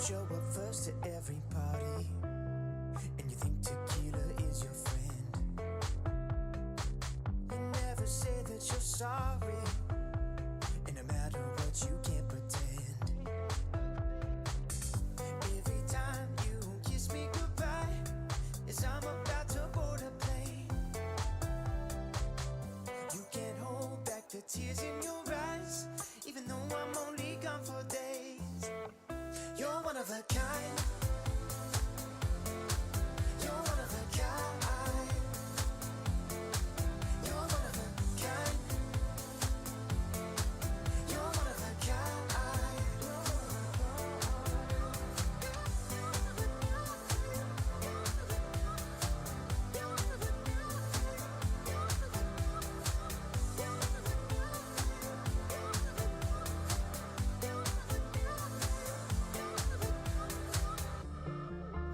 show up first to every party, and you think tequila is your friend. You never say that you're sorry, and no matter what you can't pretend. Every time you kiss me goodbye, as I'm about to board a plane, you can't hold back the tears in your eyes, even though I'm only gone for days. You're one of a kind. You're one of a kind. You're one of a kind. You're one of a kind.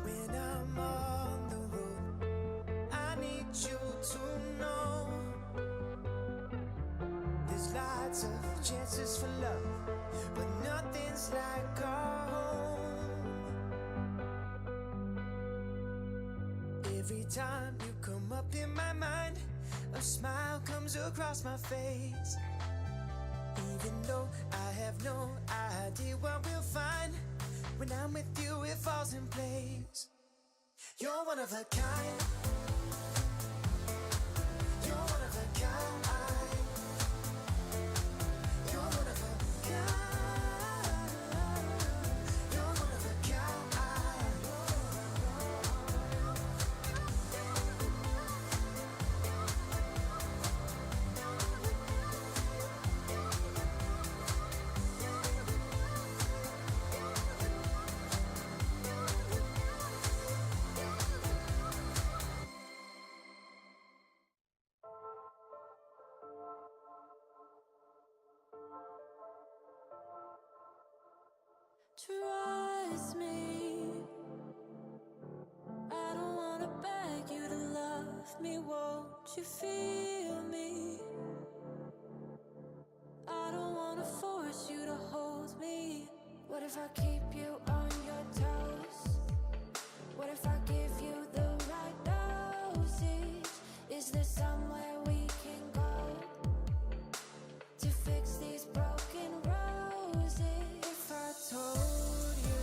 When I'm on the road, I need you to know there's lots of chances for love, but nothing's like our home. Every time you come up in my mind, a smile comes across my face. Even though I have no idea what we'll find, when I'm with you it falls in place. You're one of a kind. You're one of a kind. You're one of a kind. You're one of a kind. Trust me, I don't wanna beg you to love me, won't you feel me? I don't wanna force you to hold me. What if I keep you on your toes? What if I give you the right dosage? Is there somewhere we can go to fix these broken roses? If I told you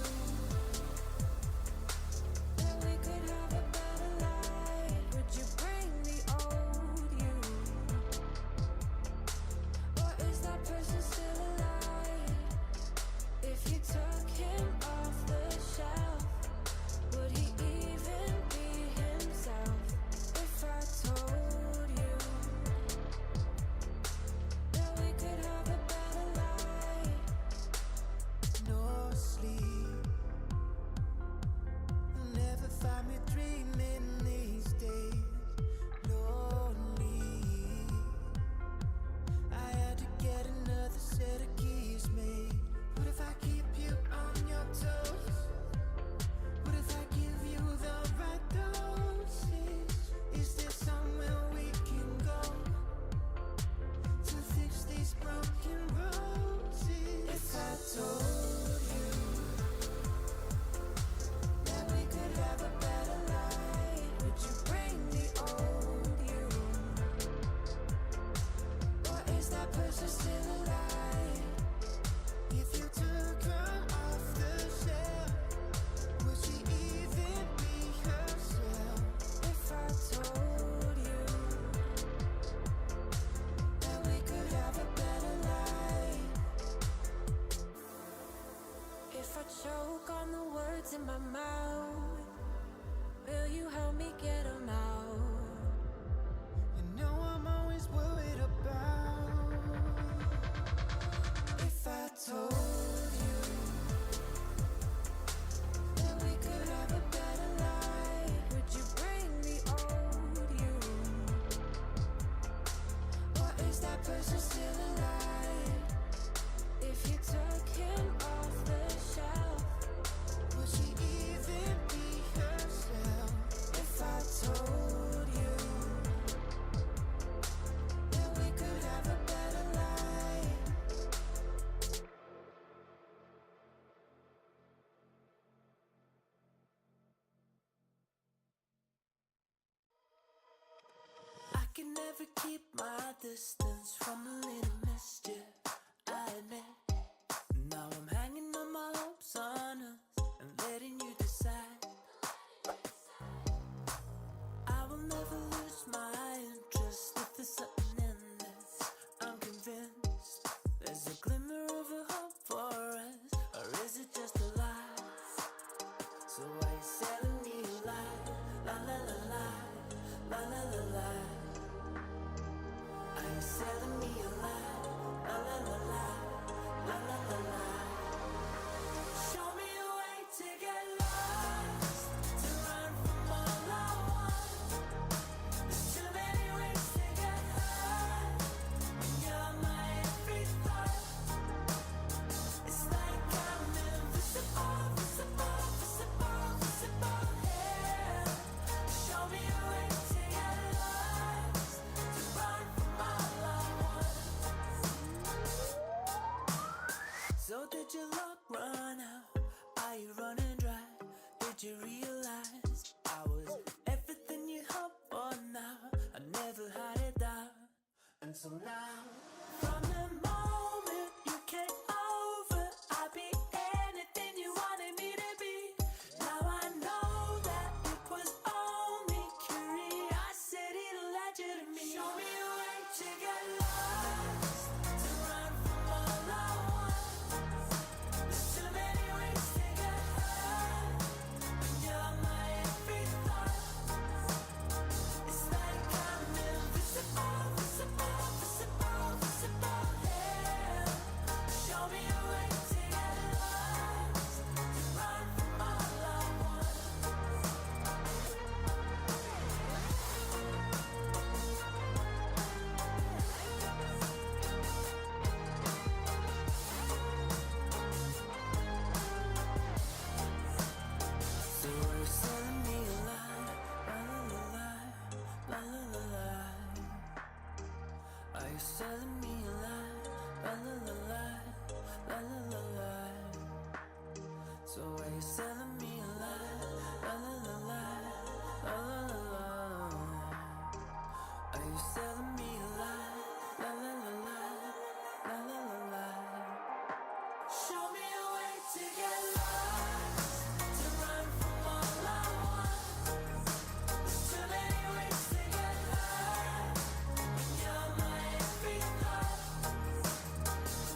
that we could have a better life, would you bring the old you? Or is that person still alive? If you took him off the shelf, would he even be himself? If I told you that we could have a better life. No sleep, you'll never find me dreaming these days. Lonely, I had to get another set of keys made. What if I keep you on your toes? What if I give you the right dosage? Is there somewhere we can go to fix these broken roses? If I told you that we could have a better life, would you bring the old you? Or is that person still alive? If you took her off the shelf, would she even be herself? If I told you That we could have a better life. If I choke on the words in my mouth, will you help me get them out? You know I'm always worried about. If I told you that we could have a better life, Would you bring the old you? or is that person still alive? If you took him off the shelf, Would she even be herself? If I told you that we could have a better life. 1 never keep my distance from a little mischief, I admit. Now I'm hanging on my hopes on us and letting you decide. I will never lose my interest if there's something in this. I'm convinced there's a glimmer of a hope for us, or is it just a lie? So why you selling me a lie? La la la la, la la la la. Are you selling me a lie? La la la la, la la la la. Show me a way to get lost, to run from all I want. There's too many ways to get high, and you're my every thought. It's like I'm invisible, visible, visible, visible, yeah. Show me a way to get lost, to run from all I want. So did your luck run out? Are you running dry? Did you realize I was everything you hoped for now? I never had it down until now. From the moment you came over, I'd be anything you wanted me to be. Now I know that it was only curiosity that led you to me. Show me a way to get lost, to run from all I want. There's too many ways to get high, when you're my every thought. It's like I'm invisible, visible, visible, visible, yeah. Show me a way to get lost, to run from all I want. So are you selling me a lie? La la la la, la la la la. Are you selling me a lie? La la la la, la la la la. So are you selling me a lie? La la la la, la la la la. Are you selling me a lie? La la la la, la la la la. Show me a way to get lost, to run from all I want. There's too many ways to get high, when you're my every thought.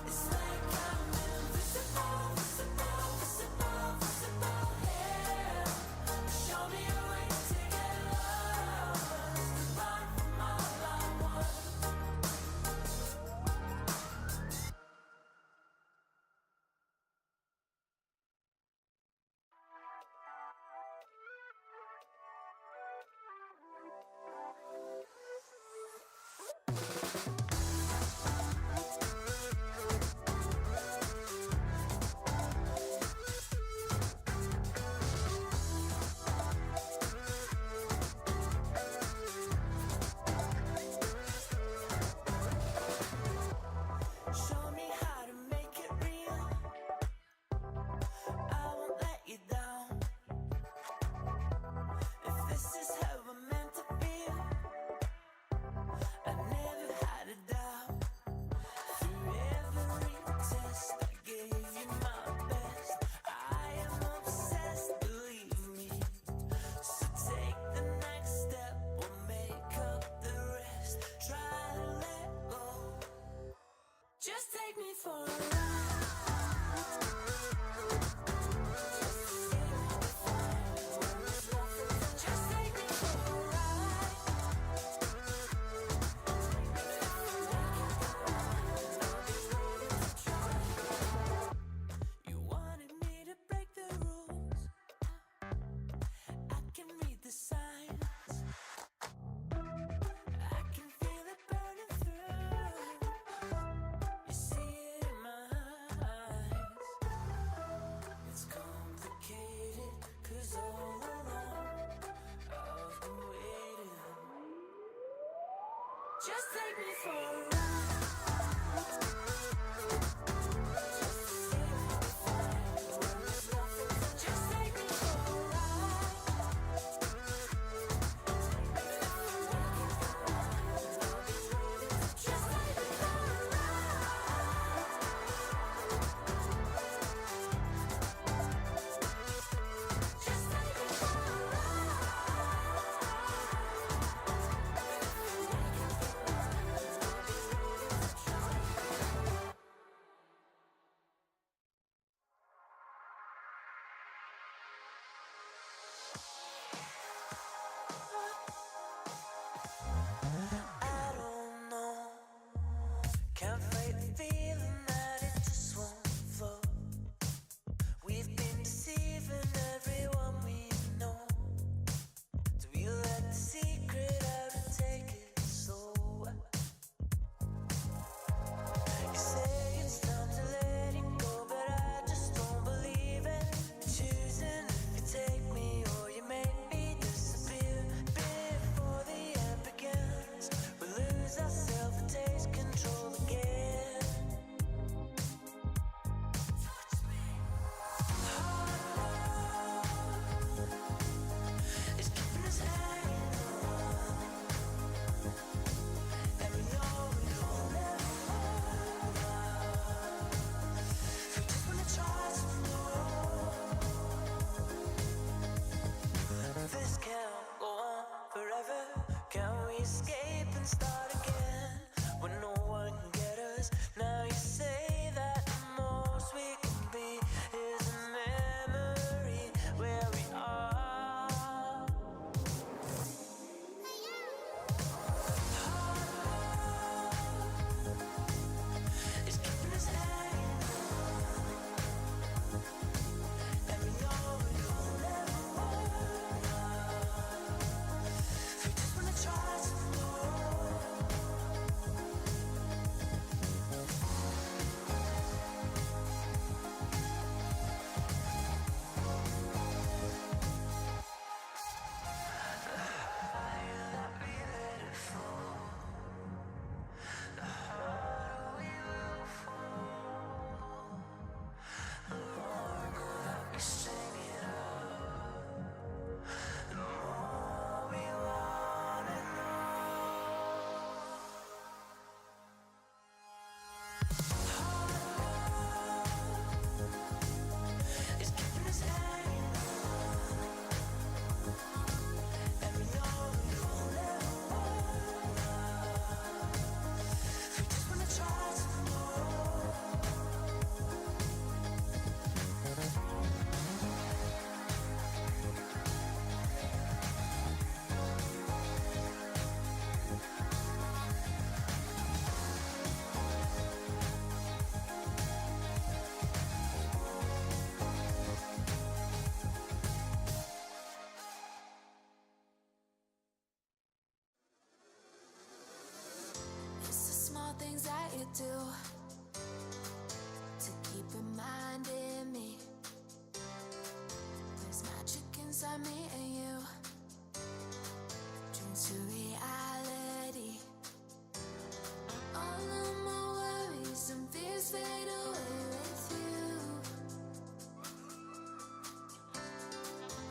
It's like I'm invisible, visible, visible, visible, yeah. Show me a way to get lost, to run from all I want. Show me how to make it real. I won't let you down. If this is how we're meant to feel, I never had a doubt. Through every test, I gave you my best. I am obsessed, believe me. So take the next step, we'll make up the rest. Try to let go. Just take me for a ride. Just take me for a ride. You wanted me to break the rules. I can read the signs. I can feel it burning through. You see it in my eyes. It's complicated, 'cause all along I've been waiting. Just take me for a ride. Just take me for a ride. escape and start again when no one can get us. Now you say that the most we can be is a memory where we are. It's keeping us hanging on, and we know it will never work out. We just wanna try some more. We sing it out, the more we wanna know. It's keeping us hanging on, and we know it will never work out. We just wanna try some more. It's the small things that you do to keep reminding me there's magic inside me and you. Dreams to reality. All of my worries and fears fade away with you.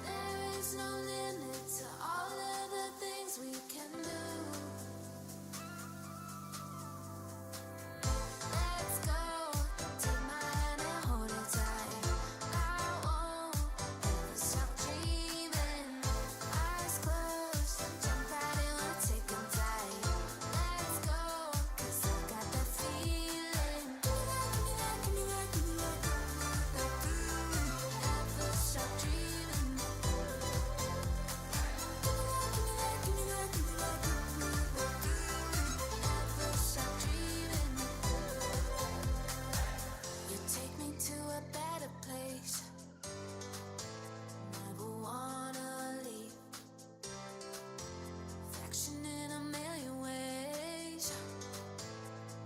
There is no limit to all of the things we can do. Let's go, take my hand and hold it tight. I won't ever stop dreaming. Eyes closed, jump right in, we'll take 'em tight. Let's go, 'cause I got that feeling. Give me that, give me that, give me that, give me that. Never stop dreaming. Give me that, give me that, give me that, give me that, give me that. Never stop dreaming. You take me to a better place. Never wanna leave. Affection in a million ways.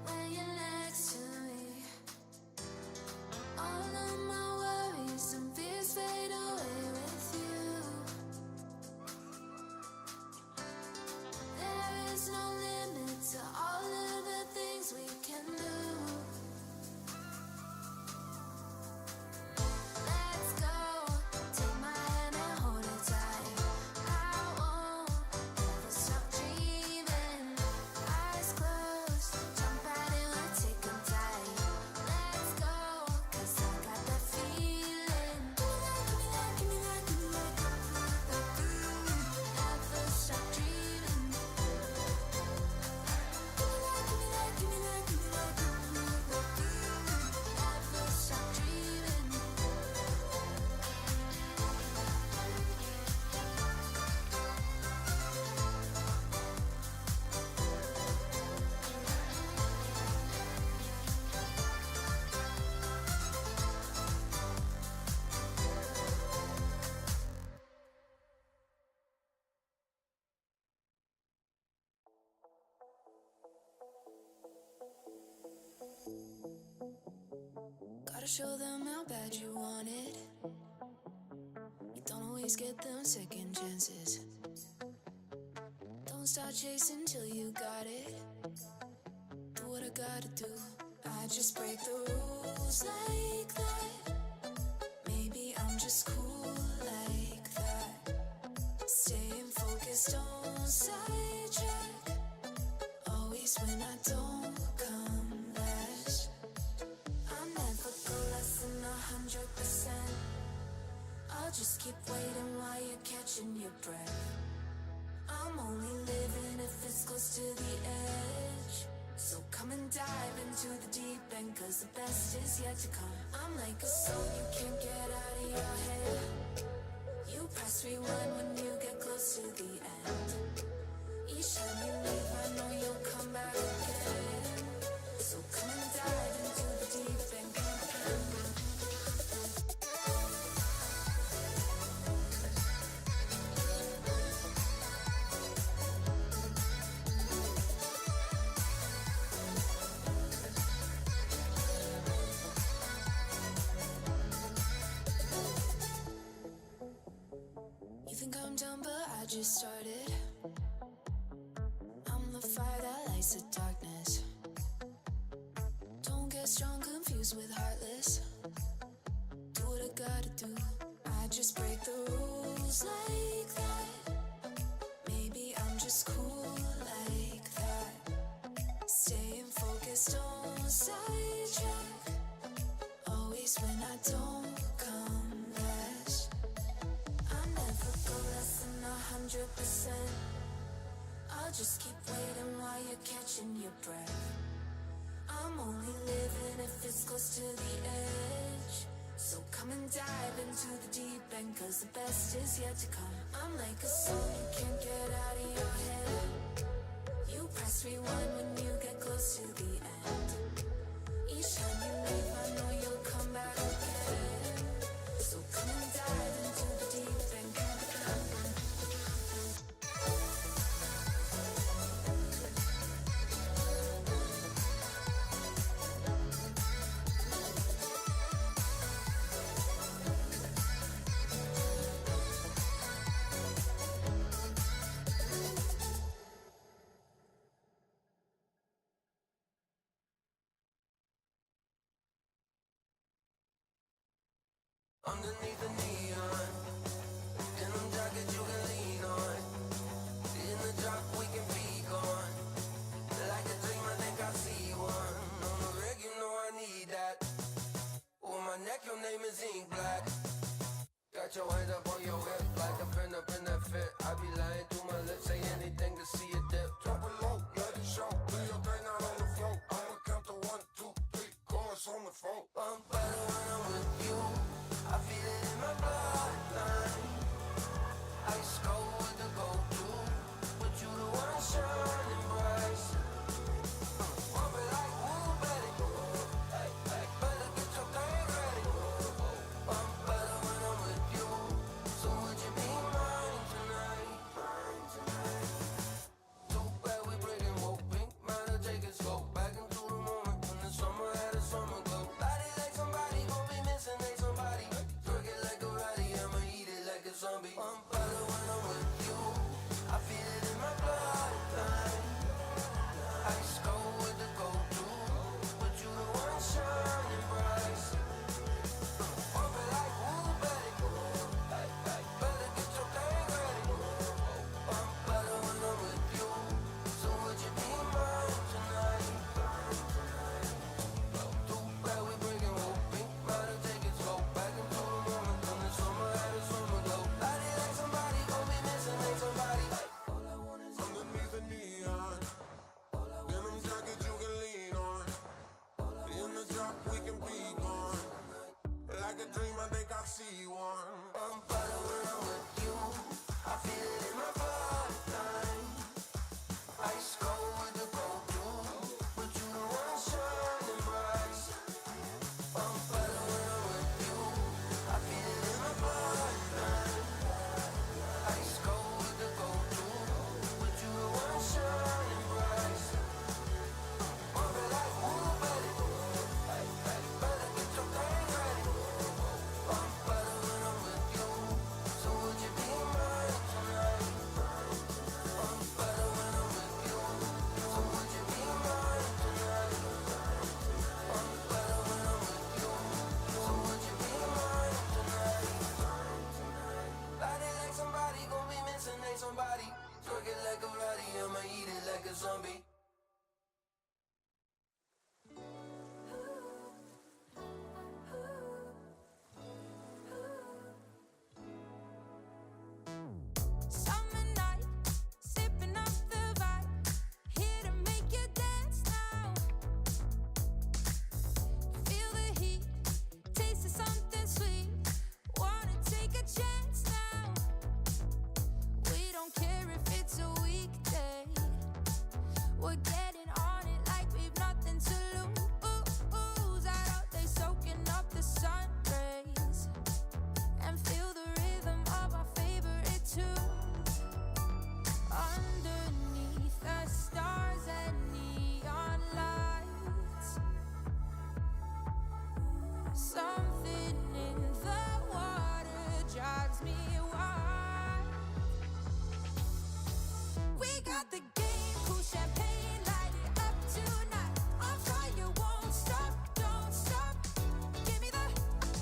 When you're next to me, all of my worries and fears fade away with you. There is no limit to all of the things we can do. Let's go, take my hand and hold it tight. I won't ever stop dreaming. Eyes closed, jump right in, we'll take 'em tight. Let's go, 'cause I got that feeling. Give me that, give me that, give me that, give me that, give me that. Never stop dreaming. Give me that, give me that, give me that, give me that, give me that, give me that. Never stop dreaming. Gotta show them how bad you want it. You don't always get them second chances. Don't start chasing till you got it. Do what I gotta do. I just break the rules like that. Maybe I'm just cool like that. Staying focused, don't sidetrack. Always when I don't come last. I'll never go less than 100%. I'll just keep waiting while you're catching your breath. I'm I'm only living if it's close to the edge. So come and dive into the deep end, cause the best is yet to come. I'm like a song you can't get out of your head. You press rewind when you get close to the end. Each time you leave, I know you'll come back again. So come and dive into the deep end. You think I'm done, but I just started. I'm the fire that lights the darkness. Don't get strong, confused with heartless. Do what I gotta do. I just break the rules like that. Maybe I'm just cool like that. Staying focused, don't sidetrack. Always when I don't come last. I never go less than 100%. I'll just keep waiting while you're catching your breath. I'm only living if it's close to the edge. So come and dive into the deep end, cause the best is yet to come. I'm like a song you can't get out of your head. You press rewind when you get close to the end. Each time you leave, I know you'll come back again. So come and dive into the deep end. Underneath the neon, denim jacket you can lean on. In the dark we can be gone. Like a dream, I think I see one. On the reg, you know I need that. On my neck, your name is ink black. Got your hands up on your hip, like a pin up in that fit. I be lying through my lips, say anything to see a dip. Drop it low, let it show. Do your thing out on the floor. I'ma count to 1, 2, 3, chorus on the phone. I'm better when I'm with you. I feel it in my bloodline. Ice cold with the go-to, but you the one shining bright. Bump it like woo, baby. Better get your thing ready. I'm better when I'm with you. So would you be mine tonight? Too bad we breaking woke pink. Might have taken slow back into the moment when the summer had a summer glow. Body like somebody gon' be missing, ain't somebody. Twerk it like a ratty, I'ma eat it like a zombie. I'm better when I'm with you. I feel it in my bloodline. Ice cold with the go-to, but you the one shining bright. Bump it like woo, baby. Better get your thing ready. I'm better when I'm with you. So would you be mine tonight? Too bad we breaking woke pink. Might have taken slow back into the moment when the summer had a summer glow. Body like somebody gon' be missing, ain't somebody. All I want is underneath the neon. Denim jacket you can lean on. In the dark we can be gone. Like a dream, I think I see one. I'm better when I'm with you. I feel it in my bloodline. Ice cold with the go-to, but you the one shining bright. I'm better when I'm with you. I feel it in my bloodline. Ice cold with the go-to, but you the one shining bright. Bump it like woo, baby. Better get your thing ready. I'm better when I'm with you. So would you be mine tonight? drives me wild. We got the game, cool champagne, light it up tonight. On fire, won't stop, don't stop. Give me the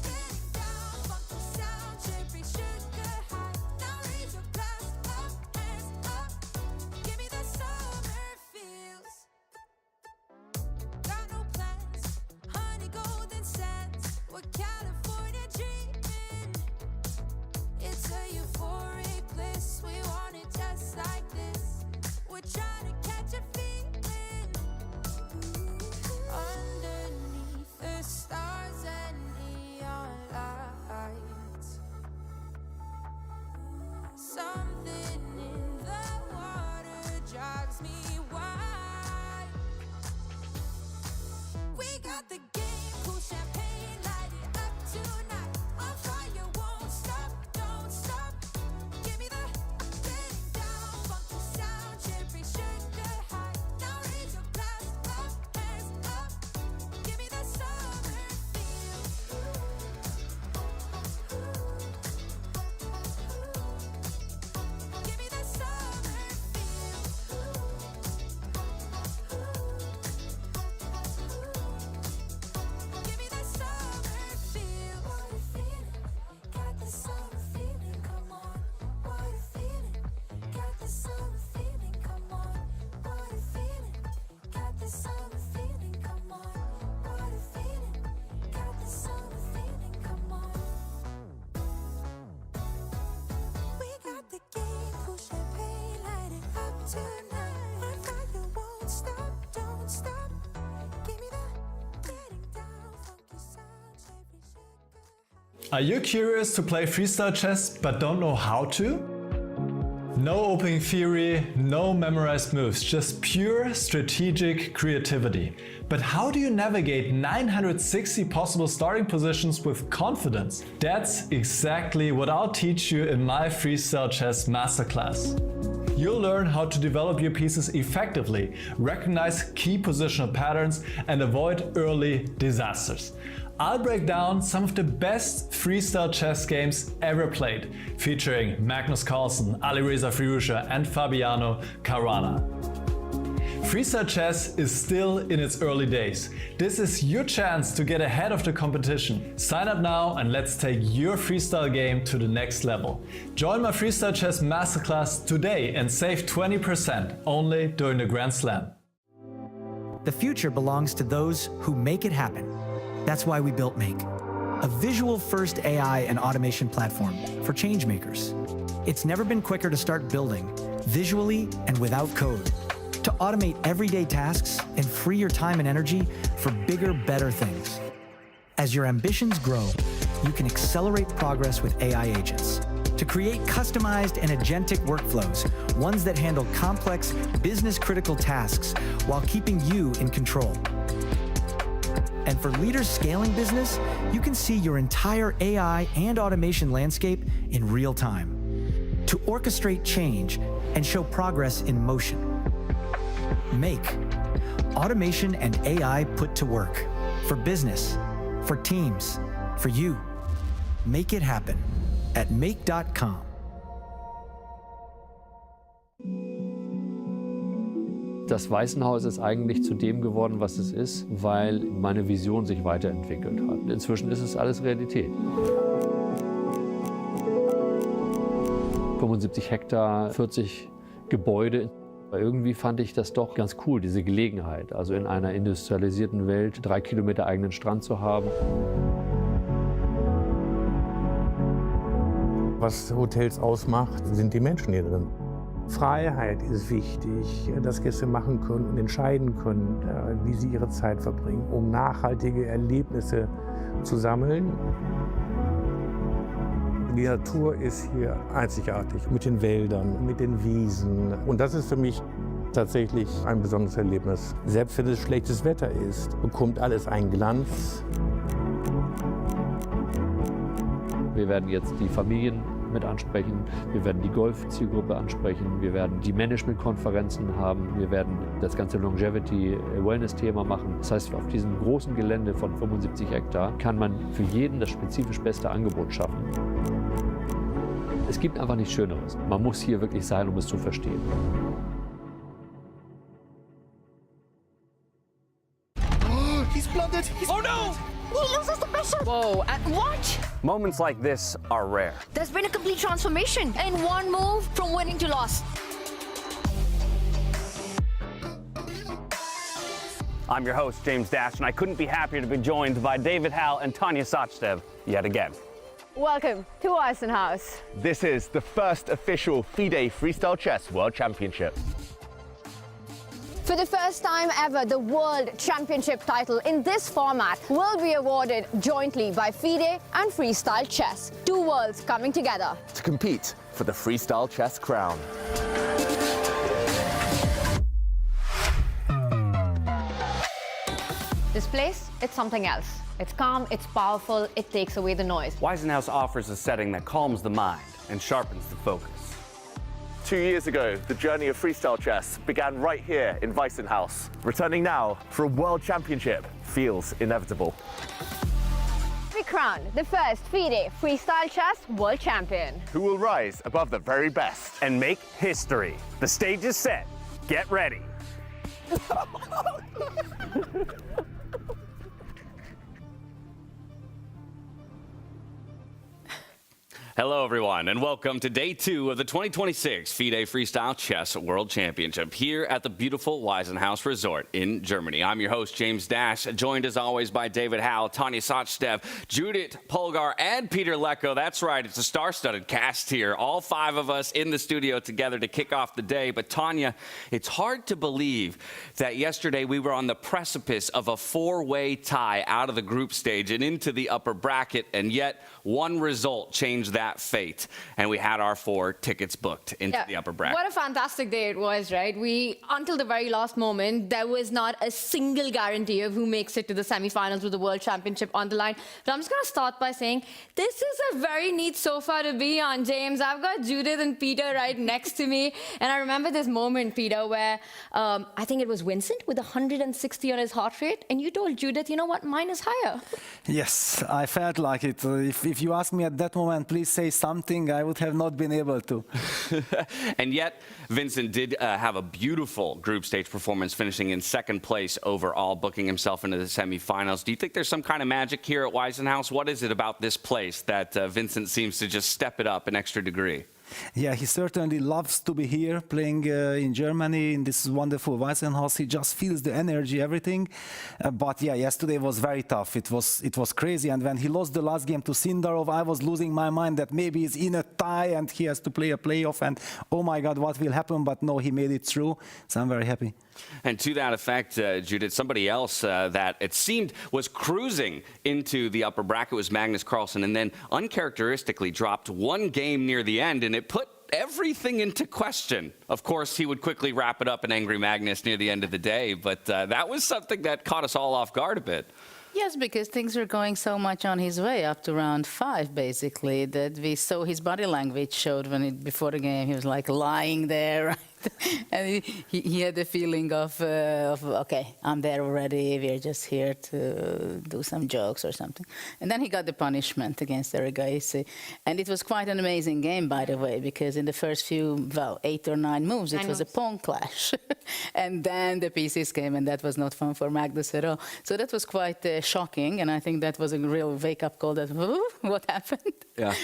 getting down, funky sound, cherry sugar high. Now raise your glass up, hands up. Give me the summer feels. Got no plans, honey golden sands. We're California dreaming. It's a euphoric bliss. We want it just like this. We're trying to catch a feeling underneath the stars and neon lights. Something in the water drives me wild. We got the game, cool champagne, light it up tonight. On fire, won't stop, don't stop. Give me the getting down, funky sound, cherry sugar high. Now raise your glass up, hands up. Give me the summer feel. Give me the summer feel. Give me the summer feel. What a feeling, got the summer feeling, come on. What a feeling, got the summer feeling, come on. What a feeling, got the summer feeling, come on. What a feeling, got the summer feeling, come on. We got the game, cool champagne, light it up tonight. On fire, won't stop, don't stop. Give me the getting down, funky sound, cherry sugar. Are you curious to play freestyle chess but don't know how to? No opening theory, no memorized moves, just pure strategic creativity. But how do you navigate 960 possible starting positions with confidence? That's exactly what I'll teach you in my Freestyle Chess Masterclass. You'll learn how to develop your pieces effectively, recognize key positional patterns, and avoid early disasters. I'll break down some of the best freestyle chess games ever played, featuring Magnus Carlsen, Alireza Firouzja, and Fabiano Caruana. Freestyle chess is still in its early days. This is your chance to get ahead of the competition. Sign up now and let's take your freestyle game to the next level. Join my Freestyle Chess Masterclass today and save 20% only during the Grand Slam. The future belongs to those who make it happen. That's why we built Make, a visual-first AI and automation platform for changemakers. It's never been quicker to start building, visually and without code, to automate everyday tasks and free your time and energy for bigger, better things. As your ambitions grow, you can accelerate progress with AI agents to create customized and agentic workflows, ones that handle complex, business-critical tasks while keeping you in control. And for leaders scaling business, you can see your entire AI and automation landscape in real time to orchestrate change and show progress in motion. Make automation and AI put to work for business, for teams, for you. Make it happen at make.com. Das Waisenhaus ist eigentlich zu dem geworden, was es ist, weil meine Vision sich weiterentwickelt hat. Inzwischen ist es alles Realität. 75 Hektar, 40 Gebäude. Aber irgendwie fand ich das doch ganz cool, diese Gelegenheit, also in einer industrialisierten Welt 3 Kilometer eigenen Strand zu haben. Was Hotels ausmacht, sind die Menschen hier drin. Freiheit ist wichtig, dass Gäste machen können und entscheiden können, wie sie ihre Zeit verbringen, um nachhaltige Erlebnisse zu sammeln. Die Natur ist hier einzigartig, mit den Wäldern, mit den Wiesen. Und das ist für mich tatsächlich ein besonderes Erlebnis. Selbst wenn es schlechtes Wetter ist, bekommt alles einen Glanz. Wir werden jetzt die Familien mit ansprechen, wir werden die Golf-Zielgruppe ansprechen, wir werden die Management-Konferenzen haben, wir werden das ganze Longevity-Wellness-Thema machen. Das heißt, auf diesem großen Gelände von 75 Hektar kann man für jeden das spezifisch beste Angebot schaffen. Es gibt einfach nichts Schöneres. Man muss hier wirklich sein, um es zu verstehen. He's blundered. Oh no! He loses the pressure. Whoa, what? Moments like this are rare. There's been a complete transformation in one move from winning to loss. I'm your host, James Dash, and I couldn't be happier to be joined by David Howell and Tanya Sachdev yet again. Welcome to Eisenhouse. This is the first official FIDE Freestyle Chess World Championship. For the first time ever, the World Championship title in this format will be awarded jointly by FIDE and Freestyle Chess, two worlds coming together To compete for the Freestyle Chess crown. This place, it's something else. It's calm, it's powerful, it takes away the noise. Weisenhaus offers a setting that calms the mind and sharpens the focus. 2 years ago, the journey of freestyle chess began right here in Weisenhaus. Returning now for a World Championship feels inevitable. We crown the first FIDE Freestyle Chess World Champion. Who will rise above the very best? And make history. The stage is set. Get ready. Hello, everyone, and welcome to day 2 of the 2026 FIDE Freestyle Chess World Championship here at the beautiful Weisenhaus Resort in Germany. I'm your host, James Dash, joined as always by David Howell, Tanya Sachdev, Judith Polgar, and Peter Lecko. That's right, it's a star-studded cast here, all 5 of us in the studio together to kick off the day. But Tanya, it's hard to believe that yesterday we were on the precipice of a 4-way tie out of the group stage and into the upper bracket, and yet one result changed that fate, and we had our 4 tickets booked into the upper bracket. What a fantastic day it was, right? Until the very last moment, there was not a single guarantee of who makes it to the semifinals with the World Championship on the line. But I'm just going to start by saying, this is a very neat sofa to be on, James. I've got Judith and Peter right next to me, and I remember this moment, Peter, where I think it was Vincent with 160 on his heart rate, and you told Judith, you know what, mine is higher. Yes, I felt like it. If you ask me at that moment, please say something, I would have not been able to. And yet, Vincent did have a beautiful group stage performance, finishing in 2nd place overall, booking himself into the semifinals. Do you think there's some kind of magic here at Weisenhaus? What is it about this place that Vincent seems to just step it up an extra degree? Yeah, he certainly loves to be here, playing in Germany in this wonderful Weisenhaus. He just feels the energy, everything. But yeah, yesterday was very tough. It was crazy. And when he lost the last game to Sindarov, I was losing my mind that maybe he's in a tie and he has to play a playoff. And oh my God, what will happen? But no, he made it through. So I'm very happy. And to that effect, Judith, somebody else that it seemed was cruising into the upper bracket was Magnus Carlsen, and then uncharacteristically dropped 1 game near the end, and it put everything into question. Of course, he would quickly wrap it up in Angry Magnus near the end of the day, but that was something that caught us all off guard a bit. Yes, because things were going so much on his way up to round 5, basically, that we saw his body language showed before the game. He was like lying there, right? And he had the feeling of, okay, I'm there already, we're just here to do some jokes or something. And then he got the punishment against Erigaisi. And it was quite an amazing game, by the way, because in the first few, 8 or 9 moves, it was a pawn clash. And then the pieces came, and that was not fun for Magnus at all. So that was quite shocking, and I think that was a real wake-up call that, what happened? Yeah,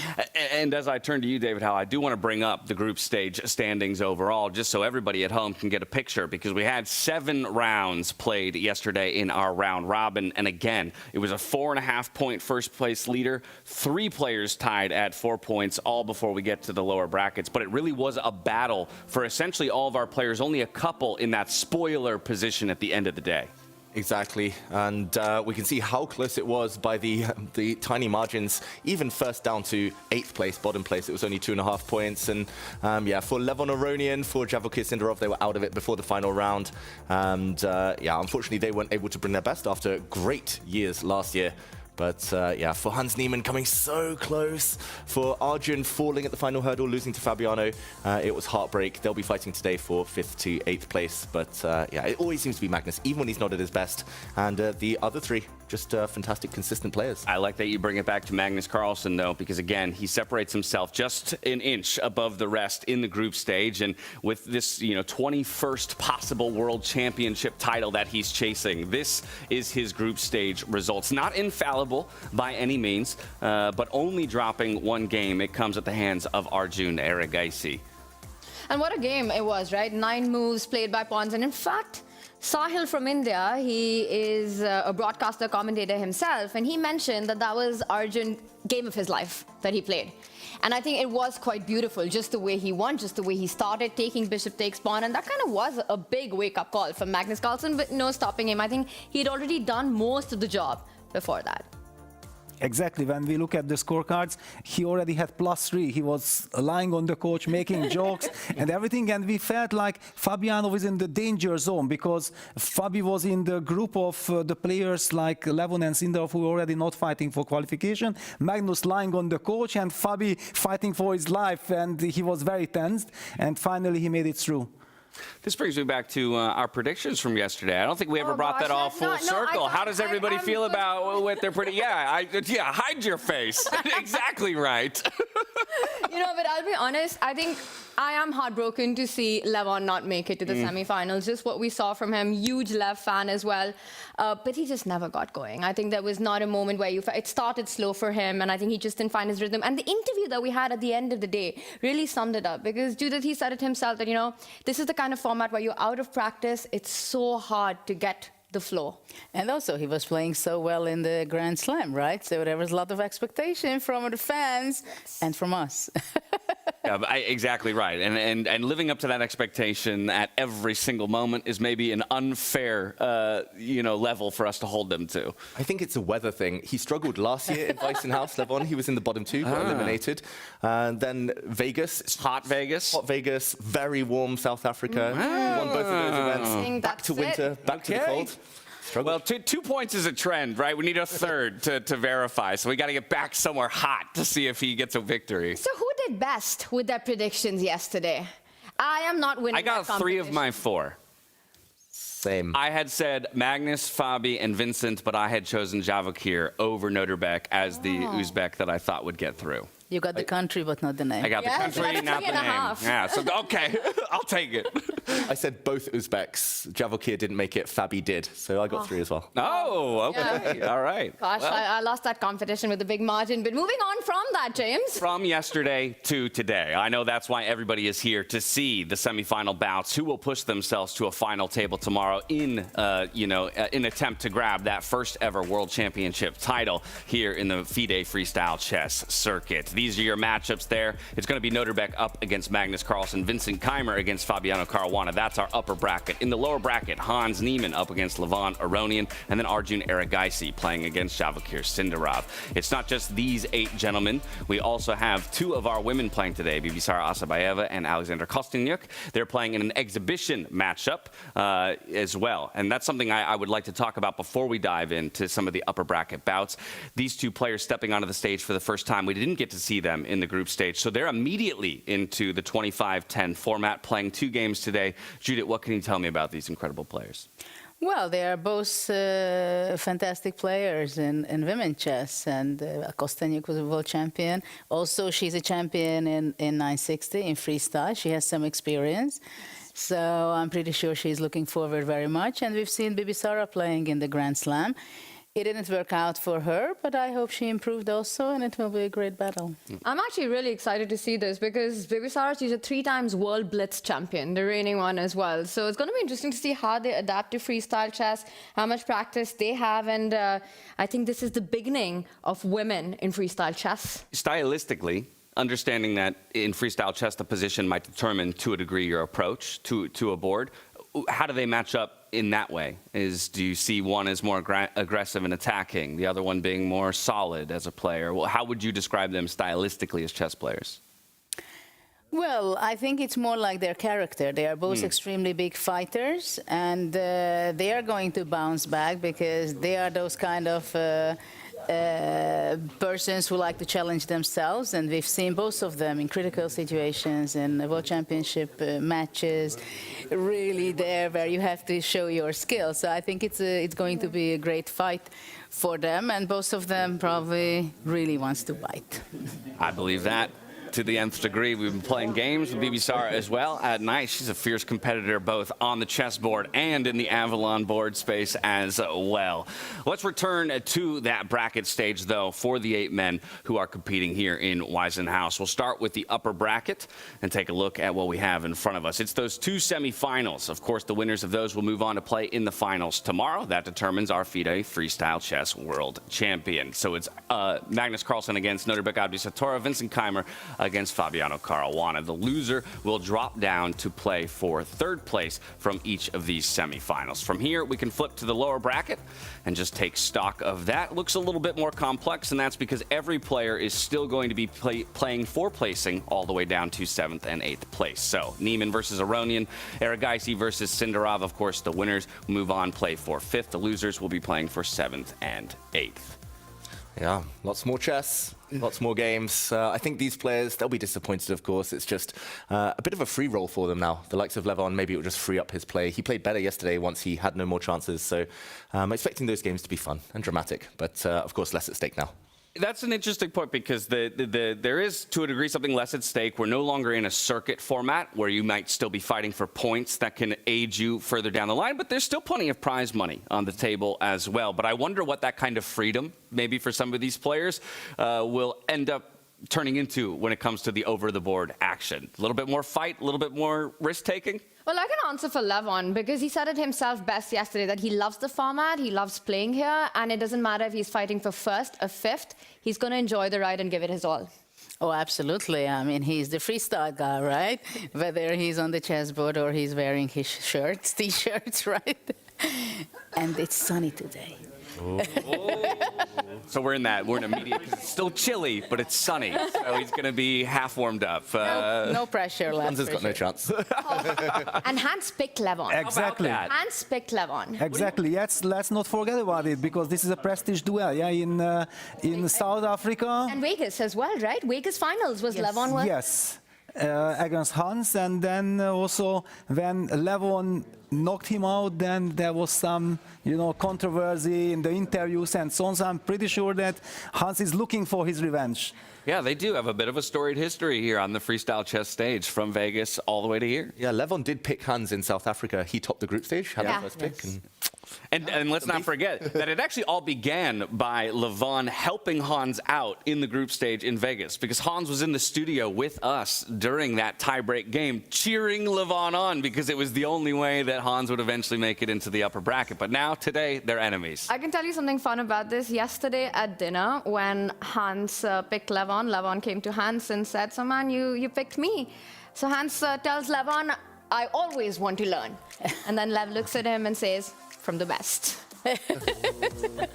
and as I turn to you, David Howell, I do want to bring up the group stage standings overall, just so everybody at home can get a picture, because we had 7 rounds played yesterday in our round robin, and again, it was a 4.5-point first-place leader, 3 players tied at 4 points, all before we get to the lower brackets, but it really was a battle for essentially all of our players, only a couple in that spoiler position at the end of the day. Exactly, and we can see how close it was by the tiny margins. Even first down to 8th place, bottom place, it was only 2.5 points. And yeah, for Levon Aronian, for Vachier-Lagrave, Sindarov, they were out of it before the final round. And yeah, unfortunately, they weren't able to bring their best after great years last year. But yeah, for Hans Niemann coming so close, for Arjun falling at the final hurdle, losing to Fabiano, it was heartbreak. They'll be fighting today for 5th to 8th place. But yeah, it always seems to be Magnus, even when he's not at his best. And the other three, just fantastic, consistent players. I like that you bring it back to Magnus Carlsen, though, because again, he separates himself just an inch above the rest in the group stage. And with this, 21st possible world championship title that he's chasing, this is his group stage results. Not infallible by any means, but only dropping one game. It comes at the hands of Vachier-Lagrave. And what a game it was, right? 9 moves played by pawns. And in fact, Sahil from India, he is a broadcaster commentator himself, and he mentioned that that was Arjun's game of his life that he played. And I think it was quite beautiful, just the way he won, just the way he started, taking bishop takes pawn, and that kind of was a big wake-up call for Magnus Carlsen, but no stopping him. I think he had already done most of the job before that. Exactly. When we look at the scorecards, he already had +3. He was lying on the couch, making jokes and everything. And we felt like Fabiano was in the danger zone because Fabi was in the group of the players like Levon and Sindarov who were already not fighting for qualification. Magnus lying on the couch and Fabi fighting for his life. And he was very tensed. And finally, he made it through. This brings me back to our predictions from yesterday. I don't think we ever brought that all full circle. How does everybody feel about what they're pretty? Yeah, hide your face. Exactly right. But I'll be honest, I think I am heartbroken to see Levon not make it to the semifinals. Just what we saw from him, huge Lev fan as well. But he just never got going. I think there was not a moment where it started slow for him, and I think he just didn't find his rhythm. And the interview that we had at the end of the day really summed it up, because Judith, he said it himself that, this is the kind of format where you're out of practice. It's so hard to get the flow. And also, he was playing so well in the Grand Slam, right? So there was a lot of expectation from the fans and from us. Yeah, exactly right. And living up to that expectation at every single moment is maybe an unfair, level for us to hold them to. I think it's a weather thing. He struggled last year in Weissenhaus, Levon. He was in the bottom 2, got eliminated. And then Vegas. Hot Vegas. Hot Vegas, very warm South Africa. Won both of those events. Back to winter, back to the cold. Well, 2 points is a trend, right? We need a third to verify. So we got to get back somewhere hot to see if he gets a victory. So who did best with their predictions yesterday? I am not winning. I got 3 of my 4. Same. I had said Magnus, Fabi, and Vincent, but I had chosen Vachier over Nodirbek as the Uzbek that I thought would get through. You got the country, but not the name. I got the country, not the name. Yeah, so okay, I'll take it. I said both Uzbeks. Vachier didn't make it, Fabi did. So I got 3 as well. Oh, okay. Yeah. All right. Gosh, well, I lost that competition with a big margin. But moving on from that, James. From yesterday to today. I know that's why everybody is here to see the semifinal bouts, who will push themselves to a final table tomorrow in attempt to grab that first ever World Championship title here in the FIDE Freestyle Chess Circuit. These are your matchups there. It's going to be Nodirbek up against Magnus Carlsen, Vincent Keimer against Fabiano Caruana. That's our upper bracket. In the lower bracket, Hans Niemann up against Levon Aronian, and then Vachier-Lagrave playing against Vachier-Sindarov. It's not just these 8 gentlemen. We also have 2 of our women playing today, Bibisara Asabayeva and Alexander Kostyniuk. They're playing in an exhibition matchup as well. And that's something I would like to talk about before we dive into some of the upper bracket bouts. These 2 players stepping onto the stage for the first time. We didn't get to see them in the group stage, so they're immediately into the 25-10 format, playing 2 games today. Judith, what can you tell me about these incredible players? Well, they are both fantastic players in women's chess, and Kostyniuk was a world champion. Also, she's a champion in 960 in freestyle. She has some experience. So I'm pretty sure she's looking forward very much. And we've seen Bibisara playing in the Grand Slam. It didn't work out for her, but I hope she improved also, and it will be a great battle. I'm actually really excited to see this because Bibisara, she's a 3 times World Blitz champion, the reigning one as well. So it's going to be interesting to see how they adapt to freestyle chess, how much practice they have, and I think this is the beginning of women in freestyle chess. Stylistically, understanding that in freestyle chess the position might determine to a degree your approach to a board, how do they match up in that way? Do you see one as more aggressive and attacking, the other one being more solid as a player? Well, how would you describe them stylistically as chess players? Well, I think it's more like their character. They are both extremely big fighters, and they are going to bounce back because they are those kind of persons who like to challenge themselves, and we've seen both of them in critical situations in World Championship matches, really there where you have to show your skills. So I think it's going to be a great fight for them, and both of them probably really wants to bite. I believe that to the nth degree. We've been playing games with Bibi Sara as well at night. She's a fierce competitor both on the chessboard and in the Avalon board space as well. Let's return to that bracket stage, though, for the 8 men who are competing here in Waisenhaus. We'll start with the upper bracket and take a look at what we have in front of us. It's those 2 semifinals. Of course, the winners of those will move on to play in the finals tomorrow. That determines our FIDE Freestyle Chess World Champion. So it's Magnus Carlsen against Nodirbek Abdisatorov, Vincent Keimer against Fabiano Caruana. The loser will drop down to play for 3rd place from each of these semifinals. From here, we can flip to the lower bracket and just take stock of that. Looks a little bit more complex, and that's because every player is still going to be playing for placing all the way down to 7th and 8th place. So Neiman versus Aronian, Erigaisi versus Sindarov. Of course, the winners move on, play for 5th. The losers will be playing for 7th and 8th. Yeah, lots more chess, lots more games. I think these players, they'll be disappointed, of course. It's just a bit of a free roll for them now. The likes of Levon, maybe it will just free up his play. He played better yesterday once he had no more chances. So I'm expecting those games to be fun and dramatic. But, of course, less at stake now. That's an interesting point because there is, to a degree, something less at stake. We're no longer in a circuit format where you might still be fighting for points that can aid you further down the line, but there's still plenty of prize money on the table as well. But I wonder what that kind of freedom, maybe for some of these players, will end up turning into when it comes to the over-the-board action. A little bit more fight, a little bit more risk-taking? Well, I can answer for Levon because he said it himself best yesterday that he loves the format, he loves playing here, and it doesn't matter if he's fighting for 1st or 5th, he's going to enjoy the ride and give it his all. Oh, absolutely. I mean, he's the freestyle guy, right? Whether he's on the chessboard or he's wearing his shirts, t-shirts, right? And it's sunny today. So we're in a media, because it's still chilly, but it's sunny. So he's going to be half warmed up. No pressure, Hans has got no chance. And Hans picked Levon. Exactly. Hans picked Levon. Exactly. Let's not forget about it, because this is a prestige duel, yeah, in South Africa. And Vegas as well, right? Vegas finals was Yes. Levon. Yes, against Hans, and then also when Levon knocked him out, then there was some, controversy in the interviews and so on. So I'm pretty sure that Hans is looking for his revenge. Yeah, they do have a bit of a storied history here on the freestyle chess stage from Vegas all the way to here. Yeah, Levon did pick Hans in South Africa. He topped the group stage, had the first pick. And let's not forget that it actually all began by Levon helping Hans out in the group stage in Vegas, because Hans was in the studio with us during that tie-break game, cheering Levon on, because it was the only way that Hans would eventually make it into the upper bracket. But now, today, they're enemies. I can tell you something fun about this. Yesterday at dinner, when Hans picked Levon, Levon came to Hans and said, "So man, you picked me." So Hans tells Levon, "I always want to learn." And then Lev looks at him and says, "From the best."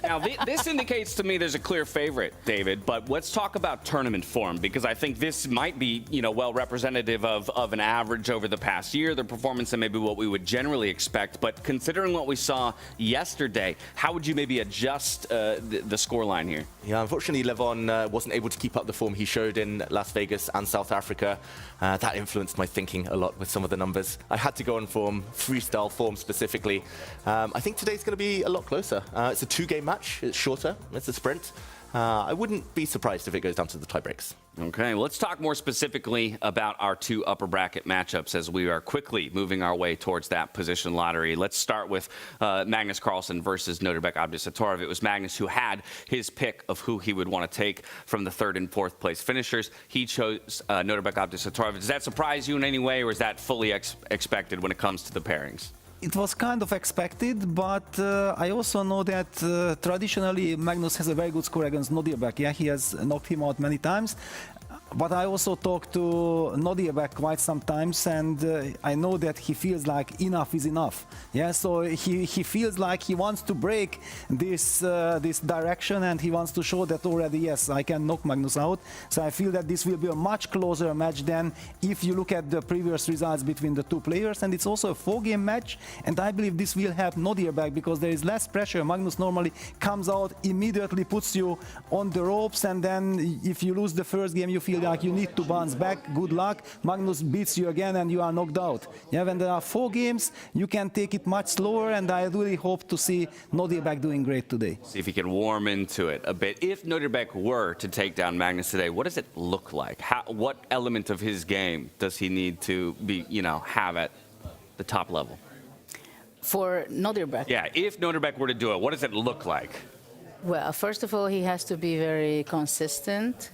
Now, this indicates to me there's a clear favorite, David, but let's talk about tournament form, because I think this might be, well representative of an average over the past year, the performance, and maybe what we would generally expect. But considering what we saw yesterday, how would you maybe adjust the scoreline here? Yeah, unfortunately, Levon wasn't able to keep up the form he showed in Las Vegas and South Africa. That influenced my thinking a lot with some of the numbers. I had to go on form, freestyle form specifically. I think today's going to be a lot closer. It's a 2-game match. It's shorter. It's a sprint. I wouldn't be surprised if it goes down to the tie breaks. Okay, well, let's talk more specifically about our 2 upper bracket matchups as we are quickly moving our way towards that position lottery. Let's start with Magnus Carlsen versus Nodirbek Abdisatorov. It was Magnus who had his pick of who he would want to take from the 3rd and 4th place finishers. He chose Nodirbek Abdisatorov. Does that surprise you in any way, or is that fully expected when it comes to the pairings? It was kind of expected, but I also know that traditionally Magnus has a very good score against Nodirbek. Yeah, he has knocked him out many times. But I also talked to Nodirbek quite sometimes, and I know that he feels like enough is enough. Yeah, so he feels like he wants to break this direction, and he wants to show that already, yes, I can knock Magnus out. So I feel that this will be a much closer match than if you look at the previous results between the two players. And it's also a 4-game match, and I believe this will help Nodirbek because there is less pressure. Magnus normally comes out, immediately puts you on the ropes, and then if you lose the first game, you feel like you need to bounce back. Good luck. Magnus beats you again and you are knocked out. Yeah, when there are 4 games, you can take it much slower, and I really hope to see Nodirbek doing great today. See if he can warm into it a bit. If Nodirbek were to take down Magnus today, what does it look like? What element of his game does he need to be, have at the top level? For Nodirbek? Yeah, if Nodirbek were to do it, what does it look like? Well, first of all, he has to be very consistent,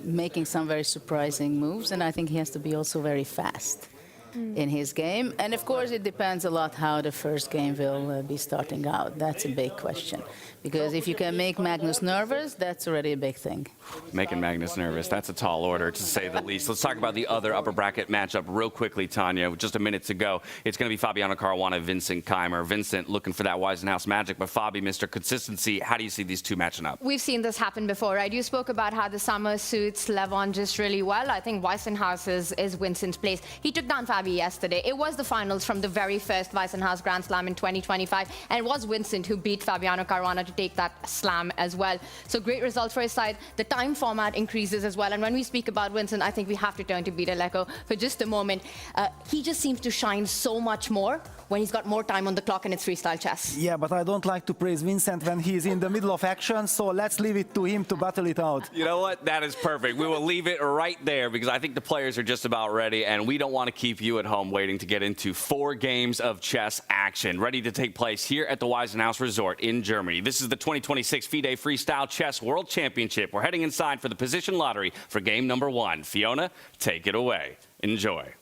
making some very surprising moves, and I think he has to be also very fast in his game. And of course, it depends a lot how the first game will be starting out. That's a big question. Because if you can make Magnus nervous, that's already a big thing. Making Magnus nervous, that's a tall order, to say the least. Let's talk about the other upper bracket matchup real quickly, Tanya. With just a minute to go, it's going to be Fabiano Caruana, Vincent Keimer. Vincent looking for that Weisenhouse magic, but Fabi, Mr. Consistency, how do you see these two matching up? We've seen this happen before, right? You spoke about how the summer suits Levon just really well. I think Weisenhouse is Vincent's place. He took down Fabi yesterday. It was the finals from the very first Weisenhouse Grand Slam in 2025, and it was Vincent who beat Fabiano Caruana to take that slam as well. So great result for his side. The time format increases as well. And when we speak about Vincent, I think we have to turn to Vachier-Lagrave for just a moment. He just seems to shine so much more when he's got more time on the clock and it's freestyle chess. Yeah, but I don't like to praise Vincent when he's in the middle of action, so let's leave it to him to battle it out. You know what? That is perfect. We will leave it right there because I think the players are just about ready, and we don't want to keep you at home waiting to get into 4 games of chess action ready to take place here at the Weisenhouse Resort in Germany. This is the 2026 FIDE Freestyle Chess World Championship. We're heading inside for the position lottery for game number 1. Fiona, take it away. Enjoy.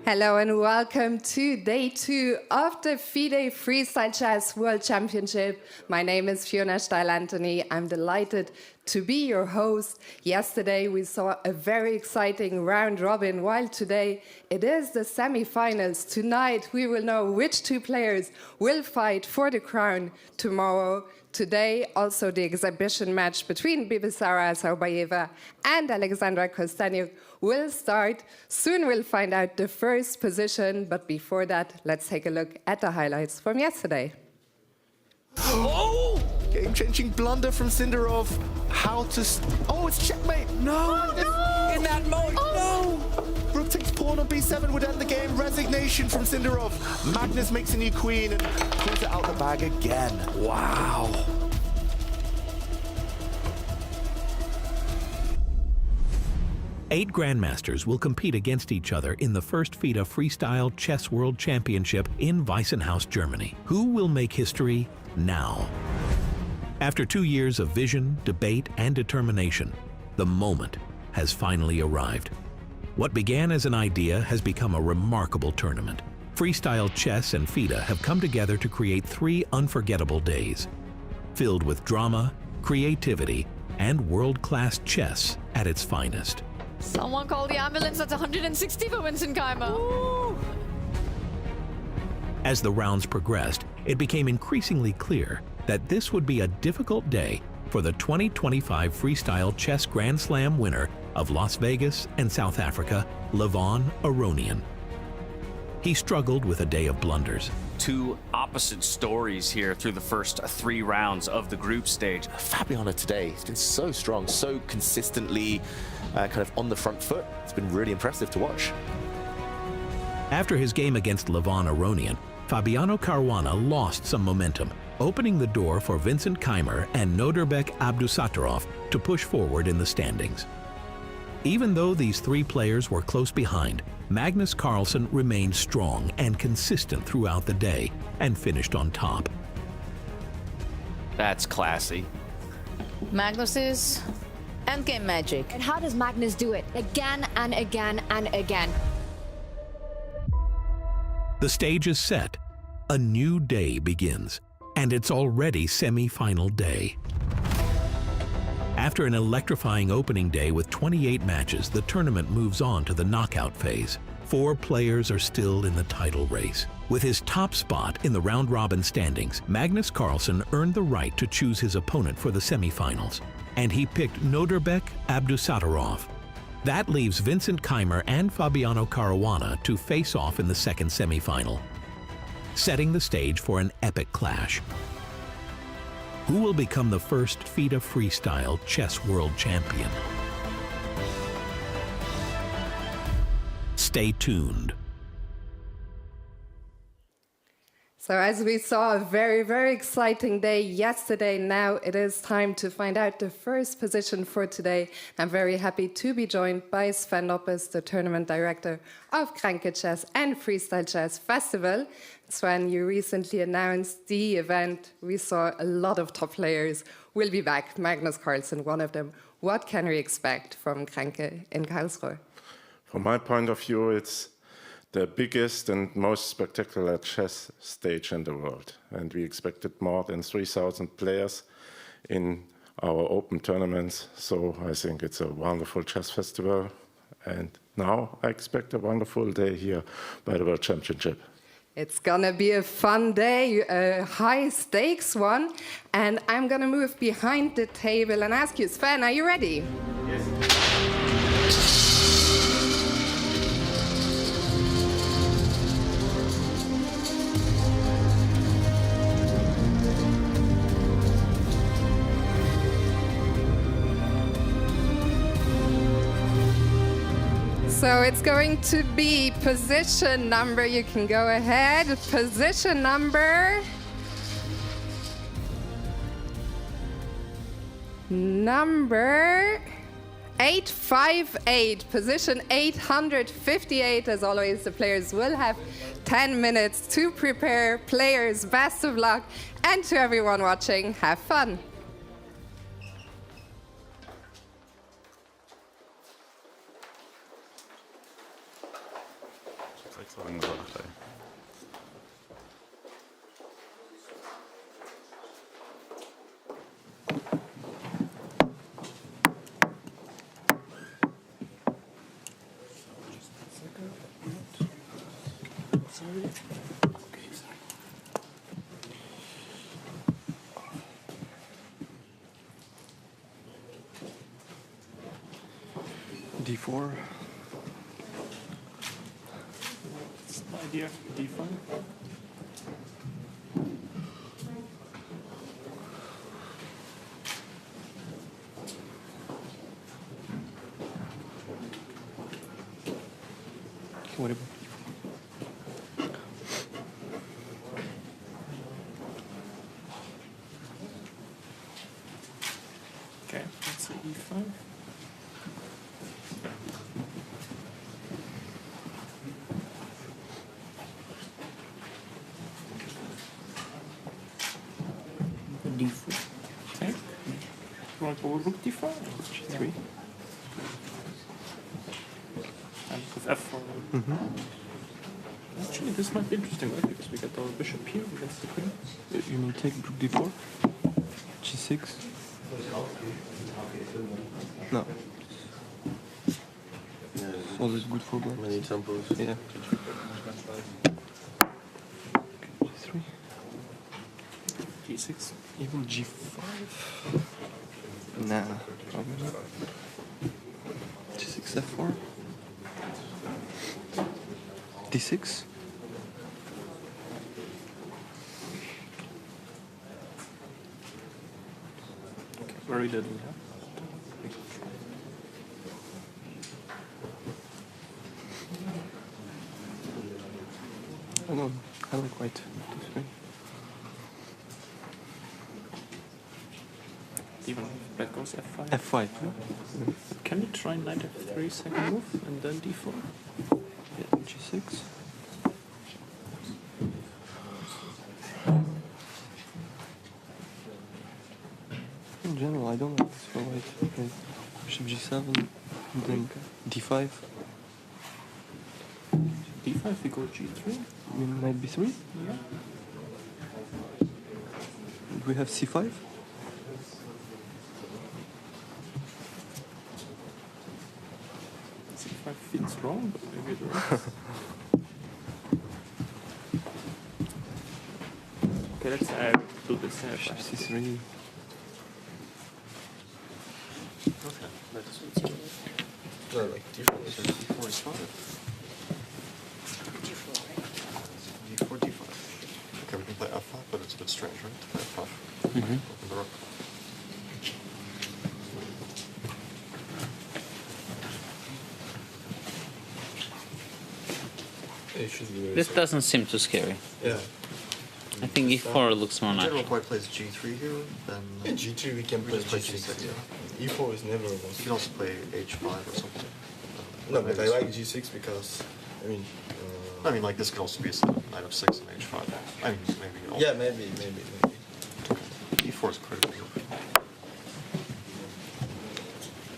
Hello and welcome to day 2 of the FIDE Freestyle Chess World Championship. My name is Fiona Steil-Anthony. I'm delighted to be your host. Yesterday we saw a very exciting round robin, while today it is the semi-finals. Tonight we will know which 2 players will fight for the crown tomorrow. Today, also the exhibition match between Bibisara Saubayeva and Alexandra Kosteniuk will start. Soon we'll find out the first position, but before that, let's take a look at the highlights from yesterday. Oh! Game-changing blunder from Sindarov. Oh, it's checkmate! No! no! In that mode, no! Rook takes pawn on b7 would end the game. Resignation from Sindarov. Magnus makes a new queen and pulls it out the bag again. Wow. Eight grandmasters will compete against each other in the first FIDE Freestyle Chess World Championship in Weisenhouse, Germany. Who will make history now? After 2 years of vision, debate, and determination, the moment has finally arrived. What began as an idea has become a remarkable tournament. Freestyle chess and FIDE have come together to create 3 unforgettable days, filled with drama, creativity, and world-class chess at its finest. Someone call the ambulance. That's 160 for Vincent Keimer. Ooh. As the rounds progressed, it became increasingly clear that this would be a difficult day for the 2025 Freestyle Chess Grand Slam winner of Las Vegas and South Africa, Levon Aronian. He struggled with a day of blunders. 2 opposite stories here through the first 3 rounds of the group stage. Fabiano today has been so strong, so consistently kind of on the front foot. It's been really impressive to watch. After his game against Levon Aronian, Fabiano Caruana lost some momentum, opening the door for Vincent Keimer and Nodirbek Abdusattorov to push forward in the standings. Even though these 3 players were close behind, Magnus Carlsen remained strong and consistent throughout the day and finished on top. That's classy. Magnus's endgame magic. And how does Magnus do it? Again and again and again. The stage is set. A new day begins, and it's already semi-final day. After an electrifying opening day with 28 matches, the tournament moves on to the knockout phase. 4 players are still in the title race. With his top spot in the round-robin standings, Magnus Carlsen earned the right to choose his opponent for the semifinals, and he picked Nodirbek Abdusattorov. That leaves Vincent Keimer and Fabiano Caruana to face off in the second semifinal, setting the stage for an epic clash. Who will become the first FIDE Freestyle Chess World Champion? Stay tuned. So as we saw, a very, very exciting day yesterday. Now it is time to find out the first position for today. I'm very happy to be joined by Sven Oppes, the tournament director of Kränke Chess and Freestyle Chess Festival. Sven, you recently announced the event. We saw a lot of top players will be back. Magnus Carlsen, one of them. What can we expect from Kränke in Karlsruhe? From my point of view, it's the biggest and most spectacular chess stage in the world. And we expected more than 3,000 players in our open tournaments. So I think it's a wonderful chess festival. And now I expect a wonderful day here by the World Championship. It's gonna be a fun day, a high stakes one. And I'm gonna move behind the table and ask you, Sven, are you ready? Yes. So it's going to be position number, you can go ahead, position number 858, position 858. As always, the players will have 10 minutes to prepare. Players, best of luck, and to everyone watching, have fun. D4. That's the idea. D5. What about okay, that's E5. D4. Okay. You want to go rook D5? G3. And with F4. Actually, this might be interesting, right? Because we get our bishop here against the queen. You mean take rook D4? G6? No. Always good for black. Many tempos. Yeah. G3. G6. Even G5. Nah, probably not. G6, F4. D6. Okay, very deadly, huh? Oh no, I like white. D3. Even if black goes F5. F5, yeah. Can you try knight F3 second move and then D4? Yeah, G6. In general, I don't like this for white. Okay. Bishop g7, then d5. d5, we go g3. I mean, knight b3. Yeah. And we have c5. c5 feels wrong, but maybe it works. Okay, let's do this. Bishop c3. Okay, let's no, like d4 is d4 is fine. d4, d5. Okay, we can play f5, but it's a bit strange, right? To play f5. Open the rook. This doesn't seem too scary. Yeah. I think e4 looks more In natural. general, white plays g3 here, then... Yeah, g3 we can play g6, yeah. e4 is never a must. You can also play h5 or something. No, but I like g6 because, I mean... I mean, like, this could also be a setup, knight of 6 and h5. I mean, maybe... Also yeah, maybe. e4 is critical.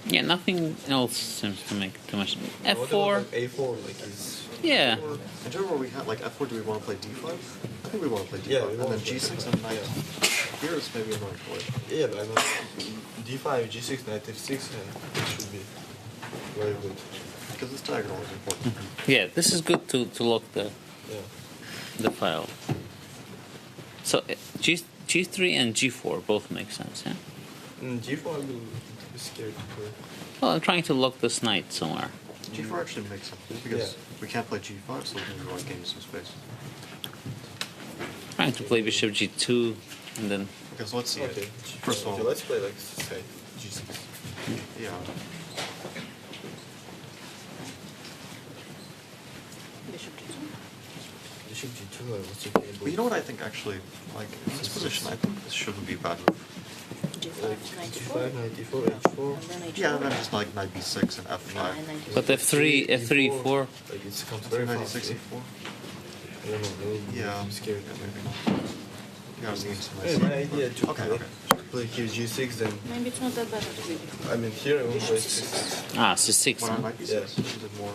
Yeah, nothing else seems to make too much. F4. Like a4, like is... Yeah. In general, we have, like, f4, do we want to play d5? I think we want to play d5. Yeah, and then g6 and knight. Here it's maybe annoying for it. Yeah, but I know d5, g6, knight f6, and it should be very good. Because this diagonal is important. Yeah, this is good to lock the file. So G3 and G4 both make sense, yeah? G4 I will be scared to play. Well, I'm trying to lock this knight somewhere. G4 actually makes sense because we can't play G5, so we want to gain some space. Trying to play bishop G2 and then. Because let's see. Okay. First of all, let's play like say G6. Yeah. Bishop G2, I was thinking. But you know what I think actually, like in this position, I think this shouldn't be a bad move. Like G5, knight d4, h4. Yeah, and then just like knight b6 and f5. But F3, E4. Like it comes very fast. Knight e6, e4. I don't know, maybe I'm scared. Yeah, maybe not. You gotta gain some Yeah, my idea to okay. play here G6, then. Maybe it's not that bad. I mean, here I won't play C6. Ah, C6. Why not knight b6? Yes. Is it more?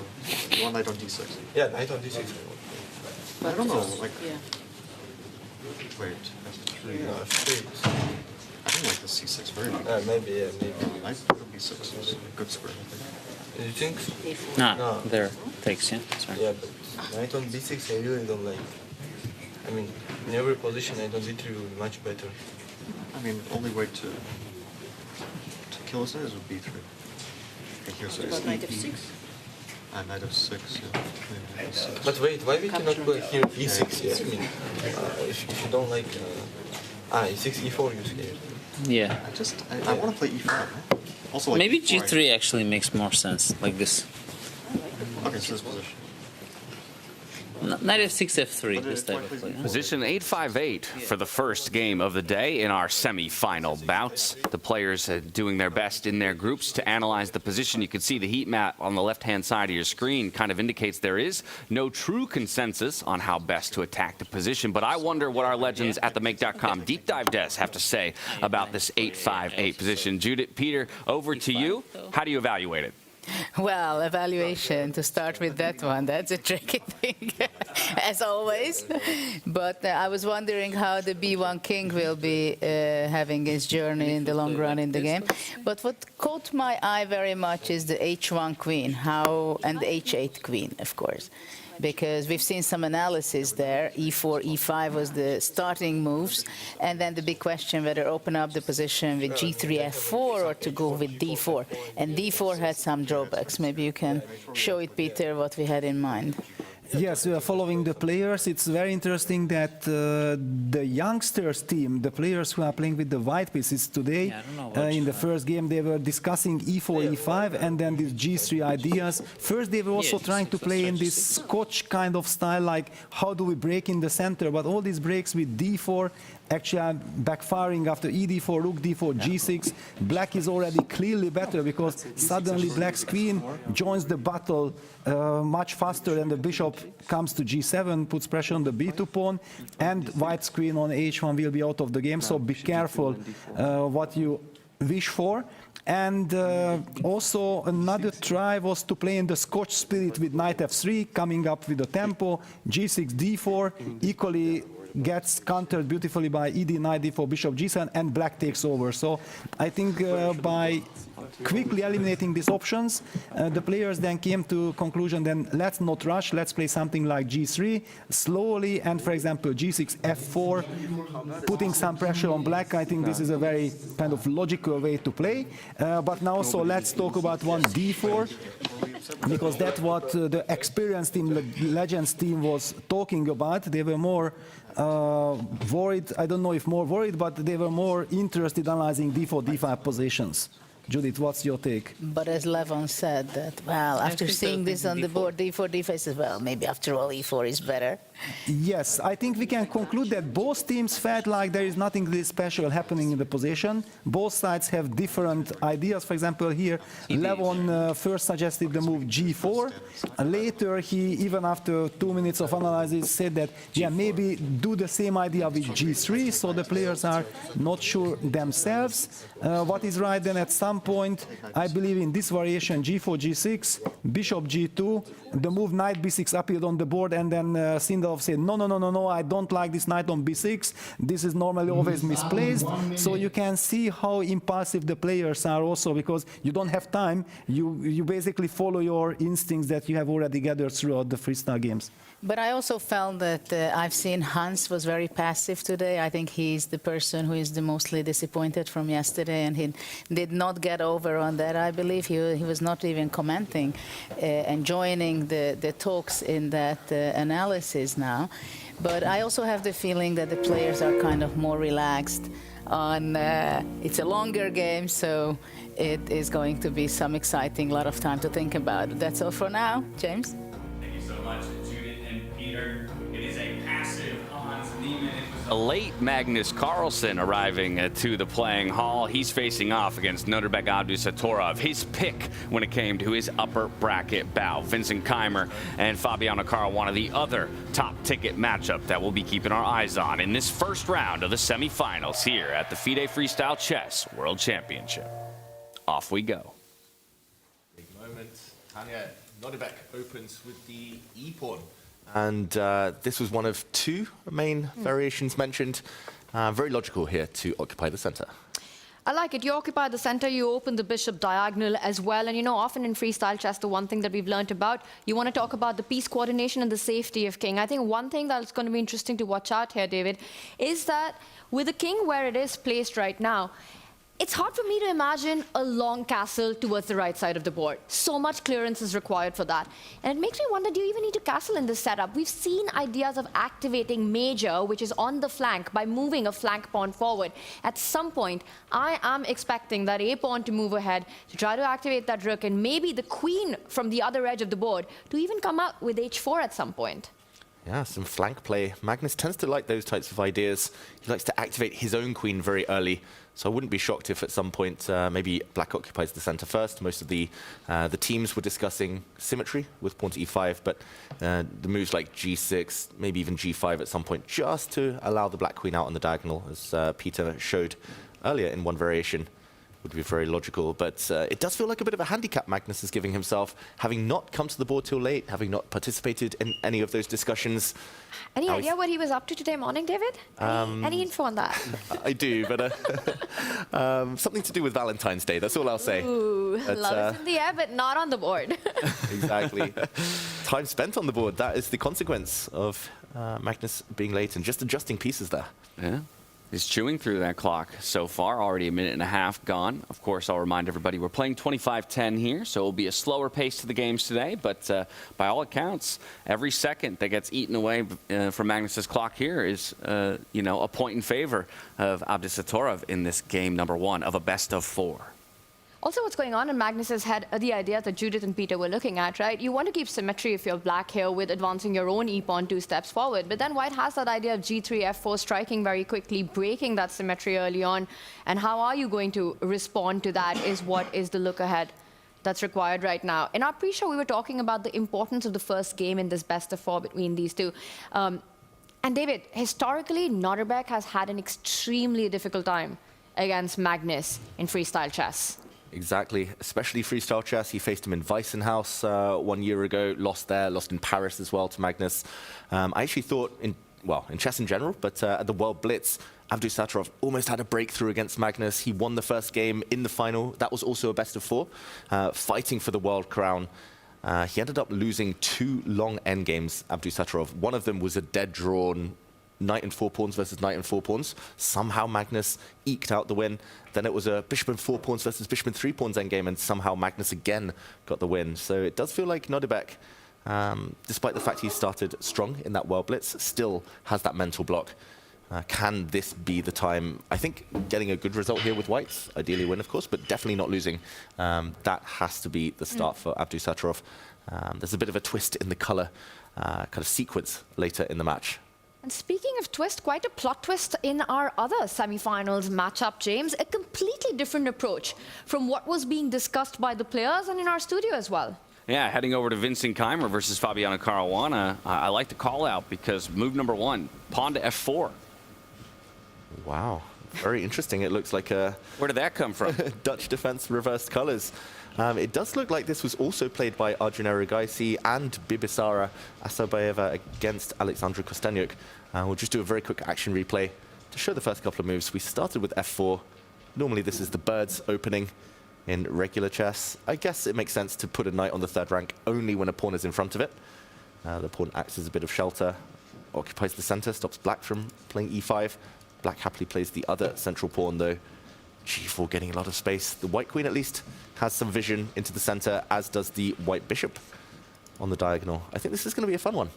You want knight on d6? Yeah, knight on d6. I don't know, like. Yeah. Wait, f3. No, f3. I don't like the c6 very much. Maybe. Knight b6 is a good square, I think. You think? No, there. Takes, yeah. Sorry. Yeah, but knight on b6 I really don't like. I mean, in every position knight on d3 will be much better. I mean, only way to kill this knight is with b3. Okay, here's About knight f6? Knight f6, yeah. Maybe e6. But wait, why we cannot play here e6? Yeah, I mean, if you don't like e6, e4 you scared. Yeah. I want to play e5. Right? Also, like Maybe e4, G3 actually makes more sense, like this. Okay, so this position. Knight F6, F3, this type of play. Position 8-5-8 for the first game of the day in our semi-final bouts. The players doing their best in their groups to analyze the position. You can see the heat map on the left-hand side of your screen kind of indicates there is no true consensus on how best to attack the position. But I wonder what our legends at the Make.com Deep Dive Desk have to say about this 8-5-8 position. Judith, Peter, over to you. How do you evaluate it? Well, evaluation, to start with that one, that's a tricky thing, as always. But I was wondering how the b1 king will be having his journey in the long run in the game. But what caught my eye very much is the h1 queen, and the h8 queen, of course. Because we've seen some analysis there, e4, e5 was the starting moves, and then the big question whether open up the position with g3, f4 or to go with d4. And d4 had some drawbacks. Maybe you can show it, Peter, what we had in mind. Yes, we are following the players. It's very interesting that the youngsters team, the players who are playing with the white pieces today, in the first game, they were discussing e4, e5, and then these g3 ideas. First, they were also trying to play in this Scotch kind of style, like how do we break in the center? But all these breaks with d4 actually are backfiring after ed4, rook d4, g6. Black is already clearly better because suddenly black's queen joins the battle much faster, and the bishop comes to g7, puts pressure on the b2 pawn, and white's queen on h1 will be out of the game. So be careful what you Wish4. And also another try was to play in the Scotch spirit with knight f3, coming up with the tempo, g6, d4, equally gets countered beautifully by ed, knight d4, bishop g7, and black takes over. So I think by quickly eliminating these options, the players then came to conclusion, then let's not rush, let's play something like g3 slowly, and for example g6, f4, putting some pressure on black. I think this is a very kind of logical way to play. But now, so let's talk about one d4, because that's what the experienced team, the Legends team, was talking about. They were more worried, I don't know if more worried, but they were more interested in analyzing d4, d5 positions. Judith, what's your take? But as Levon said, that, well, after seeing this on the board, d4, d5 says, well, maybe after all, e4 is better. Yes, I think we can conclude that both teams felt like there is nothing really special happening in the position. Both sides have different ideas. For example, here, Levon first suggested the move g4. Later, he, even after 2 minutes of analysis, said that, yeah, maybe do the same idea with g3, so the players are not sure themselves. What is right then at some point, I believe in this variation, g4, g6, bishop g2, the move knight b6 appeared on the board, and then Sindelov said, no, I don't like this knight on b6. This is normally always misplaced. So you can see how impulsive the players are also, because you don't have time. You basically follow your instincts that you have already gathered throughout the freestyle games. But I also felt that I've seen Hans was very passive today. I think he's the person who is the mostly disappointed from yesterday, and he did not get over on that. I believe he was not even commenting and joining the talks in that analysis now. But I also have the feeling that the players are kind of more relaxed on, it's a longer game, so it is going to be some exciting, lot of time to think about. That's all for now. James? Thank you so much, Judith and Peter. It is a passive Hans Niemann. A late Magnus Carlsen arriving to the playing hall. He's facing off against Nodirbek Abdusatorov. His pick when it came to his upper bracket bout. Vincent Keimer and Fabiano Caruana, the other top ticket matchup that we'll be keeping our eyes on in this first round of the semifinals here at the FIDE Freestyle Chess World Championship. Off we go. Big moment. Tanya, Nodirbek opens with the e-pawn. And this was one of two main variations mentioned. Very logical here to occupy the center. I like it. You occupy the center, you open the bishop diagonal as well. And you know, often in freestyle chess, the one thing that we've learned about, you want to talk about the piece coordination and the safety of king. I think one thing that's going to be interesting to watch out here, David, is that with the king where it is placed right now, it's hard for me to imagine a long castle towards the right side of the board. So much clearance is required for that. And it makes me wonder, do you even need to castle in this setup? We've seen ideas of activating major, which is on the flank, by moving a flank pawn forward. At some point, I am expecting that a pawn to move ahead to try to activate that rook, and maybe the queen from the other edge of the board to even come out with h4 at some point. Yeah, some flank play. Magnus tends to like those types of ideas. He likes to activate his own queen very early. So I wouldn't be shocked if at some point maybe black occupies the center first. Most of the teams were discussing symmetry with pawn to e5, but the moves like g6, maybe even g5 at some point, just to allow the black queen out on the diagonal, as Peter showed earlier in one variation, would be very logical. But it does feel like a bit of a handicap Magnus is giving himself, having not come to the board till late, having not participated in any of those discussions. Any idea what he was up to today morning, David? Any info on that? I do, but something to do with Valentine's Day, that's all I'll say. Ooh, love is in the air, but not on the board. Exactly. Time spent on the board, that is the consequence of Magnus being late and just adjusting pieces there. Yeah. He's chewing through that clock so far, already a minute and a half gone. Of course, I'll remind everybody we're playing 25-10 here, so it'll be a slower pace to the games today. But by all accounts, every second that gets eaten away from Magnus's clock here is, you know, a point in favor of Abdusatorov in this game number one of a best of four. Also, what's going on in Magnus's head are the ideas that Judith and Peter were looking at, right? You want to keep symmetry if you're black here with advancing your own e-pawn 2 steps forward. But then white has that idea of g3, f4, striking very quickly, breaking that symmetry early on. And how are you going to respond to that is what is the look ahead that's required right now. In our pre-show, we were talking about the importance of the first game in this best of four between these two. And David, historically, Nodirbek has had an extremely difficult time against Magnus in freestyle chess. Exactly, especially freestyle chess. He faced him in Weissenhaus 1 year ago, lost there, lost in Paris as well to Magnus. I actually thought, in chess in general, but at the World Blitz, Abdusattorov almost had a breakthrough against Magnus. He won the first game in the final. That was also a best of 4, fighting for the world crown. He ended up losing 2 long endgames, Abdusattorov. One of them was a dead-drawn knight and 4 pawns versus knight and 4 pawns. Somehow Magnus eked out the win. Then it was a bishop and 4 pawns versus bishop and 3 pawns endgame, and somehow Magnus again got the win. So it does feel like Nodirbek, despite the fact he started strong in that World Blitz, still has that mental block. Can this be the time? I think getting a good result here with whites, ideally win, of course, but definitely not losing. That has to be the start for Abdusattorov. There's a bit of a twist in the color kind of sequence later in the match. And speaking of twist, quite a plot twist in our other semi-finals matchup, James. A completely different approach from what was being discussed by the players and in our studio as well. Yeah, heading over to Vincent Keimer versus Fabiano Caruana. I like the call out because move number 1, pawn to f4. Wow, very interesting. It looks like a... Where did that come from? Dutch defense reversed colors. It does look like this was also played by Arjun Erigaisi and Bibisara Asabayeva against Alexandru Kostenyuk. We'll just do a very quick action replay to show the first couple of moves. We started with f4. Normally this is the birds opening in regular chess. I guess it makes sense to put a knight on the 3rd rank only when a pawn is in front of it. The pawn acts as a bit of shelter, occupies the center, stops black from playing e5. Black happily plays the other central pawn though. g4 getting a lot of space. The white queen at least has some vision into the center, as does the white bishop on the diagonal. I think this is going to be a fun one.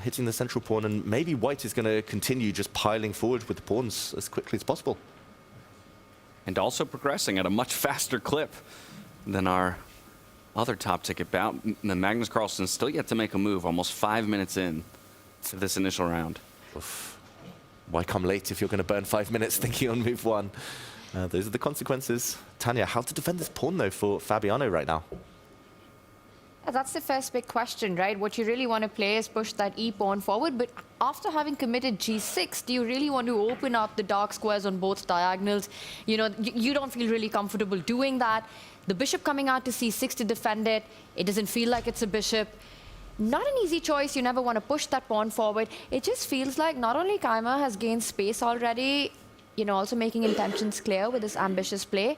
Hitting the central pawn, and maybe white is going to continue just piling forward with the pawns as quickly as possible. And also progressing at a much faster clip than our other top ticket bout. Magnus Carlsen still yet to make a move, almost 5 minutes in to this initial round. Oof. Why come late if you're going to burn 5 minutes thinking on move 1? Those are the consequences. Tanya, how to defend this pawn, though, for Fabiano right now? Yeah, that's the first big question, right? What you really want to play is push that e-pawn forward, but after having committed g6, do you really want to open up the dark squares on both diagonals? You know, you don't feel really comfortable doing that. The bishop coming out to c6 to defend it, it doesn't feel like it's a bishop. Not an easy choice. You never want to push that pawn forward. It just feels like not only Keimer has gained space already, you know, also making intentions clear with this ambitious play.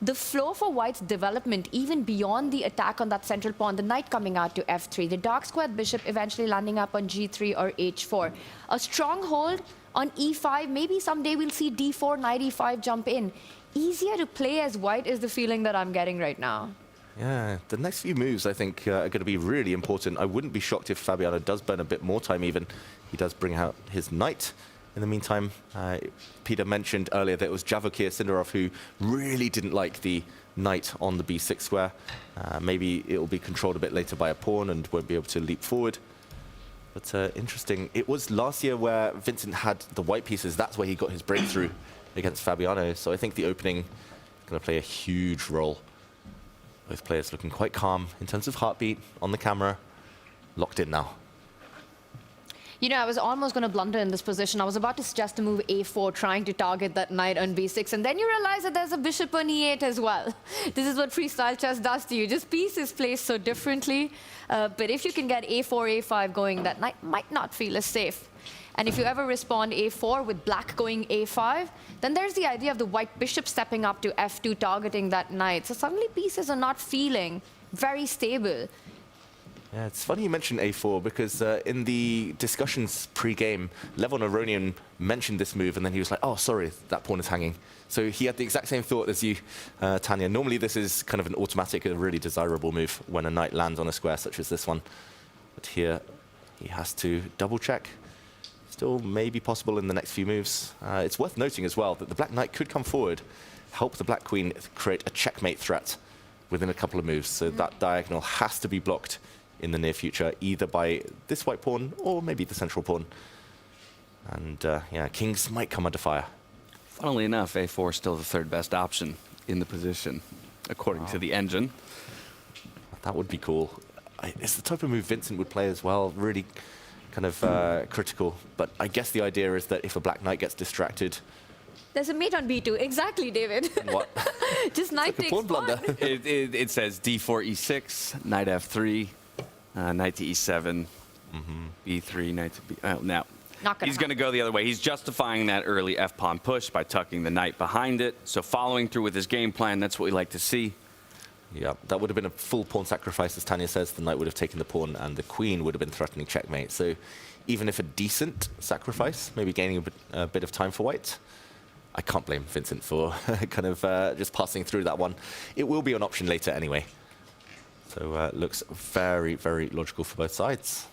The flow for white's development, even beyond the attack on that central pawn, the knight coming out to f3, the dark squared bishop eventually landing up on g3 or h4. A stronghold on e5, maybe someday we'll see d4, knight e5 jump in. Easier to play as white is the feeling that I'm getting right now. Yeah, the next few moves, I think, are going to be really important. I wouldn't be shocked if Fabiano does burn a bit more time even. He does bring out his knight. In the meantime, Peter mentioned earlier that it was Vachier-Lagrave who really didn't like the knight on the b6 square. Maybe it will be controlled a bit later by a pawn and won't be able to leap forward. But interesting. It was last year where Vincent had the white pieces. That's where he got his breakthrough against Fabiano. So I think the opening is going to play a huge role. Both players looking quite calm in terms of heartbeat on the camera. Locked in now. You know, I was almost going to blunder in this position. I was about to suggest a move a4, trying to target that knight on b6, and then you realize that there's a bishop on e8 as well. This is what freestyle chess does to you. Just pieces placed so differently. But if you can get a4, a5 going, that knight might not feel as safe. And if you ever respond a4 with black going a5, then there's the idea of the white bishop stepping up to f2, targeting that knight. So suddenly pieces are not feeling very stable. Yeah, it's funny you mentioned a4 because in the discussions pre-game, Levon Aronian mentioned this move and then he was like, oh, sorry, that pawn is hanging. So he had the exact same thought as you, Tanya. Normally this is kind of an automatic, a really desirable move when a knight lands on a square such as this one. But here he has to double check. Still may be possible in the next few moves. It's worth noting as well that the black knight could come forward, help the black queen create a checkmate threat within a couple of moves. So that diagonal has to be blocked in the near future, either by this white pawn or maybe the central pawn. And yeah, kings might come under fire. Funnily enough, a4 is still the third best option in the position, according to the engine. That would be cool. It's the type of move Vincent would play as well, really kind of critical. But I guess the idea is that if a black knight gets distracted, There's a mate on B2. Exactly, David. What? Just knight takes pawn blunder. It says d4, e6, knight f3, knight to e7, b3, knight to b. Oh, now he's going to go the other way. He's justifying that early f-pawn push by tucking the knight behind it. So following through with his game plan, that's what we like to see. Yeah, that would have been a full pawn sacrifice, as Tanya says. The knight would have taken the pawn, and the queen would have been threatening checkmate. So even if a decent sacrifice, maybe gaining a bit of time for white, I can't blame Vincent for kind of just passing through that one. It will be an option later anyway. So looks very, very logical for both sides.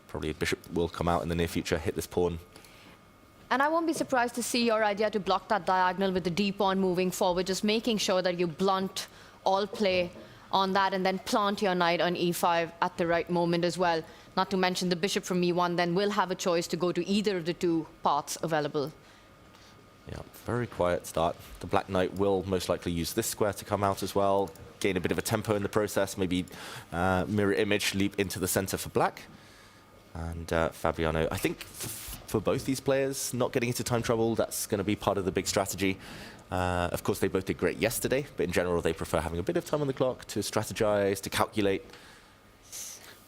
Probably bishop will come out in the near future, hit this pawn. And I won't be surprised to see your idea to block that diagonal with the d pawn moving forward, just making sure that you blunt all play on that and then plant your knight on e5 at the right moment as well. Not to mention the bishop from e1 then will have a choice to go to either of the two paths available. Yeah, very quiet start. The black knight will most likely use this square to come out as well, gain a bit of a tempo in the process, maybe mirror image, leap into the center for black. And Fabiano, I think for both these players, not getting into time trouble, that's going to be part of the big strategy. Of course, they both did great yesterday, but in general, they prefer having a bit of time on the clock to strategize, to calculate.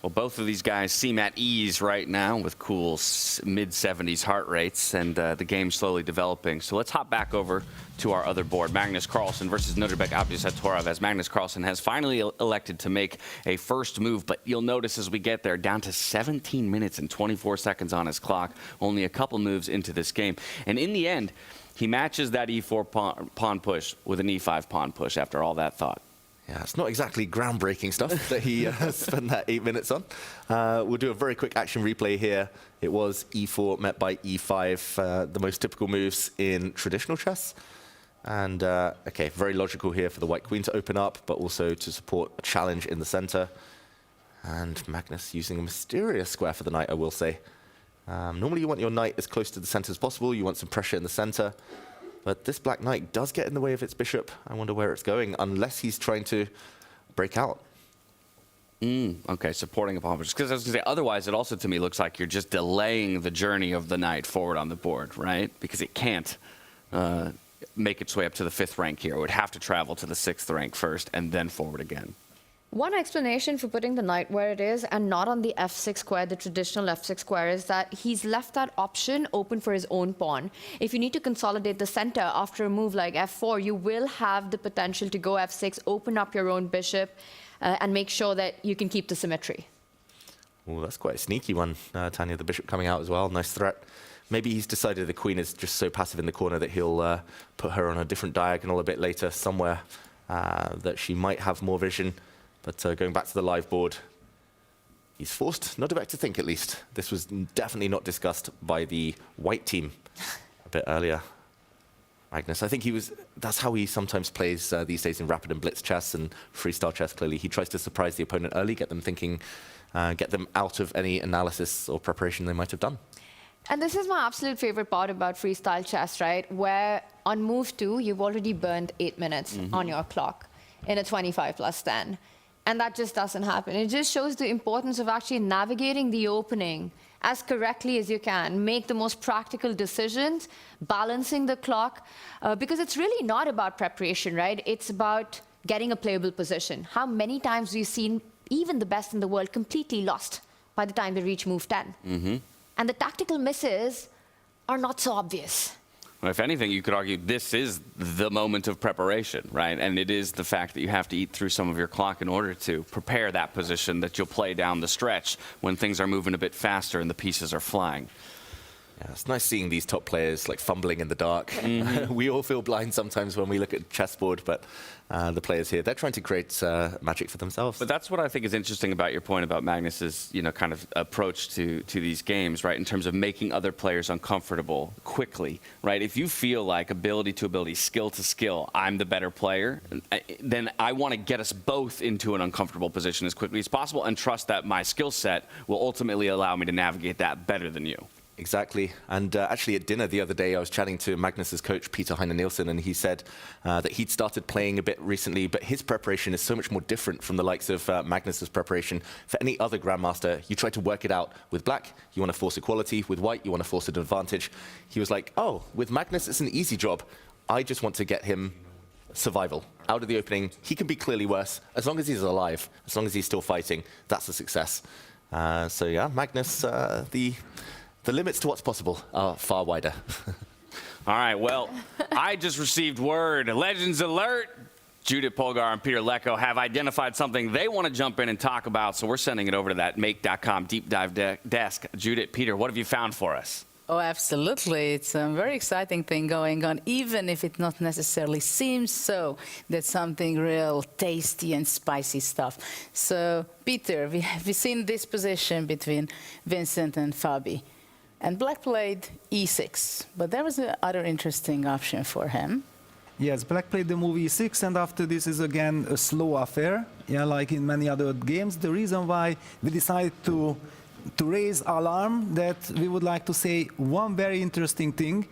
Well, both of these guys seem at ease right now with cool mid-70s heart rates and the game slowly developing. So let's hop back over to our other board. Magnus Carlsen versus Nodirbek Abdusattorov, as Magnus Carlsen has finally elected to make a first move. But you'll notice as we get there, down to 17 minutes and 24 seconds on his clock, only a couple moves into this game. And in the end, he matches that e4 pawn push with an e5 pawn push after all that thought. Yeah, it's not exactly groundbreaking stuff that he spent that 8 minutes on. We'll do a very quick action replay here. It was e4 met by e5, the most typical moves in traditional chess. And, okay, very logical here for the white queen to open up, but also to support a challenge in the center. And Magnus using a mysterious square for the knight, I will say. Normally you want your knight as close to the center as possible. You want some pressure in the center. But this black knight does get in the way of its bishop. I wonder where it's going, unless he's trying to break out. Okay, supporting a pawn push. Because I was going to say, otherwise it also to me looks like you're just delaying the journey of the knight forward on the board, right? Because it can't make its way up to the 5th rank here. It would have to travel to the 6th rank first and then forward again. One explanation for putting the knight where it is and not on the f6 square, the traditional f6 square, is that he's left that option open for his own pawn. If you need to consolidate the center after a move like f4, you will have the potential to go f6, open up your own bishop, and make sure that you can keep the symmetry. Oh, that's quite a sneaky one, Tanya, the bishop coming out as well. Nice threat. Maybe he's decided the queen is just so passive in the corner that he'll put her on a different diagonal a bit later, somewhere that she might have more vision. But going back to the live board, he's forced Nodirbek to think, at least. This was definitely not discussed by the white team a bit earlier. Magnus, I think that's how he sometimes plays these days in rapid and blitz chess and freestyle chess, clearly. He tries to surprise the opponent early, get them thinking, get them out of any analysis or preparation they might have done. And this is my absolute favorite part about freestyle chess, right? Where on move 2, you've already burned 8 minutes on your clock in a 25+10. And that just doesn't happen. It just shows the importance of actually navigating the opening as correctly as you can, make the most practical decisions, balancing the clock, because it's really not about preparation, right? It's about getting a playable position. How many times we've seen even the best in the world completely lost by the time they reach move 10. And the tactical misses are not so obvious. Well, if anything, you could argue this is the moment of preparation, right? And it is the fact that you have to eat through some of your clock in order to prepare that position that you'll play down the stretch when things are moving a bit faster and the pieces are flying. Yeah, it's nice seeing these top players like fumbling in the dark. We all feel blind sometimes when we look at chessboard, but the players here, they're trying to create magic for themselves. But that's what I think is interesting about your point about Magnus's, kind of approach to these games, right? In terms of making other players uncomfortable quickly, right? If you feel like ability to ability, skill to skill, I'm the better player, then I want to get us both into an uncomfortable position as quickly as possible and trust that my skill set will ultimately allow me to navigate that better than you. Exactly. And actually at dinner the other day, I was chatting to Magnus's coach, Peter Heine-Nielsen, and he said that he'd started playing a bit recently, but his preparation is so much more different from the likes of Magnus's preparation. For any other Grandmaster, you try to work it out. With black, you want to force equality. With white, you want to force an advantage. He was like, oh, with Magnus, it's an easy job. I just want to get him survival. Out of the opening, he can be clearly worse. As long as he's alive, as long as he's still fighting, that's a success. So yeah, Magnus, the limits to what's possible are far wider. All right, well, I just received word. Legends alert! Judith Polgar and Peter Lecko have identified something they want to jump in and talk about, so we're sending it over to that make.com deep dive desk. Judith, Peter, what have you found for us? Oh, absolutely. It's a very exciting thing going on, even if it not necessarily seems so. That's something real tasty and spicy stuff. So, Peter, we've seen this position between Vincent and Fabi. And black played e6, but there was another interesting option for him. Yes, black played the move e6, and after this is again a slow affair, yeah, like in many other games. The reason why we decided to raise alarm, that we would like to say one very interesting thing,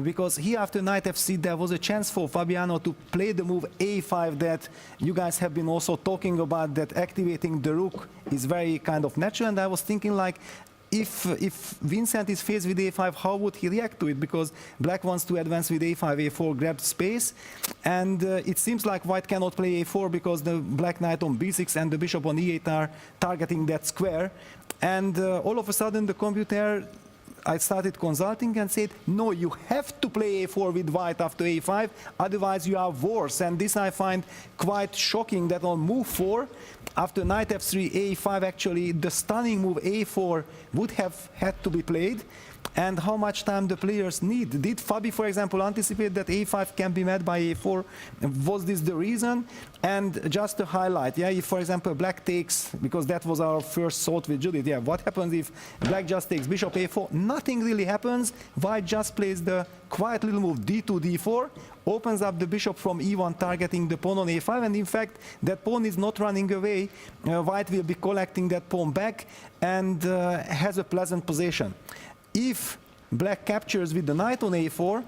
because here after knight f6 there was a chance for Fabiano to play the move a5 that you guys have been also talking about, that activating the rook is very kind of natural, and I was thinking like, if Vincent is faced with a5, how would he react to it? Because black wants to advance with a5, a4, grab space, and it seems like white cannot play a4 because the black knight on b6 and the bishop on e8 are targeting that square. And all of a sudden the computer, I started consulting and said, no, you have to play a4 with white after a5, otherwise you are worse. And this I find quite shocking, that on move 4, after knight f3, a5, actually the stunning move a4 would have had to be played. And how much time the players need. Did Fabi, for example, anticipate that a5 can be met by a4? Was this the reason? And just to highlight, yeah, if, for example, black takes, because that was our first thought with Judith, yeah, what happens if black just takes bishop a4? Nothing really happens. White just plays the quiet little move d2, d4, opens up the bishop from e1, targeting the pawn on a5, and in fact, that pawn is not running away. White will be collecting that pawn back and has a pleasant position. If black captures with the knight on a4,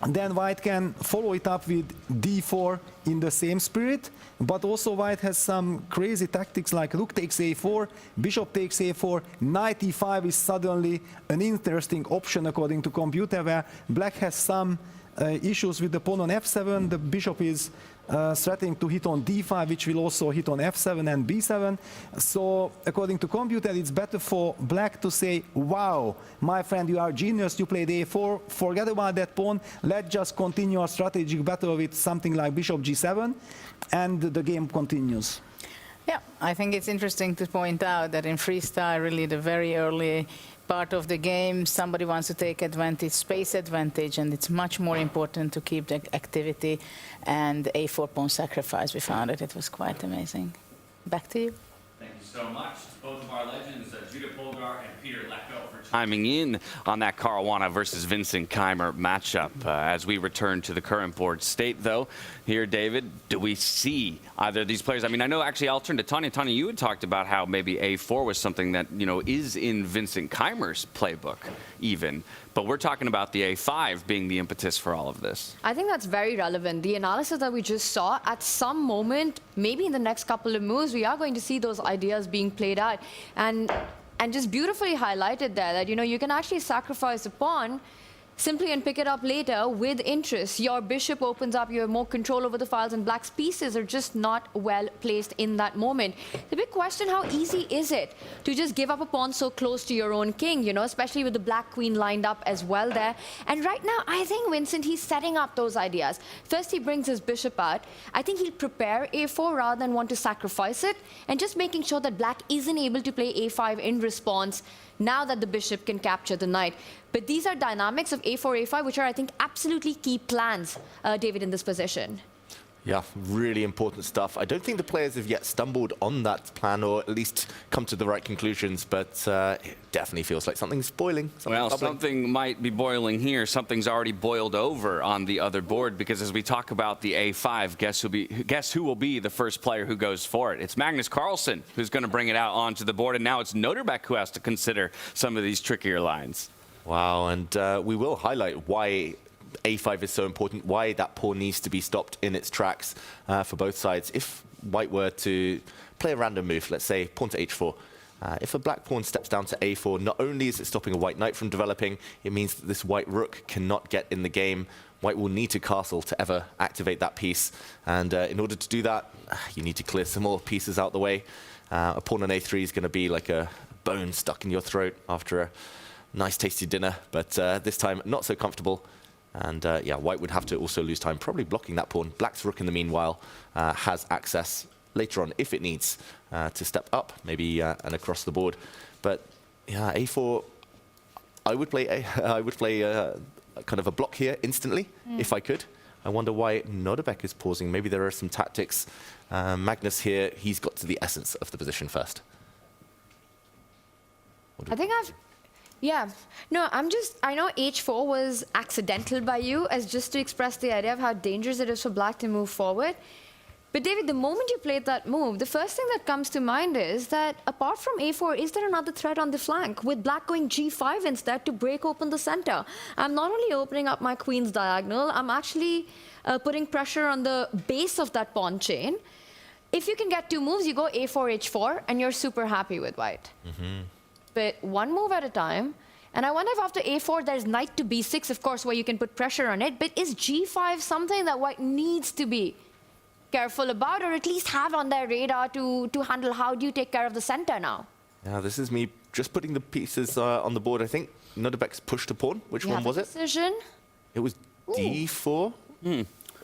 then white can follow it up with d4 in the same spirit, but also white has some crazy tactics like rook takes a4, bishop takes a4, knight e5 is suddenly an interesting option according to computer, where black has some issues with the pawn on f7, the bishop is threatening to hit on d5, which will also hit on f7 and b7. So according to computer, it's better for black to say, wow, my friend, you are genius, you played a4, forget about that pawn, let's just continue our strategic battle with something like bishop g7, and the game continues. Yeah, I think it's interesting to point out that in freestyle, really the very early part of the game, somebody wants to take advantage, space advantage, and it's much more important to keep the activity. And a4 pawn sacrifice, we found it was quite amazing. Back to you. Thank you so much to both of our legends, Judith Polgar and Peter Lecko, for chiming in on that Caruana versus Vincent Keimer matchup. As we return to the current board state, though, here, David, do we see either of these players? I mean, I know actually I'll turn to Tanya. Tanya, you had talked about how maybe a4 was something that, you know, is in Vincent Keimer's playbook even, but we're talking about the a5 being the impetus for all of this. I think that's very relevant. The analysis that we just saw, at some moment, maybe in the next couple of moves, we are going to see those ideas being played out. And just beautifully highlighted there that, you know, you can actually sacrifice a pawn simply and pick it up later with interest. Your bishop opens up, you have more control over the files, and black's pieces are just not well placed in that moment. The big question, how easy is it to just give up a pawn so close to your own king, you know, especially with the black queen lined up as well there. And right now, I think Vincent, he's setting up those ideas. First, he brings his bishop out. I think he'll prepare a4 rather than want to sacrifice it, and just making sure that black isn't able to play a5 in response now that the bishop can capture the knight. But these are dynamics of a4, a5, which are, I think, absolutely key plans, David, in this position. Yeah, really important stuff. I don't think the players have yet stumbled on that plan, or at least come to the right conclusions, but it definitely feels like something's boiling. Something might be boiling here. Something's already boiled over on the other board, because as we talk about the a5, guess who will be the first player who goes for it? It's Magnus Carlsen who's going to bring it out onto the board, and now it's Nodirbek who has to consider some of these trickier lines. Wow, and we will highlight why a5 is so important, why that pawn needs to be stopped in its tracks for both sides. If white were to play a random move, let's say pawn to h4, if a black pawn steps down to a4, not only is it stopping a white knight from developing, it means that this white rook cannot get in the game. White will need to castle to ever activate that piece. And in order to do that, you need to clear some more pieces out the way. A pawn on a3 is going to be like a bone stuck in your throat after a nice tasty dinner, but this time not so comfortable. And yeah, white would have to also lose time, probably blocking that pawn. Black's rook in the meanwhile has access later on if it needs to step up, maybe and across the board. But yeah, a4, I would play kind of a block here instantly if I could. I wonder why Nodirbek is pausing. Maybe there are some tactics. Magnus here, he's got to the essence of the position first. I think yeah. No, I know h4 was accidental by you as just to express the idea of how dangerous it is for black to move forward. But David, the moment you played that move, the first thing that comes to mind is that apart from a4, is there another threat on the flank with black going g5 instead to break open the center? I'm not only opening up my queen's diagonal, I'm actually putting pressure on the base of that pawn chain. If you can get two moves, you go a4, h4, and you're super happy with white. But one move at a time. And I wonder if after a4, there's knight to b6, of course, where you can put pressure on it. But is g5 something that white needs to be careful about, or at least have on their radar to handle? How do you take care of the center now? Yeah, this is me just putting the pieces on the board. I think Nodirbek's pushed a pawn. Which one was it? Decision? It was d4.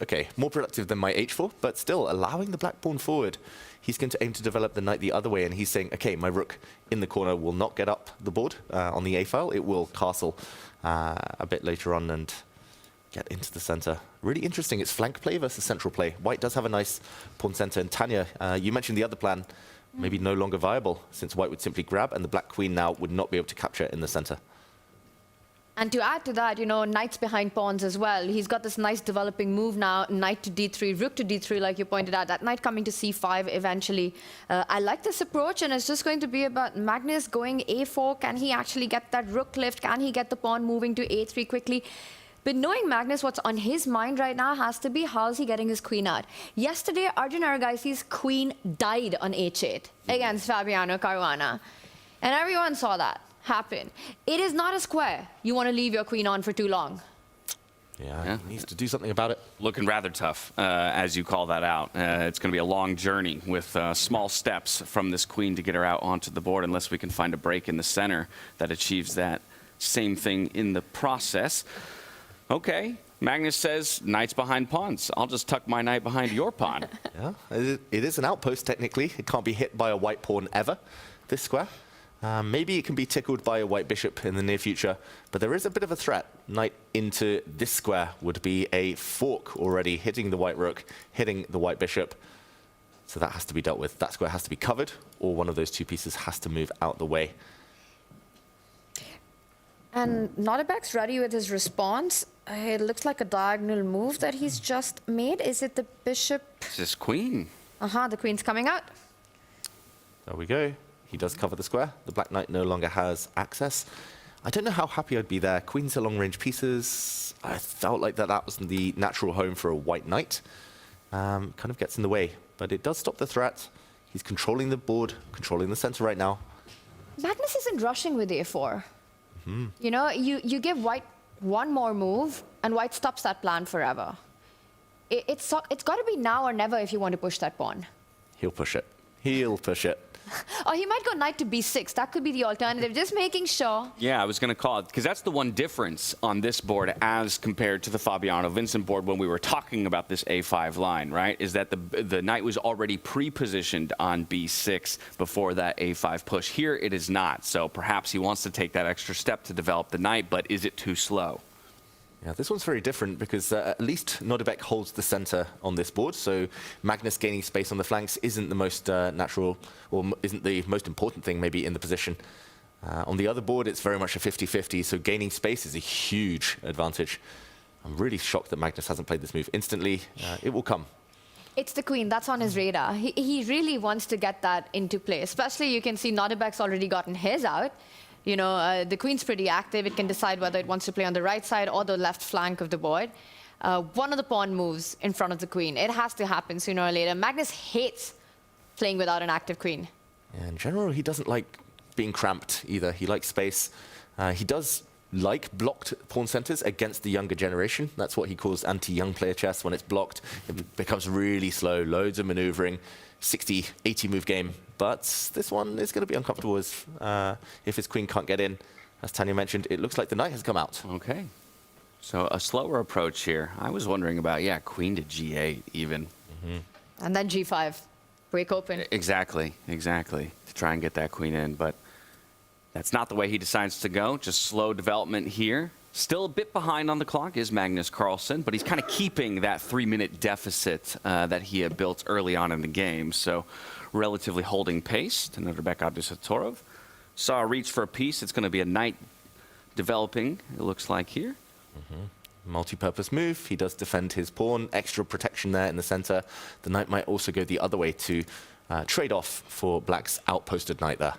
Okay, more productive than my h4, but still allowing the black pawn forward. He's going to aim to develop the knight the other way, and he's saying, okay, my rook in the corner will not get up the board on the a file. It will castle a bit later on and get into the center. Really interesting. It's flank play versus central play. White does have a nice pawn center. And Tanya, you mentioned the other plan, maybe no longer viable, since white would simply grab, and the black queen now would not be able to capture it in the center. And to add to that, you know, knights behind pawns as well. He's got this nice developing move now, knight to d3, rook to d3, like you pointed out. That knight coming to c5 eventually. I like this approach, and it's just going to be about Magnus going a4. Can he actually get that rook lift? Can he get the pawn moving to a3 quickly? But knowing Magnus, what's on his mind right now has to be, how's he getting his queen out? Yesterday, Arjun Aragaisi's queen died on h8 against Fabiano Caruana. And everyone saw that happen. It is not a square you want to leave your queen on for too long. Yeah, he needs to do something about it. Looking rather tough, as you call that out. It's going to be a long journey with small steps from this queen to get her out onto the board, unless we can find a break in the center that achieves that same thing in the process. Okay, Magnus says, knights behind pawns. I'll just tuck my knight behind your pawn. Yeah, it is an outpost, technically. It can't be hit by a white pawn ever, this square. Maybe it can be tickled by a white bishop in the near future, but there is a bit of a threat. Knight into this square would be a fork already, hitting the white rook, hitting the white bishop. So that has to be dealt with. That square has to be covered, or one of those two pieces has to move out the way. And Nodirbek's ready with his response. It looks like a diagonal move that he's just made. Is it the bishop? It's his queen. The queen's coming out. There we go. He does cover the square. The black knight no longer has access. I don't know how happy I'd be there. Queens are long-range pieces. I felt like that was the natural home for a white knight. Kind of gets in the way, but it does stop the threat. He's controlling the board, controlling the center right now. Magnus isn't rushing with a4. You know, you give white one more move, and white stops that plan forever. It's got to be now or never if you want to push that pawn. He'll push it. He'll push it. Or he might go knight to b6. That could be the alternative. Just making sure. Yeah, I was going to call it, because that's the one difference on this board as compared to the Fabiano Vincent board when we were talking about this a5 line, right? Is that the knight was already pre-positioned on b6 before that a5 push. Here it is not. So perhaps he wants to take that extra step to develop the knight, but is it too slow? Yeah, this one's very different because at least Nodirbek holds the center on this board, so Magnus gaining space on the flanks isn't the most natural, or isn't the most important thing maybe in the position. On the other board, it's very much a 50-50, so gaining space is a huge advantage. I'm really shocked that Magnus hasn't played this move instantly. It will come. It's the queen. That's on his radar. He really wants to get that into play, especially you can see Nodirbek's already gotten his out. You know, the queen's pretty active. It can decide whether it wants to play on the right side or the left flank of the board. One of the pawn moves in front of the queen. It has to happen sooner or later. Magnus hates playing without an active queen. Yeah, in general, he doesn't like being cramped either. He likes space. He does like blocked pawn centers against the younger generation. That's what he calls anti-young player chess. When it's blocked, it becomes really slow, loads of maneuvering, 60, 80 move game. But this one is going to be uncomfortable if his queen can't get in. As Tanya mentioned, it looks like the knight has come out. Okay. So a slower approach here. I was wondering about, yeah, queen to g8 even. And then g5, break open. Exactly, exactly, to try and get that queen in. But that's not the way he decides to go. Just slow development here. Still a bit behind on the clock is Magnus Carlsen, but he's kind of keeping that 3-minute deficit that he had built early on in the game. So relatively holding pace to Nodirbek Abdusatorov. Saw a reach for a piece. It's going to be a knight developing, it looks like here. Multi-purpose move. He does defend his pawn. Extra protection there in the center. The knight might also go the other way to trade off for black's outposted knight there.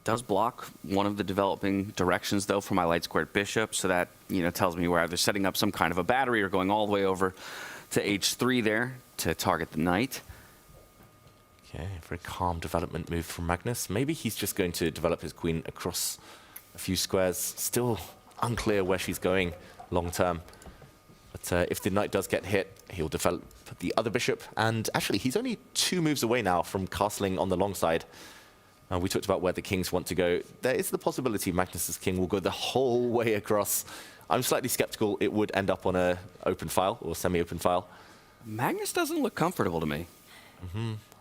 Does block one of the developing directions, though, for my light-squared bishop, so that, you know, tells me we're either setting up some kind of a battery or going all the way over to h3 there to target the knight. Okay, very calm development move from Magnus. Maybe he's just going to develop his queen across a few squares. Still unclear where she's going long term. But if the knight does get hit, he'll develop the other bishop. And actually, he's only 2 moves away now from castling on the long side. We talked about where the kings want to go. There is the possibility Magnus's king will go the whole way across. I'm slightly skeptical it would end up on an open file or semi-open file. Magnus doesn't look comfortable to me.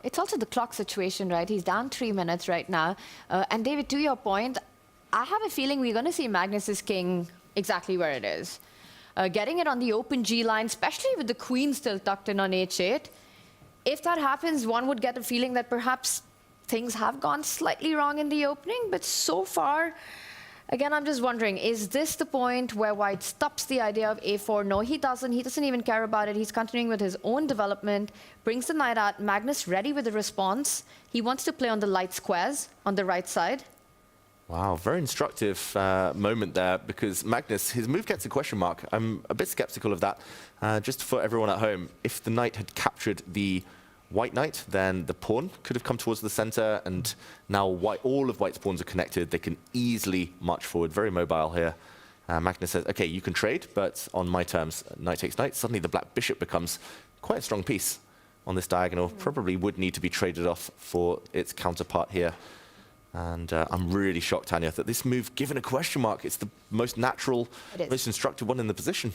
It's also the clock situation, right? He's down 3 minutes right now. And David, to your point, I have a feeling we're going to see Magnus's king exactly where it is. Getting it on the open G line, especially with the queen still tucked in on h8. If that happens, one would get a feeling that perhaps things have gone slightly wrong in the opening. But so far, again, I'm just wondering, is this the point where white stops the idea of a4? No, he doesn't. He doesn't even care about it. He's continuing with his own development, brings the knight out. Magnus ready with the response. He wants to play on the light squares on the right side. Wow, very instructive moment there, because Magnus, his move gets a question mark. I'm a bit skeptical of that. Just for everyone at home, if the knight had captured the white knight, then the pawn could have come towards the center, and now all of white's pawns are connected. They can easily march forward, very mobile here. Magnus says, okay, you can trade, but on my terms. Knight takes knight. Suddenly the black bishop becomes quite a strong piece on this diagonal. Probably would need to be traded off for its counterpart here. And I'm really shocked, Tanya, that this move, given a question mark, it's the most natural, most instructive one in the position.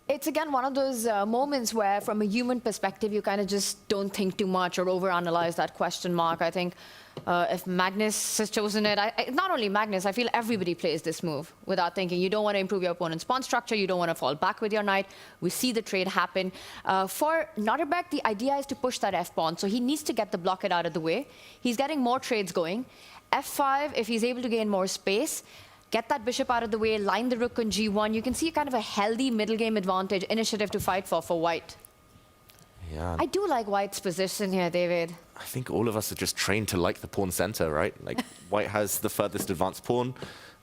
It's, again, one of those moments where, from a human perspective, you kind of just don't think too much or overanalyze that question mark. I think if Magnus has chosen it, not only Magnus, I feel everybody plays this move without thinking. You don't want to improve your opponent's pawn structure. You don't want to fall back with your knight. We see the trade happen. For Nodirbek, the idea is to push that f-pawn, so he needs to get the blockade out of the way. He's getting more trades going. f5, if he's able to gain more space, get that bishop out of the way, line the rook on g1. You can see kind of a healthy middle game advantage, initiative to fight for white. Yeah. I do like white's position here, David. I think all of us are just trained to like the pawn center, right? Like, white has the furthest advanced pawn.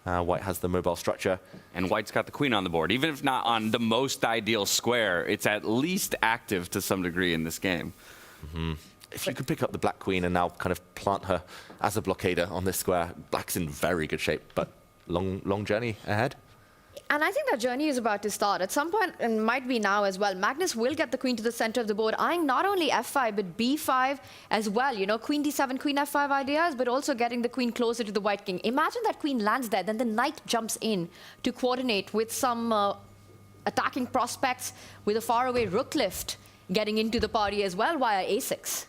White has the mobile structure. And white's got the queen on the board. Even if not on the most ideal square, it's at least active to some degree in this game. If you could pick up the black queen and now kind of plant her as a blockader on this square, black's in very good shape, but long journey ahead. And I think that journey is about to start. At some point, and might be now as well, Magnus will get the queen to the center of the board, eyeing not only f5, but b5 as well. You know, queen d7, queen f5 ideas, but also getting the queen closer to the white king. Imagine that queen lands there, then the knight jumps in to coordinate with some attacking prospects with a faraway rook lift getting into the party as well via a6.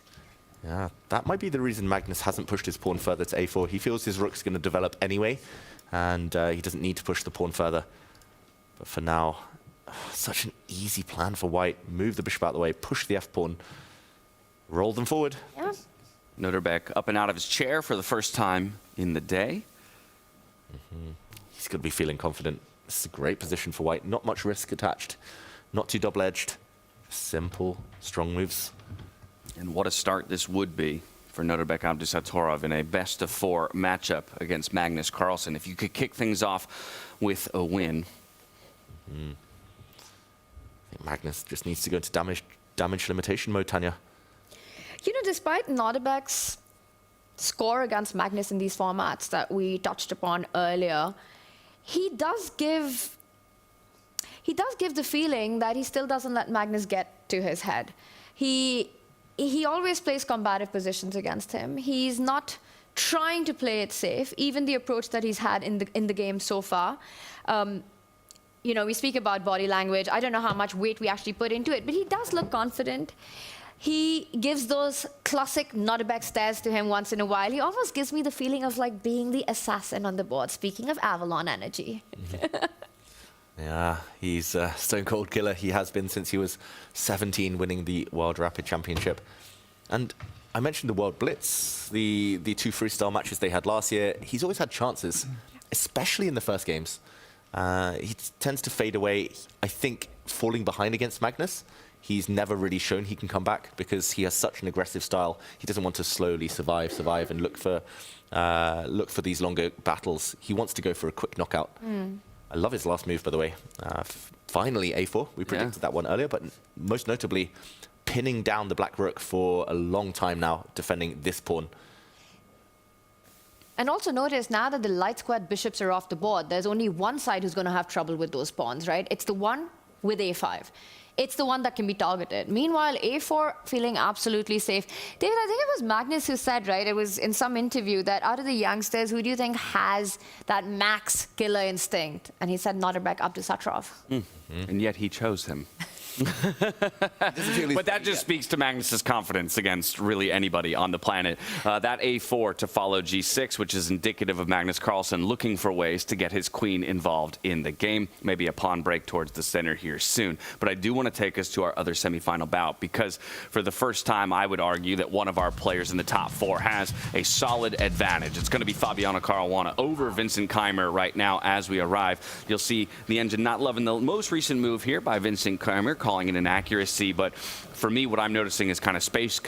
Yeah, that might be the reason Magnus hasn't pushed his pawn further to a4. He feels his rook's going to develop anyway, and he doesn't need to push the pawn further. But for now, such an easy plan for white. Move the bishop out of the way, push the f-pawn, roll them forward. Yeah. Nodirbek up and out of his chair for the first time in the day. He's going to be feeling confident. This is a great position for white. Not much risk attached. Not too double-edged. Simple, strong moves. And what a start this would be for Nodirbek Abdusatorov in a best-of-4 matchup against Magnus Carlsen. If you could kick things off with a win. I think Magnus just needs to go into damage limitation mode, Tanya. You know, despite Nodirbek's score against Magnus in these formats that we touched upon earlier, he does give the feeling that he still doesn't let Magnus get to his head. He always plays combative positions against him. He's not trying to play it safe, even the approach that he's had in the game so far. You know, we speak about body language. I don't know how much weight we actually put into it, but he does look confident. He gives those classic Nodirbek stares to him once in a while. He almost gives me the feeling of like being the assassin on the board, speaking of Avalon energy. Yeah, he's a stone cold killer. He has been since he was 17, winning the World Rapid Championship. And I mentioned the World Blitz, the 2 freestyle matches they had last year. He's always had chances, especially in the first games. He tends to fade away, I think, falling behind against Magnus. He's never really shown he can come back because he has such an aggressive style. He doesn't want to slowly survive and look for these longer battles. He wants to go for a quick knockout. I love his last move, by the way. Finally, A4. We predicted that one earlier, but most notably, pinning down the black rook for a long time now, defending this pawn. And also notice now that the light squared bishops are off the board, there's only one side who's going to have trouble with those pawns, right? It's the one with A5. It's the one that can be targeted. Meanwhile, A4 feeling absolutely safe. David, I think it was Magnus who said, right, it was in some interview, that out of the youngsters, who do you think has that max killer instinct? And he said Nodirbek Abdusatorov. And yet he chose him. But that just speaks to Magnus's confidence against really anybody on the planet. That A4 to follow G6, which is indicative of Magnus Carlsen looking for ways to get his queen involved in the game. Maybe a pawn break towards the center here soon. But I do want to take us to our other semifinal bout, because for the first time, I would argue that one of our players in the top 4 has a solid advantage. It's going to be Fabiano Caruana over Vincent Keimer right now as we arrive. You'll see the engine not loving the most recent move here by Vincent Keimer, calling it an accuracy, but for me, what I'm noticing is kind of space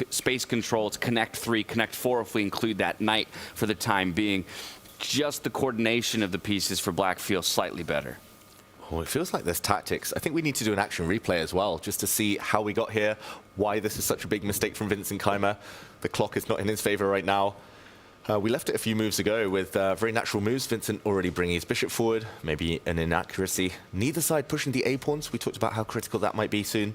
control. It's connect 3, connect 4 if we include that knight for the time being. Just the coordination of the pieces for black feels slightly better. Oh, it feels like there's tactics. I think we need to do an action replay as well, just to see how we got here, why this is such a big mistake from Vincent Keimer. The clock is not in his favor right now. We left it a few moves ago with very natural moves. Vincent already bringing his bishop forward, maybe an inaccuracy. Neither side pushing the A-pawns. We talked about how critical that might be soon.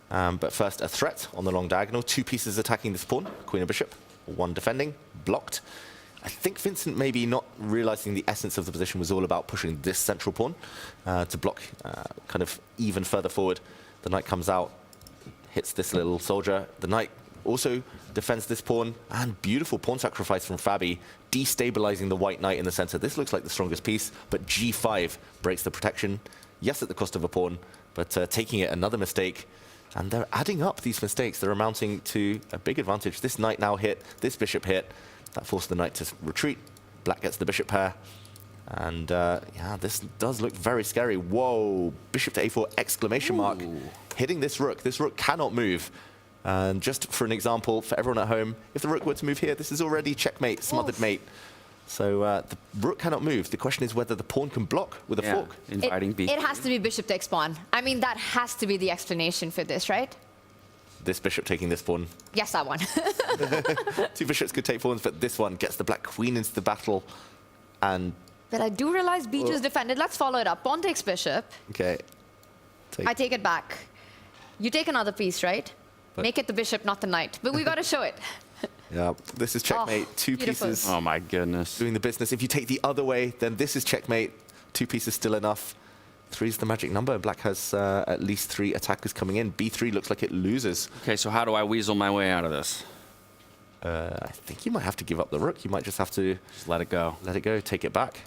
But first, a threat on the long diagonal. 2 pieces attacking this pawn, queen and bishop. 1 defending, blocked. I think Vincent maybe not realizing the essence of the position was all about pushing this central pawn to block kind of even further forward. The knight comes out, hits this little soldier. The knight also defends this pawn, and beautiful pawn sacrifice from Fabi, destabilizing the white knight in the center. This looks like the strongest piece, but G5 breaks the protection. Yes, at the cost of a pawn, but taking it another mistake. And they're adding up these mistakes. They're amounting to a big advantage. This knight now hit, this bishop hit. That forced the knight to retreat. Black gets the bishop pair. And yeah, this does look very scary. Whoa, bishop to A4, exclamation mark. Hitting this rook. This rook cannot move. And just for an example, for everyone at home, if the rook were to move here, this is already checkmate, smothered mate. So the rook cannot move. The question is whether the pawn can block with a fork. It has to be bishop takes pawn. I mean, that has to be the explanation for this, right? This bishop taking this pawn. Yes, that one. 2 bishops could take pawns, but this one gets the black queen into the battle. And but I do realize B2 is defended. Let's follow it up. Pawn takes bishop. Okay. I take it back. You take another piece, right? But make it the bishop, not the knight. But we got to show it. Yeah, this is checkmate. 2 beautiful. Pieces. Oh my goodness. Doing the business. If you take the other way, then this is checkmate. 2 pieces still enough. 3 is the magic number. Black has at least 3 attackers coming in. B3 looks like it loses. Okay, so how do I weasel my way out of this? I think you might have to give up the rook. You might just have to just let it go. Let it go. Take it back.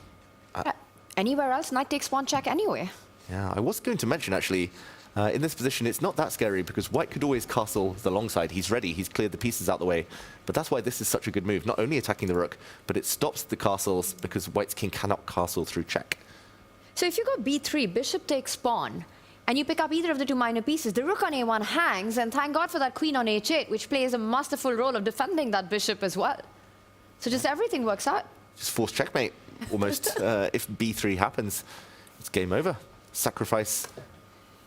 Anywhere else, knight takes pawn check anyway. Yeah, I was going to mention actually. In this position, it's not that scary because white could always castle the long side. He's ready. He's cleared the pieces out the way. But that's why this is such a good move. Not only attacking the rook, but it stops the castles because white's king cannot castle through check. So if you go B3, bishop takes pawn, and you pick up either of the two minor pieces, the rook on a1 hangs, and thank God for that queen on h8, which plays a masterful role of defending that bishop as well. So just everything works out. Just forced checkmate, almost. If b3 happens, it's game over. Sacrifice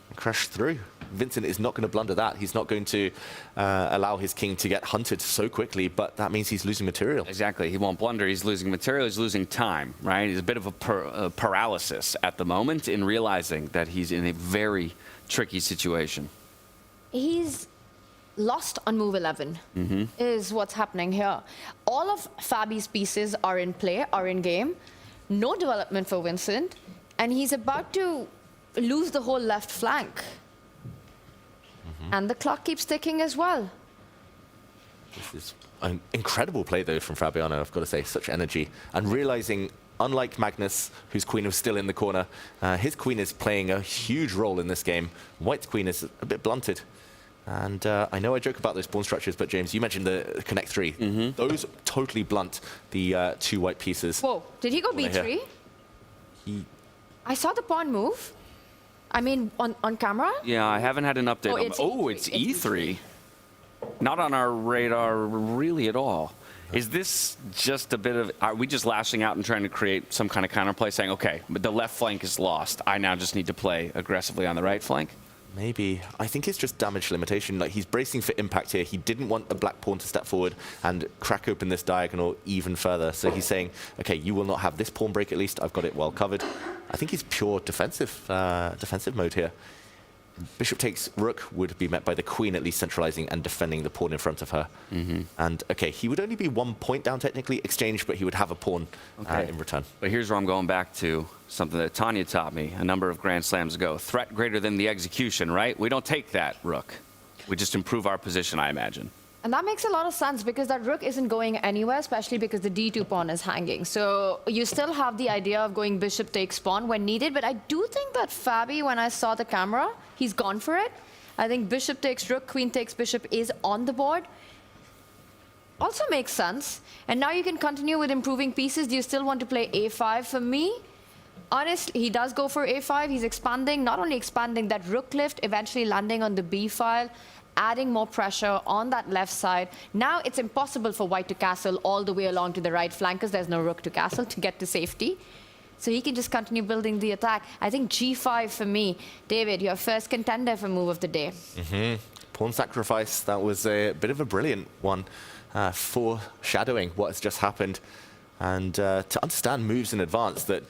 and crash through. Vincent is not going to blunder that. He's not going to allow his king to get hunted so quickly, but that means he's losing material. Exactly. He won't blunder. He's losing material. He's losing time, right? He's a bit of a paralysis at the moment in realizing that he's in a very tricky situation. He's lost on move 11, is what's happening here. All of Fabi's pieces are in play, are in game. No development for Vincent, and he's about to lose the whole left flank. And the clock keeps ticking as well. This is an incredible play, though, from Fabiano, I've got to say. Such energy. And realizing, unlike Magnus, whose queen was still in the corner, his queen is playing a huge role in this game. White's queen is a bit blunted. And I know I joke about those pawn structures, but James, you mentioned the connect three. Those totally blunt the two white pieces. Whoa, did he go b3? I saw the pawn move. I mean, on camera? Yeah, I haven't had an update. It's E3. Not on our radar really at all. Is this just a bit of, are we just lashing out and trying to create some kind of counterplay, saying, okay, but the left flank is lost. I now just need to play aggressively on the right flank? Maybe. I think it's just damage limitation. Like, he's bracing for impact here. He didn't want the black pawn to step forward and crack open this diagonal even further. So he's saying, okay, you will not have this pawn break at least. I've got it well covered. I think he's pure defensive mode here. Bishop takes rook would be met by the queen at least centralizing and defending the pawn in front of her. And, okay, he would only be 1 point down technically exchange, but he would have a pawn in return. But here's where I'm going back to something that Tanya taught me a number of Grand Slams ago. Threat greater than the execution, right? We don't take that rook. We just improve our position, I imagine. And that makes a lot of sense because that rook isn't going anywhere, especially because the d2 pawn is hanging. So you still have the idea of going bishop takes pawn when needed, but I do think that Fabi, when I saw the camera, he's gone for it. I think bishop takes rook, queen takes bishop is on the board. Also makes sense. And now you can continue with improving pieces. Do you still want to play a5? For me, honestly, he does go for a5. He's expanding, not only expanding that rook lift, eventually landing on the b file, adding more pressure on that left side. Now it's impossible for white to castle all the way along to the right flank because there's no rook to castle to get to safety. So he can just continue building the attack. I think g5 for me. David, your first contender for move of the day. Pawn sacrifice, that was a bit of a brilliant one, foreshadowing what has just happened. And to understand moves in advance that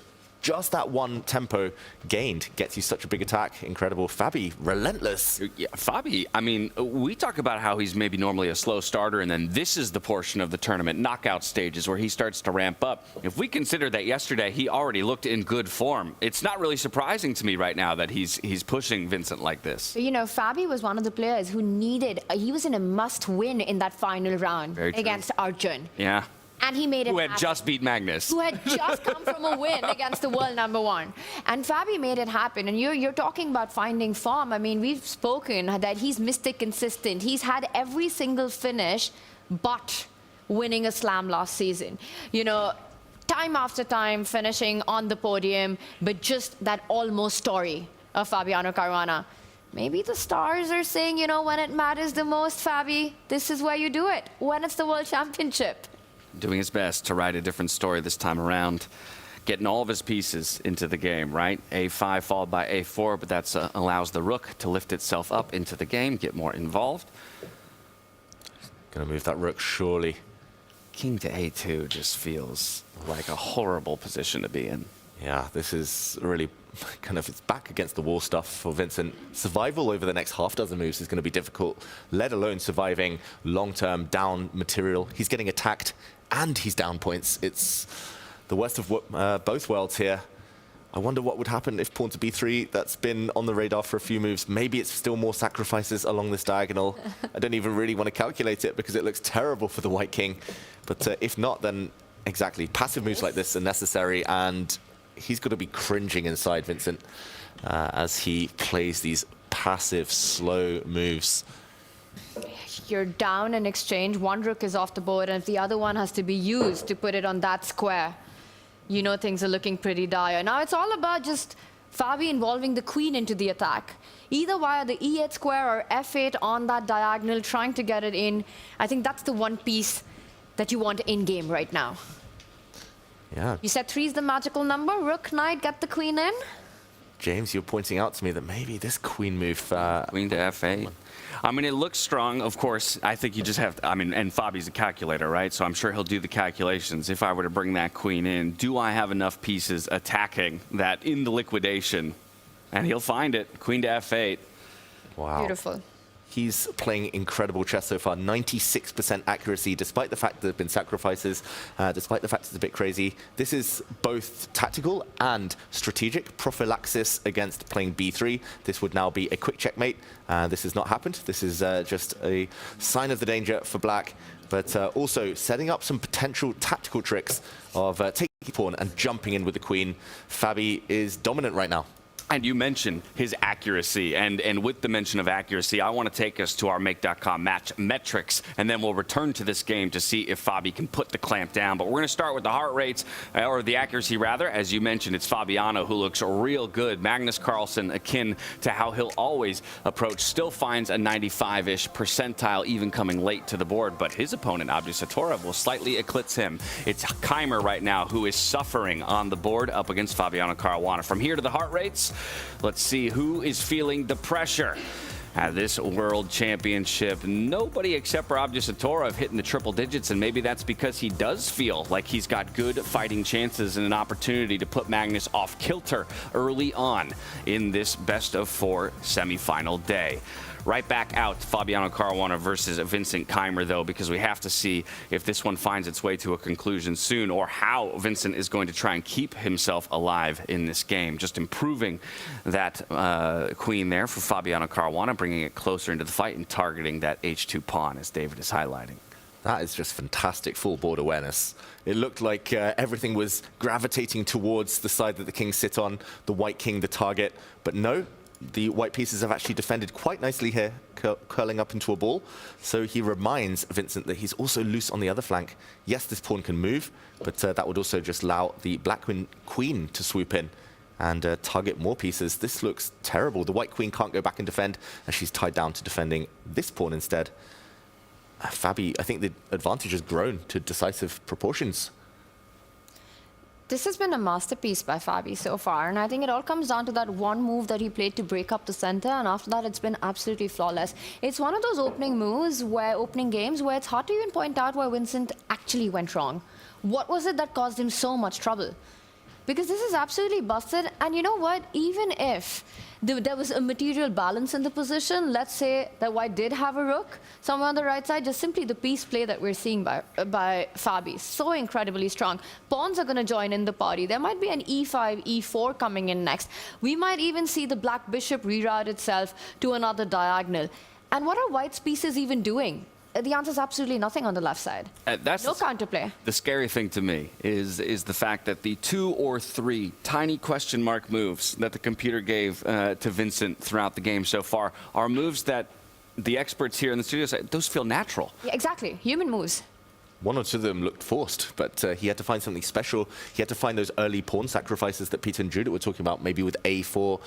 just that one tempo gained gets you such a big attack. Incredible. Fabi, relentless. Yeah, Fabi, I mean, we talk about how he's maybe normally a slow starter, and then this is the portion of the tournament, knockout stages, where he starts to ramp up. If we consider that yesterday he already looked in good form, it's not really surprising to me right now that he's pushing Vincent like this. You know, Fabi was one of the players who needed, he was in a must-win in that final round against Arjun. Yeah. And he made it Who had happen. just beat Magnus. Who had just come from a win against the world #1. And Fabi made it happen. And you're talking about finding form. I mean, we've spoken that he's Mr. Consistent. He's had every single finish but winning a slam last season. You know, time after time finishing on the podium, but just that almost story of Fabiano Caruana. Maybe the stars are saying, you know, when it matters the most, Fabi, this is where you do it, when it's the World Championship. Doing his best to write a different story this time around, getting all of his pieces into the game, right? a5 followed by a4, but that allows the rook to lift itself up into the game, get more involved. Gonna move that rook, surely. King to a2 just feels like a horrible position to be in. Yeah, this is really kind of, it's back against the wall stuff for Vincent. Survival over the next half dozen moves is going to be difficult, let alone surviving long-term down material. He's getting attacked and he's down points. It's the worst of both worlds here. I wonder what would happen if pawn to b3, that's been on the radar for a few moves. Maybe it's still more sacrifices along this diagonal. I don't even really want to calculate it because it looks terrible for the white king. But if not, then exactly, passive moves like this are necessary, and he's got to be cringing inside, Vincent, as he plays these passive, slow moves. You're down in exchange. One rook is off the board, and if the other one has to be used to put it on that square, you know things are looking pretty dire. Now it's all about just Fabi involving the queen into the attack, either via the E8 square or F8 on that diagonal, trying to get it in. I think that's the one piece that you want in game right now. Yeah. You said 3 is the magical number. Rook, knight, get the queen in. James, you're pointing out to me that maybe this queen move... Queen to F8. I mean, it looks strong, of course. I think you just have to, I mean, and Fabi's a calculator, right? So I'm sure he'll do the calculations. If I were to bring that queen in, do I have enough pieces attacking that in the liquidation? And he'll find it. Queen to F8. Wow. Beautiful. He's playing incredible chess so far. 96% accuracy, despite the fact there have been sacrifices, despite the fact it's a bit crazy. This is both tactical and strategic. Prophylaxis against playing b3. This would now be a quick checkmate. This has not happened. This is just a sign of the danger for black, but also setting up some potential tactical tricks of taking the pawn and jumping in with the queen. Fabi is dominant right now. And you mentioned his accuracy, and with the mention of accuracy, I want to take us to our Make.com match metrics, and then we'll return to this game to see if Fabi can put the clamp down. But we're going to start with the heart rates, or the accuracy rather. As you mentioned, it's Fabiano who looks real good. Magnus Carlsen, akin to how he'll always approach, still finds a 95-ish percentile, even coming late to the board. But his opponent, Abdusattorov, will slightly eclipse him. It's Keimer right now who is suffering on the board up against Fabiano Caruana. From here to the heart rates, let's see who is feeling the pressure at this World Championship. Nobody except for Abdusattorov hitting the triple digits, and maybe that's because he does feel like he's got good fighting chances and an opportunity to put Magnus off kilter early on in this best-of-4 semifinal day. Right back out to Fabiano Caruana versus Vincent Keimer, though, because we have to see if this one finds its way to a conclusion soon, or how Vincent is going to try and keep himself alive in this game. Just improving that queen there for Fabiano Caruana, bringing it closer into the fight and targeting that H2 pawn, as David is highlighting. That is just fantastic full board awareness. It looked like everything was gravitating towards the side that the kings sit on, the white king, the target, but no. The white pieces have actually defended quite nicely here, curling up into a ball. So he reminds Vincent that he's also loose on the other flank. Yes, this pawn can move, but that would also just allow the black queen to swoop in and target more pieces. This looks terrible. The white queen can't go back and defend, and she's tied down to defending this pawn instead. Fabi, I think the advantage has grown to decisive proportions. This has been a masterpiece by Fabi so far, and I think it all comes down to that one move that he played to break up the center, and after that it's been absolutely flawless. It's one of those opening moves, opening games, where it's hard to even point out where Vincent actually went wrong. What was it that caused him so much trouble? Because this is absolutely busted, and you know what? Even if there was a material balance in the position, let's say that white did have a rook somewhere on the right side, just simply the piece play that we're seeing by Fabi, so incredibly strong. Pawns are going to join in the party. There might be an e5, e4 coming in next. We might even see the black bishop reroute itself to another diagonal. And what are white's pieces even doing? The answer is absolutely nothing on the left side. That's no counterplay. The scary thing to me is the fact that the 2 or 3 tiny question mark moves that the computer gave to Vincent throughout the game so far are moves that the experts here in the studio say, those feel natural. Yeah, exactly. Human moves. One or two of them looked forced, but he had to find something special. He had to find those early pawn sacrifices that Peter and Judith were talking about, maybe with a4,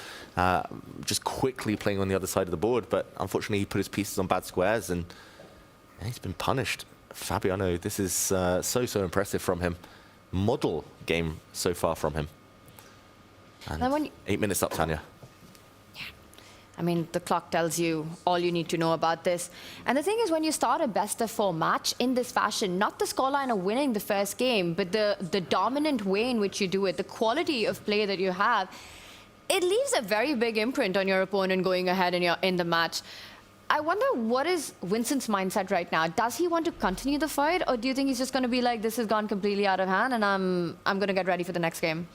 just quickly playing on the other side of the board. But unfortunately, he put his pieces on bad squares, and he's been punished. Fabiano, this is so impressive from him. Model game so far from him. And 8 minutes up, Tanya. I mean, the clock tells you all you need to know about this. And the thing is, when you start a best-of-4 match in this fashion, not the scoreline of winning the first game, but the dominant way in which you do it, the quality of play that you have, it leaves a very big imprint on your opponent going ahead in the match. I wonder, what is Vincent's mindset right now? Does he want to continue the fight, or do you think he's just going to be like, this has gone completely out of hand, and I'm going to get ready for the next game?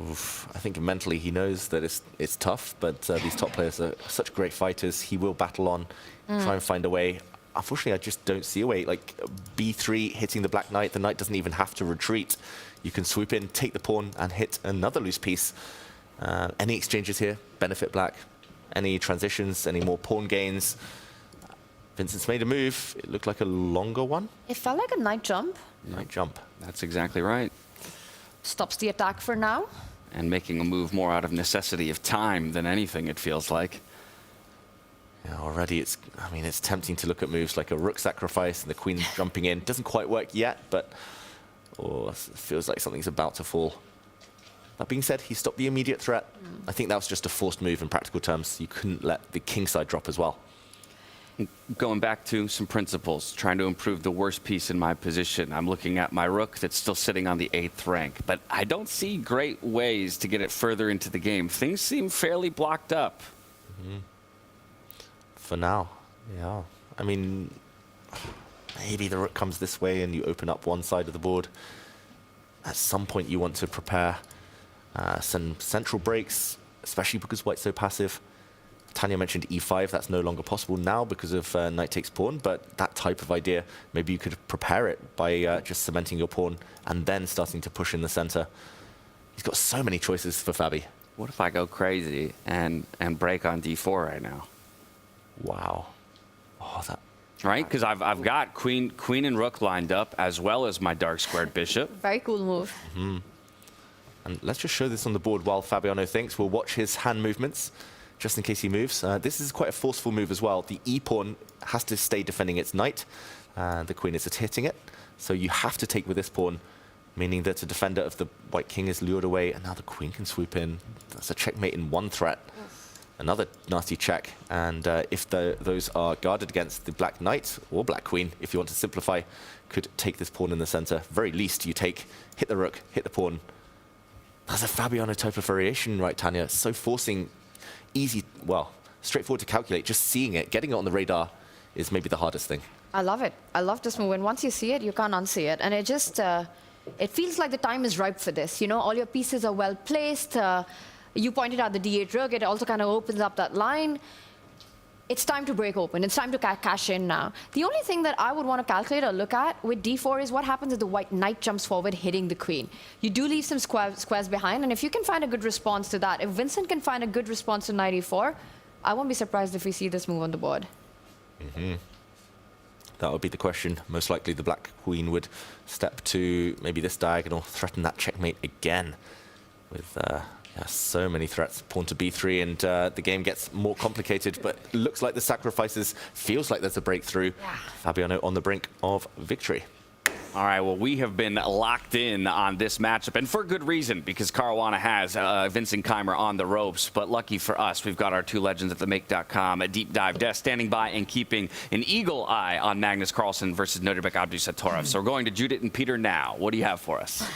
Oof, I think mentally he knows that it's tough, but these top players are such great fighters. He will battle on, try and find a way. Unfortunately, I just don't see a way. Like b3 hitting the black knight, the knight doesn't even have to retreat. You can swoop in, take the pawn, and hit another loose piece. Any exchanges here benefit black. Any transitions, any more pawn gains. Vincent's made a move. It looked like a longer one. It felt like a knight jump. Knight jump. That's exactly right. Stops the attack for now. and making a move more out of necessity of time than anything, it feels like. Yeah, already it's tempting to look at moves like a rook sacrifice and the queen jumping in. Doesn't quite work yet, but it feels like something's about to fall. That being said, he stopped the immediate threat. I think that was just a forced move in practical terms. You couldn't let the kingside drop as well. Going back to some principles, trying to improve the worst piece in my position. I'm looking at my rook that's still sitting on the 8th rank, but I don't see great ways to get it further into the game. Things seem fairly blocked up. For now, yeah. I mean, maybe the rook comes this way and you open up one side of the board. At some point you want to prepare some central breaks, especially because white's so passive. Tanya mentioned e5, that's no longer possible now because of knight takes pawn, but that type of idea, maybe you could prepare it by just cementing your pawn and then starting to push in the center. He's got so many choices for Fabi. What if I go crazy and break on d4 right now? Wow. Oh, that... Right, because I've got queen and rook lined up, as well as my dark squared bishop. Very cool move. And let's just show this on the board while Fabiano thinks. We'll watch his hand movements, just in case he moves. This is quite a forceful move as well. The e-pawn has to stay defending its knight. The queen is hitting it. So you have to take with this pawn, meaning that a defender of the white king is lured away, and now the queen can swoop in. That's a checkmate in one threat. Another nasty check, and if those are guarded against the black knight or black queen, if you want to simplify, could take this pawn in the center. Very least you hit the rook, hit the pawn. That's a Fabiano type of variation, right, Tanya? So forcing, easy, well, straightforward to calculate. Just seeing it, getting it on the radar is maybe the hardest thing. I love it. I love this move. And once you see it, you can't unsee it. And it just, it feels like the time is ripe for this. You know, all your pieces are well placed. You pointed out the d8 rook. It also kind of opens up that line. It's time to break open. It's time to cash in now. The only thing that I would want to calculate or look at with d4 is what happens if the white knight jumps forward, hitting the queen. You do leave some squares behind, and if you can find a good response to that, if Vincent can find a good response to knight e4, I won't be surprised if we see this move on the board. That would be the question. Most likely the black queen would step to maybe this diagonal, threaten that checkmate again with... yeah, so many threats. Pawn to b3, and the game gets more complicated, but looks like the sacrifices, feels like there's a breakthrough. Yeah. Fabiano on the brink of victory. All right, well, we have been locked in on this matchup, and for good reason, because Caruana has Vincent Keimer on the ropes. But lucky for us, we've got our two legends at themake.com, a deep dive desk, standing by and keeping an eagle eye on Magnus Carlsen versus Nodirbek Abdusattorov. So we're going to Judith and Peter now. What do you have for us?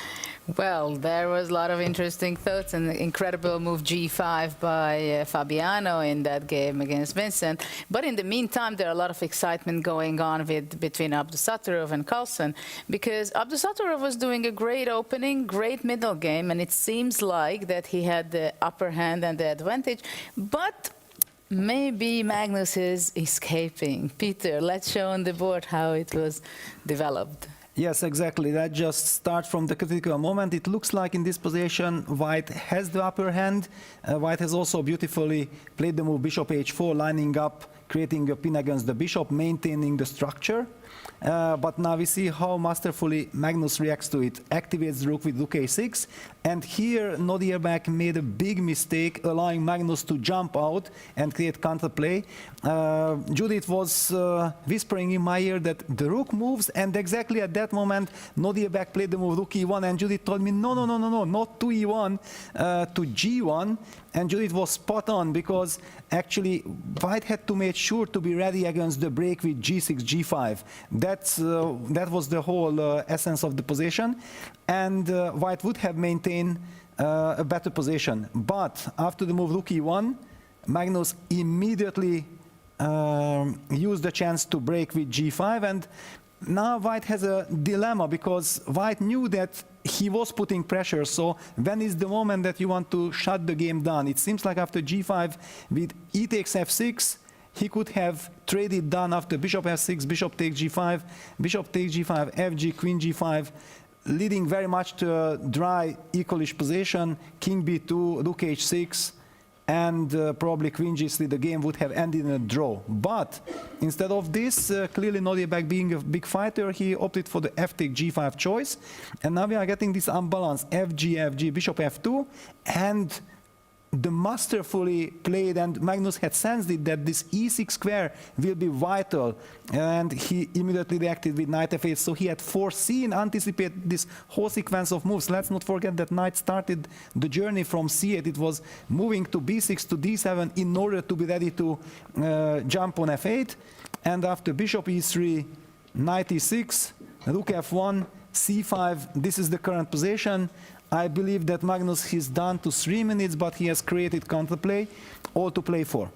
Well, there was a lot of interesting thoughts, and the incredible move g5 by Fabiano in that game against Vincent. But in the meantime, there are a lot of excitement going on between Abdusattorov and Carlsen, because Abdusattorov was doing a great opening, great middle game, and it seems like that he had the upper hand and the advantage. But maybe Magnus is escaping. Peter, let's show on the board how it was developed. Yes, exactly. That just starts from the critical moment. It looks like in this position, white has the upper hand. White has also beautifully played the move bishop h4, lining up, creating a pin against the bishop, maintaining the structure. But now we see how masterfully Magnus reacts to it. Activates the rook with rook a6. And here Nodirbek made a big mistake, allowing Magnus to jump out and create counterplay. Judith was whispering in my ear that the rook moves, and exactly at that moment Nodirbek played the move rook e1, and Judith told me no, not to e1, to g1. And Judith was spot on, because actually white had to make sure to be ready against the break with g6, g5. That was the whole essence of the position, and white would have maintained a better position. But after the move rook e1, Magnus immediately used the chance to break with g5, and now white has a dilemma, because white knew that he was putting pressure. So when is the moment that you want to shut the game down? It seems like after g5 with e takes f6, he could have traded down after bishop f6, bishop takes g5, bishop takes g5, fg, queen g5, leading very much to a dry equalish position, king b2, rook h6. and probably queen g3, the game would have ended in a draw. But instead of this, clearly Nodirbek being a big fighter, he opted for the f-take g5 choice. And now we are getting this unbalance, fg, bishop f2, and the masterfully played, and Magnus had sensed it, that this e6 square will be vital, and he immediately reacted with knight f8, so he had foreseen, anticipated this whole sequence of moves. Let's not forget that knight started the journey from c8, it was moving to b6 to d7 in order to be ready to jump on f8, and after bishop e3, knight e6, rook f1, c5, this is the current position. I believe that Magnus is down to 3 minutes, but he has created counterplay, all to play for.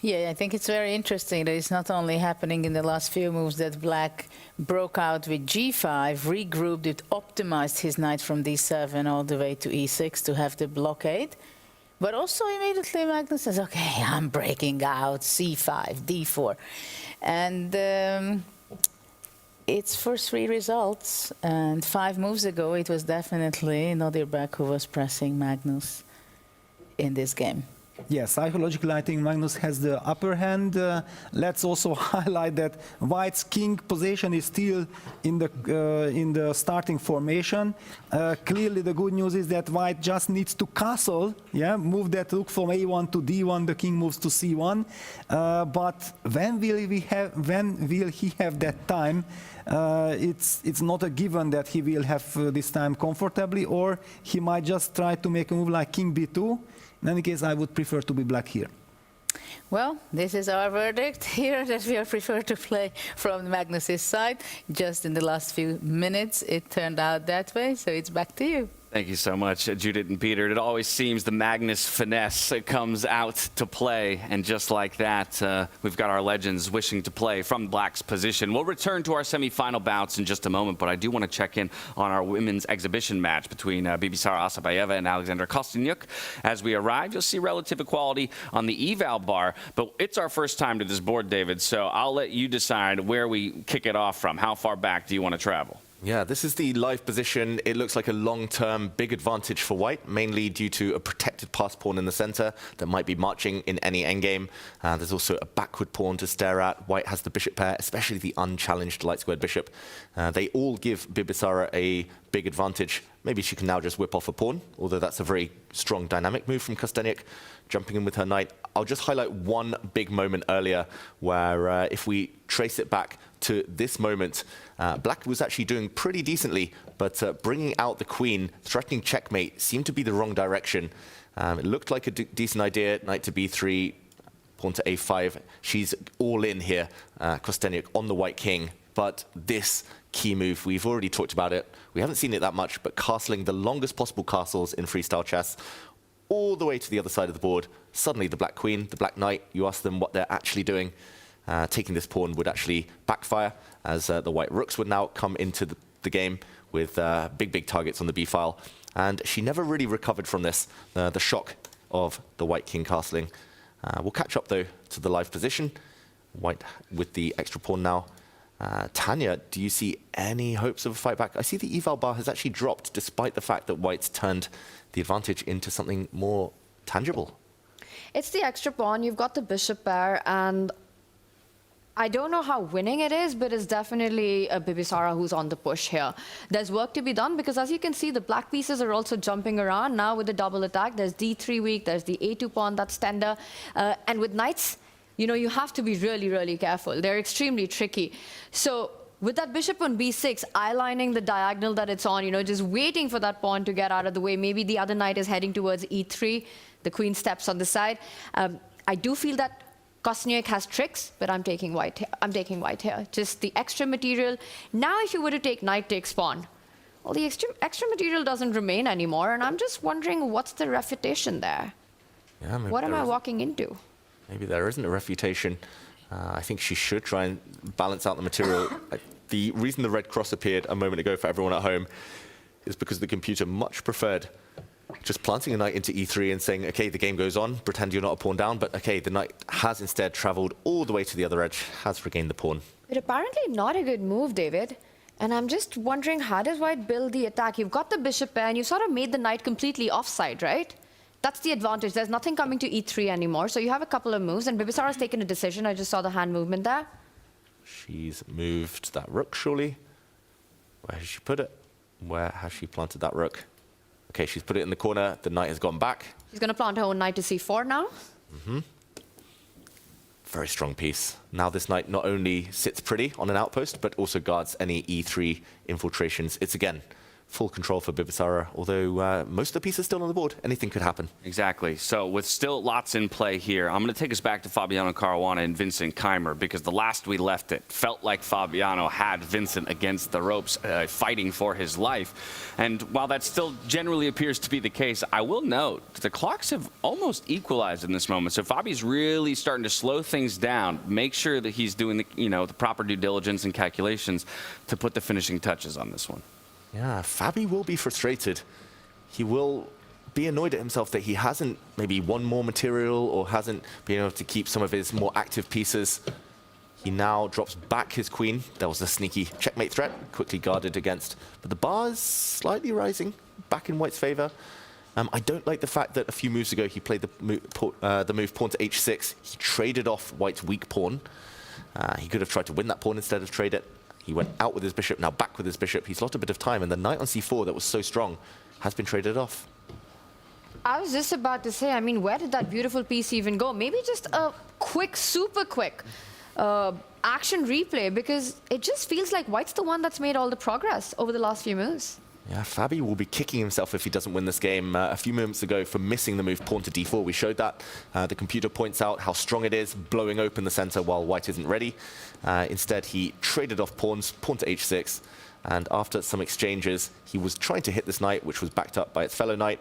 Yeah, I think it's very interesting that it's not only happening in the last few moves that Black broke out with g5, regrouped it, optimized his knight from d7 all the way to e6 to have the blockade, but also immediately Magnus says, okay, I'm breaking out, c5, d4. And it's for 3 results, and 5 moves ago it was definitely Nodirbek who was pressing Magnus in this game. Yes, psychologically I think Magnus has the upper hand. Let's also highlight that White's king position is still in the starting formation. Clearly the good news is that White just needs to castle, yeah, move that rook from a1 to d1, the king moves to c1. But when will he have that time? It's not a given that he will have this time comfortably, or he might just try to make a move like king b2. In any case, I would prefer to be Black here. Well, this is our verdict here, that we prefer to play from Magnus's side. Just in the last few minutes, it turned out that way, so it's back to you. Thank you so much, Judith and Peter. It always seems the Magnus finesse comes out to play, and just like that, we've got our legends wishing to play from Black's position. We'll return to our semifinal bouts in just a moment, but I do want to check in on our women's exhibition match between Bibisara Asabayeva and Alexandra Kosteniuk. As we arrive, you'll see relative equality on the eval bar, but it's our first time to this board, David, so I'll let you decide where we kick it off from. How far back do you want to travel? Yeah, this is the live position. It looks like a long-term big advantage for White, mainly due to a protected pass pawn in the center that might be marching in any endgame. There's also a backward pawn to stare at. White has the bishop pair, especially the unchallenged light-squared bishop. They all give Bibisara a big advantage. Maybe she can now just whip off a pawn, although that's a very strong dynamic move from Kosteniuk, jumping in with her knight. I'll just highlight one big moment earlier where if we trace it back to this moment, Black was actually doing pretty decently, but bringing out the queen, threatening checkmate, seemed to be the wrong direction. It looked like a decent idea, knight to b3, pawn to a5. She's all in here, Kosteniuk, on the white king. But this key move, we've already talked about it. We haven't seen it that much, but castling the longest possible castles in freestyle chess all the way to the other side of the board. Suddenly the black queen, the black knight, you ask them what they're actually doing. Taking this pawn would actually backfire, as the white rooks would now come into the game with big targets on the b-file. And she never really recovered from this, the shock of the white king castling. We'll catch up, though, to the live position. White with the extra pawn now. Tanya, do you see any hopes of a fight back? I see the eval bar has actually dropped, despite the fact that White's turned the advantage into something more tangible. It's the extra pawn. You've got the bishop pair, and I don't know how winning it is, but it's definitely a Bibisara who's on the push here. There's work to be done, because as you can see, the black pieces are also jumping around now with the double attack. There's d3 weak, there's the a2 pawn, that's tender. And with knights, you know, you have to be really careful. They're extremely tricky. So with that bishop on b6, eye-lining the diagonal that it's on, you know, just waiting for that pawn to get out of the way. Maybe the other knight is heading towards e3. The queen steps on the side. I do feel that Kosteniuk has tricks, but I'm taking white here. Just the extra material. Now if you were to take knight takes pawn, well, the extra material doesn't remain anymore, and I'm just wondering what's the refutation there? Yeah, what am I walking into? Maybe there isn't a refutation. I think she should try and balance out the material. The reason the red cross appeared a moment ago for everyone at home is because the computer much preferred just planting a knight into e3 and saying, okay, the game goes on, pretend you're not a pawn down, but okay, the knight has instead traveled all the way to the other edge, has regained the pawn. But apparently not a good move, David. And I'm just wondering, how does White build the attack? You've got the bishop pair, and you sort of made the knight completely offside, right? That's the advantage. There's nothing coming to e3 anymore, so you have a couple of moves, and Bibisara's taken a decision. I just saw the hand movement there. She's moved that rook, surely. Where has she put it? Where has she planted that rook? Okay, she's put it in the corner. The knight has gone back. She's going to plant her own knight to c4 now. Very strong piece. Now this knight not only sits pretty on an outpost, but also guards any e3 infiltrations. It's, again, full control for Bibisara, although most of the pieces still on the board. Anything could happen. Exactly. So with still lots in play here, I'm going to take us back to Fabiano Caruana and Vincent Keimer, because the last we left it felt like Fabiano had Vincent against the ropes, fighting for his life. And while that still generally appears to be the case, I will note the clocks have almost equalized in this moment. So Fabi's really starting to slow things down, make sure that he's doing the, the proper due diligence and calculations to put the finishing touches on this one. Yeah, Fabi will be frustrated. He will be annoyed at himself that he hasn't maybe won more material or hasn't been able to keep some of his more active pieces. He now drops back his queen. That was a sneaky checkmate threat, quickly guarded against. But the bar is slightly rising, back in white's favor. I don't like the fact that a few moves ago he played the move pawn to h6. He traded off white's weak pawn. He could have tried to win that pawn instead of trade it. He went out with his bishop, now back with his bishop. He's lost a bit of time, and the knight on c4 that was so strong has been traded off. I was just about to say, I mean, where did that beautiful piece even go? Maybe just a quick, super quick action replay, because it just feels like white's the one that's made all the progress over the last few moves. Yeah, Fabi will be kicking himself if he doesn't win this game. A few moments ago, for missing the move pawn to d4, we showed that. The computer points out how strong it is, blowing open the center while white isn't ready. Instead, he traded off pawns, pawn to h6, and after some exchanges, he was trying to hit this knight, which was backed up by its fellow knight.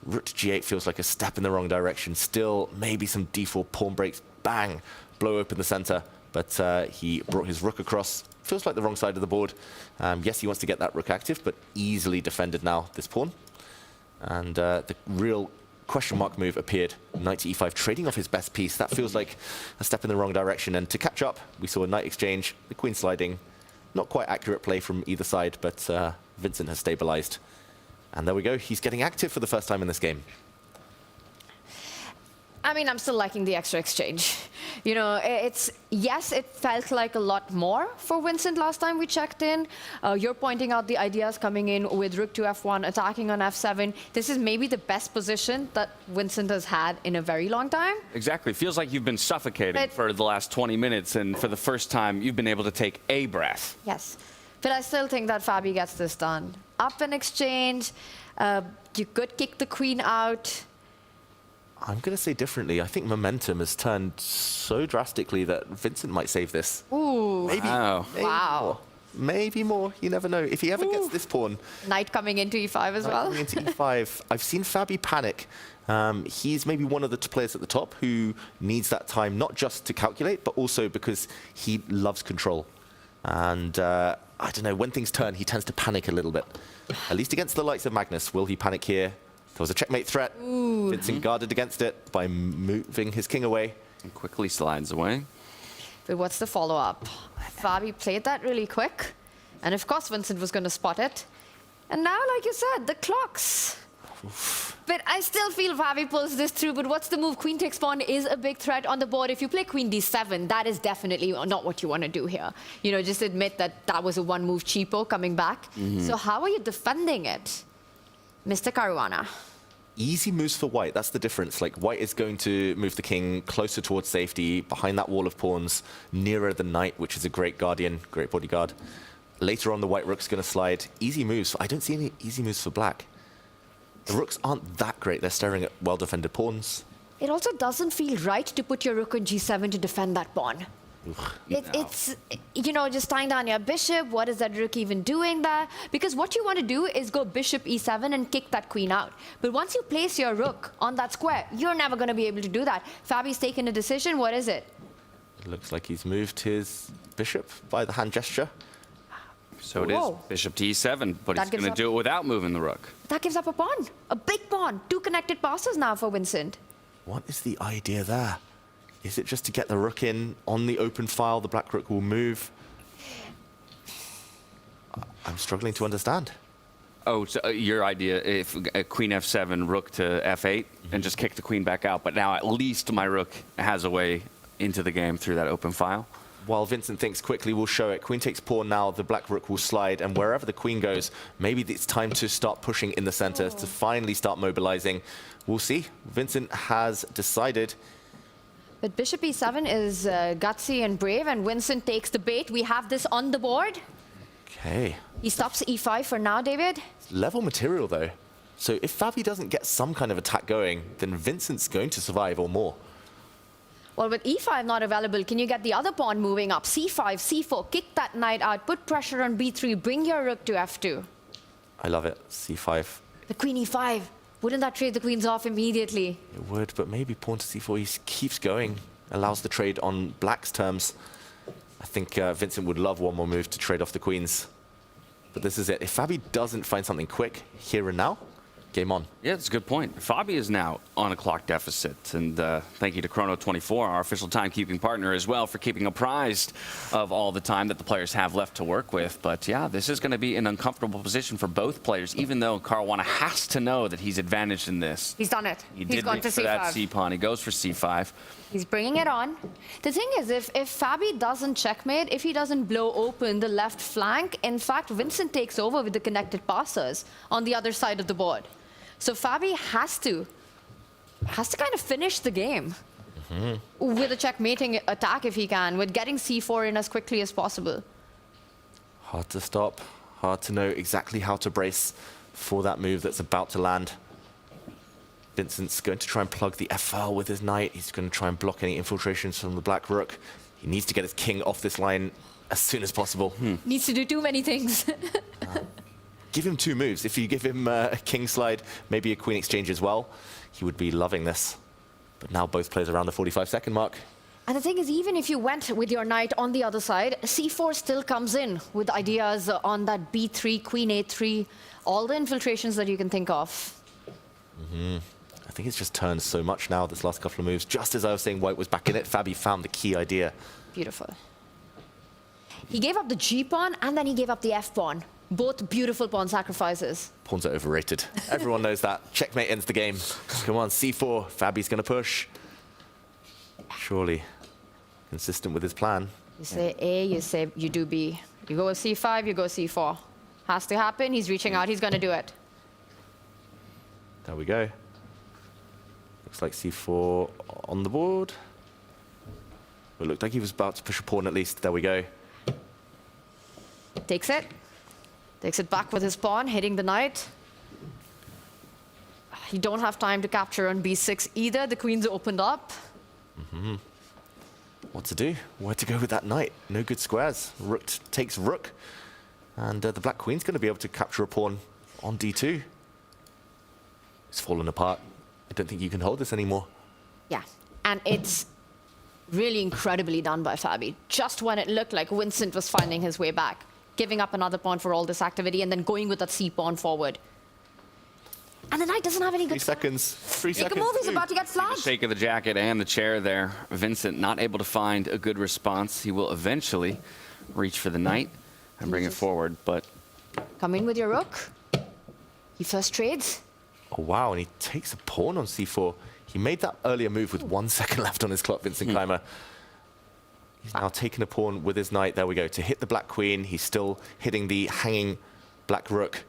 Rook to g8 feels like a step in the wrong direction. Still, maybe some d4 pawn breaks, bang, blow open the center, but he brought his rook across. Feels like the wrong side of the board. Yes, he wants to get that rook active, but easily defended now, this pawn. And the real question mark move appeared. Knight to e5, trading off his best piece. That feels like a step in the wrong direction. And to catch up, we saw a knight exchange, the queen sliding. Not quite accurate play from either side, but Vincent has stabilized. And there we go. He's getting active for the first time in this game. I mean, I'm still liking the extra exchange. Yes, it felt like a lot more for Vincent last time we checked in. You're pointing out the ideas coming in with rook to f1, attacking on f7. This is maybe the best position that Vincent has had in a very long time. Exactly. Feels like you've been suffocating for the last 20 minutes, and for the first time, you've been able to take a breath. Yes. But I still think that Fabi gets this done. Up in exchange, you could kick the queen out. I'm going to say differently. I think momentum has turned so drastically that Vincent might save this. Ooh. Maybe. Wow. Maybe more. You never know. If he ever gets this pawn. Knight coming into e5 as well. Coming into e5. I've seen Fabi panic. He's maybe one of the players at the top who needs that time, not just to calculate, but also because he loves control. And I don't know, when things turn, he tends to panic a little bit. At least against the likes of Magnus. Will he panic here? There was a checkmate threat. Ooh. Vincent guarded against it by moving his king away. And quickly slides away. But what's the follow-up? Fabi played that really quick. And of course, Vincent was going to spot it. And now, like you said, the clocks. Oof. But I still feel Vachier pulls this through. But what's the move? Queen takes pawn is a big threat on the board. If you play queen d7, that is definitely not what you want to do here. Just admit that that was a one-move cheapo coming back. So how are you defending it, Mr. Caruana? Easy moves for white, that's the difference. Like, white is going to move the king closer towards safety, behind that wall of pawns, nearer the knight, which is a great guardian, great bodyguard. Later on, the white rook's going to slide. Easy moves. I don't see any easy moves for black. The rooks aren't that great. They're staring at well-defended pawns. It also doesn't feel right to put your rook on g7 to defend that pawn. It's, just tying down your bishop. What is that rook even doing there? Because what you want to do is go bishop e7 and kick that queen out. But once you place your rook on that square, you're never going to be able to do that. Fabi's taken a decision. What is it? It looks like he's moved his bishop by the hand gesture. So it is bishop to e7, but he's going to do it without moving the rook. That gives up a pawn. A big pawn. 2 connected passes now for Vincent. What is the idea there? Is it just to get the rook in on the open file? The black rook will move. I'm struggling to understand. Oh, so your idea, if queen f7, rook to f8, and just kick the queen back out. But now at least my rook has a way into the game through that open file. While Vincent thinks quickly, we'll show it. Queen takes pawn now, the black rook will slide, and wherever the queen goes, maybe it's time to start pushing in the center to finally start mobilizing. We'll see. Vincent has decided. But bishop e7 is gutsy and brave, and Vincent takes the bait. We have this on the board. Okay. He stops e5 for now, David. Level material, though. So if Fabi doesn't get some kind of attack going, then Vincent's going to survive or more. Well, with e5 not available, can you get the other pawn moving up? c5, c4, kick that knight out, put pressure on b3, bring your rook to f2. I love it. c5. But queen e5, wouldn't that trade the queens off immediately? It would, but maybe pawn to c4, he keeps going, allows the trade on black's terms. I think Vincent would love one more move to trade off the queens. But this is it. If Fabi doesn't find something quick here and now, game on. Yeah, that's a good point. Fabi is now on a clock deficit. And thank you to Chrono24, our official timekeeping partner as well, for keeping apprised of all the time that the players have left to work with. But yeah, this is going to be an uncomfortable position for both players, even though Caruana has to know that he's advantaged in this. He's done it. He's gone to for that c-pawn. He goes for c5. He's bringing it on. The thing is, if Fabi doesn't checkmate, if he doesn't blow open the left flank, in fact, Vincent takes over with the connected passers on the other side of the board. So Fabi has to kind of finish the game with a checkmating attack if he can, with getting c4 in as quickly as possible. Hard to stop, hard to know exactly how to brace for that move that's about to land. Vincent's going to try and plug the f-file with his knight. He's going to try and block any infiltrations from the black rook. He needs to get his king off this line as soon as possible. Needs to do too many things. Give him two moves. If you give him a king slide, maybe a queen exchange as well, he would be loving this. But now both players around the 45-second mark. And the thing is, even if you went with your knight on the other side, c4 still comes in with ideas on that b3, queen a3, all the infiltrations that you can think of. I think it's just turned so much now, this last couple of moves. Just as I was saying white was back in it, Fabi found the key idea. Beautiful. He gave up the g-pawn, and then he gave up the f-pawn. Both beautiful pawn sacrifices. Pawns are overrated. Everyone knows that. Checkmate ends the game. Come on, c4. Fabi's going to push. Surely consistent with his plan. You say A, you do B. You go with c5, you go c4. Has to happen. He's reaching out. He's going to do it. There we go. Looks like c4 on the board. It looked like he was about to push a pawn at least. There we go. Takes it. Takes it back with his pawn, hitting the knight. You don't have time to capture on b6 either. The queen's opened up. What to do? Where to go with that knight? No good squares. Rook takes rook. And the black queen's going to be able to capture a pawn on d2. It's fallen apart. I don't think you can hold this anymore. Yeah, and it's really incredibly done by Fabi. Just when it looked like Vincent was finding his way back, giving up another pawn for all this activity, and then going with that c-pawn forward. And the knight doesn't have any good... 3 seconds. 3 Make seconds. a move, he's about to get flagged. Shake of the jacket and the chair there. Vincent not able to find a good response. He will eventually reach for the knight and bring it forward, but... Come in with your rook. He first trades. Oh, wow, and he takes a pawn on c4. He made that earlier move with 1 second left on his clock, Vincent Keimer. He's now taken a pawn with his knight. There we go. To hit the black queen, he's still hitting the hanging black rook.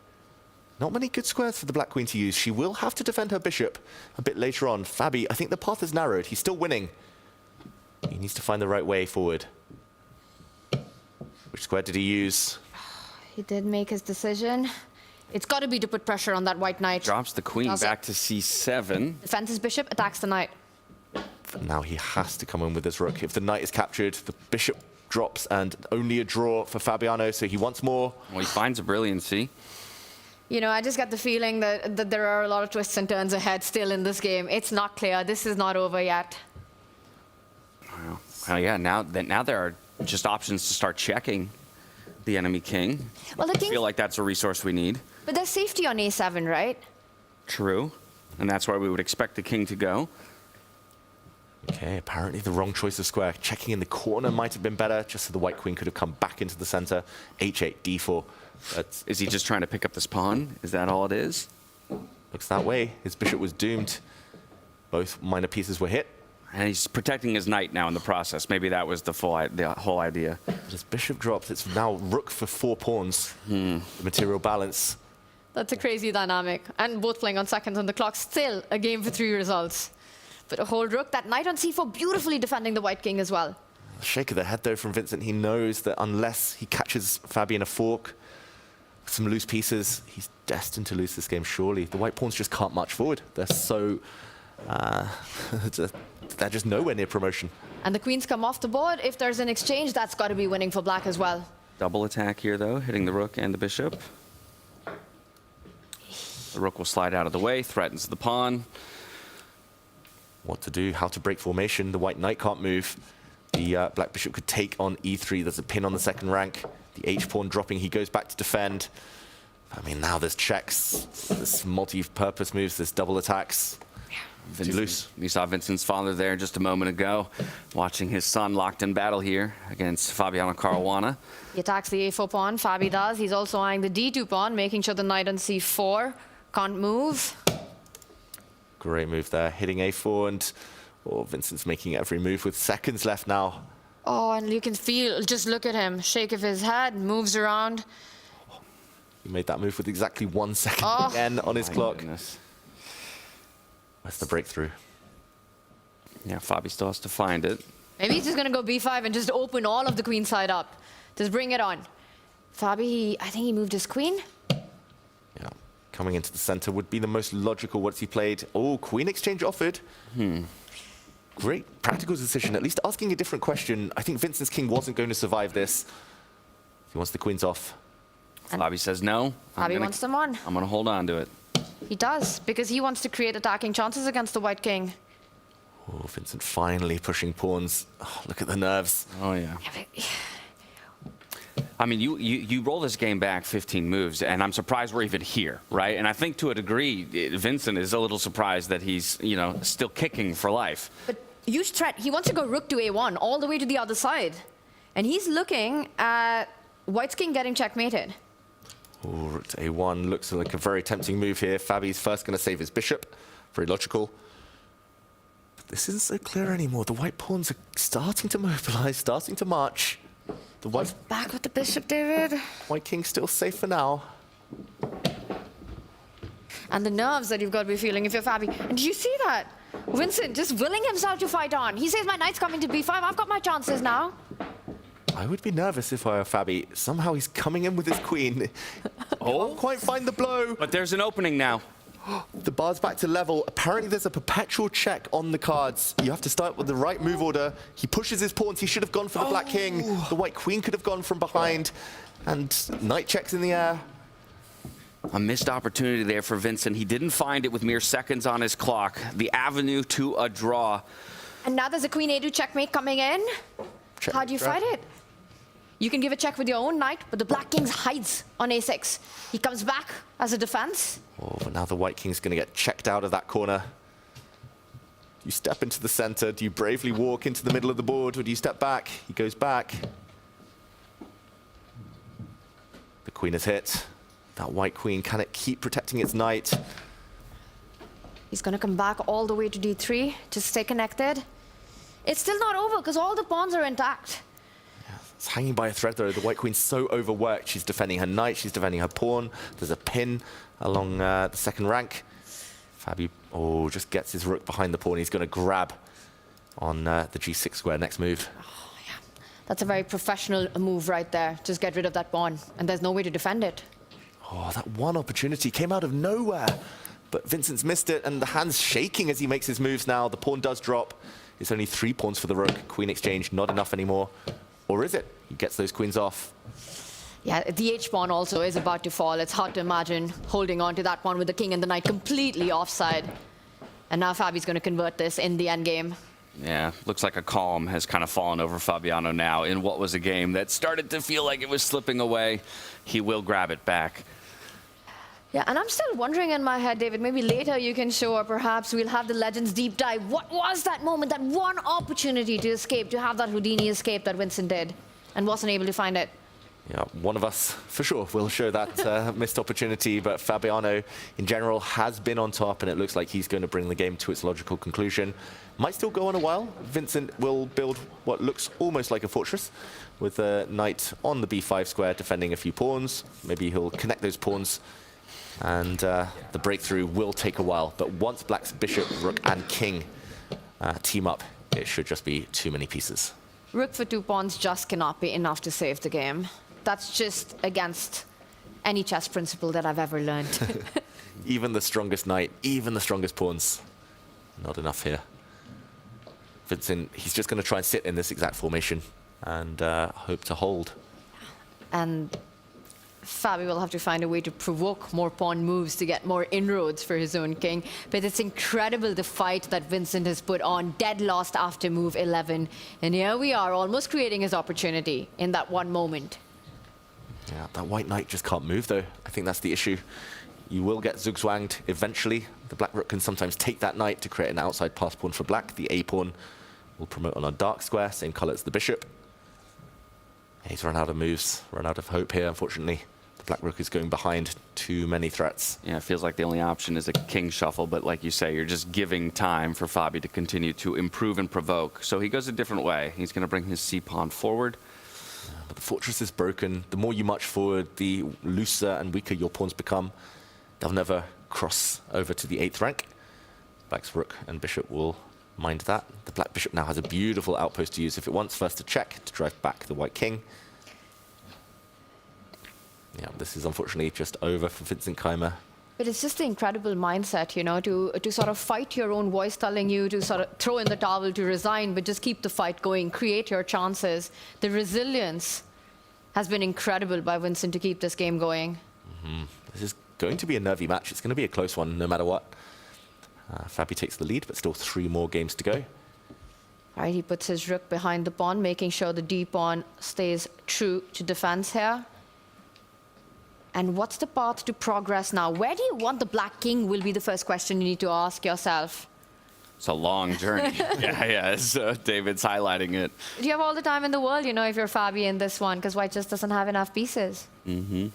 Not many good squares for the black queen to use. She will have to defend her bishop a bit later on. Fabi, I think the path is narrowed. He's still winning. He needs to find the right way forward. Which square did he use? He did make his decision. It's got to be to put pressure on that white knight. Drops the queen back to c7. Defends his bishop, attacks the knight. But now he has to come in with his rook. If the knight is captured, the bishop drops and only a draw for Fabiano, so he wants more. Well, he finds a brilliancy. You know, I just get the feeling that there are a lot of twists and turns ahead still in this game. It's not clear. This is not over yet. Well, yeah, now there are just options to start checking the enemy king. Well, the king... I feel like that's a resource we need. But there's safety on a7, right? True. And that's where we would expect the king to go. Okay, apparently the wrong choice of square. Checking in the corner might have been better, just so the white queen could have come back into the center. H8, D4. Is he just trying to pick up this pawn? Is that all it is? Looks that way. His bishop was doomed. Both minor pieces were hit. And he's protecting his knight now in the process. Maybe that was the whole idea. His bishop dropped. It's now rook for 4 pawns. The material balance. That's a crazy dynamic. And both playing on seconds on the clock. Still a game for 3 results. But a whole rook, that knight on c4, beautifully defending the white king as well. A shake of the head, though, from Vincent. He knows that unless he catches Fabi in a fork, with some loose pieces, he's destined to lose this game, surely. The white pawns just can't march forward. They're so... they're just nowhere near promotion. And the queens come off the board. If there's an exchange, that's got to be winning for black as well. Double attack here, though, hitting the rook and the bishop. The rook will slide out of the way, threatens the pawn. What to do, how to break formation. The white knight can't move. The black bishop could take on e3. There's a pin on the second rank. The h-pawn dropping. He goes back to defend. I mean, now there's checks. There's multi-purpose moves. There's double attacks. Loose. You saw Vincent's father there just a moment ago, watching his son locked in battle here against Fabiano Caruana. He attacks the a4 pawn. Fabi does. He's also eyeing the d2 pawn, making sure the knight on c4 can't move. Great move there, hitting a4, and Vincent's making every move with seconds left now. Oh, and you can feel, just look at him, shake of his head, moves around. He made that move with exactly 1 second again on his clock. Goodness. Where's the breakthrough? Yeah, Fabi still has to find it. Maybe he's just going to go b5 and just open all of the queen side up. Just bring it on. Fabi, I think he moved his queen. Yeah, coming into the center would be the most logical. What's he played? Oh, queen exchange offered. Great practical decision, at least asking a different question. I think Vincent's king wasn't going to survive this. He wants the queens off. Fabi says no. Fabi wants them on. I'm going to hold on to it. He does, because he wants to create attacking chances against the white king. Oh, Vincent finally pushing pawns. Oh, look at the nerves. Oh, yeah. I mean, you roll this game back 15 moves, and I'm surprised we're even here, right? And I think to a degree, Vincent is a little surprised that he's, you know, still kicking for life. But huge threat. He wants to go rook to a1, all the way to the other side. And he's looking at white's king getting checkmated. Oh, rook to a1 looks like a very tempting move here. Fabi's first going to save his bishop. Very logical. But this isn't so clear anymore. The white pawns are starting to mobilize, starting to march. The white... Back with the bishop, David. White king's still safe for now. And the nerves that you've got to be feeling if you're Fabi. And did you see that? Vincent just willing himself to fight on. He says, my knight's coming to b5. I've got my chances now. I would be nervous if I were Fabi. Somehow he's coming in with his queen. Can't quite find the blow. But there's an opening now. The bar's back to level. Apparently there's a perpetual check on the cards. You have to start with the right move order. He pushes his pawns. He should have gone for the black king. The white queen could have gone from behind. And knight checks in the air. A missed opportunity there for Vincent. He didn't find it with mere seconds on his clock. The avenue to a draw. And now there's a queen a2 checkmate coming in. How do you fight it? You can give a check with your own knight, but the black king hides on a6. He comes back as a defense. Oh, but now the white king's going to get checked out of that corner. Do you step into the center? Do you bravely walk into the middle of the board, or do you step back? He goes back. The queen is hit. That white queen, can it keep protecting its knight? He's going to come back all the way to d3 to stay connected. It's still not over because all the pawns are intact. It's hanging by a thread, though. The white queen's so overworked. She's defending her knight. She's defending her pawn. There's a pin along the second rank. Fabi, just gets his rook behind the pawn. He's going to grab on the g6 square. Next move. Oh, yeah. That's a very professional move right there. Just get rid of that pawn. And there's no way to defend it. Oh, that one opportunity came out of nowhere. But Vincent's missed it, and the hand's shaking as he makes his moves now. The pawn does drop. It's only 3 pawns for the rook. Queen exchange, not enough anymore. Or is it? He gets those queens off. Yeah, the h-pawn also is about to fall. It's hard to imagine holding on to that pawn with the king and the knight completely offside. And now Fabi's going to convert this in the endgame. Yeah, looks like a calm has kind of fallen over Fabiano now in what was a game that started to feel like it was slipping away. He will grab it back. Yeah, and I'm still wondering in my head, David, maybe later you can show, or perhaps we'll have the Legends deep dive. What was that moment, that one opportunity to escape, to have that Houdini escape that Vincent did and wasn't able to find it? Yeah, one of us, for sure, will show that missed opportunity, but Fabiano, in general, has been on top, and it looks like he's going to bring the game to its logical conclusion. Might still go on a while. Vincent will build what looks almost like a fortress, with the knight on the b5 square defending a few pawns. Maybe he'll connect those pawns, and the breakthrough will take a while. But once Black's bishop, rook, and king team up, it should just be too many pieces. Rook for 2 pawns just cannot be enough to save the game. That's just against any chess principle that I've ever learned. Even the strongest knight, even the strongest pawns, not enough here. Vincent, he's just going to try and sit in this exact formation and hope to hold. And Fabi will have to find a way to provoke more pawn moves to get more inroads for his own king. But it's incredible the fight that Vincent has put on, dead lost after move 11. And here we are, almost creating his opportunity in that one moment. Yeah, that white knight just can't move, though. I think that's the issue. You will get zugzwanged eventually. The black rook can sometimes take that knight to create an outside pass pawn for black. The A pawn will promote on a dark square, same color as the bishop. He's run out of moves, run out of hope here, unfortunately. The black rook is going behind too many threats. Yeah, it feels like the only option is a king shuffle, but like you say, you're just giving time for Fabi to continue to improve and provoke. So he goes a different way. He's going to bring his c-pawn forward. But the fortress is broken. The more you march forward, the looser and weaker your pawns become. They'll never cross over to the 8th rank. Black's rook and bishop will mind that. The black bishop now has a beautiful outpost to use if it wants. First to check, to drive back the white king. Yeah, this is unfortunately just over for Vincent Keimer. But it's just the incredible mindset, you know, to sort of fight your own voice telling you to sort of throw in the towel, to resign, but just keep the fight going, create your chances. The resilience has been incredible by Vincent to keep this game going. This is going to be a nervy match. It's going to be a close one no matter what. Fabi takes the lead, but still 3 more games to go. Right, he puts his rook behind the pawn, making sure the D pawn stays true to defense here. And what's the path to progress now? Where do you want the black king will be the first question you need to ask yourself. It's a long journey. yeah, so David's highlighting it. Do you have all the time in the world, you know, if you're Fabi in this one, because white just doesn't have enough pieces. And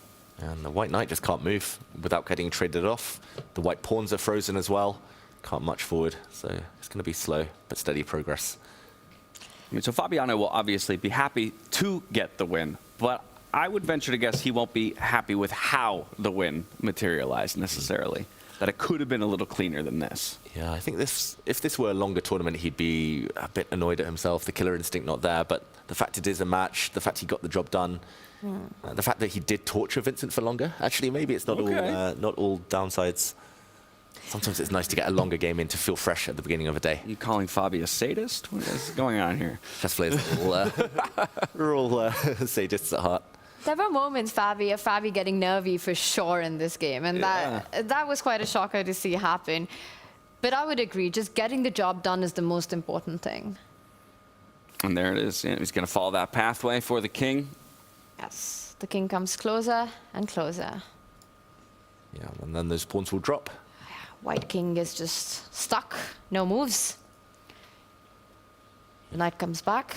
the white knight just can't move without getting traded off. The white pawns are frozen as well. Can't much forward, so it's going to be slow but steady progress. I mean, so Fabiano will obviously be happy to get the win, but I would venture to guess he won't be happy with how the win materialized necessarily. That it could have been a little cleaner than this. Yeah, I think if this were a longer tournament, he'd be a bit annoyed at himself. The killer instinct not there, but the fact it is a match, the fact he got the job done, the fact that he did torture Vincent for longer. Actually, maybe it's not all downsides. Sometimes it's nice to get a longer game in to feel fresh at the beginning of a day. You calling Fabi a sadist? What is going on here? Chess players are all sadists at heart. There were moments, Fabi, of Fabi getting nervy for sure in this game, and that was quite a shocker to see happen. But I would agree, just getting the job done is the most important thing. And there it is. Yeah, he's going to follow that pathway for the king. Yes, the king comes closer and closer. Yeah, and then those pawns will drop. White king is just stuck, no moves. The knight comes back.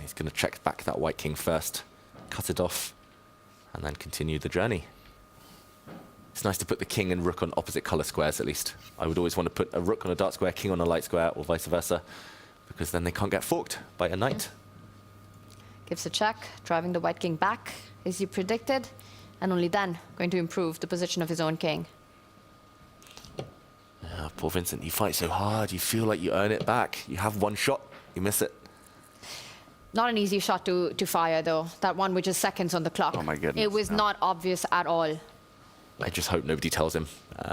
He's going to check back that white king first, cut it off, and then continue the journey. It's nice to put the king and rook on opposite color squares, at least. I would always want to put a rook on a dark square, king on a light square, or vice versa, because then they can't get forked by a knight. Gives a check, driving the white king back, as you predicted, and only then going to improve the position of his own king. Poor Vincent, you fight so hard, you feel like you earn it back. You have one shot, you miss it. Not an easy shot to fire, though. That one which is seconds on the clock. Oh my goodness. It was not obvious at all. I just hope nobody tells him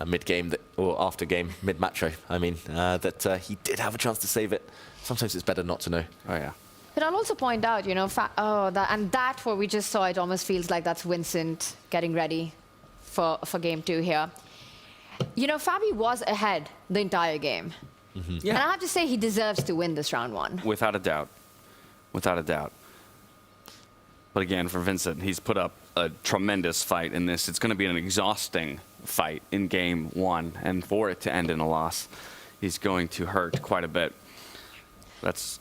mid-game or after game, mid-match, I mean, that he did have a chance to save it. Sometimes it's better not to know. Oh, yeah. But I'll also point out, you know, that what we just saw, it almost feels like that's Vincent getting ready for game 2 here. You know, Fabi was ahead the entire game. Yeah. And I have to say he deserves to win this round 1. Without a doubt. Without a doubt. But again, for Vincent, he's put up a tremendous fight in this. It's going to be an exhausting fight in game one, and for it to end in a loss is going to hurt quite a bit. That's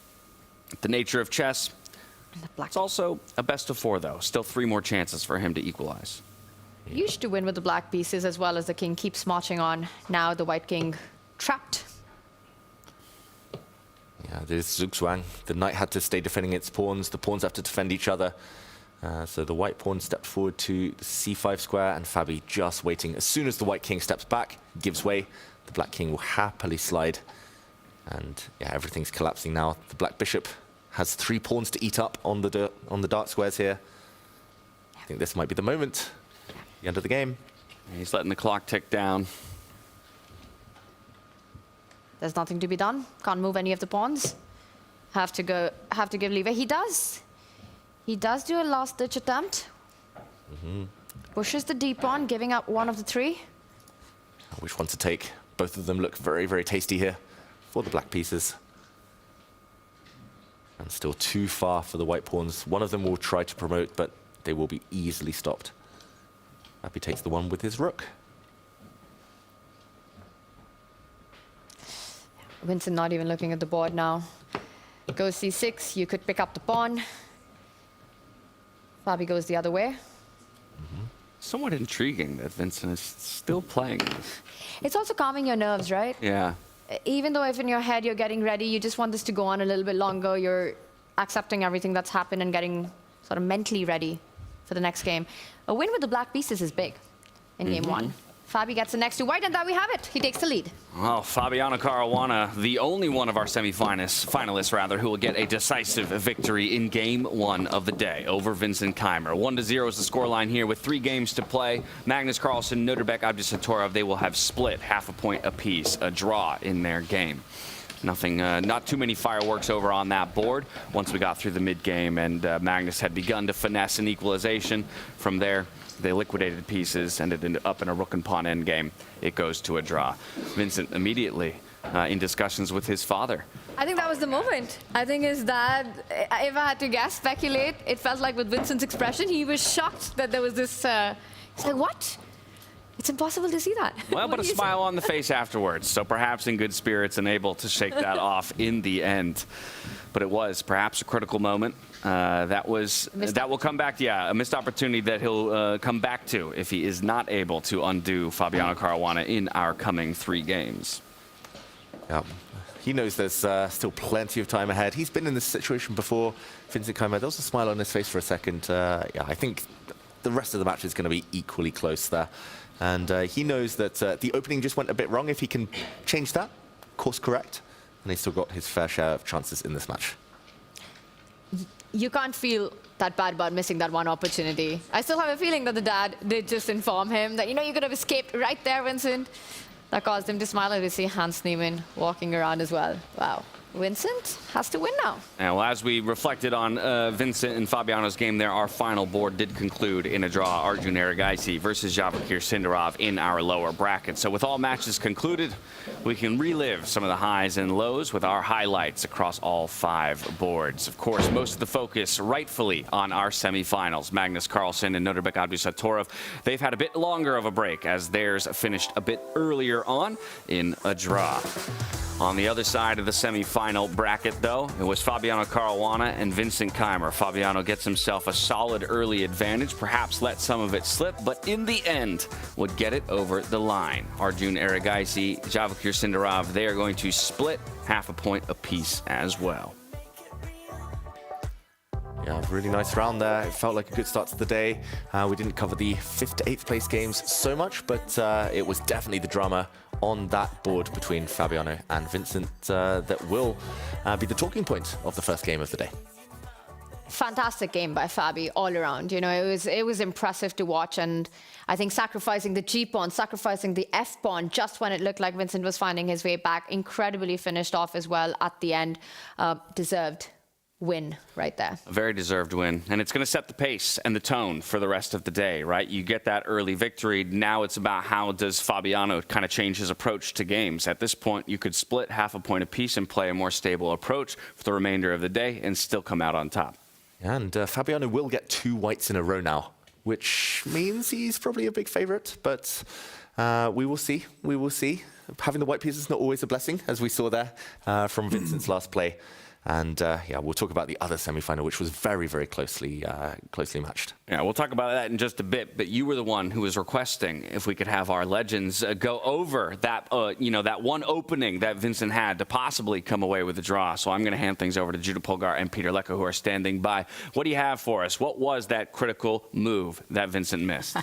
the nature of chess. It's also a best of 4, though. Still 3 more chances for him to equalize. Used to win with the black pieces as well as the king keeps marching on. Now the white king trapped. Yeah, there's Zugzwang. The knight had to stay defending its pawns. The pawns have to defend each other. So the white pawn stepped forward to the c5 square, and Fabi just waiting. As soon as the white king steps back, gives way, the black king will happily slide. And yeah, everything's collapsing now. The black bishop has 3 pawns to eat up on the dark squares here. I think this might be the moment. The end of the game. He's letting the clock tick down. There's nothing to be done. Can't move any of the pawns. Have to give leeway. He does do a last-ditch attempt. Pushes the d pawn, giving up one of the 3. Which one to take? Both of them look very, very tasty here for the black pieces. And still too far for the white pawns. One of them will try to promote, but they will be easily stopped. Fabi takes the one with his rook. Vincent not even looking at the board now. Goes c6, you could pick up the pawn. Fabi goes the other way. Somewhat intriguing that Vincent is still playing this. It's also calming your nerves, right? Yeah. Even though if in your head you're getting ready, you just want this to go on a little bit longer, you're accepting everything that's happened and getting sort of mentally ready for the next game. A win with the black pieces is big in game 1. Fabi gets the next to white, and there we have it. He takes the lead. Well, Fabiano Caruana, the only one of our finalists, who will get a decisive victory in game 1 of the day over Vincent Keimer. 1-0 is the scoreline here with 3 games to play. Magnus Carlsen, Nodirbek, Vachier-Lagrave, they will have split half a point apiece, a draw in their game. Nothing, not too many fireworks over on that board once we got through the mid-game, and Magnus had begun to finesse an equalization. From there, they liquidated pieces, ended up in a rook and pawn endgame. It goes to a draw. Vincent immediately in discussions with his father. I think that was the moment. I think his dad, if I had to guess, speculate, it felt like with Vincent's expression, he was shocked that there was this, he's like, what? It's impossible to see that. Well, but a smile on the face afterwards, so perhaps in good spirits and able to shake that off in the end. But it was perhaps a critical moment. That will come back, a missed opportunity that he'll come back to if he is not able to undo Fabiano Caruana in our coming 3 games. Yeah. He knows there's still plenty of time ahead. He's been in this situation before. Vincent Keimer, there was a smile on his face for a second. Yeah, I think the rest of the match is going to be equally close there. And he knows that the opening just went a bit wrong. If he can change that, course correct, and he's still got his fair share of chances in this match. You can't feel that bad about missing that one opportunity. I still have a feeling that the dad did just inform him that, you know, you could have escaped right there, Vincent. That caused him to smile, and we see Hans Niemann walking around as well. Wow. Vincent has to win now. And well, as we reflected on Vincent and Fabiano's game there, our final board did conclude in a draw. Arjun Erigaisi versus Vachier-Lagrave in our lower bracket. So with all matches concluded, we can relive some of the highs and lows with our highlights across all 5 boards. Of course, most of the focus rightfully on our semifinals. Magnus Carlsen and Nodirbek Vachier-Lagrave, they've had a bit longer of a break as theirs finished a bit earlier on in a draw. On the other side of the semifinal bracket, though, it was Fabiano Caruana and Vincent Keimer. Fabiano gets himself a solid early advantage, perhaps let some of it slip, but in the end would get it over the line. Arjun Erigaisi, Vachier-Lagrave, they are going to split half a point apiece as well. Yeah, really nice round there. It felt like a good start to the day. We didn't cover the 5th to 8th place games so much, but it was definitely the drama on that board between Fabiano and Vincent that will be the talking point of the first game of the day. Fantastic game by Fabi all around. You know, it was impressive to watch, and I think sacrificing the G pawn, sacrificing the F pawn just when it looked like Vincent was finding his way back, incredibly finished off as well at the end. Deserved win right there. A very deserved win, and it's going to set the pace and the tone for the rest of the day, right? You get that early victory. Now it's about how does Fabiano kind of change his approach to games. At this point, you could split half a point apiece and play a more stable approach for the remainder of the day and still come out on top. And Fabiano will get 2 whites in a row now, which means he's probably a big favorite, but We will see. We will see. Having the white piece is not always a blessing, as we saw there from Vincent's last play. And yeah, we'll talk about the other semi-final, which was very, very closely matched. Yeah, we'll talk about that in just a bit. But you were the one who was requesting if we could have our legends go over that, that one opening that Vincent had to possibly come away with a draw. So I'm going to hand things over to Judah Polgar and Peter Lecko, who are standing by. What do you have for us? What was that critical move that Vincent missed?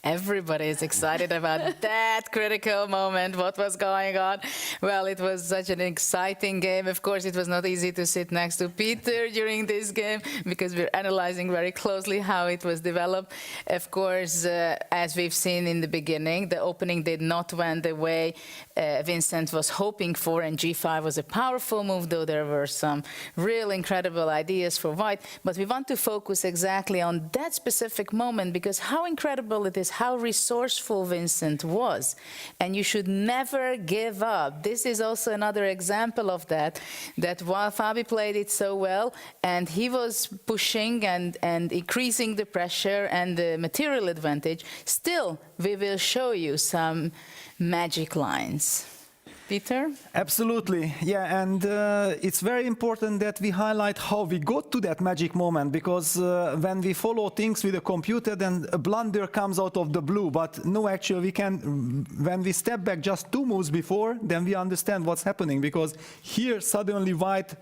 Everybody is excited about that critical moment. What was going on? Well, it was such an exciting game. Of course, it was not easy to sit next to Peter during this game because we're analyzing very closely how it was developed. Of course, as we've seen in the beginning, the opening did not went the way Vincent was hoping for, and G5 was a powerful move, though there were some real incredible ideas for white. But we want to focus exactly on that specific moment because how incredible it is, how resourceful Vincent was. And you should never give up. This is also another example of that while Fabi played it so well, and he was pushing and increasing the pressure and the material advantage, still we will show you some magic lines. Peter? Absolutely, yeah, and it's very important that we highlight how we got to that magic moment, because when we follow things with a computer, then a blunder comes out of the blue, but no, actually we can, when we step back just 2 moves before, then we understand what's happening, because here suddenly white,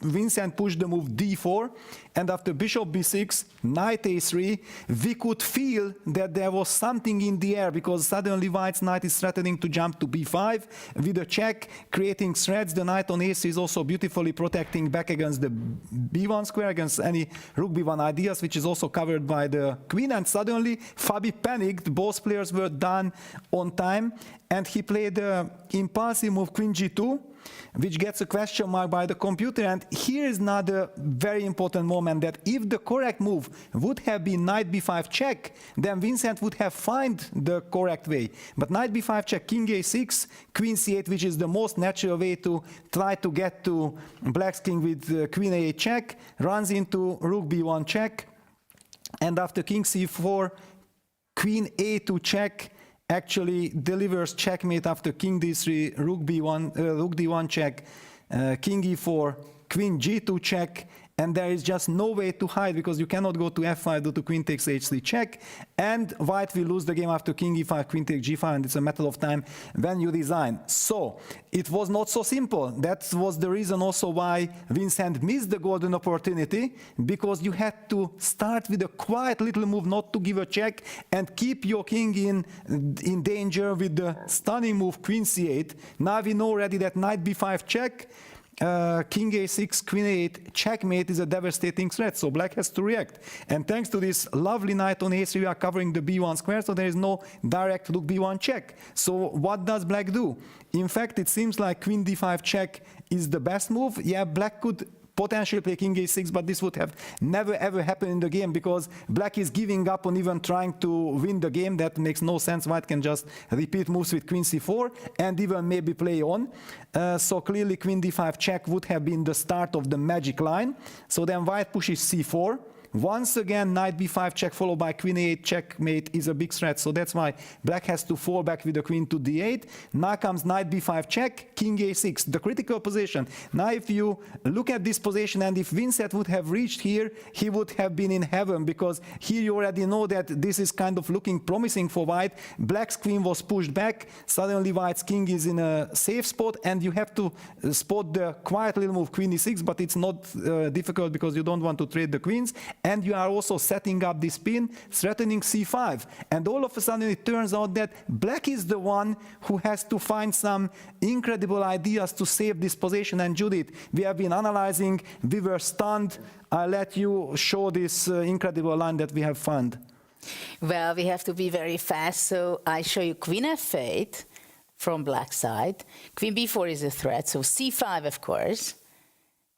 Vincent pushed the move d4, and after bishop b6, knight a3, we could feel that there was something in the air, because suddenly white's knight is threatening to jump to b5 with a check, creating threats. The knight on a3 is also beautifully protecting back against the b1 square, against any rook b1 ideas, which is also covered by the queen. And suddenly Fabi panicked. Both players were done on time, and he played the impulsive move queen g2, which gets a question mark by the computer. And here is another very important moment, that if the correct move would have been knight b5 check, then Vincent would have found the correct way. But knight b5 check, king a6, queen c8, which is the most natural way to try to get to black's king with queen a8 check, runs into rook b1 check, and after king c4, queen a2 check, actually delivers checkmate after king d3, rook b1, rook d1 check, king e4, queen g2 check, and there is just no way to hide, because you cannot go to f5 due to queen takes h3 check, and white will lose the game after king e5, queen takes g5, and it's a matter of time when you resign. So it was not so simple. That was the reason also why Vincent missed the golden opportunity, because you had to start with a quiet little move, not to give a check, and keep your king in danger with the stunning move queen c8. Now we know already that knight b5 check, king a6, queen a8 checkmate is a devastating threat, so black has to react. And thanks to this lovely knight on a3, we are covering the b1 square, so there is no direct rook b1 check. So what does black do? In fact, it seems like queen d5 check is the best move. Yeah, black could potentially play king a6, but this would have never ever happened in the game, because black is giving up on even trying to win the game. That makes no sense. White can just repeat moves with queen c4 and even maybe play on. So clearly queen d5 check would have been the start of the magic line. So then white pushes c4. Once again, knight b5 check followed by queen a8 checkmate is a big threat, so that's why black has to fall back with the queen to d8. Now comes knight b5 check, king a6, the critical position. Now if you look at this position, and if Vincent would have reached here, he would have been in heaven, because here you already know that this is kind of looking promising for white. Black's queen was pushed back, suddenly white's king is in a safe spot, and you have to spot the quiet little move queen e6, but it's not difficult, because you don't want to trade the queens. And you are also setting up this pin, threatening c5. And all of a sudden it turns out that black is the one who has to find some incredible ideas to save this position. And Judith, we have been analyzing, we were stunned. I'll let you show this incredible line that we have found. Well, we have to be very fast, so I show you queen f8 from black side. Queen b4 is a threat, so c5, of course.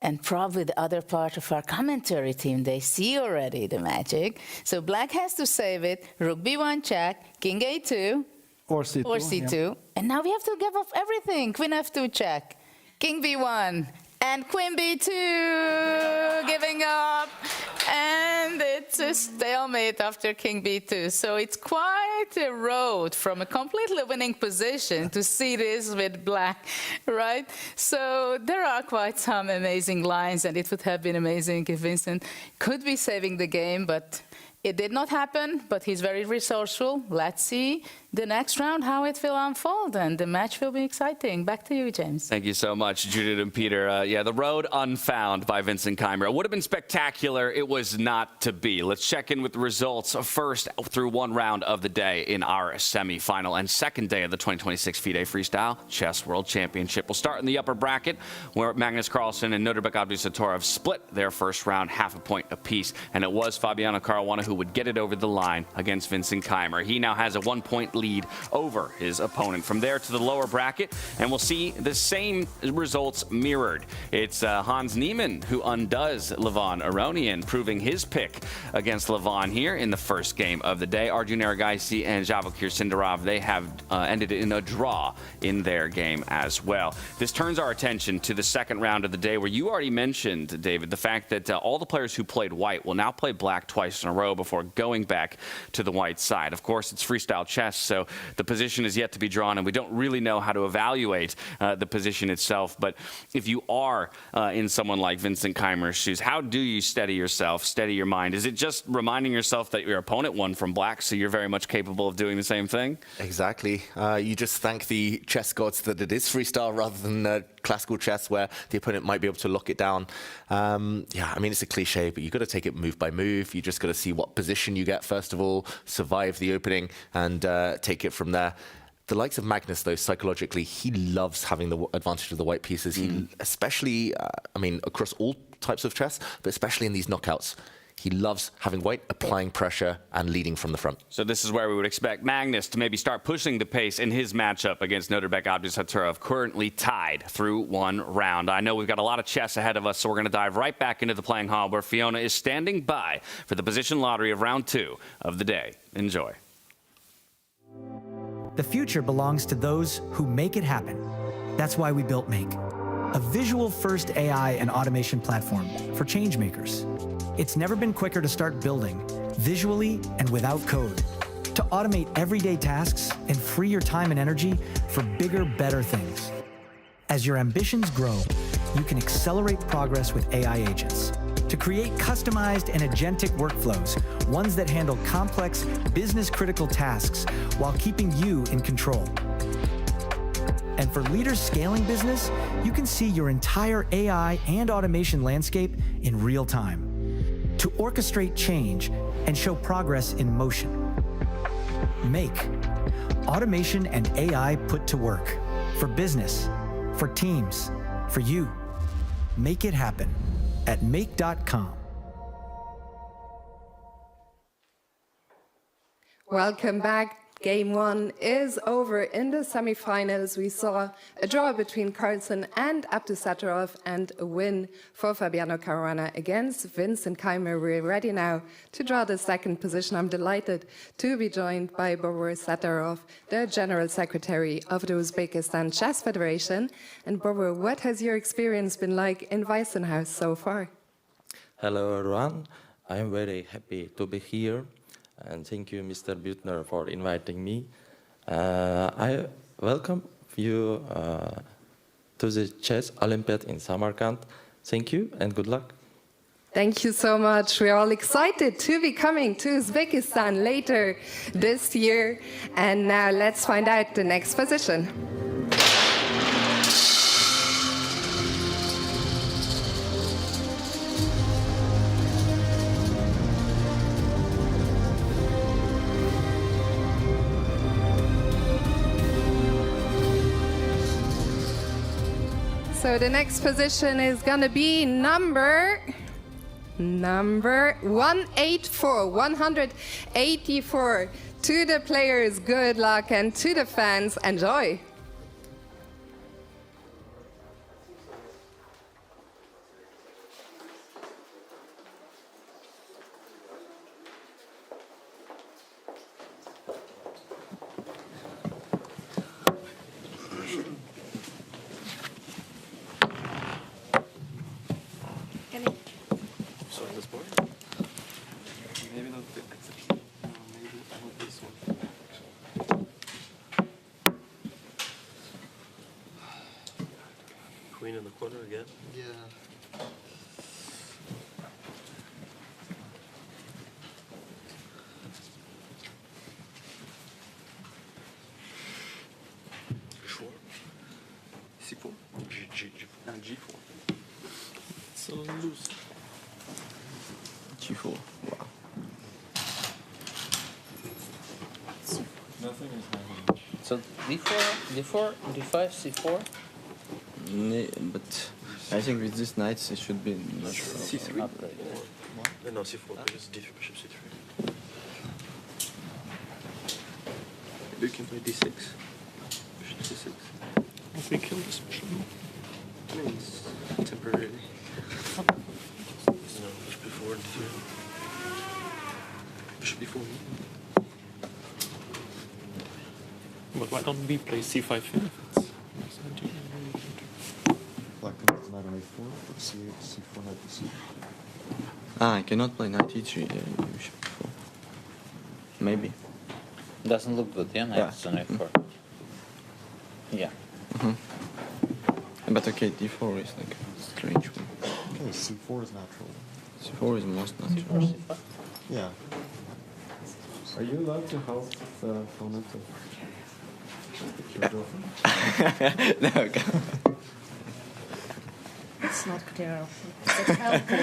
And probably the other part of our commentary team, they see already the magic. So black has to save it. Rook b1 check, king a2. Or c2. Or c2. Yeah. And now we have to give off everything. Queen f2 check, king b1, and queen b2 giving up. And it's it's a stalemate after King B2. So it's quite a road from a completely winning position to see this with black, right? So there are quite some amazing lines, and it would have been amazing if Vincent could be saving the game, but it did not happen, but he's very resourceful. Let's see the next round, how it will unfold, and the match will be exciting. Back to you, James. Thank you so much, Judith and Peter. Yeah, the road unfound by Vincent Keimer. It would have been spectacular. It was not to be. Let's check in with the results first through one round of the day in our semifinal and second day of the 2026 FIDE Freestyle Chess World Championship. We'll start in the upper bracket, where Magnus Carlsen and Nodirbek Satorov split their first round half a point apiece, and it was Fabiano Caruana who would get it over the line against Vincent Keimer. He now has a 1-point lead over his opponent. From there to the lower bracket, and we'll see the same results mirrored. It's Hans Niemann who undoes Levon Aronian, proving his pick against Levon here in the first game of the day. Arjun Erigaisi and Javokir Sindarov, they have ended in a draw in their game as well. This turns our attention to the second round of the day, where you already mentioned, David, the fact that all the players who played white will now play black twice in a row before going back to the white side. Of course, it's freestyle chess, so the position is yet to be drawn, and we don't really know how to evaluate the position itself. But if you are in someone like Vincent Keimer's shoes, how do you steady yourself, steady your mind? Is it just reminding yourself that your opponent won from black, so you're very much capable of doing the same thing? Exactly. You just thank the chess gods that it is freestyle rather than classical chess, where the opponent might be able to lock it down. Yeah, I mean, it's a cliche, but you've got to take it move by move. You just got to see what position you get, first of all, survive the opening, and take it from there. The likes of Magnus, though, psychologically, he loves having the advantage of the white pieces. He, especially, I mean, across all types of chess, but especially in these knockouts, he loves having white, applying pressure, and leading from the front. So this is where we would expect Magnus to maybe start pushing the pace in his matchup against Nodirbek Satorov, currently tied through one round. I know we've got a lot of chess ahead of us, so we're going to dive right back into the playing hall, where Fiona is standing by for the position lottery of round 2 of the day. Enjoy. The future belongs to those who make it happen. That's why we built Make, a visual-first AI and automation platform for change makers. It's never been quicker to start building, visually and without code, to automate everyday tasks and free your time and energy for bigger, better things. As your ambitions grow, you can accelerate progress with AI agents to create customized and agentic workflows, ones that handle complex, business-critical tasks while keeping you in control. And for leaders scaling business, you can see your entire AI and automation landscape in real time to orchestrate change and show progress in motion. Make automation and AI put to work for business, for teams, for you. Make it happen at make.com. Welcome back. Game 1 is over. In the semifinals, we saw a draw between Carlsen and Satorov and a win for Fabiano Caruana against Vincent Keimer. We're ready now to draw the second position. I'm delighted to be joined by Vachier-Lagrave, the General Secretary of the Uzbekistan Chess Federation. And Vachier, what has your experience been like in Weissenhaus so far? Hello, everyone. I'm very happy to be here. And thank you, Mr. Büttner, for inviting me. I welcome you to the Chess Olympiad in Samarkand. Thank you and good luck. Thank you so much. We're all excited to be coming to Uzbekistan later this year. And now let's find out the next position. So the next position is gonna be number 184. To the players, good luck, and to the fans, enjoy. corner again? Yeah. Sure. C4? And G4. It's a loose. G4. Wow. Nothing is happening. So D4, D4, D5, C4? But I think with these knights it should be natural. C3? Upgrade. No, C4, because D3, bishop C3. Maybe you can play D6. Bishop C6. If we kill this bishop. I mean, it's temporarily. No, bishop before D3. Bishop before me. But why don't we play C5 here? Black connects knight on A4, but C4 knight B6. I cannot play knight E3. Bishop before. Maybe. Doesn't look good, yeah? Knight on A4. Yeah. But okay, D4 is like a strange one. Okay, C4 is natural. C4 is most natural. C4, Yeah. Are you allowed to help the opponent of your girlfriend? No, okay. It's not clear. Is it helpful?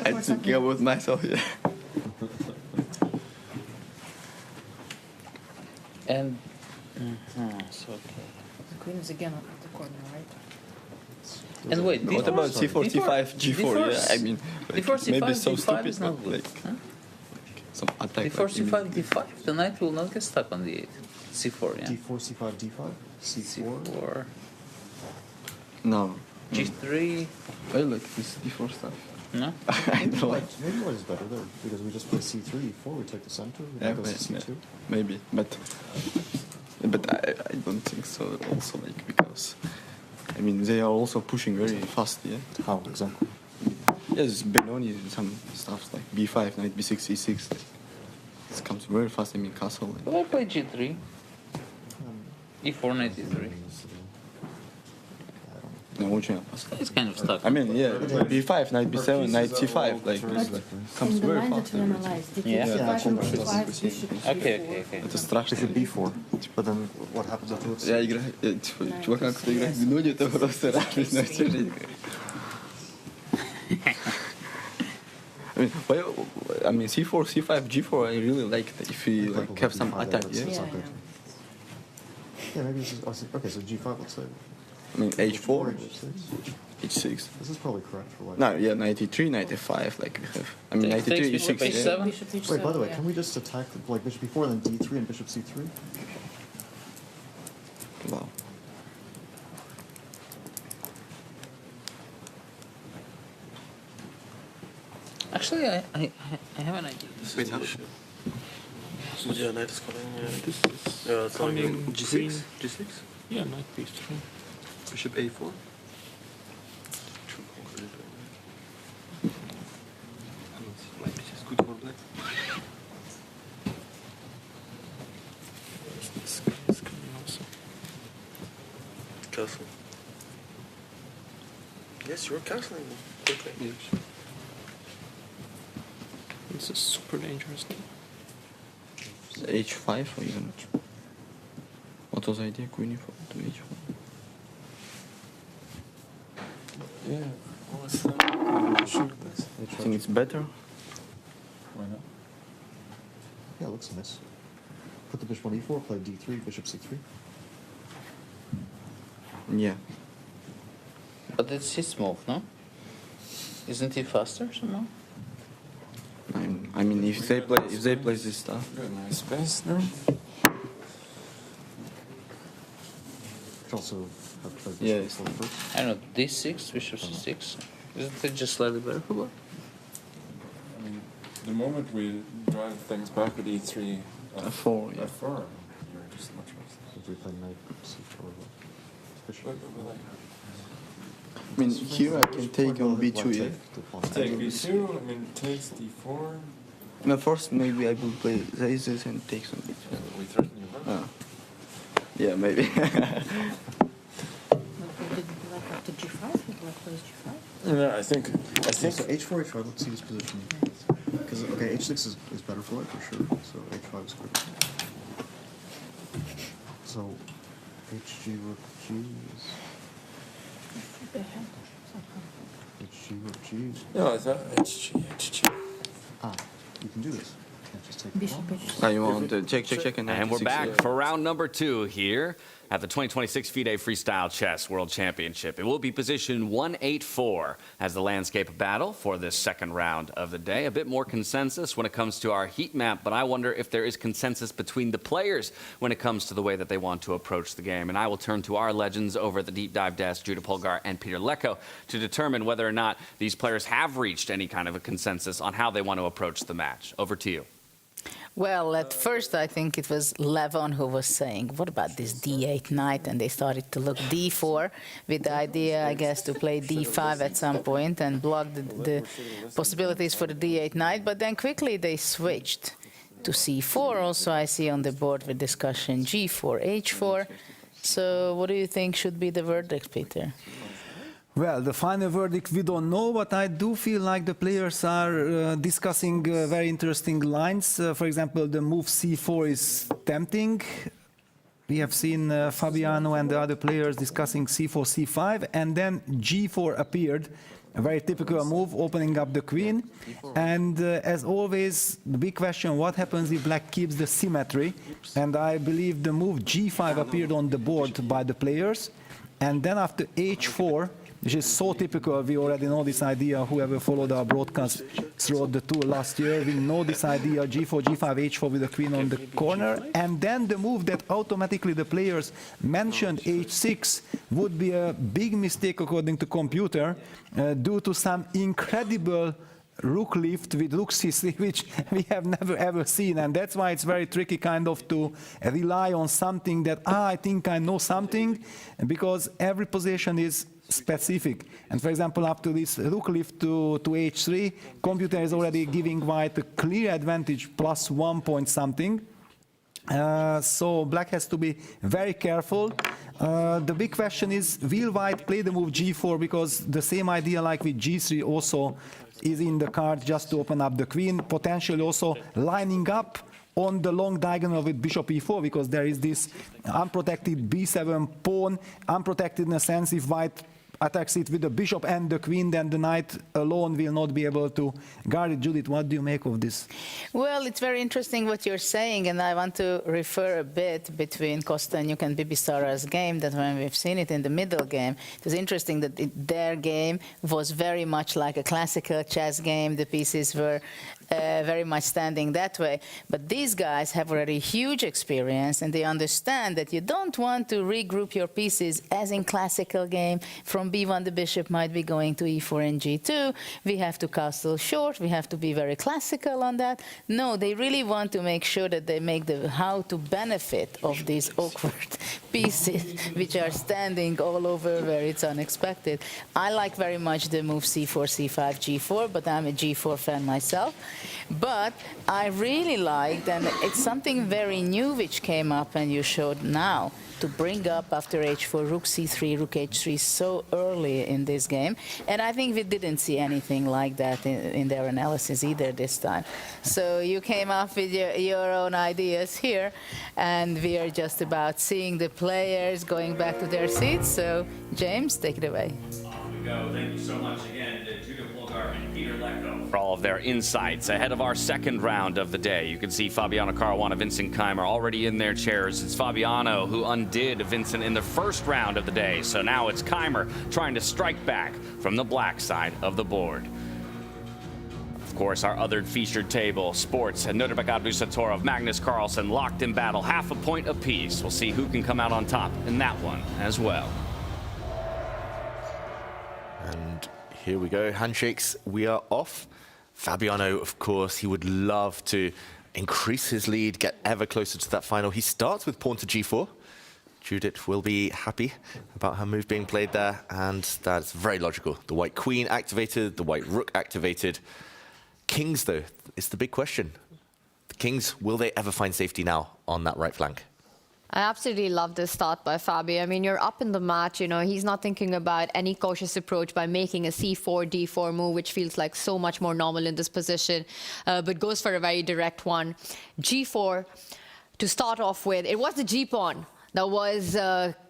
I'm thinking about myself, yeah. And so okay. The queen is again at the corner, right? And wait, what about C4, C5, G4? Yeah, I mean, like, D4, C5, maybe so D5 stupid, is not but good. like Huh? some attack. D4, like, C5, D5. The knight will not get stuck on D8. C4, yeah. D4, C5, D5, C4. C4. No. G3. I like this D4 stuff. No? I don't like. Maybe white is better there, because we just play C3, E4, we take the center, we Yeah, go to C2. maybe, but I don't think so. Also, like because I mean they are also pushing very fast. Yeah. How exactly? Yes, Benoni and some stuff like B5, knight B6, C6. Like, it comes very fast. I mean castle. Like. Will I play G3? E4, knight E3. No, очень опасно. It's kind of stuck. I mean, yeah, B5, knight B7, knight C5, like comes In the very line that fast. we analyze, did you Yeah. see five, bishop, Okay. Это страшно. Bishop B4, but then what happens afterwards? Я играю, чувак, кто играет в Benoni, это просто радость на всю жизнь. I mean, C4, C5, G4. I really like it if we like have some attack. Yeah. Yeah, maybe this is okay. So G5, let's say. I mean, H4, H6. H6. This is probably correct for white. No, yeah, knight E3, knight F5. Like we have. I mean, knight E3, Bishop E6. H7. Yeah. Wait, by the way, can we just attack like bishop B4 and then D3 and bishop C3? Wow. Actually, I have an idea. Wait, how? Yeah, knight is coming. This is it's coming G6. G6. Yeah, knight B3. Bishop A4. White piece is good for black. This is coming also. Castle. Yes, you're castling quickly. Yes. This is super dangerous now. H5 or even. What was the idea? Queen E4 to H1. Yeah. I think it's better. Why not? Yeah, it looks nice. Put the bishop on E4, play D3, bishop C3. Yeah. But it's his move, no? Isn't he faster somehow? I mean, if they play this stuff. Nice space there. Could also have played bishop Yes. E4 first. I don't know, D6, bishop C6. Isn't it just slightly better for black? I mean, the moment we drive things back with E3, F4, yeah. F4, you're just much worse. If we play knight C4, bishop. I mean, here I can take on B2, yeah. Take B2, I mean, takes D4. No, first maybe I will play this and take some B2. We threaten you, right? Yeah, maybe. Did you like after G5? Yeah, I think. So H4, H5. Let's see his position. Because okay, H6 is better for it for sure. So H5 is good. So HG rook G is. HG rook G. Yeah, I thought HG. Ah, you can do this. Just take You want to check, and we're back for round number 2 here at the 2026 FIDE Freestyle Chess World Championship. It will be position 184 as the landscape battle for this second round of the day. A bit more consensus when it comes to our heat map, but I wonder if there is consensus between the players when it comes to the way that they want to approach the game. And I will turn to our legends over at the Deep Dive Desk, Judah Polgar and Peter Lecko, to determine whether or not these players have reached any kind of a consensus on how they want to approach the match. Over to you. Well, at first I think it was Levon who was saying, what about this D8 knight? And they started to look D4 with the idea, I guess, to play D5 at some point and block the possibilities for the D8 knight. But then quickly they switched to C4. Also, I see on the board with discussion G4, H4. So what do you think should be the verdict, Peter? Well, the final verdict we don't know, but I do feel like the players are discussing very interesting lines. For example, the move C4 is tempting. We have seen Fabiano and the other players discussing C4, C5, and then G4 appeared. A very typical move, opening up the queen. And as always, the big question, what happens if black keeps the symmetry? And I believe the move G5 appeared on the board by the players. And then after H4, which is so typical, we already know this idea, whoever followed our broadcast throughout the tour last year, we know this idea, G4, G5, H4 with the queen on the corner, and then the move that automatically the players mentioned, H6, would be a big mistake according to computer, due to some incredible rook lift with rook c3, which we have never ever seen, and that's why it's very tricky kind of to rely on something that, I think I know something, because every position is specific. And for example, up to this rook lift to h3, computer is already giving white a clear advantage, +1 point something. So black has to be very careful. The big question is, will white play the move g4, because the same idea like with g3 also is in the card, just to open up the queen, potentially also lining up on the long diagonal with bishop e4, because there is this unprotected b7 pawn, unprotected in a sense if white attacks it with the bishop and the queen, then the knight alone will not be able to guard it. Judith, what do you make of this? Well, it's very interesting what you're saying, and I want to refer a bit between Kostanjuk and Bibisara's game, that when we've seen it in the middle game, it was interesting that their game was very much like a classical chess game. The pieces were very much standing that way. But these guys have already huge experience, and they understand that you don't want to regroup your pieces as in classical game. From b1, the bishop might be going to e4 and g2. We have to castle short. We have to be very classical on that. No, they really want to make sure that they make the how to benefit of these awkward pieces, which are standing all over where it's unexpected. I like very much the move c4, c5, g4, but I'm a g4 fan myself. But I really liked, and it's something very new which came up and you showed now, to bring up after h4, rook c3, rook h3 so early in this game. And I think we didn't see anything like that in their analysis either this time. So you came up with your own ideas here, and we are just about seeing the players going back to their seats. So James, take it away. Off we go. Thank you so much again to Judah Polgar and Peter Lecko for all of their insights ahead of our second round of the day. You can see Fabiano Caruana, Vincent Keimer already in their chairs. It's Fabiano who undid Vincent in the first round of the day. So now it's Keimer trying to strike back from the black side of the board. Of course, our other featured table, sports, and Nodirbek Abdusatorov, Magnus Carlsen locked in battle, half a point apiece. We'll see who can come out on top in that one as well. And here we go, handshakes, we are off. Fabiano, of course, he would love to increase his lead, get ever closer to that final. He starts with pawn to g4. Judith will be happy about her move being played there, and that's very logical. The white queen activated, the white rook activated. Kings, though, is the big question. The kings, will they ever find safety now on that right flank? I absolutely love this start by Fabi. I mean, you're up in the match, you know, he's not thinking about any cautious approach by making a c4, d4 move, which feels like so much more normal in this position, but goes for a very direct one. g4 to start off with. It was the g-pawn that was,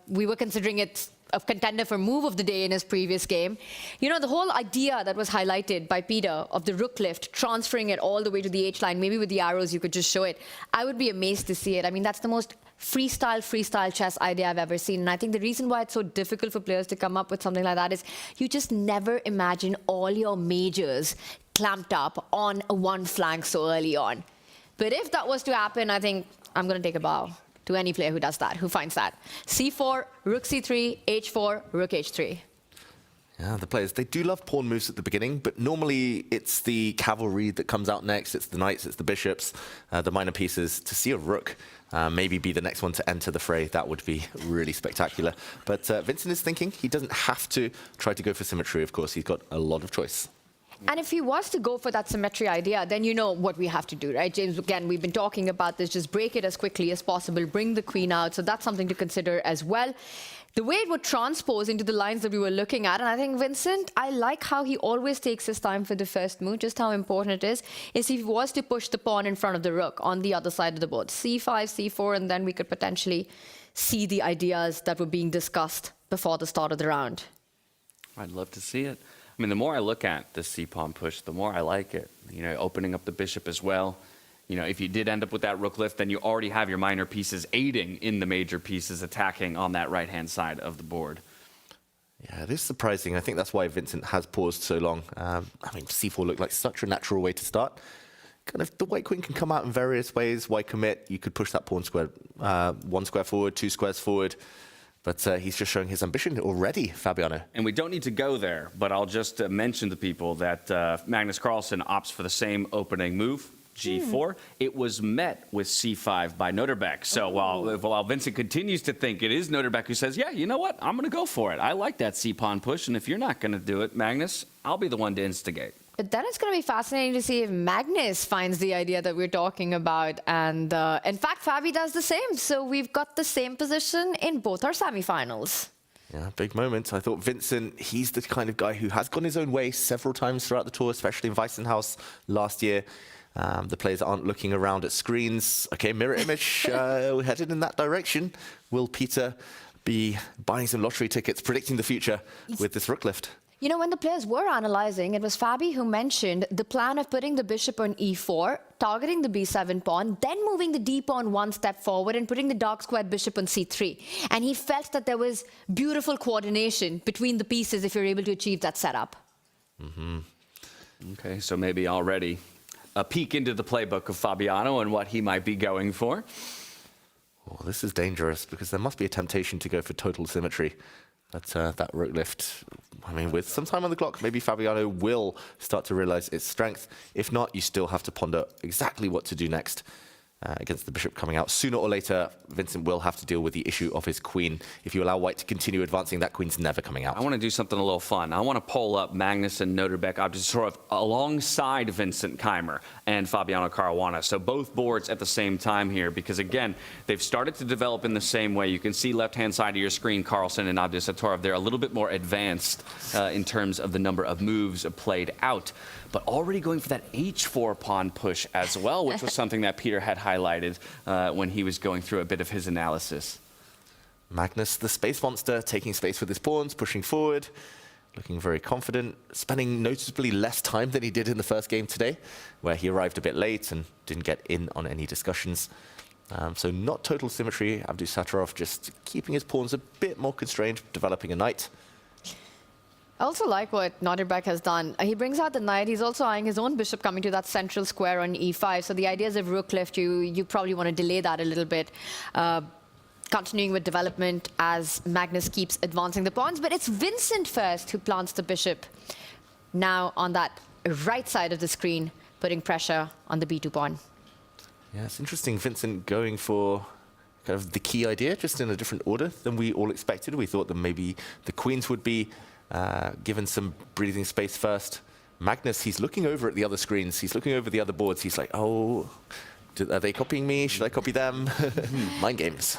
we were considering it a contender for move of the day in his previous game. You know, the whole idea that was highlighted by Peter of the rook lift, transferring it all the way to the h-line, maybe with the arrows you could just show it. I would be amazed to see it. I mean, that's the most freestyle chess idea I've ever seen. And I think the reason why it's so difficult for players to come up with something like that is you just never imagine all your majors clamped up on one flank so early on. But if that was to happen, I think I'm going to take a bow to any player who does that, who finds that. c4, rook c3, h4, rook h3. Yeah, the players, they do love pawn moves at the beginning, but normally it's the cavalry that comes out next. It's the knights, it's the bishops, the minor pieces. To see a rook maybe be the next one to enter the fray, that would be really spectacular. But Vincent is thinking he doesn't have to try to go for symmetry, of course. He's got a lot of choice. And if he was to go for that symmetry idea, then you know what we have to do, right? James, again, we've been talking about this. Just break it as quickly as possible, bring the queen out. So that's something to consider as well. The way it would transpose into the lines that we were looking at, and I think Vincent, I like how he always takes his time for the first move, just how important it is if he was to push the pawn in front of the rook on the other side of the board. c5, c4, and then we could potentially see the ideas that were being discussed before the start of the round. I'd love to see it. I mean, the more I look at this c-pawn push, the more I like it. You know, opening up the bishop as well. You know, if you did end up with that rook lift, then you already have your minor pieces aiding in the major pieces attacking on that right-hand side of the board. Yeah, it is surprising. I think that's why Vincent has paused so long. I mean, c4 looked like such a natural way to start. Kind of the white queen can come out in various ways. Why commit? You could push that pawn square, 1 square forward, 2 squares forward. But he's just showing his ambition already, Fabiano. And we don't need to go there, but I'll just mention to people that Magnus Carlsen opts for the same opening move, g4. It was met with c5 by Nodirbek. So while Vincent continues to think it is Nodirbek who says, yeah, you know what, I'm going to go for it. I like that c-pawn push, and if you're not going to do it, Magnus, I'll be the one to instigate. But then it's going to be fascinating to see if Magnus finds the idea that we're talking about. And in fact, Fabi does the same. So we've got the same position in both our semifinals. Yeah, big moment. I thought Vincent, he's the kind of guy who has gone his own way several times throughout the tour, especially in Weissenhaus last year. The players aren't looking around at screens. Okay, mirror image, we're headed in that direction. Will Peter be buying some lottery tickets, predicting the future with this rook lift? You know, when the players were analyzing, it was Fabi who mentioned the plan of putting the bishop on e4, targeting the b7 pawn, then moving the d pawn 1 step forward and putting the dark squared bishop on c3. And he felt that there was beautiful coordination between the pieces if you're able to achieve that setup. Okay, so maybe already a peek into the playbook of Fabiano and what he might be going for. Well, this is dangerous because there must be a temptation to go for total symmetry. But that rook lift, I mean, with some time on the clock, maybe Fabiano will start to realize its strength. If not, you still have to ponder exactly what to do next against the bishop coming out. Sooner or later, Vincent will have to deal with the issue of his queen. If you allow white to continue advancing, that queen's never coming out. I want to do something a little fun. I want to poll up Magnus and Nodirbek objects sort of alongside Vincent Keimer and Fabiano Caruana. So both boards at the same time here, because again, they've started to develop in the same way. You can see left-hand side of your screen, Carlsen and Abdusattorov. They're a little bit more advanced in terms of the number of moves played out, but already going for that h4 pawn push as well, which was something that Peter had highlighted when he was going through a bit of his analysis. Magnus, the space monster, taking space with his pawns, pushing forward, looking very confident, spending noticeably less time than he did in the first game today, where he arrived a bit late and didn't get in on any discussions. So not total symmetry. Abdusattorov just keeping his pawns a bit more constrained, developing a knight. I also like what Nodirbek has done. He brings out the knight. He's also eyeing his own bishop coming to that central square on e5. So the ideas of rook lift, you probably want to delay that a little bit. Continuing with development as Magnus keeps advancing the pawns. But it's Vincent first who plants the bishop now on that right side of the screen, putting pressure on the b2 pawn. Yeah, it's interesting. Vincent going for kind of the key idea, just in a different order than we all expected. We thought that maybe the queens would be given some breathing space first. Magnus, he's looking over at the other screens. He's looking over the other boards. He's like, oh, are they copying me? Should I copy them? Mind games.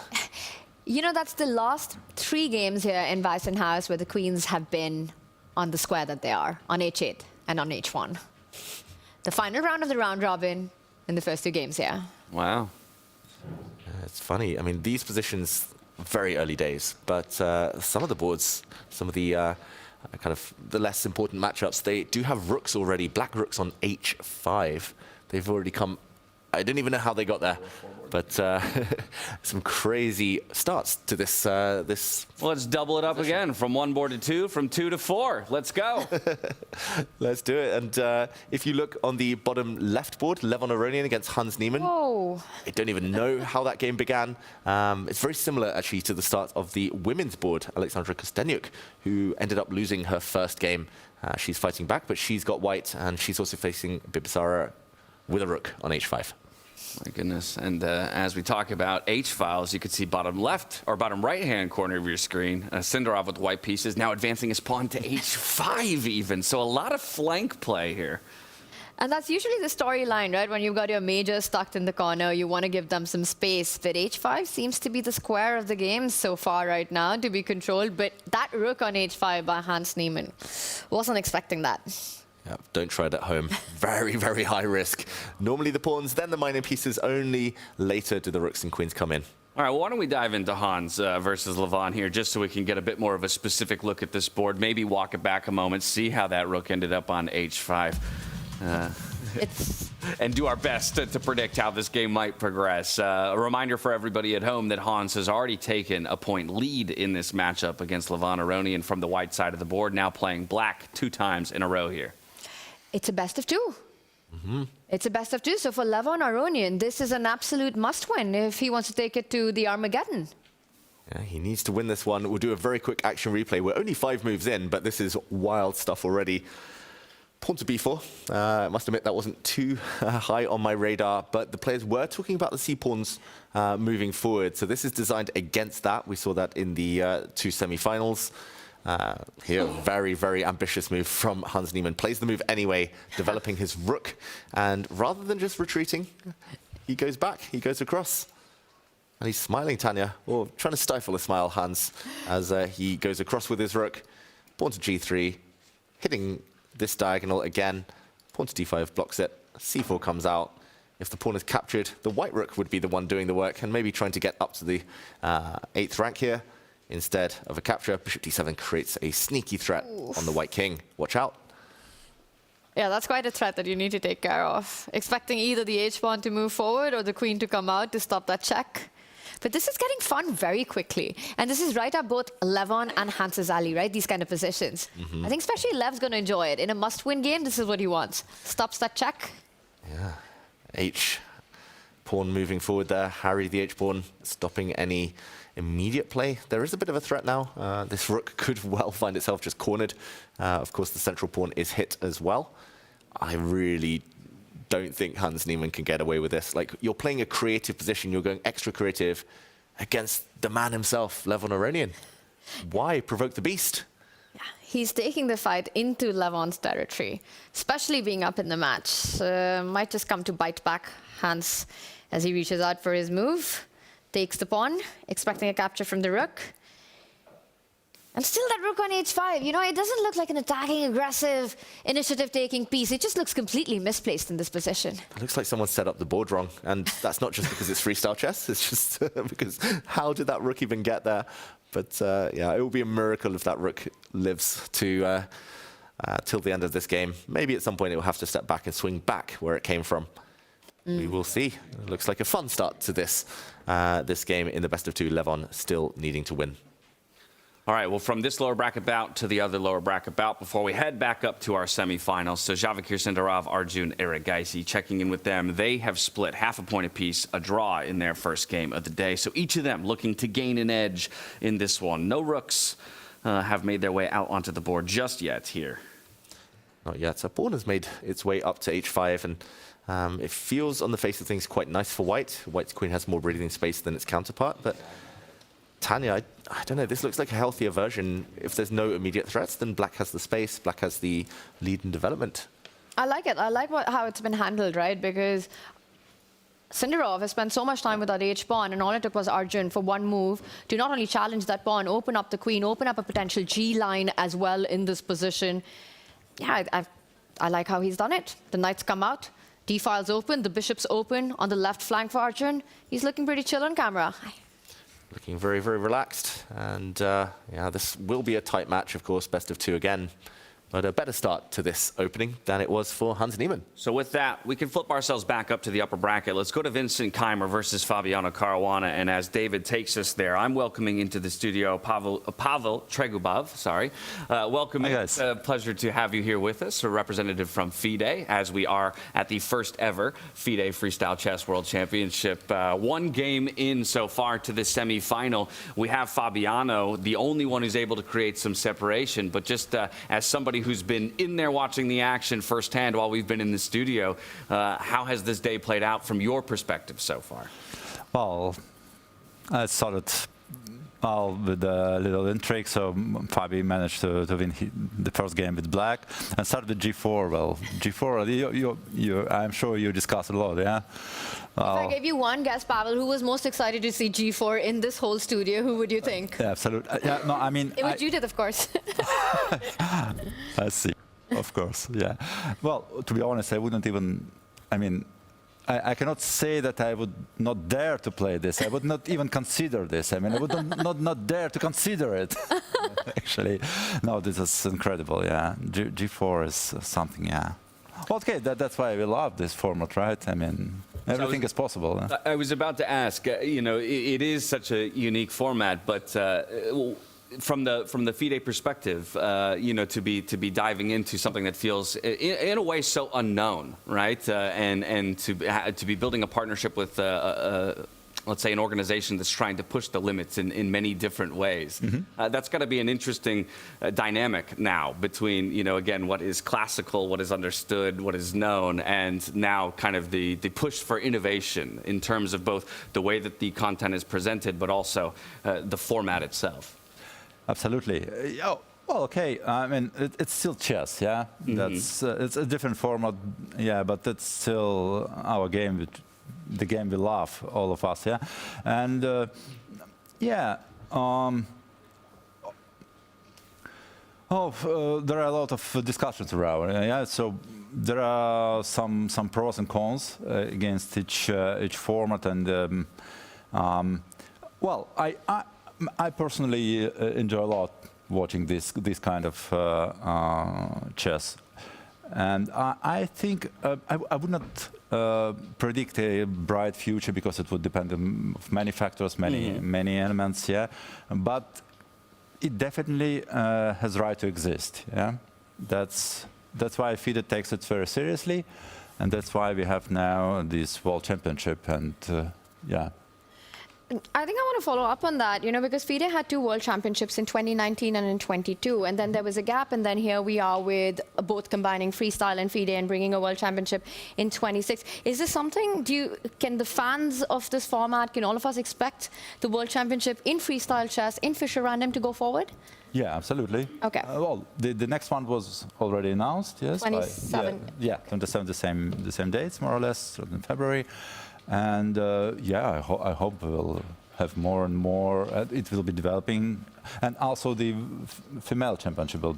You know, that's the last 3 games here in Weissenhaus where the queens have been on the square that they are, on H8 and on H1. The final round of the round robin in the first 2 games here. Wow. It's funny. I mean, these positions, very early days, but some of the boards, some of the kind of the less important matchups, they do have rooks already. Black rooks on H5. They've already come. I didn't even know how they got there, but some crazy starts to this. Well, let's double it up again from 1 board to 2, from 2 to 4. Let's go. Let's do it. And if you look on the bottom left board, Levon Aronian against Hans Niemann. Whoa. I don't even know how that game began. It's very similar, actually, to the start of the women's board, Alexandra Kostenyuk, who ended up losing her first game. She's fighting back, but she's got white, and she's also facing Bibisara with a rook on H5. My goodness. And as we talk about H-files, you can see bottom left or bottom right-hand corner of your screen, Sindarov with white pieces, now advancing his pawn to H5 even. So a lot of flank play here. And that's usually the storyline, right? When you've got your major stuck in the corner, you want to give them some space. But H5 seems to be the square of the game so far right now to be controlled. But that rook on H5 by Hans Niemann, wasn't expecting that. Yeah, don't try it at home. Very, very high risk. Normally the pawns, then the minor pieces, only later do the rooks and queens come in. All right, well, why don't we dive into Hans versus Levon here, just so we can get a bit more of a specific look at this board, maybe walk it back a moment, see how that rook ended up on H5. And do our best to predict how this game might progress. A reminder for everybody at home that Hans has already taken a point lead in this matchup against Levon Aronian from the white side of the board, now playing black 2 times in a row here. It's a best of 2. It's a best of 2. So for Levon Aronian, this is an absolute must-win if he wants to take it to the Armageddon. Yeah, he needs to win this one. We'll do a very quick action replay. We're only 5 moves in, but this is wild stuff already. Pawn to b4. I must admit that wasn't too high on my radar, but the players were talking about the c-pawns moving forward. So this is designed against that. We saw that in the 2 semi-finals. Here, very, very ambitious move from Hans Niemann. Plays the move anyway, developing his rook. And rather than just retreating, he goes back, he goes across. And he's smiling, Tanya, or trying to stifle a smile, Hans, as he goes across with his rook. Pawn to g3, hitting this diagonal again. Pawn to d5 blocks it. c4 comes out. If the pawn is captured, the white rook would be the one doing the work and maybe trying to get up to the 8th rank here. Instead of a capture, bishop d7 creates a sneaky threat on the white king. Watch out. Yeah, that's quite a threat that you need to take care of. Expecting either the h-pawn to move forward or the queen to come out to stop that check. But this is getting fun very quickly. And this is right up both Levon and Hans's alley, right? These kind of positions. I think especially Lev's going to enjoy it. In a must-win game, this is what he wants. Stops that check. Yeah. H. Pawn moving forward there. Harry the h-pawn, stopping any immediate play. There is a bit of a threat now. This rook could well find itself just cornered. Of course, the central pawn is hit as well. I really don't think Hans Niemann can get away with this. Like, you're playing a creative position, you're going extra creative against the man himself, Levon Aronian. Why provoke the beast? Yeah, he's taking the fight into Levon's territory, especially being up in the match. Might just come to bite back Hans as he reaches out for his move. Takes the pawn, expecting a capture from the rook. And still that rook on h5. You know, it doesn't look like an attacking, aggressive, initiative-taking piece. It just looks completely misplaced in this position. It looks like someone set up the board wrong. And that's not just because it's freestyle chess. It's just because how did that rook even get there? But yeah, it will be a miracle if that rook lives to till the end of this game. Maybe at some point it will have to step back and swing back where it came from. We will see. It looks like a fun start to this game in the best of 2. Levon still needing to win. All right, well, from this lower bracket bout to the other lower bracket bout, before we head back up to our semifinals, so Vachier, Sindarov, Arjun, Erigaisi, checking in with them. They have split half a point apiece, a draw in their first game of the day. So each of them looking to gain an edge in this one. No rooks have made their way out onto the board just yet here. Not yet. So pawn has made its way up to h5, and it feels on the face of things quite nice for white. White's queen has more breathing space than its counterpart, but Tanya, I don't know, this looks like a healthier version. If there's no immediate threats, then black has the space, black has the lead in development. I like it. I like how it's been handled, right? Because Sindarov has spent so much time with that H-pawn, and all it took was Arjun for one move to not only challenge that pawn, open up the queen, open up a potential G-line as well in this position. Yeah, I like how he's done it. The knights come out, D-file's open, the bishop's open on the left flank for Arjun. He's looking pretty chill on camera. Looking very, very relaxed. And yeah, this will be a tight match, of course, best of two again. But a better start to this opening than it was for Hans Niemann. So with that, we can flip ourselves back up to the upper bracket. Let's go to Vincent Keimer versus Fabiano Caruana. And as David takes us there, I'm welcoming into the studio Pavel Tregubov. Sorry. Welcome. Hi, guys. It's a pleasure to have you here with us, a representative from FIDE, as we are at the first ever FIDE Freestyle Chess World Championship. One game in so far to the semi-final. We have Fabiano, the only one who's able to create some separation. But just as somebody who's been in there watching the action firsthand while we've been in the studio, how has this day played out from your perspective so far? Well, I started with a little intrigue, so Fabi managed to win the first game with black and started with G4. Well, G4, I'm sure you discussed a lot, yeah? If I gave you one guess, Pavel, who was most excited to see G4 in this whole studio, who would you think? Yeah, absolutely. Yeah, no, I mean... It was Judith, of course. I see, of course, yeah. Well, to be honest, I wouldn't even... I mean, I cannot say that I would not dare to play this. I would not even consider this. I mean, I would not dare to consider it, actually. No, this is incredible, yeah. G4 is something, yeah. Okay, that's why we love this format, right? I mean, everything is possible. I was about to ask, you know, it is such a unique format, but from the FIDE perspective, you know, to be diving into something that feels in a way so unknown, right? And to be building a partnership with let's say an organization that's trying to push the limits in many different ways. Mm-hmm. That's got to be an interesting dynamic now between, you know, again, what is classical, what is understood, what is known, and now kind of the push for innovation in terms of both the way that the content is presented, but also the format itself. Absolutely. Well, okay. I mean, it's still chess, yeah. Mm-hmm. That's it's a different format, yeah, but it's still our game. The game we love, all of us, yeah. And yeah. There are a lot of discussions around, yeah. So there are some pros and cons against each format, and well, I personally enjoy a lot watching this kind of chess, and I think I would not predict a bright future because it would depend on many factors, many elements, yeah. But it definitely has right to exist, yeah. That's why FIDE takes it very seriously, and that's why we have now this World Championship, and yeah. I think I want to follow up on that, you know, because FIDE had 2 World Championships in 2019 and in 22, and then there was a gap, and then here we are with both combining Freestyle and FIDE and bringing a World Championship in 26. Is this something, can the fans of this format, can all of us expect the World Championship in Freestyle chess, in Fischer Random to go forward? Yeah, absolutely. Okay. Well, the next one was already announced, yes? 27. Yeah, 27, the same dates, more or less, in February. And yeah, I hope we'll have more and more. It will be developing, and also the female championship will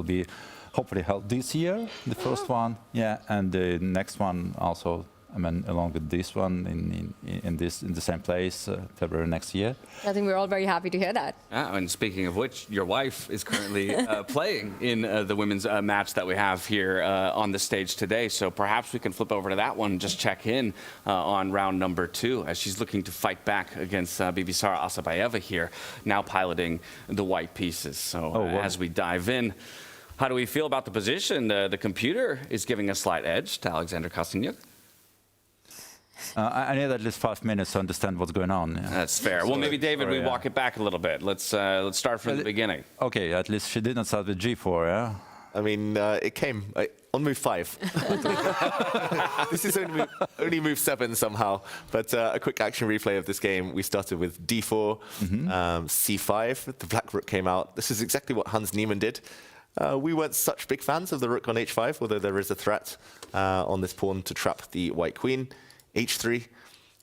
be hopefully held this year. The first one, yeah, and the next one also. I mean, along with this one in the same place, February next year. I think we're all very happy to hear that. And speaking of which, your wife is currently playing in the women's match that we have here on the stage today. So perhaps we can flip over to that one, just check in on round number 2 as she's looking to fight back against Bibisara Asabayeva here, now piloting the white pieces. So as we dive in, how do we feel about the position? The computer is giving a slight edge to Alexander Kostyuk. I need at least 5 minutes to understand what's going on. Yeah. That's fair. Well, maybe David, we walk it back a little bit. Let's start from the beginning. Okay, at least she didn't start with G4, yeah? I mean, it came on move 5. This is only move 7 somehow. But a quick action replay of this game. We started with D4, C5. The black rook came out. This is exactly what Hans Niemann did. We weren't such big fans of the rook on H5, although there is a threat on this pawn to trap the white queen. H3,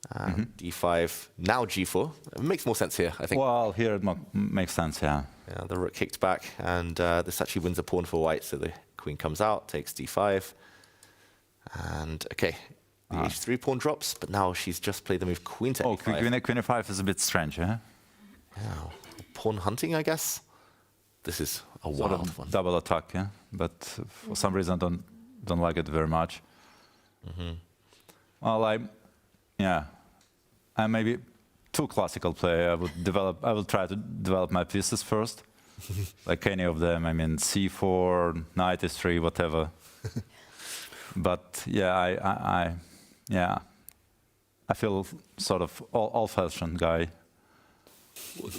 D5, now G4. It makes more sense here, I think. Well, here it makes sense, yeah. Yeah, the rook kicked back, and this actually wins a pawn for white, so the queen comes out, takes D5. And, okay, the H3 pawn drops, but now she's just played the move queen to A5. Queen A5 is a bit strange, yeah? Yeah, pawn hunting, I guess. This is a wild one. Double attack, yeah? But for some reason, I don't like it very much. Well, I'm maybe too classical player. I will try to develop my pieces first, like any of them. I mean, C4, knight S3, whatever. But yeah, I feel sort of old-fashioned guy.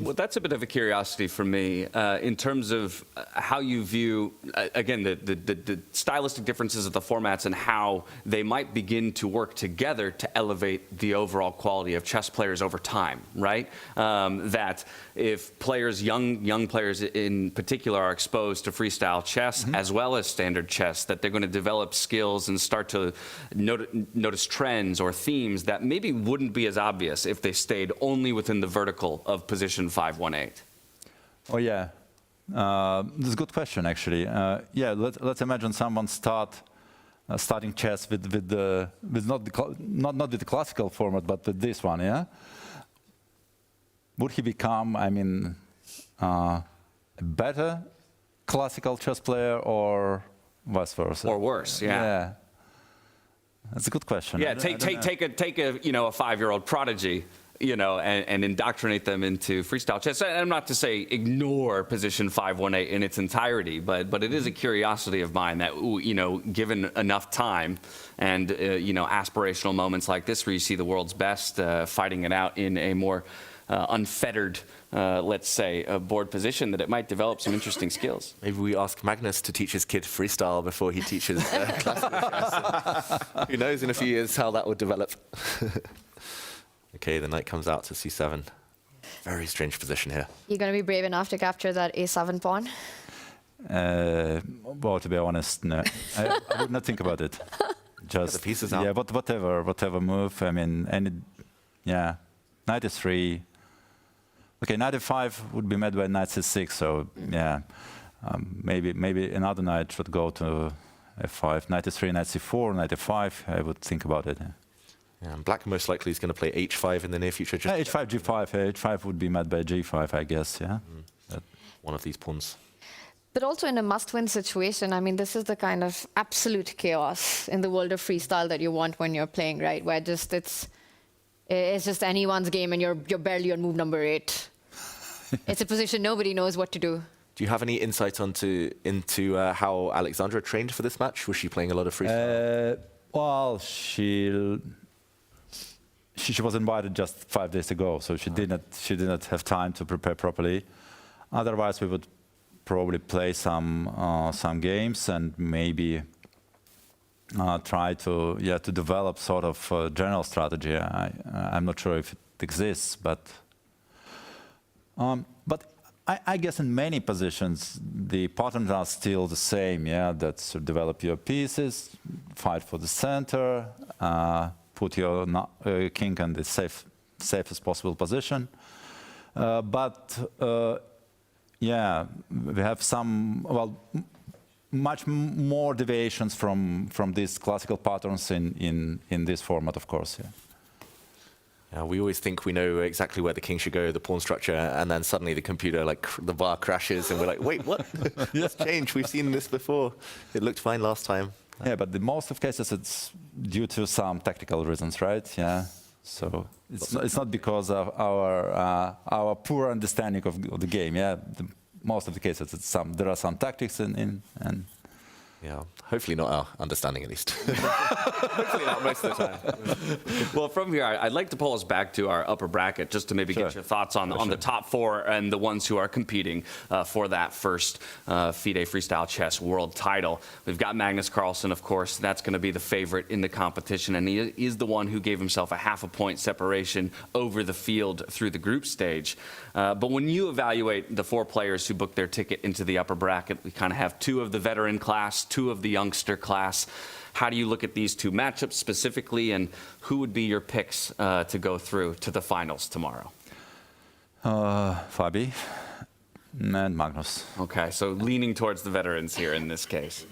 Well, that's a bit of a curiosity for me in terms of how you view, again, the stylistic differences of the formats and how they might begin to work together to elevate the overall quality of chess players over time, right? That if players, young players in particular, are exposed to freestyle chess as well as standard chess, that they're going to develop skills and start to notice trends or themes that maybe wouldn't be as obvious if they stayed only within the vertical of position 518. Oh yeah, that's a good question actually. Yeah, let's imagine someone starting chess with not with the classical format, but with this one. Yeah, would he become, I mean, a better classical chess player or vice versa? Or worse? Yeah. Yeah. That's a good question. Yeah, take a 5-year-old prodigy, and indoctrinate them into freestyle chess. And I'm not to say ignore position 518 in its entirety, but it is a curiosity of mine that, given enough time and, aspirational moments like this where you see the world's best fighting it out in a more unfettered, let's say, board position, that it might develop some interesting skills. Maybe we ask Magnus to teach his kid freestyle before he teaches classical chess. Who knows in a few years how that would develop. Okay, the knight comes out to C7. Very strange position here. You're going to be brave enough to capture that A7 pawn? Well, to be honest, no. I would not think about it. Just the pieces out. Yeah, but whatever move. I mean, knight S3. Okay, knight F5 would be met by knight C6. So yeah, maybe another knight should go to F5. Knight S3, knight C4, knight F5. I would think about it. Yeah, and black most likely is going to play H5 in the near future. H5, G5. H5 would be met by G5, I guess, yeah. One of these pawns. But also in a must-win situation, I mean, this is the kind of absolute chaos in the world of freestyle that you want when you're playing, right? Where it's just anyone's game and you're barely on move number 8. It's a position nobody knows what to do. Do you have any insight into how Alexandra trained for this match? Was she playing a lot of freestyle? Well, she was invited just 5 days ago, so she did not have time to prepare properly. Otherwise, we would probably play some games and maybe try to develop sort of a general strategy. I'm not sure if it exists, but I guess in many positions the patterns are still the same. Yeah, that's to develop your pieces, fight for the center, put your king in the safest possible position. Yeah, we have much more deviations from these classical patterns in this format, of course. Yeah. Yeah, we always think we know exactly where the king should go, the pawn structure, and then suddenly the computer, the bar crashes, and we're like, wait, what? What's changed? We've seen this before. It looked fine last time. Yeah, but in most of cases it's due to some tactical reasons, right? Yeah. So it's not because of our poor understanding of the game. Yeah, most of the cases there are some tactics and. Yeah, hopefully not our understanding, at least. Hopefully not most of the time. Well, from here, I'd like to pull us back to our upper bracket just to maybe get your thoughts on the top 4 and the ones who are competing for that first FIDE Freestyle Chess World title. We've got Magnus Carlsen, of course. That's going to be the favorite in the competition, and he is the one who gave himself a half a point separation over the field through the group stage. But when you evaluate the 4 players who booked their ticket into the upper bracket, we kind of have 2 of the veteran class, two of the youngster class. How do you look at these two matchups specifically, and who would be your picks to go through to the finals tomorrow? FIDE and Magnus. Okay, so leaning towards the veterans here in this case.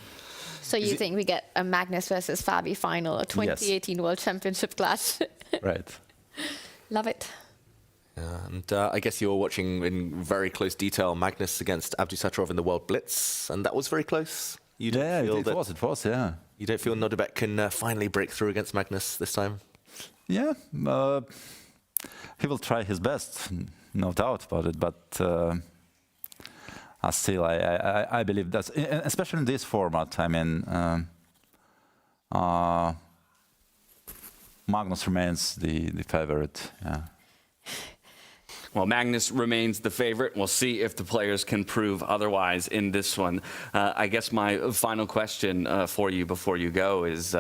So you think we get a Magnus versus FIDE final, a 2018 World Championship clash? Right. Love it. And I guess you were watching in very close detail Magnus against Abdusattorov in the World Blitz, and that was very close. You Yeah, feel it was, yeah. You don't feel Nodirbek can finally break through against Magnus this time? Yeah, he will try his best, no doubt about it, but still, I believe that, especially in this format, I mean, Magnus remains the favorite, yeah. Well, Magnus remains the favorite. We'll see if the players can prove otherwise in this one. I guess my final question for you before you go is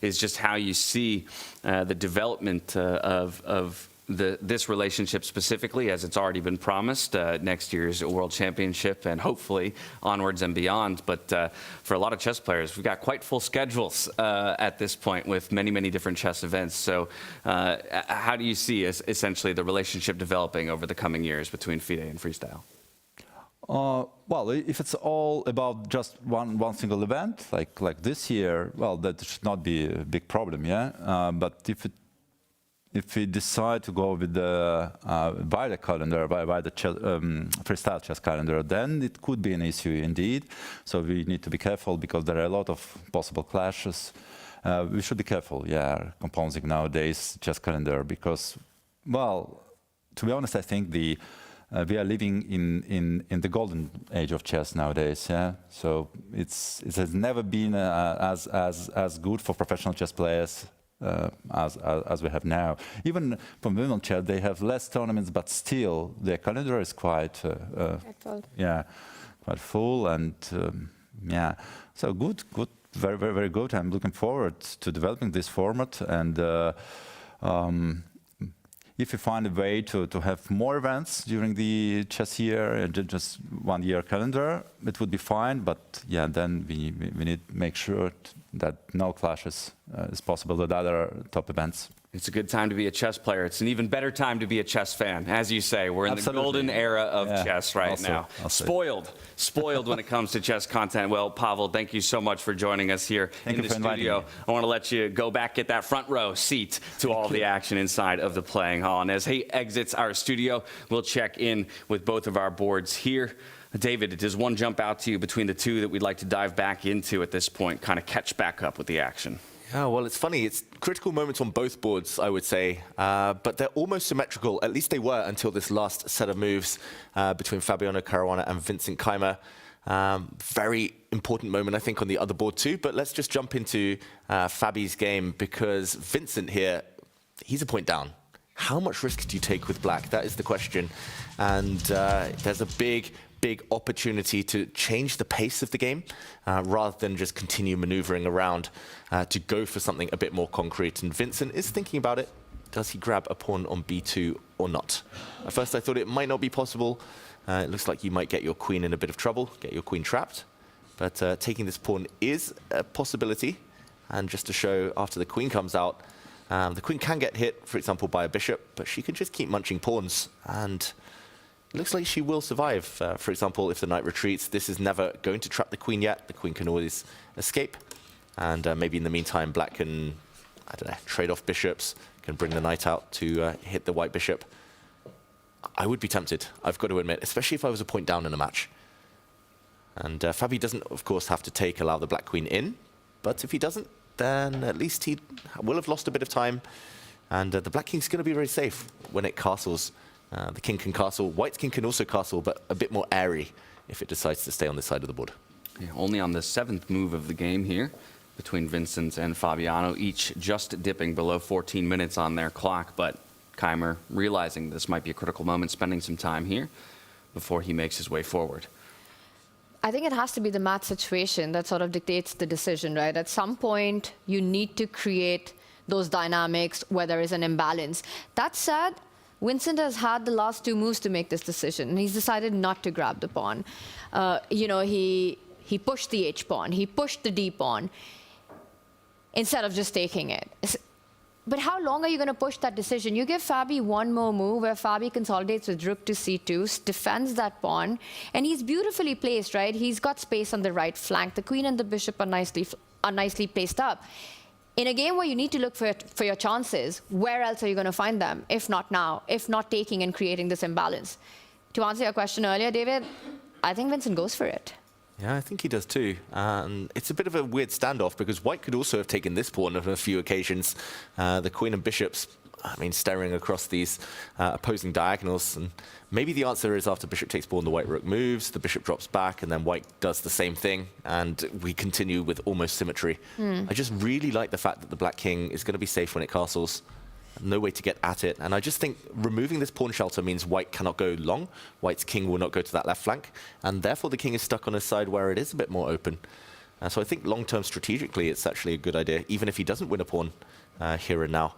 just how you see the development of this relationship specifically, as it's already been promised, next year's World Championship and hopefully onwards and beyond. But for a lot of chess players, we've got quite full schedules at this point with many, many different chess events. So how do you see essentially the relationship developing over the coming years between FIDE and Freestyle? Well, if it's all about just one single event, like this year, well, that should not be a big problem, yeah? But if we decide to go with the FIDE calendar, by the freestyle chess calendar, then it could be an issue indeed. So we need to be careful because there are a lot of possible clashes. We should be careful, yeah, composing nowadays chess calendar because, well, to be honest, I think we are living in the golden age of chess nowadays, yeah. So it has never been as good for professional chess players as we have now. Even from women chess, they have less tournaments, but still their calendar is quite quite full, and yeah, so good, very good. I'm looking forward to developing this format, and if you find a way to have more events during the chess year and just 1 year calendar, it would be fine. But yeah, then we need to make sure that no clashes is possible with other top events. It's a good time to be a chess player. It's an even better time to be a chess fan. As you say, we're in the golden era of chess right now. Spoiled when it comes to chess content. Well, Pavel, thank you so much for joining us here in the studio. I want to let you go back, get that front row seat to all the action inside of the playing hall. And as he exits our studio, we'll check in with both of our boards here. David, does one jump out to you between the two that we'd like to dive back into at this point, kind of catch back up with the action? Yeah, well, it's funny. It's critical moments on both boards, I would say. But they're almost symmetrical. At least they were until this last set of moves between Fabiano Caruana and Vincent Keimer. Very important moment, I think, on the other board too. But let's just jump into Fabi's game, because Vincent here, he's a point down. How much risk do you take with black? That is the question. And there's a big opportunity to change the pace of the game rather than just continue maneuvering around to go for something a bit more concrete. And Vincent is thinking about it. Does he grab a pawn on b2 or not? At first I thought it might not be possible. It looks like you might get your queen in a bit of trouble, get your queen trapped. But taking this pawn is a possibility. And just to show, after the queen comes out, the queen can get hit, for example, by a bishop, but she can just keep munching pawns. And it looks like she will survive. For example, if the knight retreats, this is never going to trap the queen yet. The queen can always escape. And maybe in the meantime, black can, I don't know, trade off bishops, can bring the knight out to hit the white bishop. I would be tempted, I've got to admit, especially if I was a point down in a match. And Fabi doesn't, of course, have to allow the black queen in. But if he doesn't, then at least he will have lost a bit of time. And the black king's going to be very safe when it castles. The king can castle. White's king can also castle, but a bit more airy if it decides to stay on this side of the board. Yeah, only on the 7th move of the game here between Vincent and Fabiano, each just dipping below 14 minutes on their clock. But Keimer, realizing this might be a critical moment, spending some time here before he makes his way forward. I think it has to be the match situation that sort of dictates the decision, right? At some point, you need to create those dynamics where there is an imbalance. That said, Vincent has had the last 2 moves to make this decision, and he's decided not to grab the pawn. You know, he He pushed the H pawn. He pushed the D pawn instead of just taking it. But how long are you going to push that decision? You give Fabi one more move where Fabi consolidates with rook to c2, defends that pawn, and he's beautifully placed, right? He's got space on the right flank. The queen and the bishop are nicely placed up. In a game where you need to look for your chances, where else are you going to find them, if not now, if not taking and creating this imbalance? To answer your question earlier, David, I think Vincent goes for it. Yeah, I think he does too. It's a bit of a weird standoff because white could also have taken this pawn on a few occasions. The queen and bishops, I mean, staring across these opposing diagonals. And maybe the answer is after bishop takes pawn, the white rook moves, the bishop drops back, and then white does the same thing. And we continue with almost symmetry. I just really like the fact that the black king is going to be safe when it castles. No way to get at it. And I just think removing this pawn shelter means white cannot go long. White's king will not go to that left flank. And therefore, the king is stuck on his side where it is a bit more open. So I think long-term strategically, it's actually a good idea, even if he doesn't win a pawn here and now.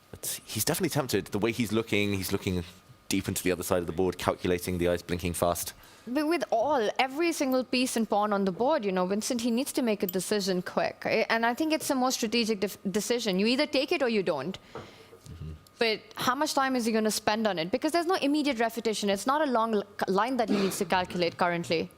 But he's definitely tempted. The way he's looking deep into the other side of the board, calculating, the eyes blinking fast. But with every single piece and pawn on the board, you know, Vincent, he needs to make a decision quick. And I think it's a more strategic decision. You either take it or you don't. But how much time is he going to spend on it? Because there's no immediate repetition. It's not a long line that he needs to calculate currently.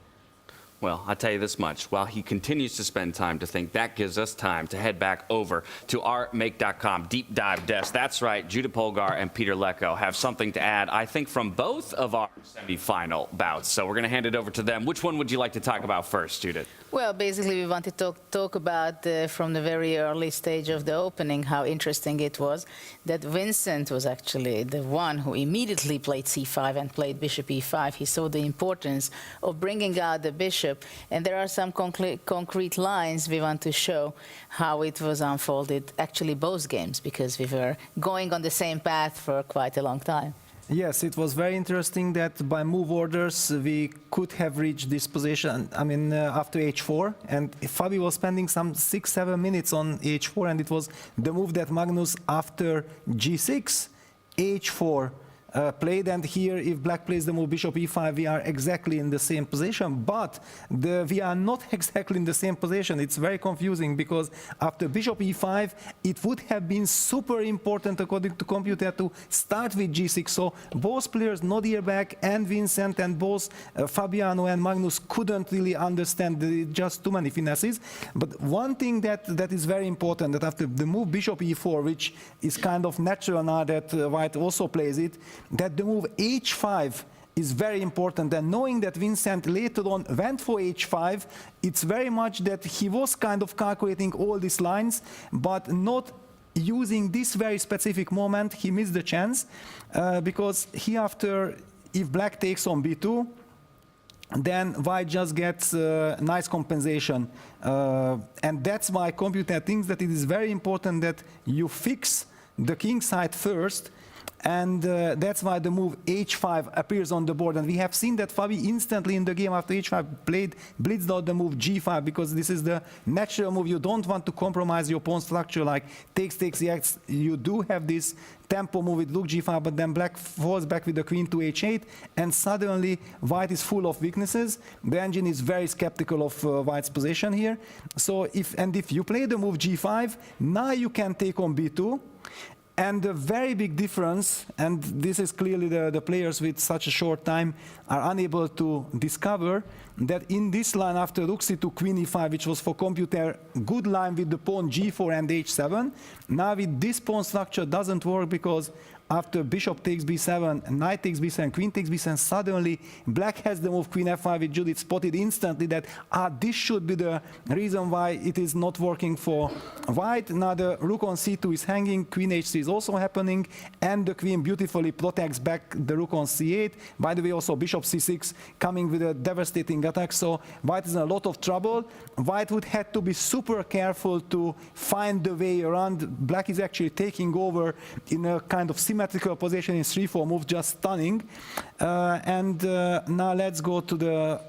Well, I'll tell you this much. While he continues to spend time to think, that gives us time to head back over to our Make.com deep dive desk. That's right, Judah Polgar and Peter Lecko have something to add, I think, from both of our semi-final bouts. So we're going to hand it over to them. Which one would you like to talk about first, Judith? Well, basically, we want to talk about from the very early stage of the opening, how interesting it was that Vincent was actually the one who immediately played c5 and played bishop e5. He saw the importance of bringing out the bishop. And there are some concrete lines we want to show how it was unfolded, actually both games, because we were going on the same path for quite a long time. Yes, it was very interesting that by move orders we could have reached this position, I mean, after h4. And Fabi was spending some 6-7 minutes on h4, and it was the move that Magnus, after g6, h4, played. And here, if black plays the move bishop e5, we are exactly in the same position, but we are not exactly in the same position. It's very confusing because after bishop e5, it would have been super important, according to computer, to start with g6. So both players, Nodirbek and Vincent, and both Fabiano and Magnus couldn't really understand just too many finesses. But one thing that is very important, that after the move bishop e4, which is kind of natural now that white also plays it, that the move h5 is very important. And knowing that Vincent later on went for h5, it's very much that he was kind of calculating all these lines, but not using this very specific moment. He missed the chance because hereafter, if black takes on b2, then white just gets nice compensation. And that's why computer thinks that it is very important that you fix the king side first. And that's why the move h5 appears on the board. And we have seen that Fabi instantly in the game after h5 blitzed out the move g5, because this is the natural move. You don't want to compromise your pawn structure like takes, yes. You do have this tempo move with rook g5, but then black falls back with the queen to h8, and suddenly white is full of weaknesses. The engine is very skeptical of white's position here. So if you play the move g5, now you can take on b2. And the very big difference, and this is clearly the players with such a short time are unable to discover, that in this line after rook c2, queen e5, which was for computer good line with the pawn g4 and h7, now with this pawn structure doesn't work, because after bishop takes b7, knight takes b7, queen takes b7, suddenly black has the move queen f5, with Judith spotted instantly that this should be the reason why it is not working for white. Now the rook on c2 is hanging, queen h3 is also happening, and the queen beautifully protects back the rook on c8. By the way, also bishop c6 coming with a devastating attack, so white is in a lot of trouble. White would have to be super careful to find the way around. Black is actually taking over in a kind of symmetrical position in 3-4 move, just stunning. Now let's go to the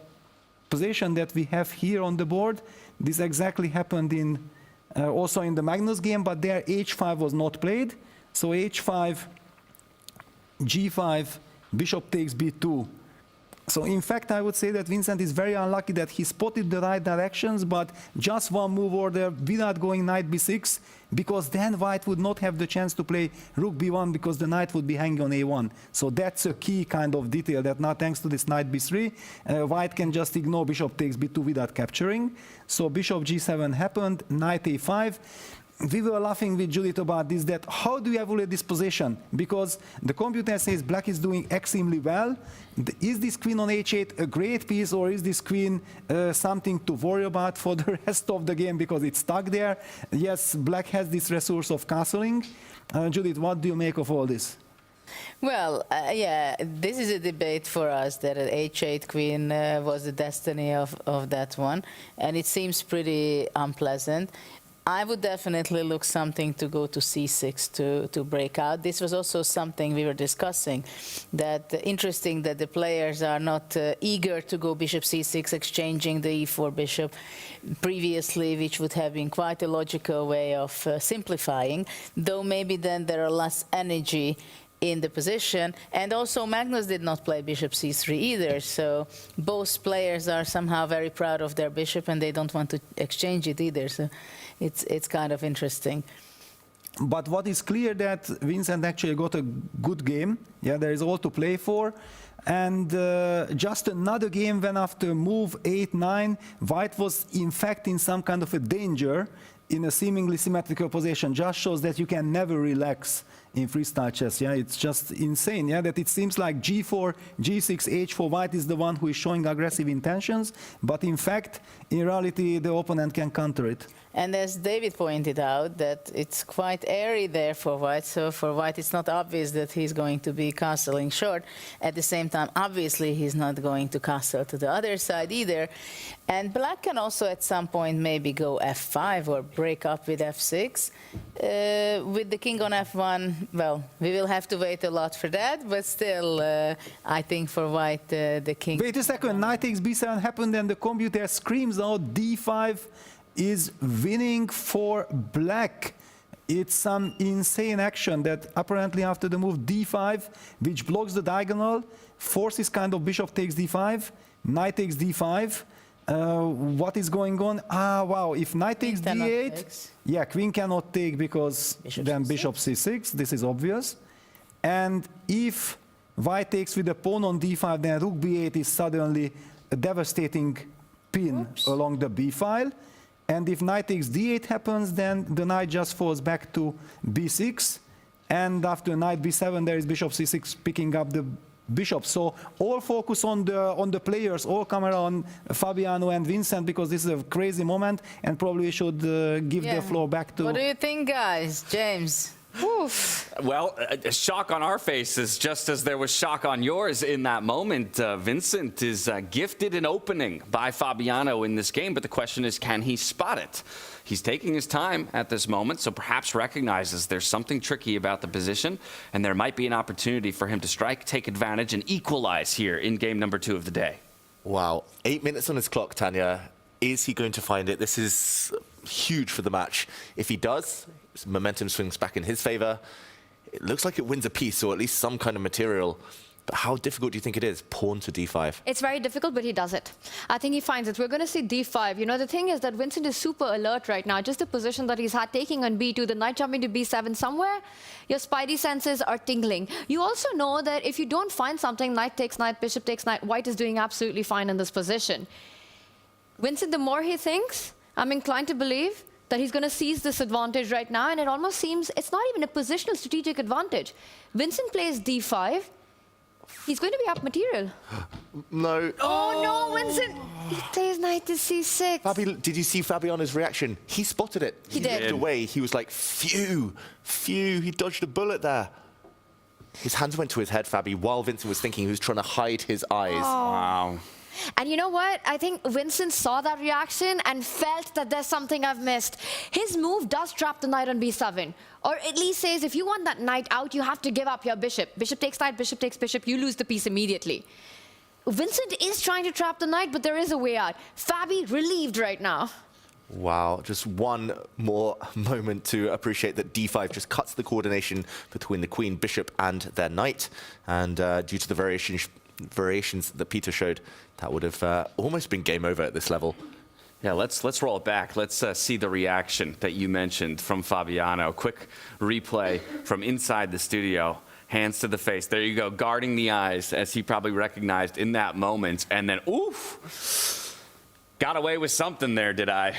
position that we have here on the board. This exactly happened in also in the Magnus game, but there h5 was not played. So h5, g5, bishop takes b2. So in fact, I would say that Vincent is very unlucky that he spotted the right directions, but just one move order without going knight b6, because then white would not have the chance to play rook b1 because the knight would be hanging on a1. So that's a key kind of detail that now thanks to this knight b3, white can just ignore bishop takes b2 without capturing. So bishop g7 happened, knight a5. We were laughing with Judith about this, that how do you evaluate this position? Because the computer says black is doing extremely well. Is this queen on h8 a great piece, or is this queen something to worry about for the rest of the game because it's stuck there? Yes, black has this resource of castling. Judith, what do you make of all this? Well, yeah, this is a debate for us that an h8 queen was the destiny of that one, and it seems pretty unpleasant. I would definitely look something to go to c6 to break out. This was also something we were discussing, that interesting that the players are not eager to go bishop c6, exchanging the e4 bishop previously, which would have been quite a logical way of simplifying, though maybe then there are less energy in the position. And also Magnus did not play bishop c3 either, so both players are somehow very proud of their bishop and they don't want to exchange it either, so it's kind of interesting. But what is clear that Vincent actually got a good game. Yeah, there is all to play for. And just another game when after move 8-9, white was in fact in some kind of a danger in a seemingly symmetrical position. Just shows that you can never relax in freestyle chess. Yeah, it's just insane. Yeah, that it seems like g4, g6, h4, white is the one who is showing aggressive intentions, but in fact, in reality, the opponent can counter it. And as David pointed out, that it's quite airy there for white, so for white it's not obvious that he's going to be castling short. At the same time, obviously he's not going to castle to the other side either. And black can also at some point maybe go f5 or break up with f6. With the king on f1, well, we will have to wait a lot for that, but still, I think for white, the king... Wait a second, knight takes b7 happened and the computer screams out d5 is winning for black. It's some insane action that apparently after the move d5, which blocks the diagonal, forces kind of bishop takes d5, knight takes d5. What is going on? Ah, wow, if knight takes d8, yeah, queen cannot take because then bishop c6, this is obvious. And if white takes with the pawn on d5, then rook b8 is suddenly a devastating pin along the b file. And if knight takes d8 happens, then the knight just falls back to b6. And after knight b7, there is bishop c6 picking up the bishop. So all focus on the players, all camera on Fabiano and Vincent, because this is a crazy moment, and probably we should give the floor back to... What do you think, guys? James? Oof. Well, shock on our faces, just as there was shock on yours in that moment. Vincent is gifted an opening by Fabiano in this game, but the question is, can he spot it? He's taking his time at this moment, so perhaps recognizes there's something tricky about the position, and there might be an opportunity for him to strike, take advantage, and equalize here in game number 2 of the day. Wow, 8 minutes on his clock, Tanya. Is he going to find it? This is huge for the match. If he does, momentum swings back in his favor. It looks like it wins a piece, or at least some kind of material. But how difficult do you think it is, pawn to d5? It's very difficult, but he does it. I think he finds it. We're going to see d5. You know, the thing is that Vincent is super alert right now. Just the position that he's had, taking on b2, the knight jumping to b7, somewhere your spidey senses are tingling. You also know that if you don't find something, knight takes knight, bishop takes knight, white is doing absolutely fine in this position. Vincent, the more he thinks, I'm inclined to believe that he's going to seize this advantage right now, and it almost seems it's not even a positional strategic advantage. Vincent plays d5. He's going to be up material. No. Oh, no, Vincent. He plays knight to c6. Did you see Fabiano's reaction? He spotted it. He did. Looked away. He was like, phew, phew. He dodged a bullet there. His hands went to his head, Fabi, while Vincent was thinking he was trying to hide his eyes. Oh. Wow. And you know what? I think Vincent saw that reaction and felt that there's something I've missed. His move does trap the knight on b7. Or at least says, if you want that knight out, you have to give up your bishop. Bishop takes knight, bishop takes bishop, you lose the piece immediately. Vincent is trying to trap the knight, but there is a way out. Fabi relieved right now. Wow, just one more moment to appreciate that d5 just cuts the coordination between the queen, bishop, and their knight. And due to the variation variations that Peter showed, that would have almost been game over at this level. Yeah, let's roll it back. Let's see the reaction that you mentioned from Fabiano. Quick replay from inside the studio. Hands to the face. There you go, guarding the eyes, as he probably recognized in that moment. And then, oof, got away with something there, did I?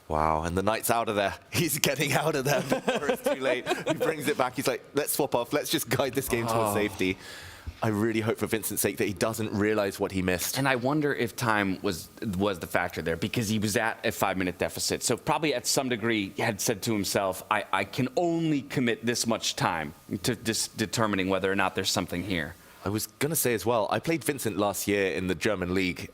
Wow, and the knight's out of there. He's getting out of there before it's too late. He brings it back. He's like, let's swap off. Let's just guide this game towards safety. I really hope for Vincent's sake that he doesn't realize what he missed. And I wonder if time was the factor there, because he was at a 5-minute deficit. So probably at some degree he had said to himself, I can only commit this much time to determining whether or not there's something here. I was going to say as well, I played Vincent last year in the German league.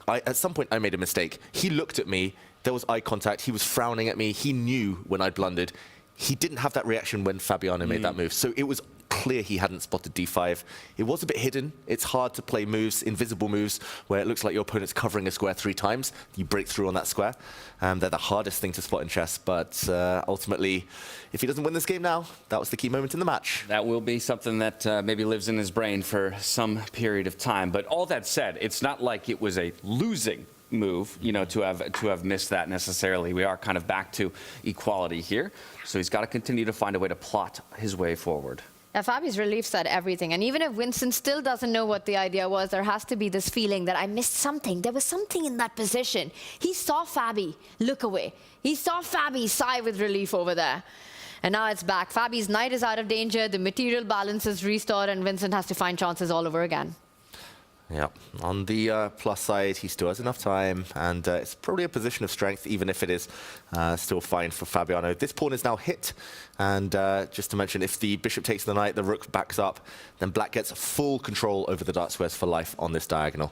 At some point I made a mistake. He looked at me, there was eye contact, he was frowning at me, he knew when I'd blundered. He didn't have that reaction when Fabiano made that move. So it was clear he hadn't spotted d5. It was a bit hidden. It's hard to play moves, invisible moves, where it looks like your opponent's covering a square 3 times. You break through on that square. They're the hardest thing to spot in chess, but ultimately, if he doesn't win this game now, that was the key moment in the match. That will be something that maybe lives in his brain for some period of time. But all that said, it's not like it was a losing move, you know, to have missed that necessarily. We are kind of back to equality here. So he's got to continue to find a way to plot his way forward. Yeah, Fabi's relief said everything. And even if Vincent still doesn't know what the idea was, there has to be this feeling that I missed something. There was something in that position. He saw Fabi look away. He saw Fabi sigh with relief over there. And now it's back. Fabi's knight is out of danger. The material balance is restored, and Vincent has to find chances all over again. Yeah, on the plus side, he still has enough time, and it's probably a position of strength, even if it is still fine for Fabiano. This pawn is now hit, and just to mention, if the bishop takes the knight, the rook backs up, then black gets full control over the dark squares for life on this diagonal.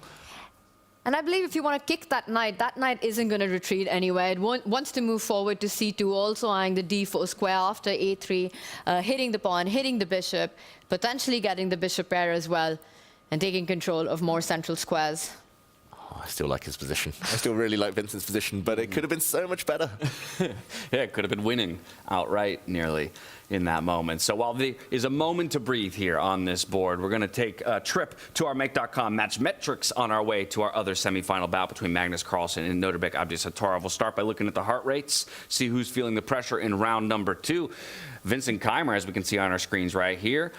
And I believe if you want to kick that knight isn't going to retreat anywhere. It wants to move forward to c2, also eyeing the d4 square after a3, hitting the pawn, hitting the bishop, potentially getting the bishop pair as well, and taking control of more central squares. Oh, I still like his position. I still really like Vincent's position, but it could have been so much better. Yeah, it could have been winning outright nearly in that moment. So while there is a moment to breathe here on this board, we're going to take a trip to our Make.com match metrics on our way to our other semifinal bout between Magnus Carlsen and Nodirbek Abdisatorov. We'll start by looking at the heart rates, see who's feeling the pressure in round number 2. Vincent Keimer, as we can see on our screens right here,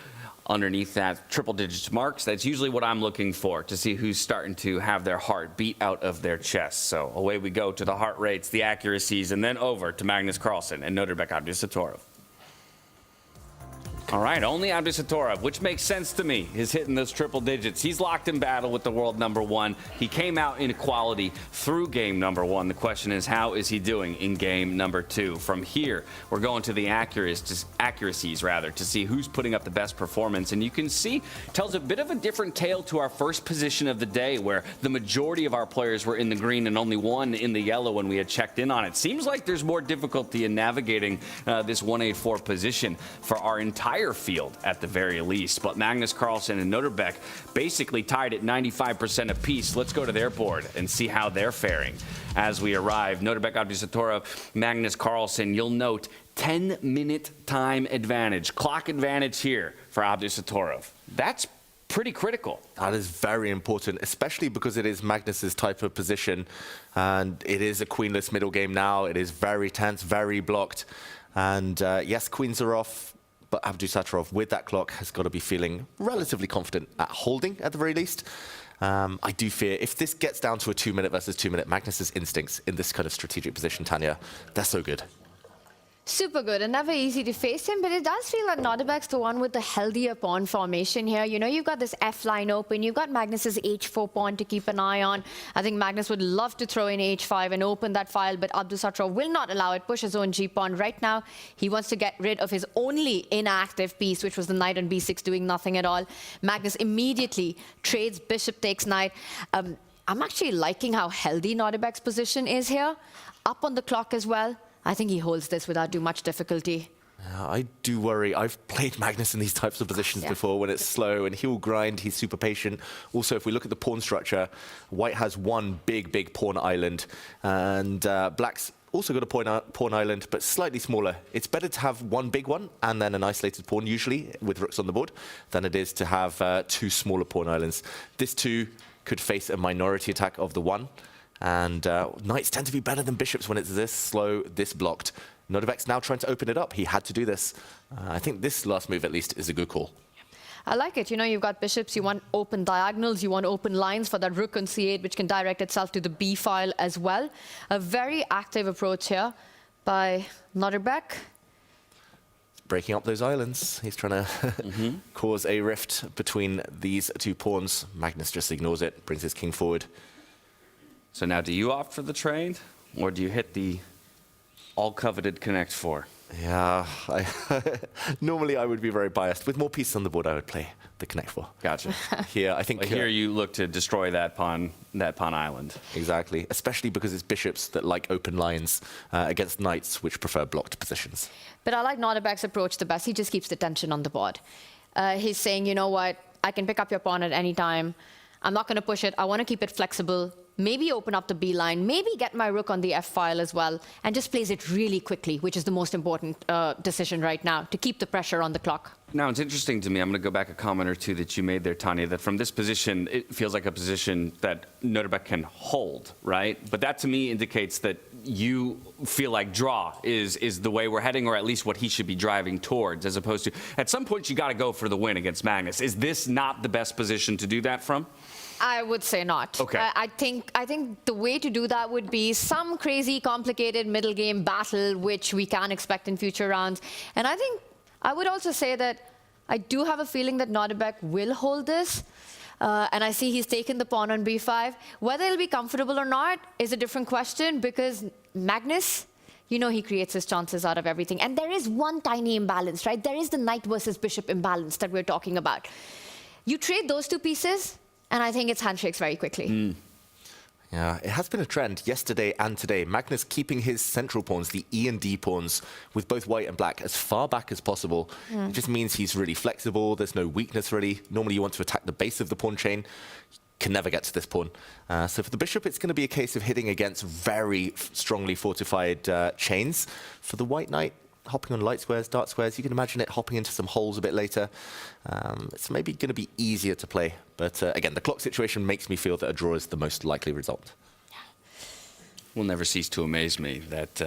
underneath that triple digits marks. That's usually what I'm looking for, to see who's starting to have their heart beat out of their chest. So away we go to the heart rates, the accuracies, and then over to Magnus Carlsen and Nodirbek Abdisatorov. All right, only Abdisatorov, which makes sense to me, is hitting those triple digits. He's locked in battle with the world number 1. He came out in equality through game number 1. The question is, how is he doing in game number 2? From here, we're going to the accuracies, to see who's putting up the best performance. And you can see, tells a bit of a different tale to our first position of the day, where the majority of our players were in the green and only 1 in the yellow when we had checked in on it. Seems like there's more difficulty in navigating this 184 position for our entire field at the very least. But Magnus Carlsen and Nodirbek basically tied at 95% apiece. Let's go to their board and see how they're faring as we arrive. Nodirbek Abdisatorov, Magnus Carlsen, you'll note 10-minute time advantage, clock advantage here for Abdisatorov. That's pretty critical. That is very important, especially because it is Magnus's type of position, and it is a queenless middle game now. It is very tense, very blocked, and yes, queens are off, but Abdisatorov, with that clock, has got to be feeling relatively confident at holding, at the very least. I do fear, if this gets down to a 2-minute versus 2-minute, Magnus's instincts in this kind of strategic position, Tanya, they're so good. Super good and never easy to face him, but it does feel like Nodirbek's the one with the healthier pawn formation here. You know, you've got this F line open, you've got Magnus's H4 pawn to keep an eye on. I think Magnus would love to throw in H5 and open that file, but Abdisatorov will not allow it, push his own G pawn. Right now, he wants to get rid of his only inactive piece, which was the knight on B6 doing nothing at all. Magnus immediately trades bishop takes knight. I'm actually liking how healthy Nodirbek's position is here. Up on the clock as well. I think he holds this without too much difficulty. I do worry. I've played Magnus in these types of positions before when it's slow, and he'll grind. He's super patient. Also, if we look at the pawn structure, White has one big pawn island, and Black's also got a pawn island, but slightly smaller. It's better to have one big one and then an isolated pawn, usually, with rooks on the board, than it is to have two smaller pawn islands. This too could face a minority attack of the one, and knights tend to be better than bishops when it's this slow, this blocked. Nodirbek's now trying to open it up. He had to do this. I think this last move, at least, is a good call. I like it. You know, you've got bishops, you want open diagonals, you want open lines for that rook on c8, which can direct itself to the b file as well. A very active approach here by Nodirbek. Breaking up those islands. He's trying to cause a rift between these two pawns. Magnus just ignores it, brings his king forward. So now do you opt for the trade, or do you hit the all-coveted connect 4? Yeah, normally I would be very biased. With more pieces on the board, I would play the connect 4. Gotcha. Here, I think... Here you look to destroy that pawn island. Exactly, especially because it's bishops that like open lines against knights, which prefer blocked positions. But I like Nodirbek's approach the best. He just keeps the tension on the board. He's saying, you know what, I can pick up your pawn at any time. I'm not going to push it. I want to keep it flexible. Maybe open up the B line, maybe get my rook on the F file as well, and just plays it really quickly, which is the most important decision right now, to keep the pressure on the clock. Now, it's interesting to me, I'm going to go back a comment or two that you made there, Tanya, that from this position, it feels like a position that Nodirbek can hold, right? But that, to me, indicates that you feel like draw is the way we're heading, or at least what he should be driving towards, as opposed to, at some point, you got to go for the win against Magnus. Is this not the best position to do that from? I would say not. Okay. I think the way to do that would be some crazy, complicated middle game battle, which we can expect in future rounds. And I think I would also say that I do have a feeling that Nodirbek will hold this. And I see he's taken the pawn on b5. Whether he'll be comfortable or not is a different question, because Magnus, you know, he creates his chances out of everything. And there is one tiny imbalance, right? There is the knight versus bishop imbalance that we're talking about. You trade those two pieces, and I think it's handshakes very quickly. Yeah, it has been a trend yesterday and today. Magnus keeping his central pawns, the E and D pawns, with both white and black as far back as possible. It just means he's really flexible. There's no weakness, really. Normally you want to attack the base of the pawn chain. Can never get to this pawn. So for the bishop, it's going to be a case of hitting against very strongly fortified chains. For the white knight, hopping on light squares, dark squares, you can imagine it hopping into some holes a bit later. It's maybe going to be easier to play. But again, the clock situation makes me feel that a draw is the most likely result. Will never cease to amaze me that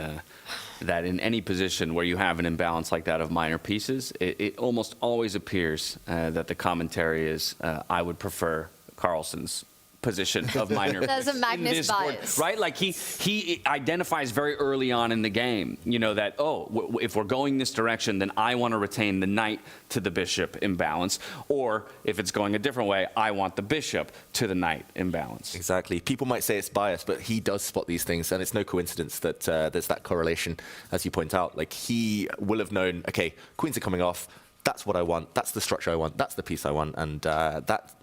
that in any position where you have an imbalance like that of minor pieces, it almost always appears that the commentary is, I would prefer Carlsen's position of minor. There's a Magnus bias, right? Like he identifies very early on in the game, you know, that if we're going this direction, then I want to retain the knight to the bishop imbalance, or if it's going a different way, I want the bishop to the knight imbalance. Exactly. People might say it's biased, but he does spot these things, and it's no coincidence that there's that correlation, as you point out. Like, he will have known, okay, queens are coming off. That's what I want. That's the structure I want. That's the piece I want, and that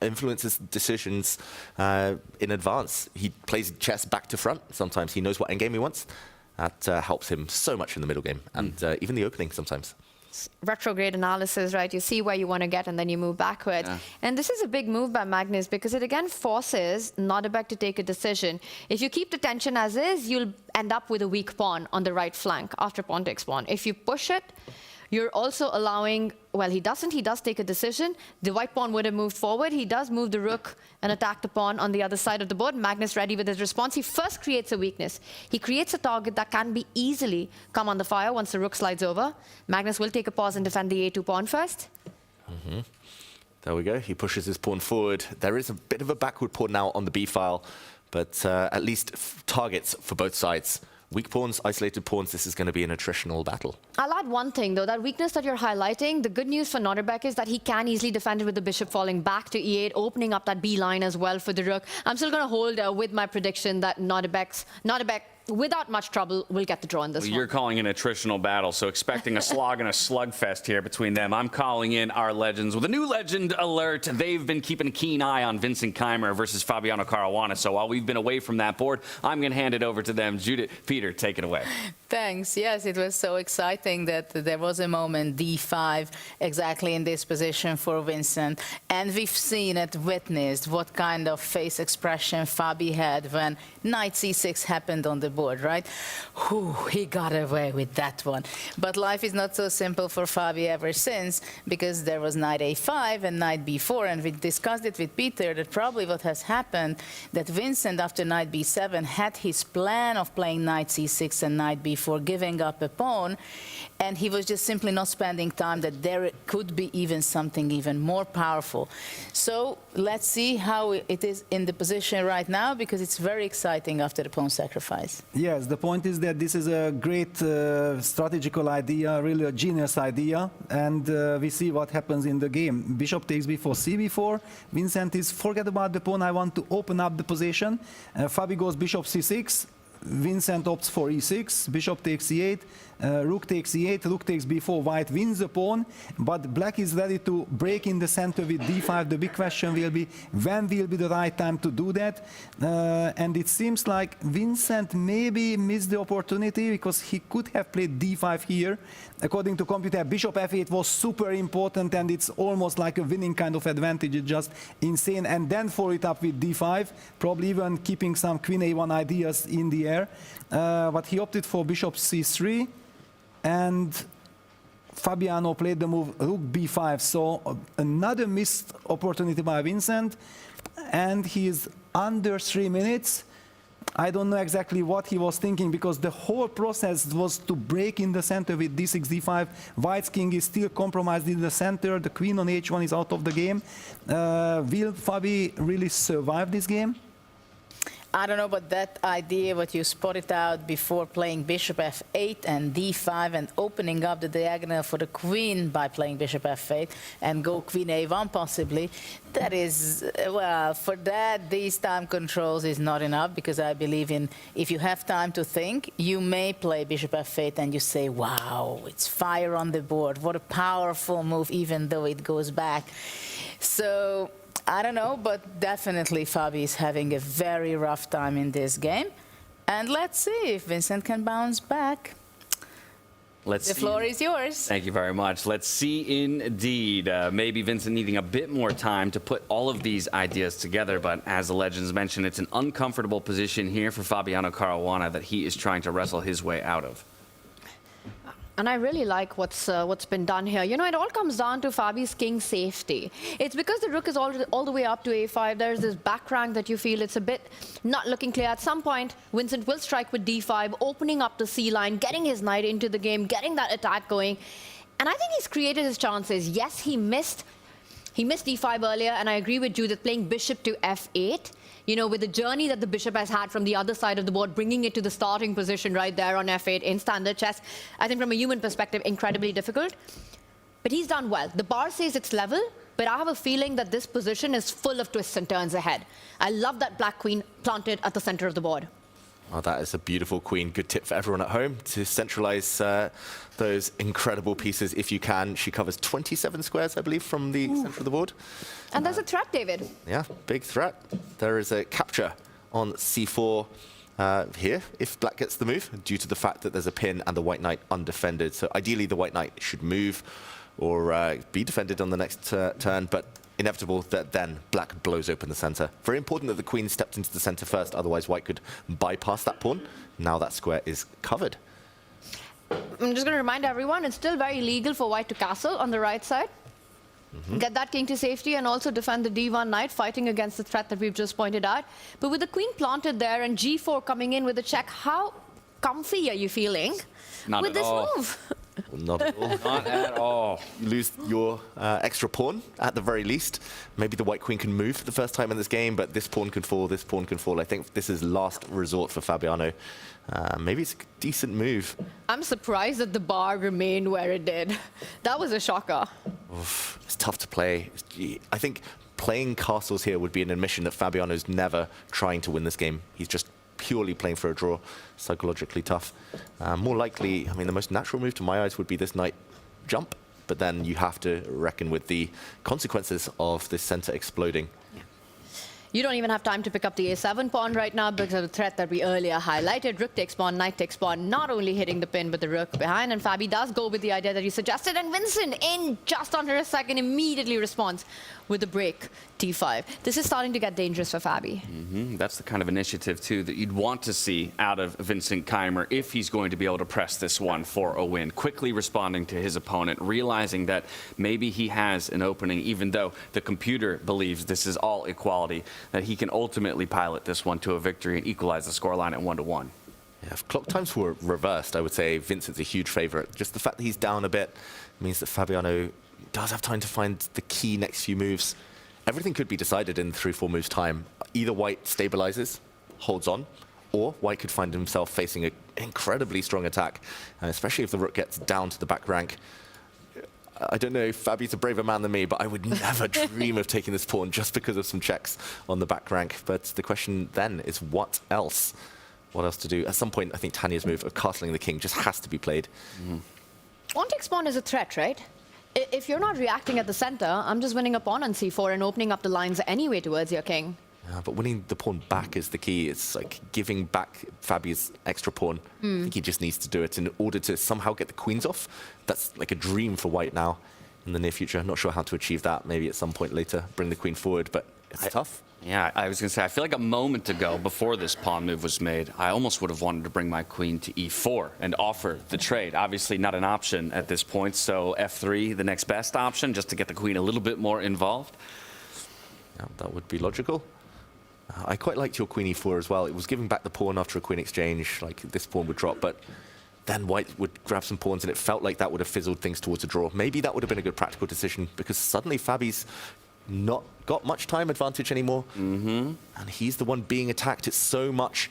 influences decisions in advance. He plays chess back to front. Sometimes he knows what endgame he wants. That helps him so much in the middle game, and even the opening sometimes. Retrograde analysis, right? You see where you want to get, and then you move backward. Yeah. And this is a big move by Magnus, because it again forces Nodirbek to take a decision. If you keep the tension as is, you'll end up with a weak pawn on the right flank after pawn takes pawn. If you push it, you're also allowing, well, he does take a decision. The white pawn would have moved forward. He does move the rook and attack the pawn on the other side of the board. Magnus ready with his response. He first creates a weakness. He creates a target that can be easily come on the fire once the rook slides over. Magnus will take a pause and defend the a2 pawn first. There we go. He pushes his pawn forward. There is a bit of a backward pawn now on the b file, but at least targets for both sides. Weak pawns, isolated pawns, this is going to be an attritional battle. I'll add one thing, though. That weakness that you're highlighting, the good news for Nodirbek is that he can easily defend it with the bishop falling back to e8, opening up that b line as well for the rook. I'm still going to hold with my prediction that Nodirbek, without much trouble, will get the draw in this one. You're calling an attritional battle, so expecting a slog and a slugfest here between them. I'm calling in our legends with a new legend alert. They've been keeping a keen eye on Vincent Keimer versus Fabiano Caruana, so while we've been away from that board, I'm going to hand it over to them. Judith, Peter, take it away. Thanks. Yes, it was so exciting that there was a moment, d5, exactly in this position for Vincent. And we've seen it, witnessed what kind of face expression Fabi had when knight c6 happened on the board, right? Whew, he got away with that one. But life is not so simple for Fabi ever since, because there was knight a5 and knight b4, and we discussed it with Peter that probably what has happened, that Vincent after knight b7 had his plan of playing knight c6 and knight b4, giving up a pawn, and he was just simply not spending time that there could be even something even more powerful. So let's see how it is in the position right now, because it's very exciting after the pawn sacrifice. Yes, the point is that this is a great strategical idea, really a genius idea, and we see what happens in the game. Bishop takes b4, c4. Vincent is, forget about the pawn, I want to open up the position. Fabi goes bishop c6. Vincent opts for e6, bishop takes e8, rook takes e8, rook takes b4, white wins the pawn, but black is ready to break in the center with d5. The big question will be, when will be the right time to do that? And it seems like Vincent maybe missed the opportunity, because he could have played d5 here. According to computer, bishop f8 was super important, and it's almost like a winning kind of advantage. It's just insane. And then follow it up with d5, probably even keeping some queen a1 ideas in the air. But he opted for bishop c3, and Fabiano played the move rook b5. So another missed opportunity by Vincent, and he is under 3 minutes. I don't know exactly what he was thinking, because the whole process was to break in the center with d6, d5. White's king is still compromised in the center. The queen on h1 is out of the game. Will Fabi really survive this game? I don't know, but that idea, what you spotted out before playing bishop f8 and d5 and opening up the diagonal for the queen by playing bishop f8 and go queen a1 possibly, that is, well, for that, these time controls is not enough, because I believe in, if you have time to think, you may play bishop f8 and you say, wow, it's fire on the board. What a powerful move, even though it goes back. So I don't know, but definitely Fabi is having a very rough time in this game. And let's see if Vincent can bounce back. The floor is yours. Thank you very much. Let's see indeed. Maybe Vincent needing a bit more time to put all of these ideas together, but as the legends mentioned, it's an uncomfortable position here for Fabiano Caruana that he is trying to wrestle his way out of. And I really like what's been done here. You know, it all comes down to Fabi's king safety. It's because the rook is all the way up to a5. There's this back rank that you feel it's a bit not looking clear. At some point, Vincent will strike with d5, opening up the c line, getting his knight into the game, getting that attack going. And I think he's created his chances. Yes, he missed d5 earlier, and I agree with Judith, playing bishop to f8. You know, with the journey that the bishop has had from the other side of the board, bringing it to the starting position right there on f8 in standard chess, I think from a human perspective, incredibly difficult. But he's done well. The bar says it's level, but I have a feeling that this position is full of twists and turns ahead. I love that black queen planted at the center of the board. Oh, that is a beautiful queen. Good tip for everyone at home to centralize those incredible pieces if you can. She covers 27 squares, I believe, from the center of the board. And there's a threat, David. Yeah, big threat. There is a capture on c4 here if black gets the move, due to the fact that there's a pin and the white knight undefended. So ideally, the white knight should move or be defended on the next turn, but inevitable that then black blows open the center. Very important that the queen stepped into the center first, otherwise white could bypass that pawn. Now that square is covered. I'm just going to remind everyone, it's still very legal for white to castle on the right side. Get that king to safety and also defend the d1 knight, fighting against the threat that we've just pointed out. But with the queen planted there and g4 coming in with a check, how comfy are you feeling with this move? Not at all. Not at all. You lose your extra pawn at the very least. Maybe the white queen can move for the first time in this game, but this pawn can fall, this pawn can fall. I think this is last resort for Fabiano. Maybe it's a decent move. I'm surprised that the bar remained where it did. That was a shocker. Oof, it's tough to play. I think playing castles here would be an admission that Fabiano's never trying to win this game. He's just purely playing for a draw. Psychologically tough. More likely, I mean, the most natural move to my eyes would be this knight jump, but then you have to reckon with the consequences of this center exploding. You don't even have time to pick up the a7 pawn right now because of the threat that we earlier highlighted. Rook takes pawn, knight takes pawn, not only hitting the pin, but the rook behind. And Fabi does go with the idea that you suggested. And Vincent, in just under a second, immediately responds with the break, t5. This is starting to get dangerous for Fabi. That's the kind of initiative, too, that you'd want to see out of Vincent Keimer if he's going to be able to press this one for a win. Quickly responding to his opponent, realizing that maybe he has an opening, even though the computer believes this is all equality, that he can ultimately pilot this one to a victory and equalize the scoreline at 1-1. Yeah, if clock times were reversed, I would say Vincent's a huge favorite. Just the fact that he's down a bit means that Fabiano does have time to find the key next few moves. Everything could be decided in 3-4 moves time. Either white stabilizes, holds on, or white could find himself facing an incredibly strong attack, especially if the rook gets down to the back rank. I don't know if Fabi's a braver man than me, but I would never dream of taking this pawn just because of some checks on the back rank. But the question then is what else? What else to do? At some point, I think Tanya's move of castling the king just has to be played. Pawn takes pawn is a threat, right? If you're not reacting at the center, I'm just winning a pawn on c4 and opening up the lines anyway towards your king. But winning the pawn back is the key. It's like giving back Fabi's extra pawn. I think he just needs to do it in order to somehow get the queens off. That's like a dream for white now in the near future. I'm not sure how to achieve that. Maybe at some point later, bring the queen forward, but it's tough. Yeah, I was going to say, I feel like a moment ago, before this pawn move was made, I almost would have wanted to bring my queen to e4 and offer the trade. Obviously not an option at this point, so f3, the next best option, just to get the queen a little bit more involved. Yeah, that would be logical. I quite liked your queen e4 as well. It was giving back the pawn after a queen exchange, like this pawn would drop, but then white would grab some pawns and it felt like that would have fizzled things towards a draw. Maybe that would have been a good practical decision because suddenly Fabi's not got much time advantage anymore. And he's the one being attacked. It's so much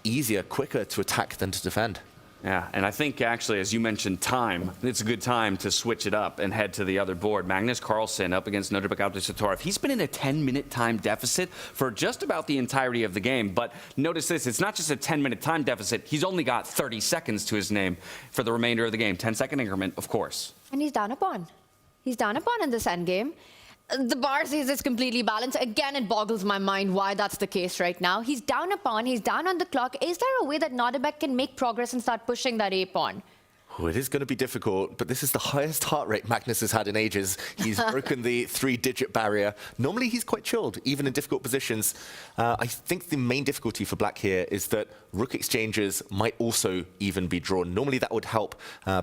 easier, quicker to attack than to defend. Yeah, and I think actually, as you mentioned, time, it's a good time to switch it up and head to the other board. Magnus Carlsen up against Nodirbek Satorov. He's been in a 10-minute time deficit for just about the entirety of the game. But notice this, it's not just a 10-minute time deficit. He's only got 30 seconds to his name for the remainder of the game. 10-second increment, of course. And he's down a pawn. He's down a pawn in this endgame. The bar says it's completely balanced. Again, it boggles my mind why that's the case right now. He's down a pawn, he's down on the clock. Is there a way that Nodirbek can make progress and start pushing that a pawn? Oh, it is going to be difficult, but this is the highest heart rate Magnus has had in ages. He's broken the 3-digit barrier. Normally, he's quite chilled, even in difficult positions. I think the main difficulty for black here is that rook exchanges might also even be drawn. Normally, that would help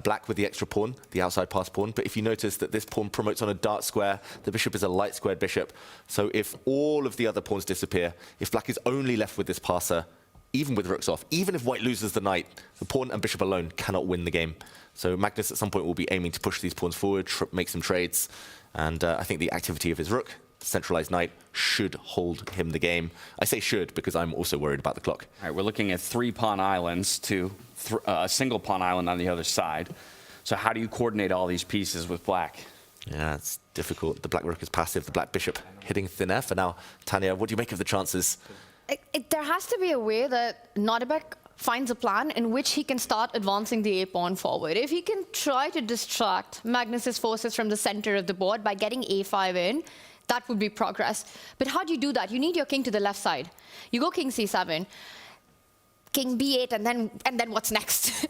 black with the extra pawn, the outside pass pawn. But if you notice that this pawn promotes on a dark square, the bishop is a light squared bishop. So if all of the other pawns disappear, if black is only left with this passer, even with rooks off, even if white loses the knight, the pawn and bishop alone cannot win the game. So Magnus at some point will be aiming to push these pawns forward, make some trades, and I think the activity of his rook, the centralized knight, should hold him the game. I say should because I'm also worried about the clock. All right, we're looking at 3 pawn islands to a single pawn island on the other side. So how do you coordinate all these pieces with black? Yeah, it's difficult. The black rook is passive, the black bishop hitting thin F. And now, Tanya, what do you make of the chances? There has to be a way that Nodirbek finds a plan in which he can start advancing the a-pawn forward. If he can try to distract Magnus's forces from the center of the board by getting a5 in, that would be progress. But how do you do that? You need your king to the left side. You go king c7, king b8, and then what's next?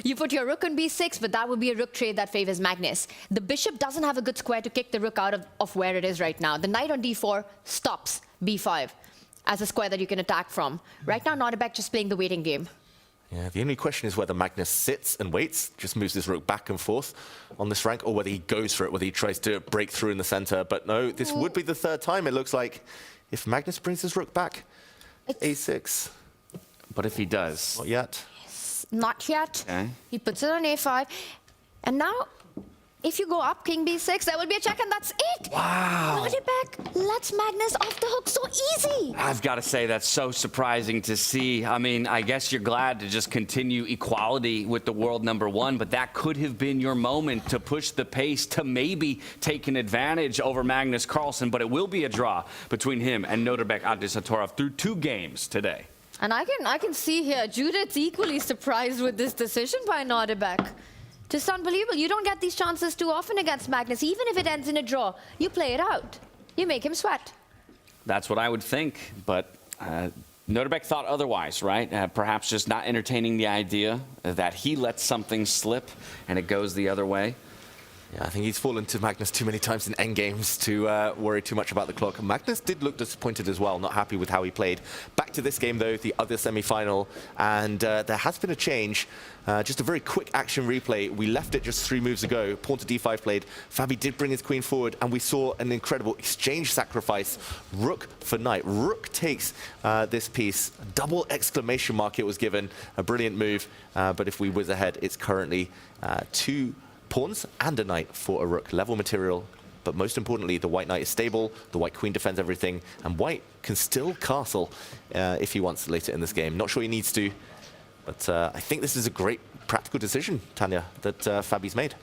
You put your rook on b6, but that would be a rook trade that favors Magnus. The bishop doesn't have a good square to kick the rook out of where it is right now. The knight on d4 stops b5. As a square that you can attack from. Right now, Nodirbek just playing the waiting game. Yeah, the only question is whether Magnus sits and waits, just moves his rook back and forth on this rank, or whether he goes for it, whether he tries to break through in the center. But no, this would be the third time, it looks like, if Magnus brings his rook back. a6. But if he does? Not yet. Yes, not yet. Okay. He puts it on a5. And now, if you go up king b6, there will be a check, and that's it. Wow. Nodirbek lets Magnus off the hook so easy. I've got to say, that's so surprising to see. I mean, I guess you're glad to just continue equality with the world #1, but that could have been your moment to push the pace, to maybe take an advantage over Magnus Carlsen, but it will be a draw between him and Nodirbek Satorov through 2 games today. And I can see here, Judith's equally surprised with this decision by Nodirbek. Just unbelievable. You don't get these chances too often against Magnus. Even if it ends in a draw, you play it out. You make him sweat. That's what I would think, but Nodirbek thought otherwise, right? Perhaps just not entertaining the idea that he lets something slip and it goes the other way. Yeah, I think he's fallen to Magnus too many times in endgames to worry too much about the clock. Magnus did look disappointed as well, not happy with how he played. Back to this game, though, the other semi-final, and there has been a change. Just a very quick action replay. We left it just 3 moves ago. Pawn to d5 played. Fabi did bring his queen forward, and we saw an incredible exchange sacrifice. Rook for knight. Rook takes this piece. Double exclamation mark it was given. A brilliant move, but if we whiz ahead, it's currently 2 pawns and a knight for a rook. Level material, but most importantly, the white knight is stable, the white queen defends everything, and white can still castle if he wants later in this game. Not sure he needs to, but I think this is a great practical decision, Tanya, that Fabi's made.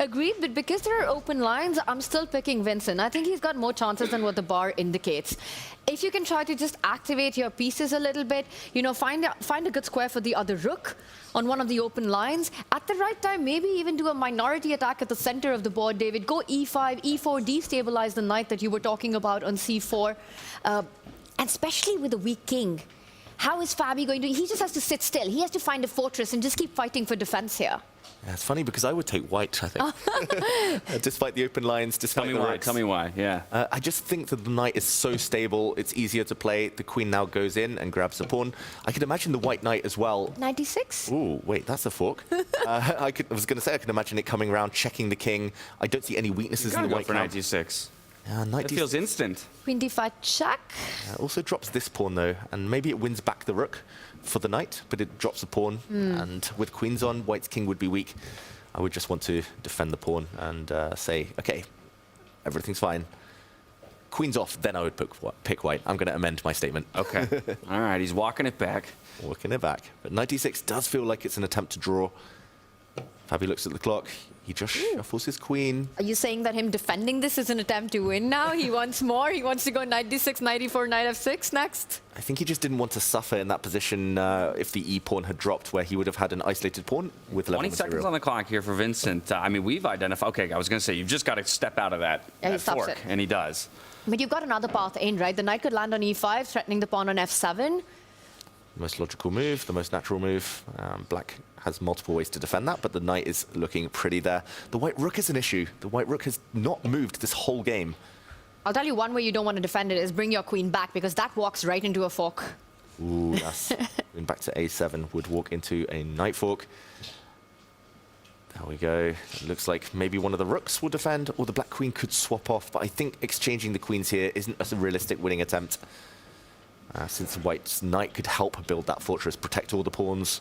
Agreed, but because there are open lines, I'm still picking Vincent. I think he's got more chances than what the bar indicates. If you can try to just activate your pieces a little bit, you know, find a good square for the other rook on one of the open lines. At the right time, maybe even do a minority attack at the center of the board, David. Go e5, e4, destabilize the knight that you were talking about on c4. And especially with a weak king. How is Fabi going to... He just has to sit still. He has to find a fortress and just keep fighting for defense here. Yeah, it's funny because I would take white, I think. Despite the open lines, despite the rooks. Tell me why, yeah. I just think that the knight is so stable, it's easier to play. The queen now goes in and grabs the pawn. I can imagine the white knight as well. 96? Ooh, wait, that's a fork. I was going to say, I can imagine it coming around, checking the king. I don't see any weaknesses in the white for camp. 96. Knight That feels instant. Queen d5 check. Also drops this pawn, though, and maybe it wins back the rook for the knight, but it drops the pawn, and with queens on, white's king would be weak. I would just want to defend the pawn and say, okay, everything's fine. Queen's off, then I would pick white. I'm going to amend my statement. Okay. All right, he's walking it back. Walking it back. But knight d6 does feel like it's an attempt to draw. Fabi looks at the clock. He just shuffles his queen. Are you saying that him defending this is an attempt to win now? He wants more? He wants to go knight d6, knight e4, knight f6 next? I think he just didn't want to suffer in that position if the e-pawn had dropped, where he would have had an isolated pawn with level 20 material. seconds on the clock here for Vincent. I mean, we've identified... Okay, I was going to say, you've just got to step out of that, Yeah, he that stops fork, it. and he does. But you've got another path in, right? The knight could land on e5, threatening the pawn on f7. Most logical move, the most natural move. Black has multiple ways to defend that, but the knight is looking pretty there. The white rook is an issue. The white rook has not moved this whole game. I'll tell you one way you don't want to defend it is bring your queen back, because that walks right into a fork. Ooh, that's going back to a7 would walk into a knight fork. There we go. It looks like maybe one of the rooks will defend, or the black queen could swap off, but I think exchanging the queens here isn't a realistic winning attempt. Since white's knight could help build that fortress, protect all the pawns.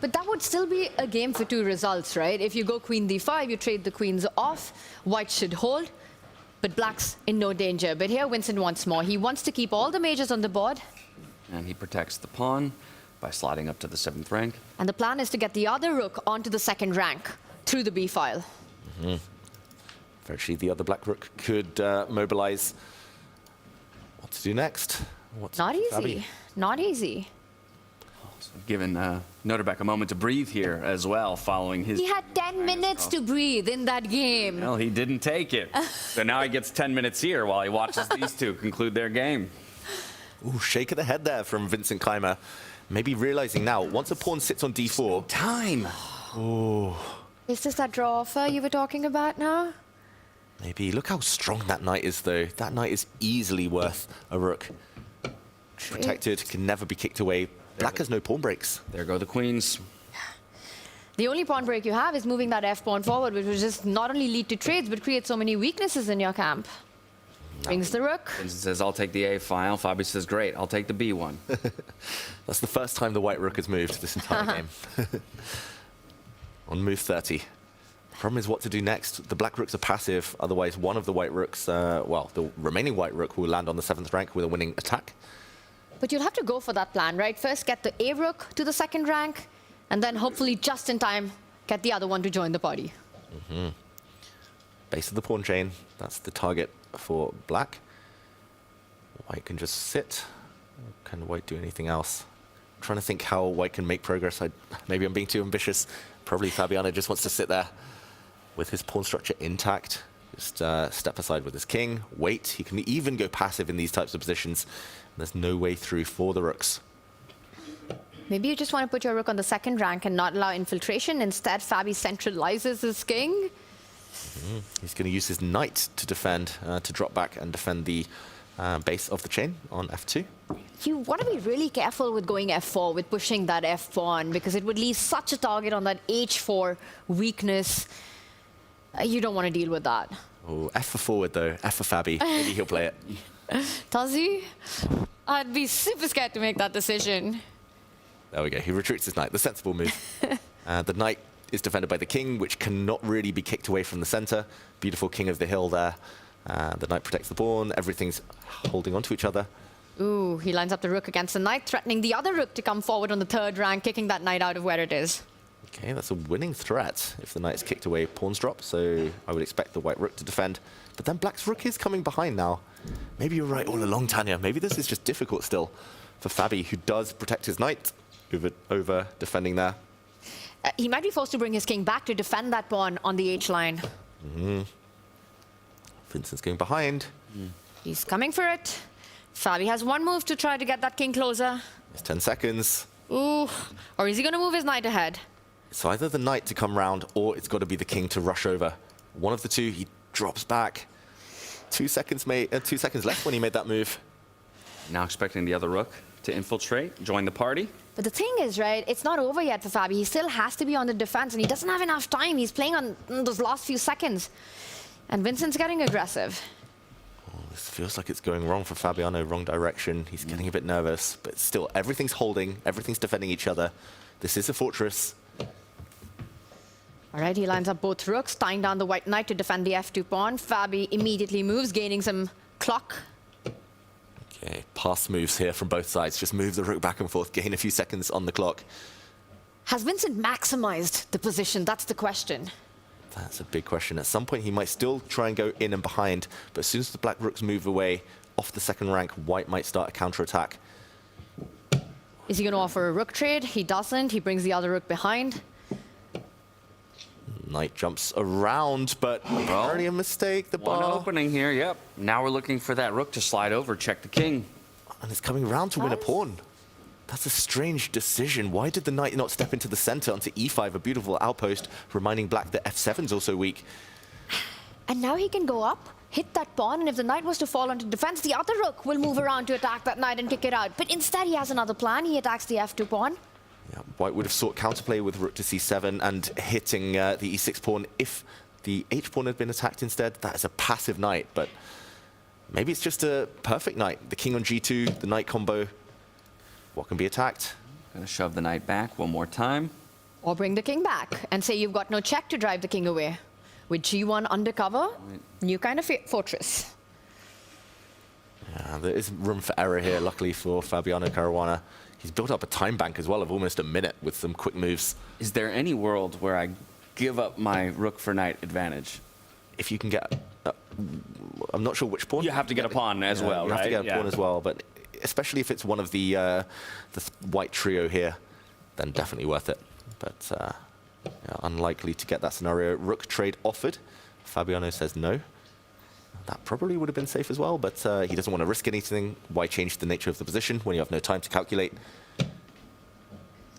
But that would still be a game for 2 results, right? If you go queen d5, you trade the queens off, white should hold, but black's in no danger. But here Vincent wants more. He wants to keep all the majors on the board. And he protects the pawn by sliding up to the 7th rank. And the plan is to get the other rook onto the 2nd rank through the b file. Actually, the other black rook could mobilize. What to do next? Not easy. Not easy. Giving Nodirbek a moment to breathe here as well, following his... He had 10 minutes to breathe in that game. Well, he didn't take it. So now he gets 10 minutes here while he watches these two conclude their game. Ooh, shake of the head there from Vincent Keimer. Maybe realizing now, once a pawn sits on d4... Time! Ooh. Is this that draw offer you were talking about now? Maybe. Look how strong that knight is, though. That knight is easily worth a rook. Protected, can never be kicked away. Black has no pawn breaks. There go the queens. The only pawn break you have is moving that f-pawn forward, which will just not only lead to trades, but create so many weaknesses in your camp. Brings the rook. Vincent says, I'll take the A file. Fabi says, great, I'll take the B one. That's the first time the white rook has moved this entire game. On move 30. The problem is what to do next. The black rooks are passive, otherwise one of the white rooks, well, the remaining white rook will land on the 7th rank with a winning attack. But you'll have to go for that plan, right? First get the A rook to the 2nd rank, and then hopefully just in time get the other one to join the party. Base of the pawn chain, that's the target for black. White can just sit. Can white do anything else? I'm trying to think how white can make progress. Maybe I'm being too ambitious. Probably Fabiano just wants to sit there with his pawn structure intact. Just step aside with his king, wait. He can even go passive in these types of positions. There's no way through for the rooks. Maybe you just want to put your rook on the second rank and not allow infiltration. Instead, Fabi centralizes his king. He's going to use his knight to defend, to drop back and defend the base of the chain on f2. You want to be really careful with going f4, with pushing that f pawn, because it would leave such a target on that h4 weakness. You don't want to deal with that. Oh, f for forward though, f for Fabi. Maybe he'll play it. Does he? I'd be super scared to make that decision. There we go. He retreats his knight. The sensible move. The knight is defended by the king, which cannot really be kicked away from the center. Beautiful king of the hill there. The knight protects the pawn. Everything's holding onto each other. Ooh, he lines up the rook against the knight, threatening the other rook to come forward on the third rank, kicking that knight out of where it is. Okay, that's a winning threat if the knight's kicked away, pawns drop, so I would expect the white rook to defend. But then black's rook is coming behind now. Maybe you're right all along, Tanya. Maybe this is just difficult still for Fabi, who does protect his knight over defending there. He might be forced to bring his king back to defend that pawn on the h-line. Vincent's going behind. He's coming for it. Fabi has one move to try to get that king closer. It's 10 seconds. Ooh, or is he going to move his knight ahead? It's either the knight to come round or it's got to be the king to rush over. One of the two, he drops back. 2 seconds left when he made that move. Now expecting the other rook to infiltrate, join the party. But the thing is, right, it's not over yet for Fabi. He still has to be on the defense, and he doesn't have enough time. He's playing on those last few seconds. And Vincent's getting aggressive. Oh, this feels like it's going wrong for Fabiano, wrong direction. He's getting a bit nervous, but still, everything's holding, everything's defending each other. This is a fortress. All right, he lines up both rooks, tying down the white knight to defend the f2 pawn. Fabi immediately moves, gaining some clock. Okay, pass moves here from both sides. Just move the rook back and forth, gain a few seconds on the clock. Has Vincent maximized the position? That's the question. That's a big question. At some point, he might still try and go in and behind, but as soon as the black rooks move away off the second rank, white might start a counterattack. Is he going to offer a rook trade? He doesn't. He brings the other rook behind. Knight jumps around, but apparently a mistake. The One bar. opening here, yep. Now we're looking for that rook to slide over, check the king. And it's coming round to win a pawn. That's a strange decision. Why did the knight not step into the center onto e5, a beautiful outpost, reminding black that f7's also weak? And now he can go up, hit that pawn, and if the knight was to fall onto defense, the other rook will move around to attack that knight and kick it out. But instead, he has another plan. He attacks the f2 pawn. Yeah, white would have sought counterplay with rook to c7 and hitting the e6 pawn. If the h pawn had been attacked instead, that is a passive knight, but maybe it's just a perfect knight. The king on g2, the knight combo. What can be attacked? Gonna shove the knight back one more time. Or bring the king back and say you've got no check to drive the king away. With g1 undercover, new kind of fortress. Yeah, there is room for error here, luckily for Fabiano Caruana. He's built up a time bank as well of almost a minute with some quick moves. Is there any world where I give up my rook for knight advantage? If you can get... I'm not sure which pawn. You have to get a pawn as well, you right? have to get a pawn as well, but especially if it's one of the white trio here, then definitely worth it. But yeah, unlikely to get that scenario. Rook trade offered. Fabiano says no. That probably would have been safe as well, but he doesn't want to risk anything. Why change the nature of the position when you have no time to calculate?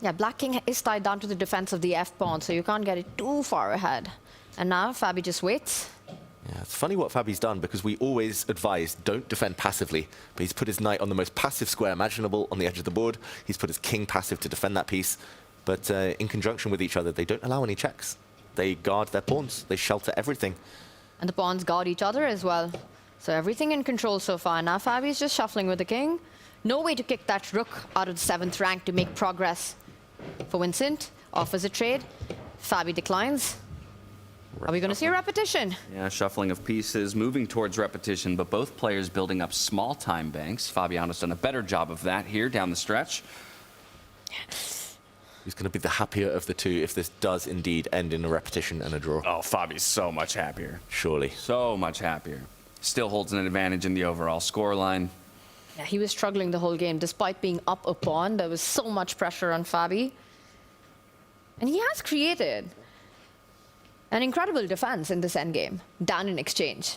Yeah, black king is tied down to the defense of the f pawn, so you can't get it too far ahead. And now Fabi just waits. Yeah, it's funny what Fabi's done, because we always advise don't defend passively, but he's put his knight on the most passive square imaginable on the edge of the board. He's put his king passive to defend that piece, but in conjunction with each other, they don't allow any checks. They guard their pawns. They shelter everything. And the pawns guard each other as well. So everything in control so far. Now Fabi's just shuffling with the king. No way to kick that rook out of the 7th rank to make progress. For Vincent, offers a trade. Fabi declines. Are we going to see a repetition? Yeah, shuffling of pieces, moving towards repetition, but both players building up small time banks. Fabiano's done a better job of that here down the stretch. Who's going to be the happier of the two if this does indeed end in a repetition and a draw? Oh, Fabi's so much happier. Surely. So much happier. Still holds an advantage in the overall scoreline. Yeah, he was struggling the whole game. Despite being up a pawn, there was so much pressure on Fabi. And he has created. An incredible defense in this endgame, down in exchange.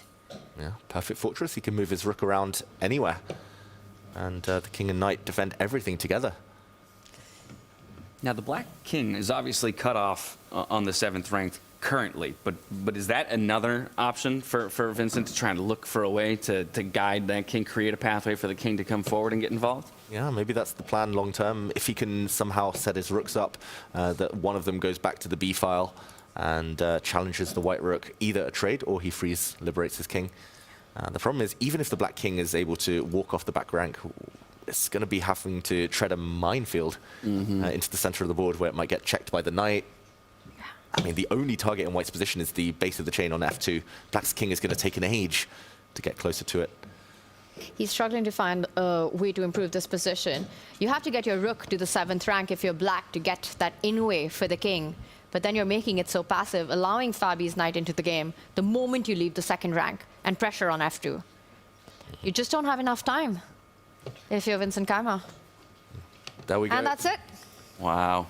Yeah, perfect fortress. He can move his rook around anywhere. And the king and knight defend everything together. Now, the black king is obviously cut off on the 7th rank currently, but is that another option for Vincent to try and look for a way to guide that king, create a pathway for the king to come forward and get involved? Yeah, maybe that's the plan long term. If he can somehow set his rooks up, that one of them goes back to the b file and challenges the white rook, either a trade or he frees, liberates his king. The problem is, even if the black king is able to walk off the back rank, it's going to be having to tread a minefield into the center of the board where it might get checked by the knight. I mean, the only target in white's position is the base of the chain on f2. Black's king is going to take an age to get closer to it. He's struggling to find a way to improve this position. You have to get your rook to the 7th rank if you're black to get that in-way for the king. But then you're making it so passive, allowing Fabi's knight into the game the moment you leave the 2nd rank and pressure on f2. You just don't have enough time if you're Vincent Keimer. There we go. And that's it. Wow.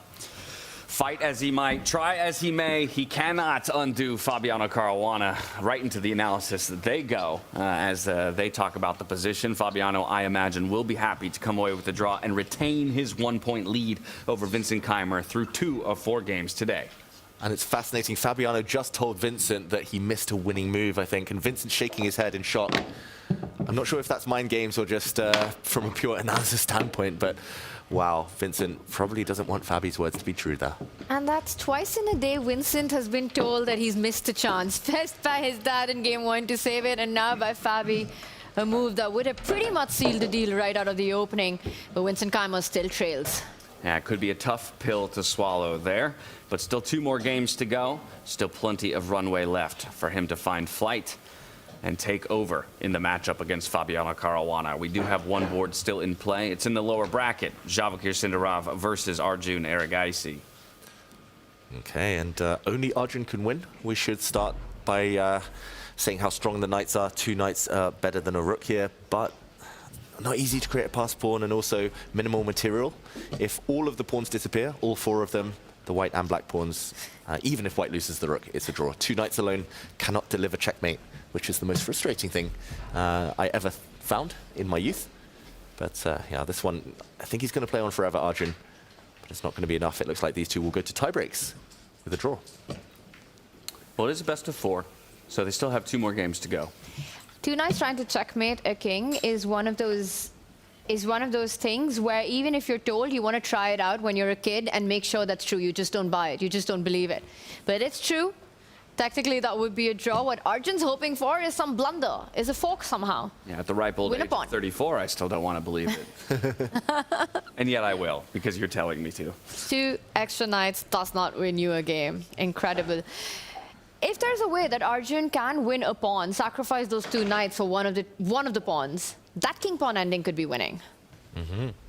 Fight as he might, try as he may, he cannot undo Fabiano Caruana. Right into the analysis that they go as they talk about the position. Fabiano, I imagine, will be happy to come away with the draw and retain his 1-point lead over Vincent Keimer through 2 of 4 games today. And it's fascinating. Fabiano just told Vincent that he missed a winning move, I think, and Vincent's shaking his head in shock. I'm not sure if that's mind games or just from a pure analysis standpoint, but wow, Vincent probably doesn't want Fabi's words to be true there. And that's twice in a day Vincent has been told that he's missed a chance. First by his dad in game 1 to save it, and now by Fabi, a move that would have pretty much sealed the deal right out of the opening, but Vincent Keimer still trails. Yeah, it could be a tough pill to swallow there, but still 2 more games to go. Still plenty of runway left for him to find flight and take over in the matchup against Fabiano Caruana. We do have 1 board still in play. It's in the lower bracket. Vachier-Lagrave versus Arjun Erigaisi. Okay, and only Arjun can win. We should start by saying how strong the knights are. 2 knights are better than a rook here, but not easy to create a pass pawn, and also minimal material. If all of the pawns disappear, all 4 of them, the white and black pawns, even if white loses the rook, it's a draw. 2 knights alone cannot deliver checkmate, which is the most frustrating thing I ever found in my youth. But yeah, this one, I think he's going to play on forever, Arjun. But it's not going to be enough. It looks like these 2 will go to tie breaks with a draw. Well, it is a best of 4, so they still have 2 more games to go. 2 knights trying to checkmate a king is one of those things where even if you're told you want to try it out when you're a kid and make sure that's true, you just don't buy it, you just don't believe it. But it's true. Technically, that would be a draw. What Arjun's hoping for is some blunder, is a fork somehow. Yeah, at the ripe old age of 34, I still don't want to believe it. And yet I will, because you're telling me to. 2 extra knights does not win you a game. Incredible. If there's a way that Arjun can win a pawn, sacrifice those 2 knights for one of the pawns, that king pawn ending could be winning.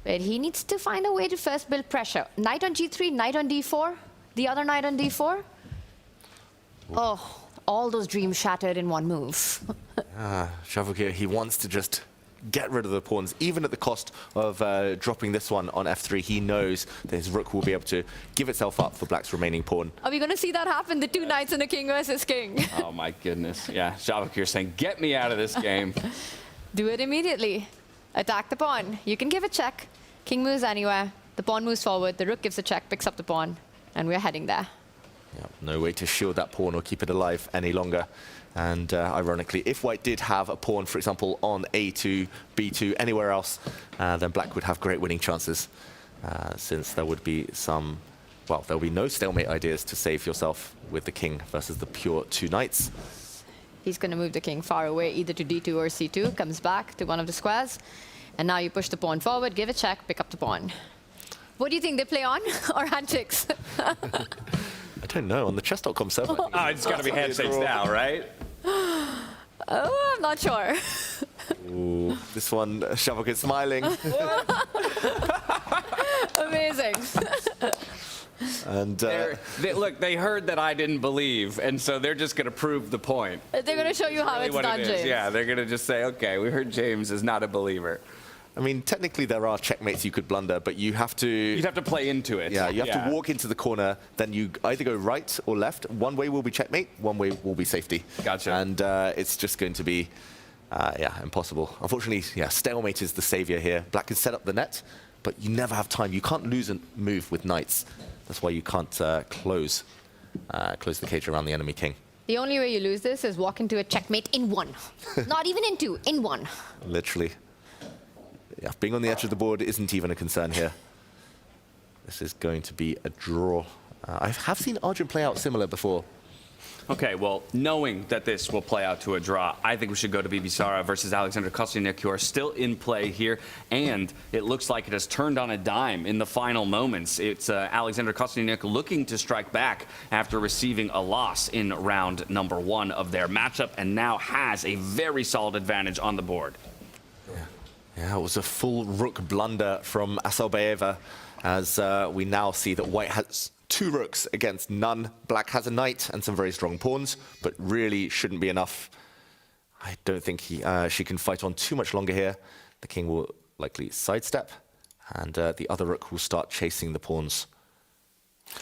But he needs to find a way to first build pressure. Knight on g3, knight on d4, the other knight on d4. Oh, all those dreams shattered in 1 move. Vachier, he wants to just get rid of the pawns, even at the cost of dropping this one on f3. He knows that his rook will be able to give itself up for black's remaining pawn. Are we going to see that happen? The 2 knights and a king versus king. Oh my goodness. Yeah, Vachier saying, get me out of this game. Do it immediately. Attack the pawn. You can give a check. King moves anywhere. The pawn moves forward. The rook gives a check, picks up the pawn. And we're heading there. Yeah, no way to shield that pawn or keep it alive any longer. And ironically, if white did have a pawn, for example, on a2, b2, anywhere else, then black would have great winning chances, since there would be some, well, there will be no stalemate ideas to save yourself with the king versus the pure 2 knights. He's going to move the king far away, either to d2 or c2, comes back to one of the squares. And now you push the pawn forward, give a check, pick up the pawn. What do you think, they play on or handshakes? I don't know, on the chess.com server. Oh, it's got to be handshakes now, right? Oh, I'm not sure. Ooh, this one, Vachier smiling. Amazing. And look, they heard that I didn't believe, and so they're just going to prove the point. They're going to show you how really it's done, James. Yeah, they're going to just say, okay, we heard James is not a believer. I mean, technically there are checkmates you could blunder, but you have to... You'd have to play into it. Yeah, you have to walk into the corner, then you either go right or left. One way will be checkmate, one way will be safety. Gotcha. And it's just going to be, impossible. Unfortunately, stalemate is the savior here. Black can set up the net, but you never have time. You can't lose a move with knights. That's why you can't close the cage around the enemy king. The only way you lose this is walk into a checkmate in one. Not even in two, in one. Literally. Yeah, being on the edge of the board isn't even a concern here. This is going to be a draw. I have seen Arjun play out similar before. Okay, well, knowing that this will play out to a draw, I think we should go to Bibisara versus Alexander Kostyniuk, who are still in play here, and it looks like it has turned on a dime in the final moments. It's Alexander Kostyniuk looking to strike back after receiving a loss in round number 1 of their matchup, and now has a very solid advantage on the board. Yeah, it was a full rook blunder from Asalbayeva, as we now see that white has 2 rooks against none. Black has a knight and some very strong pawns, but really shouldn't be enough. I don't think she can fight on too much longer here. The king will likely sidestep, and the other rook will start chasing the pawns.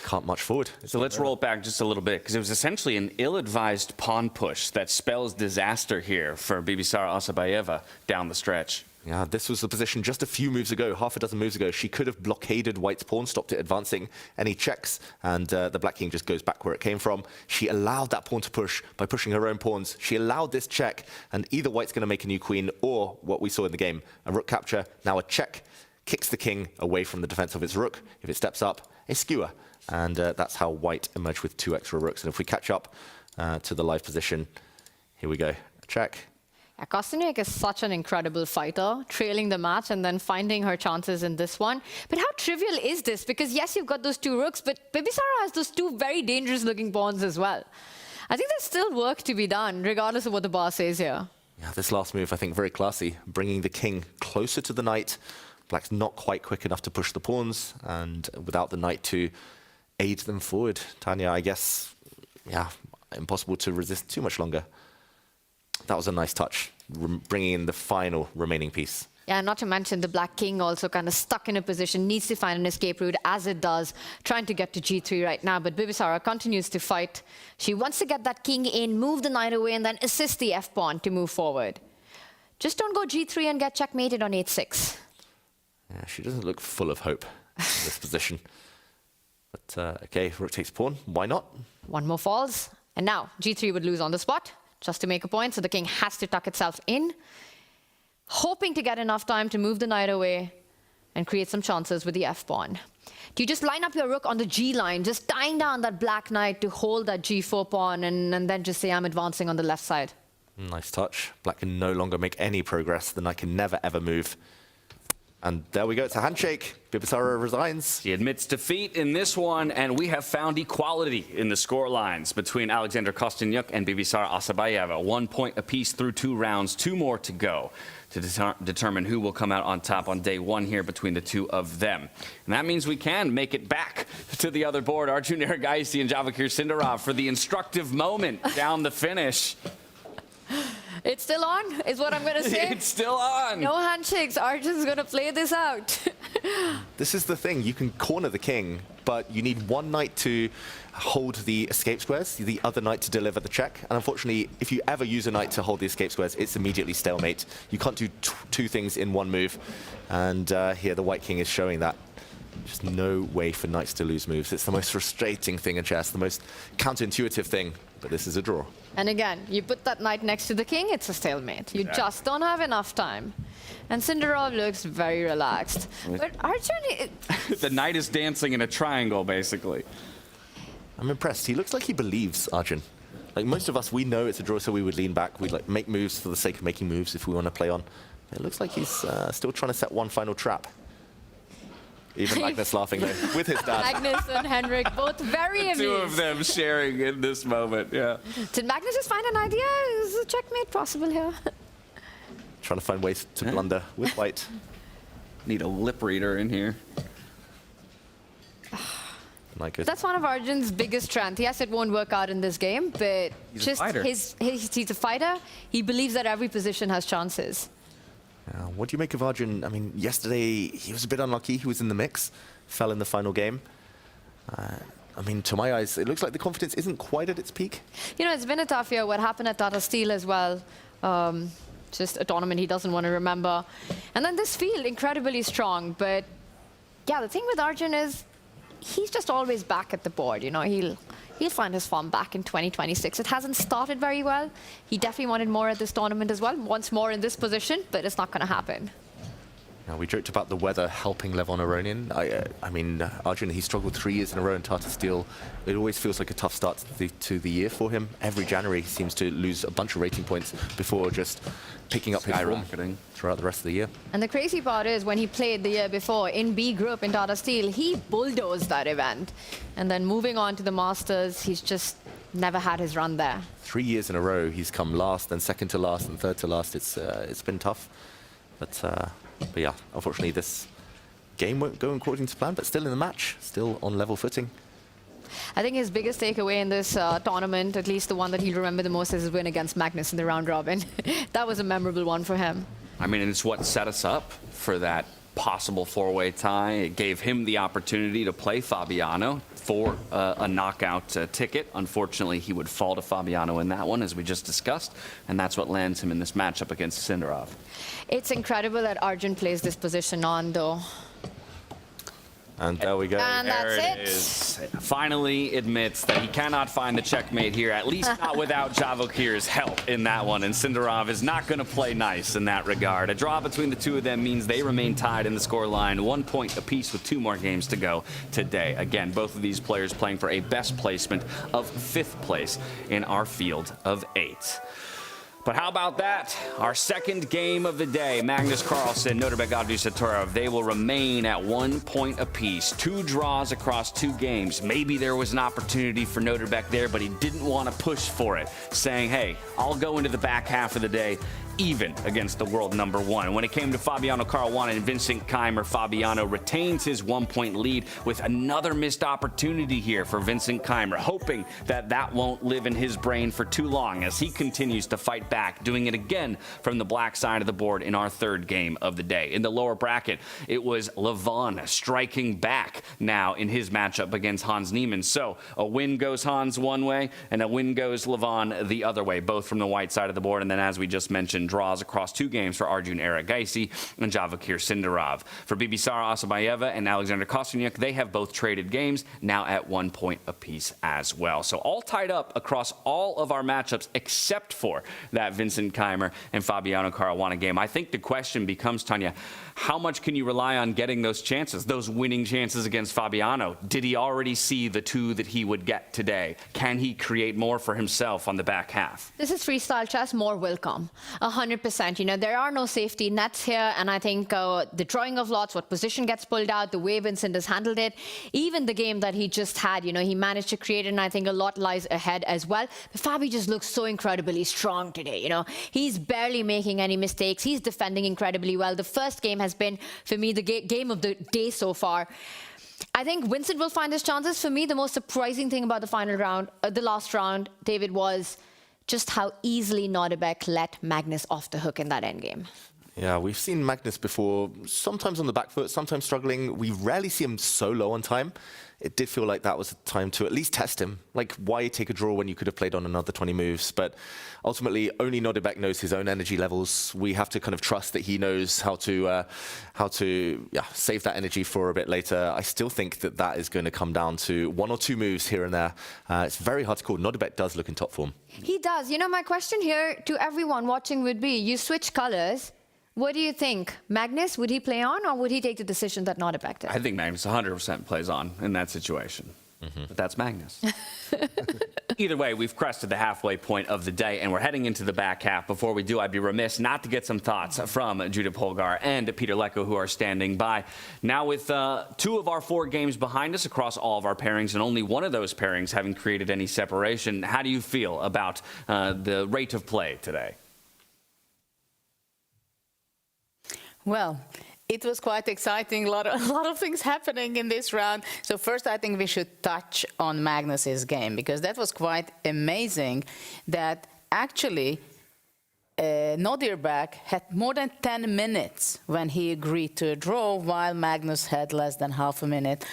Can't much forward. So let's roll it back just a little bit, because it was essentially an ill-advised pawn push that spells disaster here for Bibisara Asabayeva down the stretch. Yeah, this was the position just a few moves ago, half a dozen moves ago. She could have blockaded white's pawn, stopped it advancing any checks, and the black king just goes back where it came from. She allowed that pawn to push by pushing her own pawns. She allowed this check, and either white's going to make a new queen, or what we saw in the game, a rook capture, now a check, kicks the king away from the defense of its rook. If it steps up, a skewer. And that's how white emerged with 2 extra rooks. And if we catch up to the live position, here we go, check. Yeah, Kostyniuk is such an incredible fighter, trailing the match and then finding her chances in this one. But how trivial is this? Because yes, you've got those 2 rooks, but Bibisara has those 2 very dangerous-looking pawns as well. I think there's still work to be done, regardless of what the bar says here. Yeah, this last move, I think, very classy, bringing the king closer to the knight. Black's not quite quick enough to push the pawns, and without the knight to aid them forward. Tanya, I guess, impossible to resist too much longer. That was a nice touch, bringing in the final remaining piece. Yeah, not to mention the black king also kind of stuck in a position, needs to find an escape route, as it does, trying to get to g3 right now. But Bibisara continues to fight. She wants to get that king in, move the knight away, and then assist the f-pawn to move forward. Just don't go g3 and get checkmated on h6. Yeah, she doesn't look full of hope in this position. But, okay, rook takes pawn. Why not? One more falls. And now g3 would lose on the spot, just to make a point. So the king has to tuck itself in, hoping to get enough time to move the knight away and create some chances with the f-pawn. Do you just line up your rook on the g line, just tying down that black knight to hold that g4 pawn, and then just say, I'm advancing on the left side? Nice touch. Black can no longer make any progress. The knight can never, ever move. And there we go, it's a handshake. Bibisara resigns. He admits defeat in this one, and we have found equality in the score lines between Alexander Kostyniuk and Bibisara Asabayeva. 1 point apiece through 2 rounds, 2 more to go to determine who will come out on top on day 1 here between the 2 of them. And that means we can make it back to the other board. Arjun Erigaisi and Vachier-Lagrave for the instructive moment down the finish. It's still on, is what I'm going to say. It's still on. No handshakes. Arjun's going to play this out. This is the thing. You can corner the king, but you need one knight to hold the escape squares, the other knight to deliver the check. And unfortunately, if you ever use a knight to hold the escape squares, it's immediately stalemate. You can't do 2 things in 1 move. And here, the white king is showing that. Just no way for knights to lose moves. It's the most frustrating thing in chess, the most counterintuitive thing. But this is a draw. And again, you put that knight next to the king, it's a stalemate. You just don't have enough time. And Sindarov looks very relaxed. But Arjun... The knight is dancing in a triangle, basically. I'm impressed. He looks like he believes, Arjun. Like most of us, we know it's a draw, so we would lean back. We'd like make moves for the sake of making moves if we want to play on. It looks like he's still trying to set one final trap. Even Magnus laughing though, with his dad. Magnus and Henrik, both very amused. 2 of them sharing in this moment, yeah. Did Magnus just find an idea? Is a checkmate possible here? Trying to find ways to blunder with white. Need a lip reader in here. That's one of Arjun's biggest strengths. Yes, it won't work out in this game, but he's a fighter. He's a fighter. He believes that every position has chances. What do you make of Arjun? I mean, yesterday he was a bit unlucky. He was in the mix, fell in the final game. I mean, to my eyes, it looks like the confidence isn't quite at its peak. You know, it's been a tough year. What happened at Tata Steel as well. Just a tournament he doesn't want to remember. And then this field, incredibly strong. But yeah, the thing with Arjun is he's just always back at the board. You know, he'll find his form back in 2026. It hasn't started very well. He definitely wanted more at this tournament as well. Once more in this position, but it's not going to happen. Now, we joked about the weather helping Levon Aronian. I mean, Arjun, he struggled 3 years in a row in Tata Steel. It always feels like a tough start to the year for him. Every January, he seems to lose a bunch of rating points before just picking up his form throughout the rest of the year. And the crazy part is when he played the year before in B group in Tata Steel, he bulldozed that event. And then moving on to the Masters, he's just never had his run there. 3 years in a row, he's come last, then second to last, and third to last. It's been tough. But yeah, unfortunately, this game won't go according to plan, but still in the match, still on level footing. I think his biggest takeaway in this tournament, at least the one that he'll remember the most, is his win against Magnus in the round robin. That was a memorable one for him. I mean, and it's what set us up for that possible four-way tie. It gave him the opportunity to play Fabiano for a knockout ticket. Unfortunately, he would fall to Fabiano in that one, as we just discussed, and that's what lands him in this matchup against Sindarov. It's incredible that Arjun plays this position on, though. And there we go. And there that's it is. Finally admits that he cannot find the checkmate here, at least not without Vachier-Lagrav's help in that one. And Sindarov is not going to play nice in that regard. A draw between the two of them means they remain tied in the scoreline, 1 point apiece with 2 more games to go today. Again, both of these players playing for a best placement of 5th place in our field of 8. But how about that? Our second game of the day, Magnus Carlsen, Nodirbek Satorov, they will remain at 1 point apiece. 2 draws across 2 games. Maybe there was an opportunity for Nodirbek there, but he didn't want to push for it, saying, hey, I'll go into the back half of the day even against the world number 1. When it came to Fabiano Caruana and Vincent Keimer, Fabiano retains his 1 point lead with another missed opportunity here for Vincent Keimer, hoping that that won't live in his brain for too long as he continues to fight back, doing it again from the black side of the board in our 3rd game of the day. In the lower bracket, it was Levon striking back now in his matchup against Hans Niemann. So a win goes Hans one way and a win goes Levon the other way, both from the white side of the board. And then, as we just mentioned, draws across 2 games for Arjun Erigaisi and Vachier Sindarov. For Bibisara Asabayeva and Alexander Kostyuk, they have both traded games, now at 1 point apiece as well. So all tied up across all of our matchups except for that Vincent Keimer and Fabiano Caruana game. I think the question becomes, Tanya, how much can you rely on getting those chances, those winning chances against Fabiano? Did he already see the 2 that he would get today? Can he create more for himself on the back half? This is freestyle chess, more will come. 100%. You know, there are no safety nets here, and I think the drawing of lots, what position gets pulled out, the way Vincent has handled it, even the game that he just had, you know, he managed to create it, and I think a lot lies ahead as well. But Fabi just looks so incredibly strong today, you know. He's barely making any mistakes. He's defending incredibly well. The first game has been, for me, the game of the day so far. I think Vincent will find his chances. For me, the most surprising thing about the final round, the last round, David, was just how easily Nodirbek let Magnus off the hook in that endgame. Yeah, we've seen Magnus before, sometimes on the back foot, sometimes struggling. We rarely see him so low on time. It did feel like that was a time to at least test him. Like, why take a draw when you could have played on another 20 moves? But ultimately, only Nodirbek knows his own energy levels. We have to kind of trust that he knows how to save that energy for a bit later. I still think that that is going to come down to 1 or 2 moves here and there. It's very hard to call. Nodirbek does look in top form. He does. You know, my question here to everyone watching would be, you switch colors. What do you think? Magnus, would he play on, or would he take the decision that Nodirbek did? I think Magnus 100% plays on in that situation. But that's Magnus. Either way, we've crested the halfway point of the day, and we're heading into the back half. Before we do, I'd be remiss not to get some thoughts from Judah Polgar and Peter Lecko, who are standing by. Now, with 2 of our 4 games behind us across all of our pairings, and only one of those pairings having created any separation, how do you feel about the rate of play today? Well, it was quite exciting, a lot of things happening in this round. So first, I think we should touch on Magnus's game, because that was quite amazing that actually Nodirbek had more than 10 minutes when he agreed to a draw, while Magnus had less than half a minute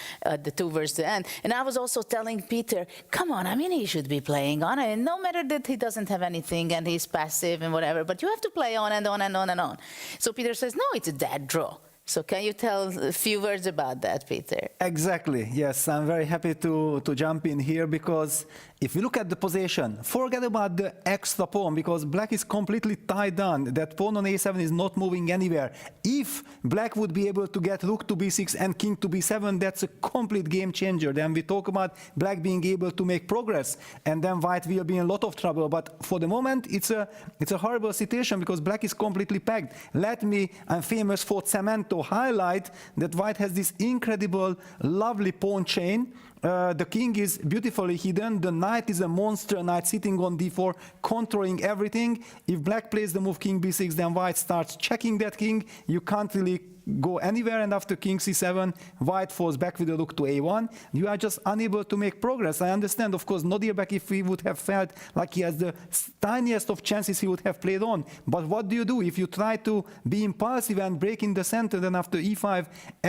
towards the end. And I was also telling Peter, come on, I mean, he should be playing on, and no matter that he doesn't have anything and he's passive and whatever, but you have to play on and on and on and on. So Peter says, no, it's a dead draw. So can you tell a few words about that, Peter? Exactly, yes. I'm very happy to jump in here, because if you look at the position, forget about the extra pawn, because black is completely tied down. That pawn on a7 is not moving anywhere. If black would be able to get rook to b6 and king to b7, that's a complete game changer. Then we talk about black being able to make progress, and then white will be in a lot of trouble. But for the moment, it's a horrible situation, because black is completely packed. I'm famous for cement, to highlight that white has this incredible, lovely pawn chain. The king is beautifully hidden. The knight is a monster knight sitting on d4, controlling everything. If black plays the move king b6, then white starts checking that king. You can't really go anywhere, and after king c7, white falls back with a rook to a1. You are just unable to make progress. I understand, of course, Nodirbek, if he would have felt like he has the tiniest of chances, he would have played on. But what do you do if you try to be impulsive and break in the center? Then after e5,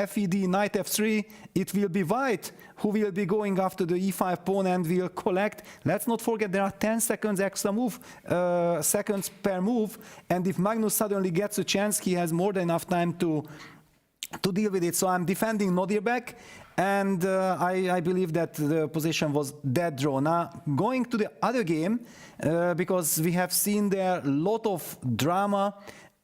FIDE, knight f3, it will be white who will be going after the e5 pawn and will collect. Let's not forget there are 10 seconds extra seconds per move, and if Magnus suddenly gets a chance, he has more than enough time to deal with it. So I'm defending Nodirbek, and I believe that the position was dead draw. Now, going to the other game, because we have seen there a lot of drama,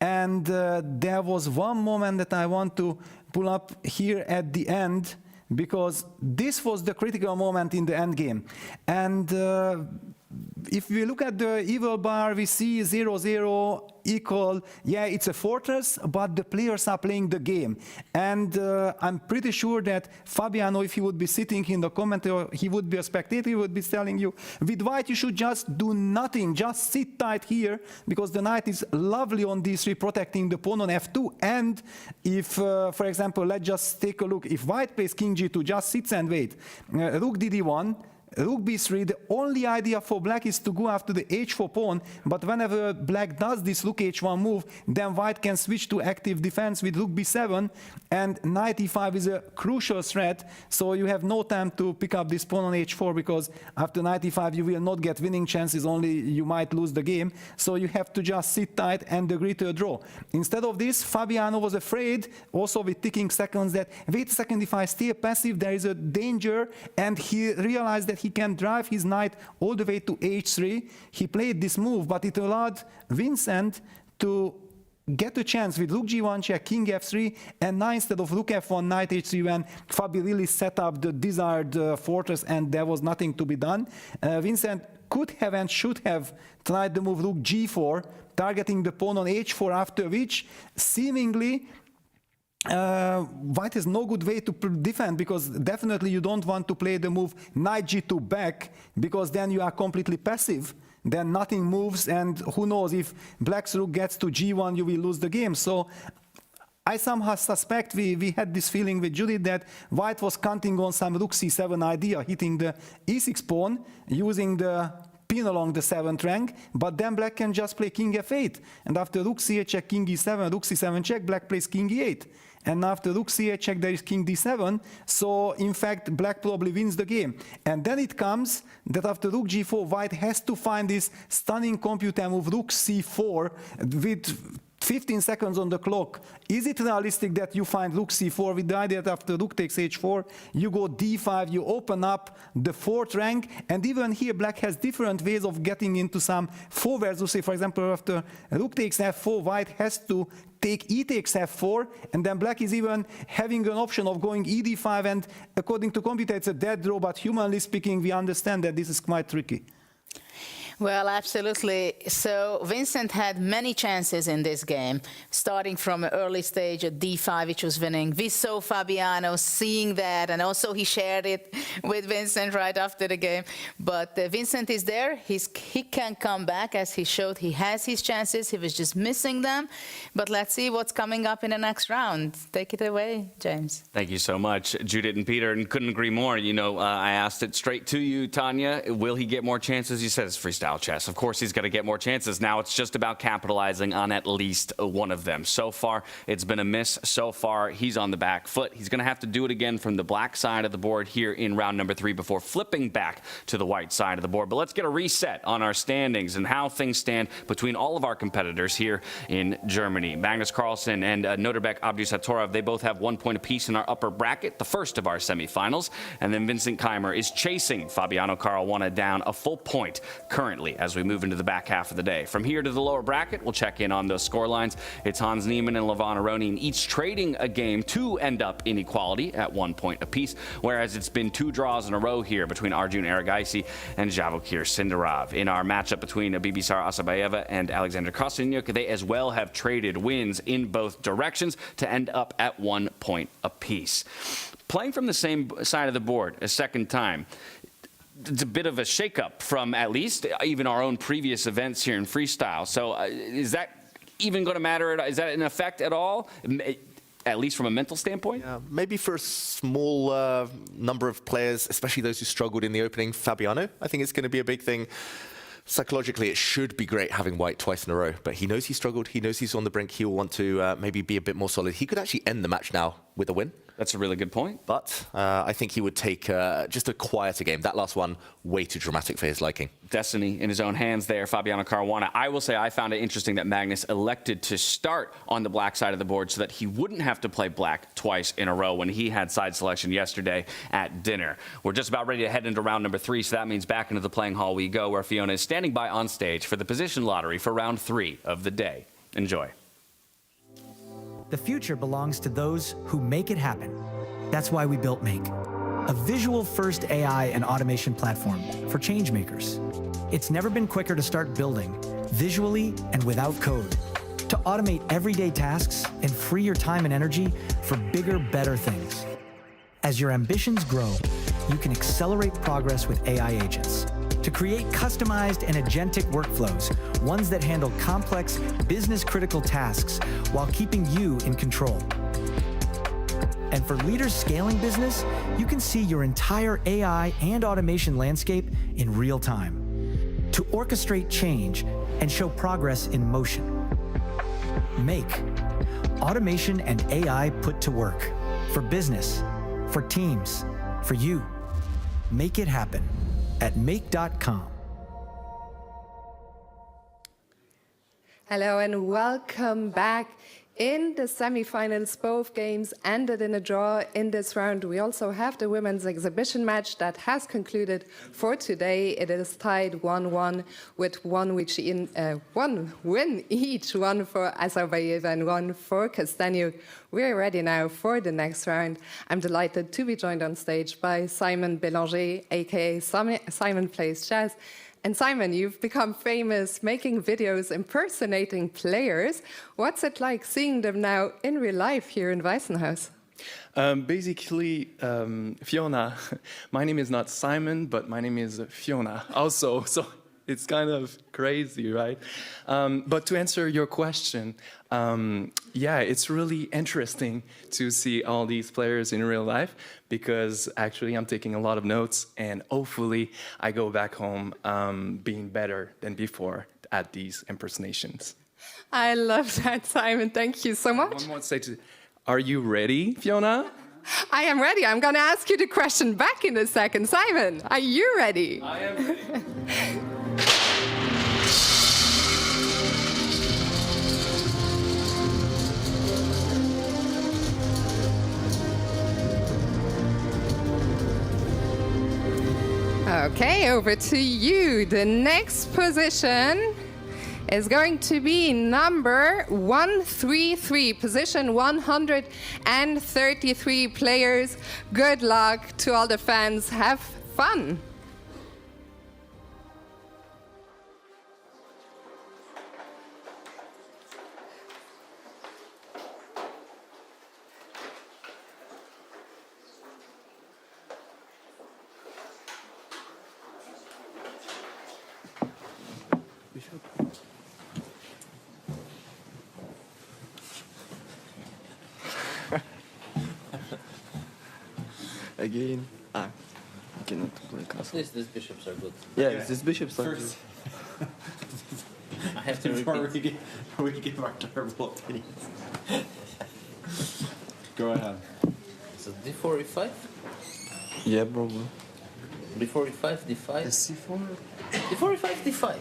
and there was one moment that I want to pull up here at the end, because this was the critical moment in the endgame. And if we look at the evil bar, we see 0-0 equal. Yeah, it's a fortress, but the players are playing the game. And I'm pretty sure that Fabiano, if he would be sitting in the commentary, he would be a spectator, he would be telling you, with white you should just do nothing, just sit tight here, because the knight is lovely on d3, protecting the pawn on f2. And if, for example, let's just take a look, if white plays king g2, just sits and wait, rook dd1, rook b3, the only idea for black is to go after the h4 pawn, but whenever black does this rook h1 move, then white can switch to active defense with rook b7, and knight e5 is a crucial threat, so you have no time to pick up this pawn on h4, because after knight e5 you will not get winning chances, only you might lose the game, so you have to just sit tight and agree to a draw. Instead of this, Fabiano was afraid, also with ticking seconds, that wait a second, if I stay passive there is a danger, and he realized that he can drive his knight all the way to h3. He played this move, but it allowed Vincent to get a chance with rook g1 check, king f3, and now instead of rook f1, knight h3, when Fabi really set up the desired fortress and there was nothing to be done, Vincent could have and should have tried the move rook g4, targeting the pawn on h4, after which seemingly white has no good way to defend, because definitely you don't want to play the move knight g2 back, because then you are completely passive, then nothing moves, and who knows, if black's rook gets to g1 you will lose the game. So I somehow suspect, we had this feeling with Judith, that white was counting on some rook c7 idea, hitting the e6 pawn using the pin along the 7th rank, but then black can just play king f8, and after rook c8 check, king e7, rook c7 check, black plays king e8, and after rook c8 check there is king d7, so in fact black probably wins the game. And then it comes that after rook g4 white has to find this stunning computer move rook c4 with 15 seconds on the clock. Is it realistic that you find rook c4 with the idea that after rook takes h4, you go d5, you open up the 4th rank, and even here black has different ways of getting into some 4 versus, say for example after rook takes f4, white has to take e takes f4, and then black is even having an option of going e d5, and according to computer it's a dead draw, but humanly speaking we understand that this is quite tricky. Well, absolutely. So Vincent had many chances in this game, starting from an early stage at d5, which was winning. We saw Fabiano seeing that, and also he shared it with Vincent right after the game. But Vincent is there. He can come back, as he showed. He has his chances. He was just missing them. But let's see what's coming up in the next round. Take it away, James. Thank you so much, Judith and Peter, and couldn't agree more. You know, I asked it straight to you, Tanya. Will he get more chances? You said it's freestyle. freestyle chess. Of course, he's going to get more chances. Now it's just about capitalizing on at least one of them. So far, it's been a miss. So far, he's on the back foot. He's going to have to do it again from the black side of the board here in round number 3 before flipping back to the white side of the board. But let's get a reset on our standings and how things stand between all of our competitors here in Germany. Magnus Carlsen and Nodirbek Abdusatorov, they both have 1 point apiece in our upper bracket, the first of our semifinals. And then Vincent Keimer is chasing Fabiano Caruana down a full point currently as we move into the back half of the day. From here to the lower bracket, we'll check in on those score lines. It's Hans Niemann and Levon Aronian each trading a game to end up in equality at 1 point apiece, whereas it's been 2 draws in a row here between Arjun Erigaisi and Javokir Sindarov. In our matchup between Bibisar Asabayeva and Alexander Kostyanyuk, they as well have traded wins in both directions to end up at 1 point apiece. Playing from the same side of the board a second time, it's a bit of a shakeup from at least even our own previous events here in freestyle. So is that even going to matter? Is that an effect at all? At least from a mental standpoint? Yeah, maybe for a small number of players, especially those who struggled in the opening, Fabiano, I think it's going to be a big thing. Psychologically, it should be great having white twice in a row, but he knows he struggled. He knows he's on the brink. He'll want to maybe be a bit more solid. He could actually end the match now with a win. That's a really good point. But I think he would take just a quieter game. That last one, way too dramatic for his liking. Destiny in his own hands there, Fabiano Caruana. I will say I found it interesting that Magnus elected to start on the black side of the board so that he wouldn't have to play black twice in a row when he had side selection yesterday at dinner. We're just about ready to head into round number 3, so that means back into the playing hall we go, where Fiona is standing by on stage for the position lottery for round 3 of the day. Enjoy. The future belongs to those who make it happen. That's why we built Make, a visual-first AI and automation platform for change makers. It's never been quicker to start building, visually and without code, to automate everyday tasks and free your time and energy for bigger, better things. As your ambitions grow, you can accelerate progress with AI agents to create customized and agentic workflows, ones that handle complex, business-critical tasks while keeping you in control. And for leaders scaling business, you can see your entire AI and automation landscape in real time to orchestrate change and show progress in motion. Make automation and AI put to work for business, for teams, for you. Make it happen at make.com. Hello and welcome back. In the semifinals, both games ended in a draw in this round. We also have the women's exhibition match that has concluded for today. It is tied 1-1 with one win each, one for Asabayeva and one for Kostyanyuk. We're ready now for the next round. I'm delighted to be joined on stage by Simon Bélanger, aka Simon Plays Chess. And Simon, you've become famous making videos impersonating players. What's it like seeing them now in real life here in Weissenhaus? Basically, Fiona, my name is not Simon, but my name is Fiona also, so it's kind of crazy, right? But to answer your question, yeah, it's really interesting to see all these players in real life because actually I'm taking a lot of notes and hopefully I go back home being better than before at these impersonations. I love that, Simon. Thank you so much. One more say are you ready, Fiona? I am ready. I'm going to ask you the question back in a second. Simon, are you ready? I am ready. Okay, over to you. The next position is going to be number 133, position 133 players. Good luck to all the fans. Have fun. Again. I cannot play castle. These bishops are good. Yeah, these bishops are good. have to before repeat. we give our terrible opinions. Go ahead. So d4, e5? Yeah, probably. Before e5, d5? C4? Before e5, d5.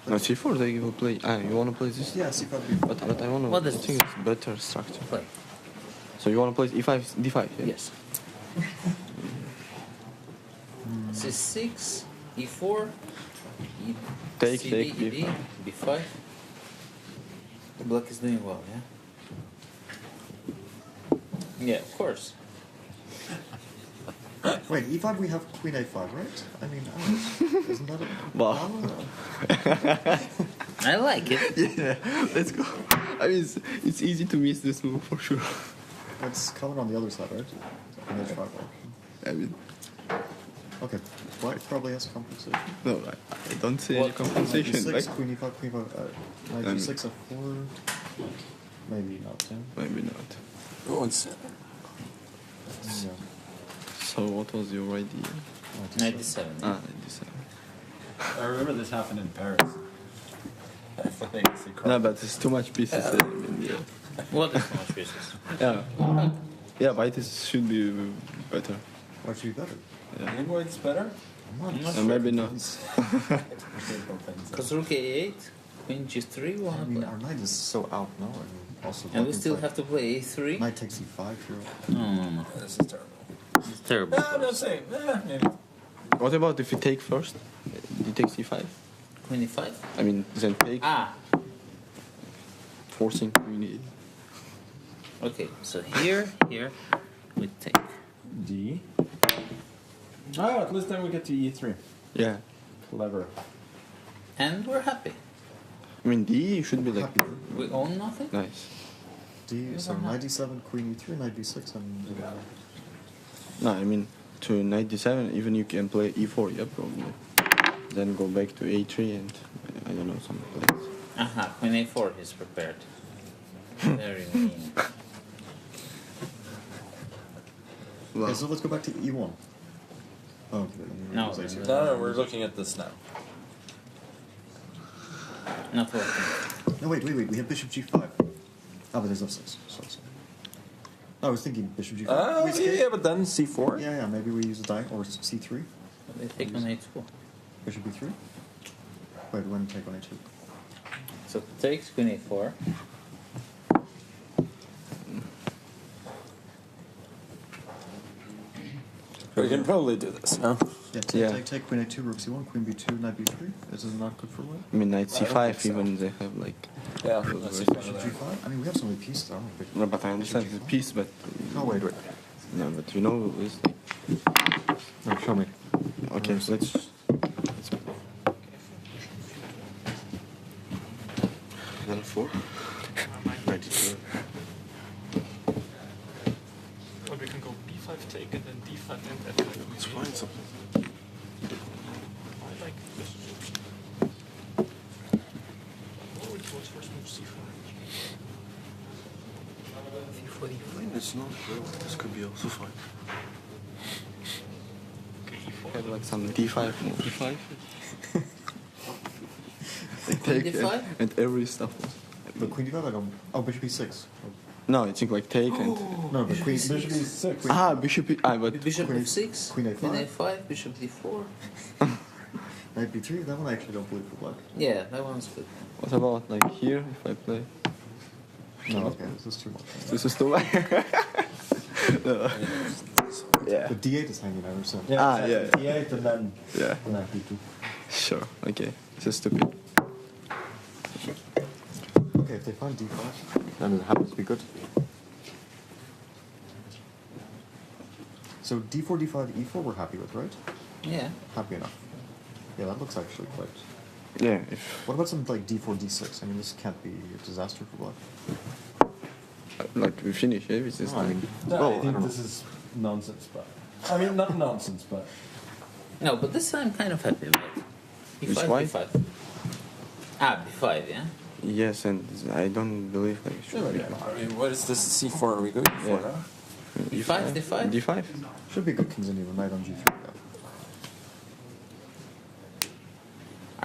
No, C4 they will play. You wanna play this? Yeah, C5. But I wanna. What is I think it's better structure. Play. So you wanna play E5, D5? Yeah? Yes. C6, e4, Take, CD, take, ED, b5. The black is doing well, yeah? Yeah, of course. Wait, E5 we have Queen A5, right? I mean, isn't that a... Wow. I like it. Yeah, let's go. I mean, it's easy to miss this move for sure. It's coming on the other side, right? Queen H5. I mean, okay, White probably has compensation. no, I don't see any compensation. Knight Like, E6, Queen E5, Queen E5, Knight G6, F4. Maybe not, yeah? maybe not. Go on, center. Yeah. So what was your idea? 97. Ah, 97. I remember this happened in Paris. No, but it's too much pieces. I mean, yeah. What is so much pieces? Yeah. Yeah, white should be better. White should be better? Yeah. Think white's better? Maybe not. Because rook a8, queen g3, we'll I have mean, play. our knight is so out now. I mean, also And we still have to play a3? Knight takes E5 here. No. This is terrible. It's terrible. I'm not saying. Maybe. What about if you take first? You take C5? Queen e5? I mean, then take. Ah, Forcing queen okay, so here, we take. D. Oh, at least then we get to E3. Yeah. Clever. And we're happy. I mean, D should be like. We own nothing? Nice. D, so Knight D7, Queen E3, Knight B6, and... No, I mean, to Knight D7, even you can play E4, yeah, probably. Then go back to A3 and, I don't know, some plays. Aha, queen a4 is prepared. Very mean. Okay, so let's go back to E1. Oh, okay. No, No, we're looking at this now. Not working. No, wait, we have Bishop G5. Oh, but there's F6. Sorry. I was thinking Bishop G5. Yeah, but then C4. Yeah, maybe we use a die, or C3. They take on a2. Bishop B3? Wait, when take on A2? So takes queen a4. We can probably do this, huh? Yeah, take Queen A2, Rook C1, Queen B2, Knight B3. This is not good for white. I mean, Knight C5, even they have like. Yeah, Bishop G5? I mean, we have so many pieces. I don't know. No, but I understand the piece, but. No, wait. No, but you know, it's like. No, show me. Okay, so let's. Then 4. 92. Or we can go b5 take and then d5 and f5. It's fine, so. I like this. Oh, it was first move c4. It's not good. This could be also fine. Okay, e4. Have like some D5 move. D5? They take D5? and every stuff. But Queen D5, I don't. Oh, Bishop B6. No, I think like take and. No, but Queen Bishop B6. Ah, Bishop. But. Bishop f6, Queen A5. queen a5, bishop d4. Knight B3, that one I actually don't believe for black. Yeah, that one's good. What about like here if I play? No, okay, this is too much. This is too much. No. Yeah. The D8 is hanging out, so. Yeah, yeah. D8 and then. Yeah. Knight B2. Sure. Okay. This is stupid. Okay, if they find D5, then it happens to be good. So D4, D5, E4 we're happy with, right? Yeah. Happy enough. Yeah, that looks actually quite... Yeah, if... What about something like D4, D6? I mean, this can't be a disaster for black. Like we finish, yeah, with this. No, I mean, I think this is nonsense, but... I mean, not nonsense, but... No, but this I'm kind of happy with. Which b5, one? b5. Ah, b5, yeah? Yes, and I don't believe like it should be. I mean, what is this C4? Are we good for now? d5, d5? D5? Should be good kings and even knight on G3.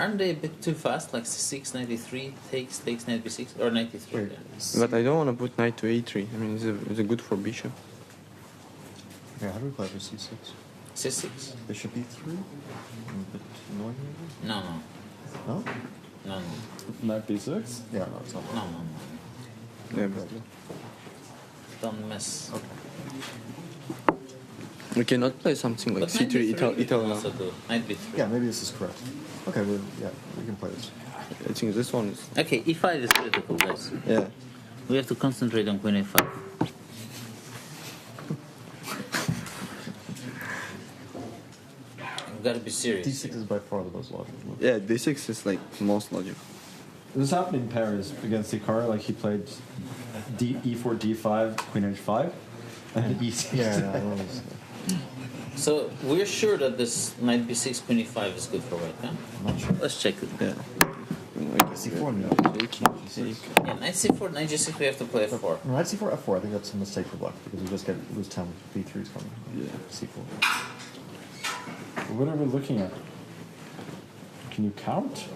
Aren't they a bit too fast? Like c6, 93, takes knight b6, or 93? Yeah. But I don't want to put knight to a3. I mean, it's a good for bishop. Yeah, how do we play for c6? c6. Bishop e3? A bit annoying maybe? No. No? No. Knight b6? Yeah, no, it's not. No. Yeah, but Don't mess. Okay. we cannot play something like But c3 knight b3 we can Italian. also do. Knight b3. Yeah, maybe this is correct. Okay, well, yeah, we can play this. I think this one is. Okay, e5 is critical, guys. Yeah. We have to concentrate on queen a5. We've got to be serious. d6 is by far the most logical. Yeah, d6 is like most logical. This happened in pairs against Hikaru. Like he played e4, d5, queen h5, and e6. Yeah, So we're sure that this knight b6, queen e5 is good for white, huh? I'm not sure. Let's check it. Yeah. c4, no. Yeah, knight c4, knight g6, we have to play f4. No, knight c4, f4, I think that's a mistake for black because we just lose 10 b3 is coming. Yeah. c4. What are we looking at? Can you count?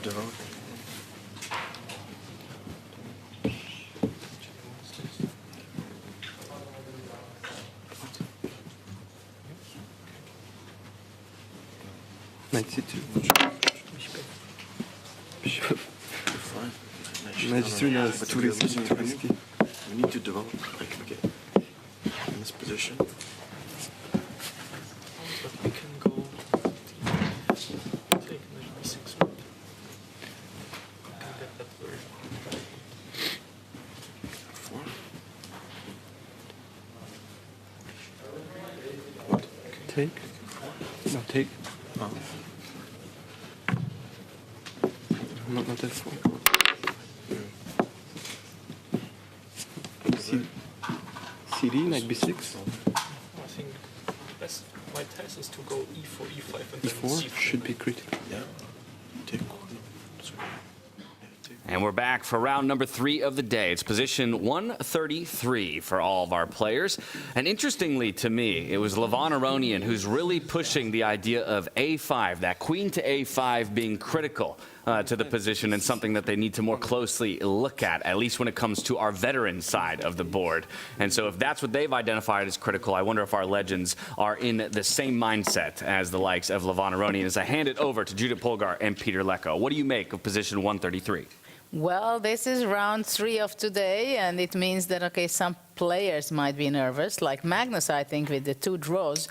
Develop. Knight c2. Bishop. Fine. Knight c3 now is too risky. We need to develop. Like, okay, in this position. But we can go take knight b6. We can get that bird. F4. What? Take? No, take. Oh. Not f4. CD, knight b6. I think best my test is to go e4, e5, and then e4 should be critical. Yeah. Take. And we're back for round number 3 of the day. It's position 133 for all of our players. And interestingly to me, it was Levon Aronian who's really pushing the idea of a5, that queen to a5 being critical to the position and something that they need to more closely look at least when it comes to our veteran side of the board. And so if that's what they've identified as critical, I wonder if our legends are in the same mindset as the likes of Levon Aronian. As I hand it over to Judith Polgar and Peter Lecko, what do you make of position 133? Well, this is round 3 of today, and it means that, okay, some players might be nervous, like Magnus, I think, with the 2 draws.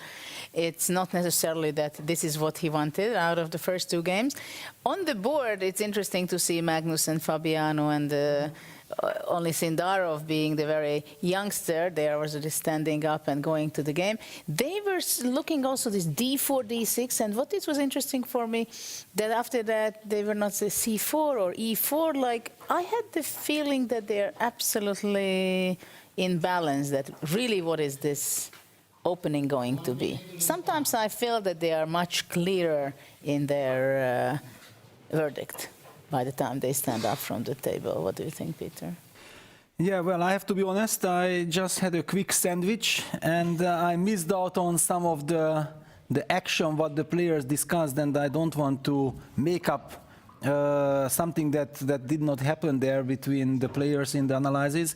It's not necessarily that this is what he wanted out of the first 2 games. On the board, it's interesting to see Magnus and Fabiano and only Sindarov being the very youngster. They are already standing up and going to the game. They were looking also this d4, d6, and what it was interesting for me, that after that they were not say c4 or e4. Like, I had the feeling that they're absolutely in balance, that really what is this opening going to be. Sometimes I feel that they are much clearer in their verdict by the time they stand up from the table. What do you think, Peter? Yeah, well, I have to be honest, I just had a quick sandwich and I missed out on some of the action what the players discussed, and I don't want to make up something that did not happen there between the players in the analysis.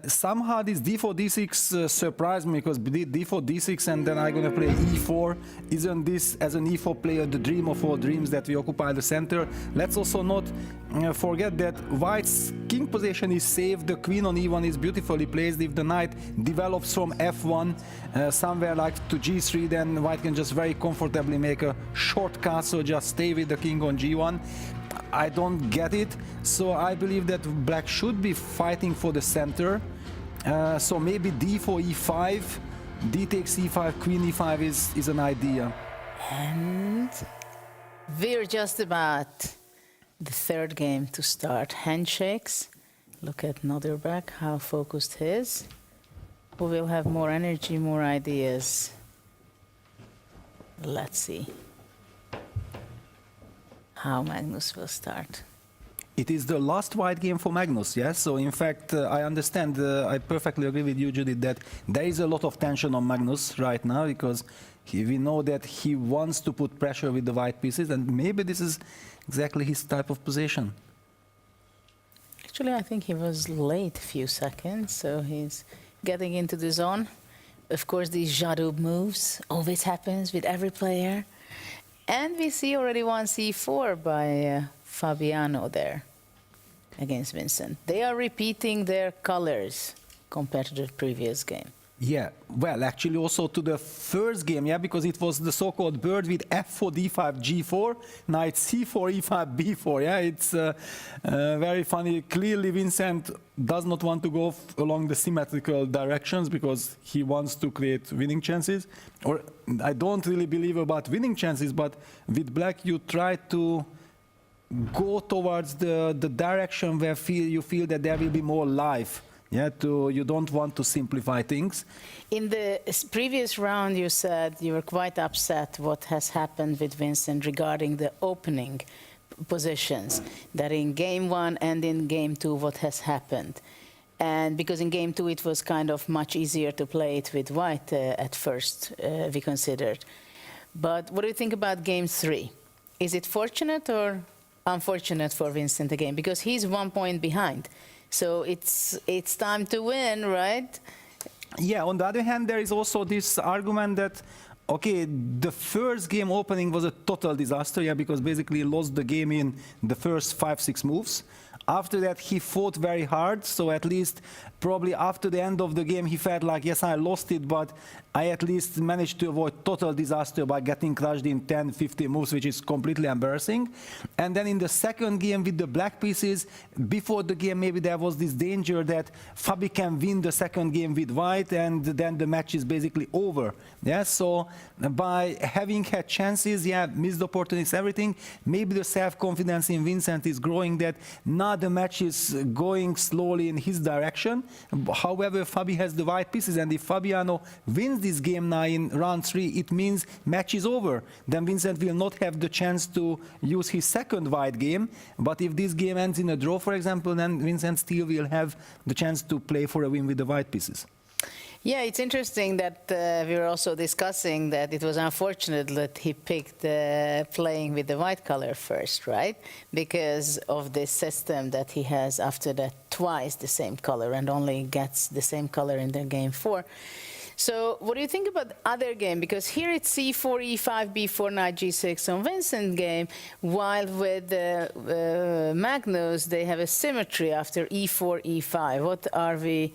Somehow this d4, d6 surprised me, because d4, d6 and then I'm going to play e4. Isn't this, as an e4 player, the dream of all dreams, that we occupy the center? Let's also not forget that white's king position is safe, the queen on e1 is beautifully placed. If the knight develops from f1 somewhere like to g3, then white can just very comfortably make a short castle, just stay with the king on g1. I don't get it, so I believe that black should be fighting for the center. So maybe d4, e5, d takes e5, queen e5 is an idea. And we're just about the third game to start. Handshakes. Look at Nodirbek, how focused he is. Who will have more energy, more ideas? Let's see how Magnus will start. It is the last white game for Magnus, yes? So in fact, I understand, I perfectly agree with you, Judith, that there is a lot of tension on Magnus right now because we know that he wants to put pressure with the white pieces, and maybe this is exactly his type of position. Actually, I think he was late a few seconds, so he's getting into the zone. Of course, these Jadub moves always happens with every player. And we see already one C4 by Fabiano there against Vincent. They are repeating their colors compared to the previous game. Yeah, well, actually also to the first game, yeah, because it was the so-called bird with F4, D5, G4, knight C4, E5, B4, yeah, it's very funny. Clearly Vincent does not want to go along the symmetrical directions because he wants to create winning chances. Or I don't really believe about winning chances, but with black you try to go towards the direction where you feel that there will be more life. Yeah, you don't want to simplify things. In the previous round, you said you were quite upset what has happened with Vincent regarding the opening positions, that in game 1 and in game 2 what has happened. And because in game 2 it was kind of much easier to play it with white at first, we considered. But what do you think about game 3? Is it fortunate or unfortunate for Vincent again? Because he's 1 point behind. So it's time to win, right? Yeah, on the other hand, there is also this argument that, okay, the first game opening was a total disaster, yeah, because basically he lost the game in the first 5-6 moves. After that, he fought very hard, so at least probably after the end of the game, he felt like, yes, I lost it, but I at least managed to avoid total disaster by getting crushed in 10-15 moves, which is completely embarrassing. And then in the second game with the black pieces, before the game, maybe there was this danger that Fabi can win the second game with white, and then the match is basically over. Yeah, so by having had chances, yeah, missed opportunities, everything, maybe the self-confidence in Vincent is growing that now the match is going slowly in his direction. However, Fabi has the white pieces, and if Fabiano wins this game now in round 3, it means match is over. Then Vincent will not have the chance to use his second white game. But if this game ends in a draw, for example, then Vincent still will have the chance to play for a win with the white pieces. Yeah, it's interesting that we were also discussing that it was unfortunate that he picked playing with the white color first, right? Because of this system that he has after that twice the same color and only gets the same color in the game 4. So what do you think about the other game? Because here it's C4, E5, B4, knight G6 on Vincent game, while with Magnus they have a symmetry after E4, E5. What are we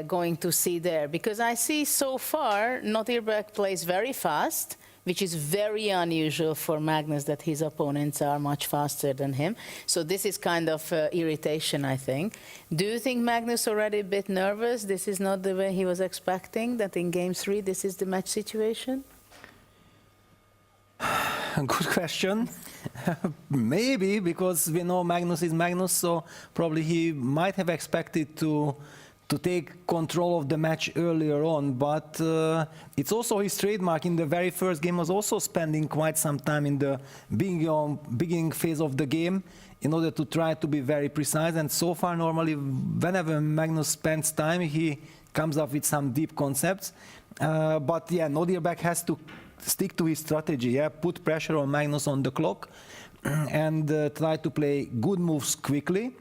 going to see there? Because I see so far Nodirbek plays very fast, which is very unusual for Magnus, that his opponents are much faster than him. So this is kind of irritation, I think. Do you think Magnus already a bit nervous? This is not the way he was expecting, that in game 3 this is the match situation? Good question. Maybe, because we know Magnus is Magnus, so probably he might have expected to take control of the match earlier on, but it's also his trademark. In the very first game was also spending quite some time in the beginning phase of the game in order to try to be very precise, and so far normally whenever Magnus spends time he comes up with some deep concepts, but yeah, Nodirbek has to stick to his strategy, yeah, put pressure on Magnus on the clock and try to play good moves quickly.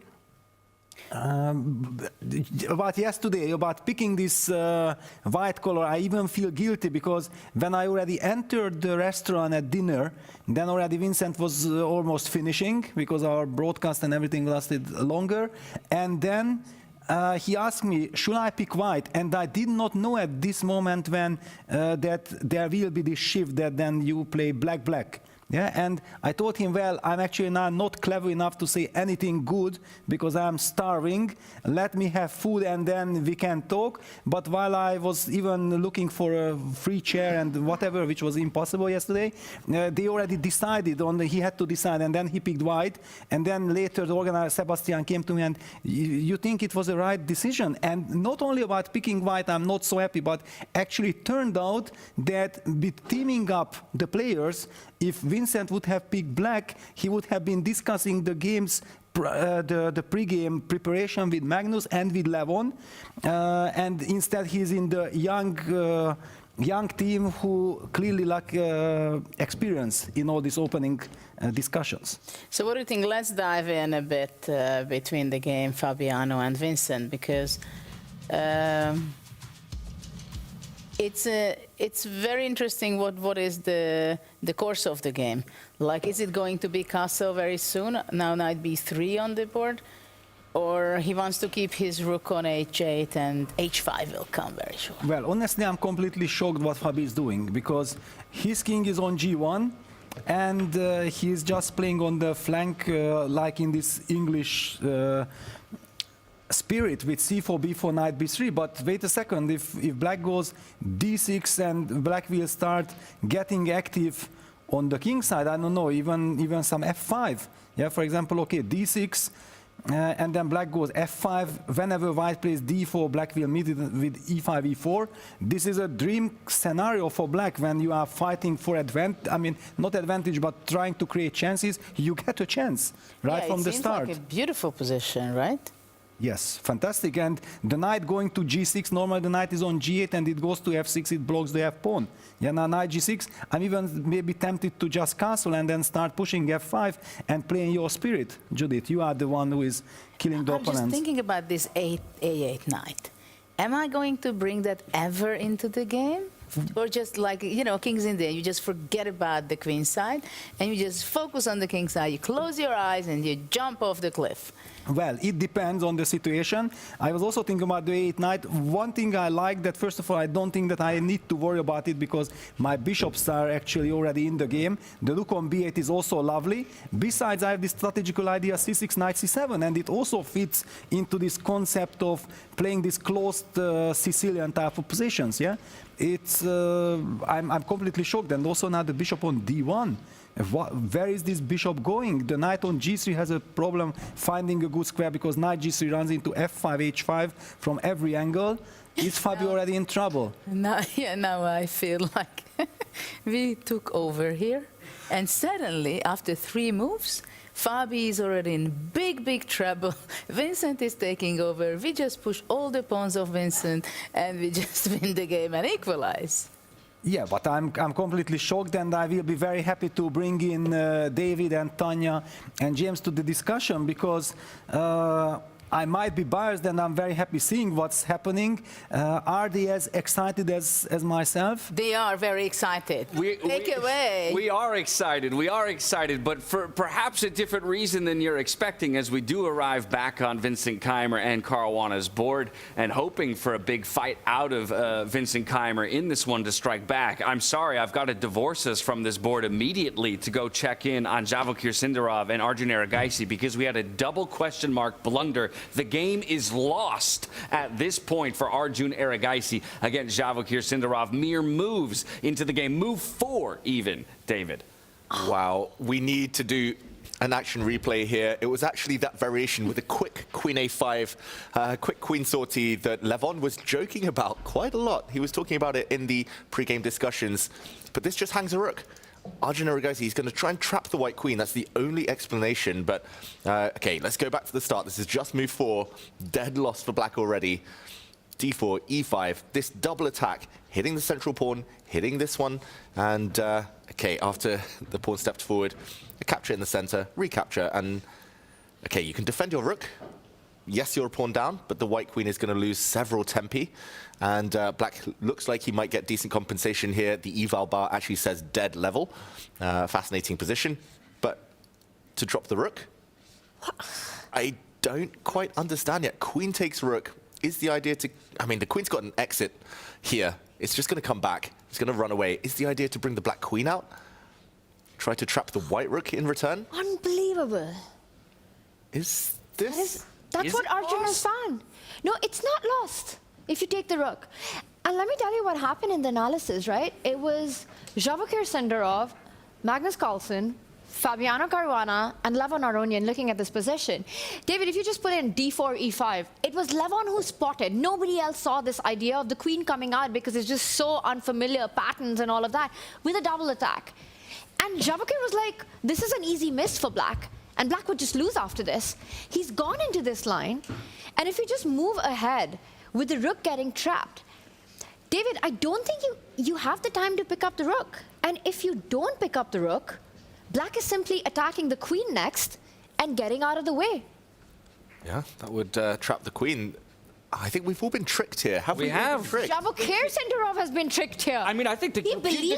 About yesterday, about picking this white color, I even feel guilty because when I already entered the restaurant at dinner, then already Vincent was almost finishing because our broadcast and everything lasted longer. And then he asked me, should I pick white? And I did not know at this moment when that there will be this shift that then you play black-black. Yeah, and I told him, well, I'm actually now not clever enough to say anything good because I'm starving. Let me have food and then we can talk. But while I was even looking for a free chair and whatever, which was impossible yesterday, they already decided on, he had to decide, and then he picked white. And then later the organizer, Sebastian, came to me and, you think it was the right decision? And not only about picking white, I'm not so happy, but actually it turned out that with teaming up the players, if Vincent would have picked black, he would have been discussing the games, the pre-game preparation with Magnus and with Levon, and instead he's in the young team who clearly lack experience in all these opening discussions. So what do you think? Let's dive in a bit between the game, Fabiano and Vincent, because it's very interesting what is the course of the game. Like, is it going to be castle very soon? Now knight b3 on the board? Or he wants to keep his rook on h8 and h5 will come very short? Well, honestly, I'm completely shocked what Fabi is doing, because his king is on g1 and he's just playing on the flank like in this English spirit with c4, b4, knight b3. But wait a second, if black goes d6 and black will start getting active on the king side, I don't know, even some f5. Yeah, for example, okay, d6, and then black goes f5. Whenever white plays d4, black will meet it with e5, e4. This is a dream scenario for black when you are fighting for advantage. I mean, not advantage, but trying to create chances. You get a chance right from the start. It seems like a beautiful position, right? Yes, fantastic. And the knight going to g6, normally the knight is on g8 and it goes to f6, it blocks the f pawn. Yeah, now knight g6, I'm even maybe tempted to just castle and then start pushing f5 and playing your spirit. Judith, you are the one who is killing the opponents. I'm just thinking about this a8 knight. Am I going to bring that ever into the game? Or just like, you know, king's in there, you just forget about the queen side and you just focus on the king side, you close your eyes and you jump off the cliff? Well, it depends on the situation. I was also thinking about the a8 knight. One thing I like that, first of all, I don't think that I need to worry about it because my bishops are actually already in the game. The rook on b8 is also lovely. Besides, I have this strategical idea c6, knight c7, and it also fits into this concept of playing this closed Sicilian type of positions, yeah? It's, I'm completely shocked. And also now the bishop on d1. Where is this bishop going? The knight on g3 has a problem finding a good square because knight g3 runs into f5, h5 from every angle. Is Fabio already in trouble? Now I feel like we took over here. And suddenly, after 3 moves, Fabi is already in big trouble. Vincent is taking over. We just push all the pawns of Vincent and we just win the game and equalize. Yeah, but I'm completely shocked, and I will be very happy to bring in David and Tanya and James to the discussion because I might be biased and I'm very happy seeing what's happening. Are they as excited as myself? They are very excited. Take it away. We are excited, but for perhaps a different reason than you're expecting as we do arrive back on Vincent Keimer and Caruana's board and hoping for a big fight out of Vincent Keimer in this one to strike back. I'm sorry, I've got to divorce us from this board immediately to go check in on Vachier-Lagrave Sindarov and Arjun Erigaisi because we had a double question mark blunder. The game is lost at this point for Arjun Erigaisi against Vachier-Lagrave Sindarov. Mere moves into the game. Move 4 even, David. Wow, we need to do an action replay here. It was actually that variation with a quick queen a5, quick queen sortie that Levon was joking about quite a lot. He was talking about it in the pre-game discussions, but this just hangs a rook. Arjun Erigaisi, he's going to try and trap the white queen. That's the only explanation. But, okay, let's go back to the start. This is just move 4. Dead loss for black already. d4, e5. This double attack, hitting the central pawn, hitting this one. And, okay, after the pawn stepped forward, a capture in the center, recapture. And, okay, you can defend your rook. Yes, you're a pawn down, but the white queen is going to lose several tempi. And black looks like he might get decent compensation here. The eval bar actually says dead level. Fascinating position. But to drop the rook, I don't quite understand yet. Queen takes rook. Is the idea to... I mean, the queen's got an exit here. It's just going to come back. It's going to run away. Is the idea to bring the black queen out? Try to trap the white rook in return? Unbelievable. Is this... That's what Arjun has found. No, it's not lost if you take the rook. And let me tell you what happened in the analysis, right? It was Vachier-Lagrave Sindarov, Magnus Carlsen, Fabiano Caruana, and Levon Aronian looking at this position. David, if you just put in d4, e5, it was Levon who spotted. Nobody else saw this idea of the queen coming out because it's just so unfamiliar patterns and all of that with a double attack. And Vachier was like, this is an easy miss for Black. And Black would just lose after this. He's gone into this line. And if you just move ahead with the rook getting trapped, David, I don't think you have the time to pick up the rook. And if you don't pick up the rook, Black is simply attacking the queen next and getting out of the way. Yeah, that would trap the queen. I think we've all been tricked here. We have. Vachier Sindarov has been tricked here. I mean, I think the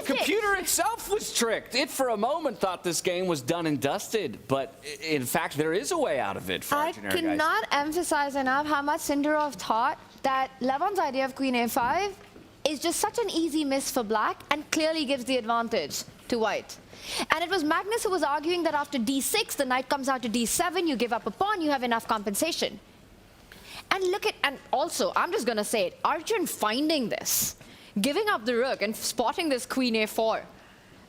computer itself was tricked. It, for a moment, thought this game was done and dusted. But in fact, there is a way out of it for our generic guys. I cannot emphasize enough how much Sindarov thought that Levon's idea of queen a5 is just such an easy miss for Black and clearly gives the advantage to White. And it was Magnus who was arguing that after d6, the knight comes out to d7, you give up a pawn, you have enough compensation. And look at, and also, I'm just going to say it, Arjun finding this, giving up the rook and spotting this queen a4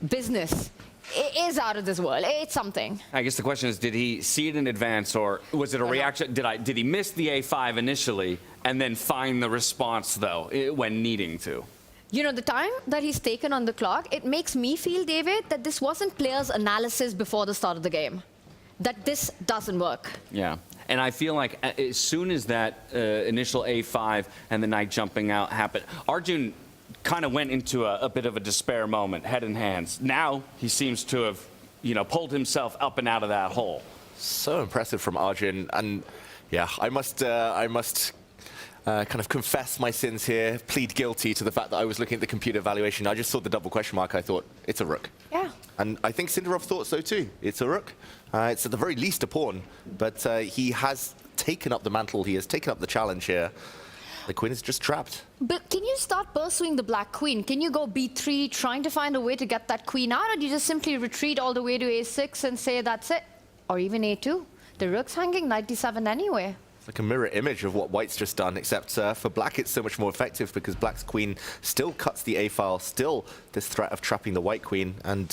business, it is out of this world. It's something. I guess the question is, did he see it in advance, or was it a reaction? Did he miss the a5 initially and then find the response, though, when needing to? You know, the time that he's taken on the clock, it makes me feel, David, that this wasn't players' analysis before the start of the game. That this doesn't work. Yeah. And I feel like as soon as that initial a5 and the knight jumping out happened, Arjun kind of went into a bit of a despair moment, head in hands. Now he seems to have, pulled himself up and out of that hole. So impressive from Arjun. And yeah, I must kind of confess my sins here, plead guilty to the fact that I was looking at the computer evaluation. I just saw the double question mark. I thought, it's a rook. Yeah. And I think Sindarov thought so too. It's a rook. It's at the very least a pawn. But he has taken up the mantle. He has taken up the challenge here. The queen is just trapped. But can you start pursuing the black queen? Can you go b3, trying to find a way to get that queen out? Or do you just simply retreat all the way to a6 and say that's it? Or even a2? The rook's hanging knight d7 anyway. Like a mirror image of what White's just done, except for Black it's so much more effective because Black's queen still cuts the a-file, still this threat of trapping the White queen, and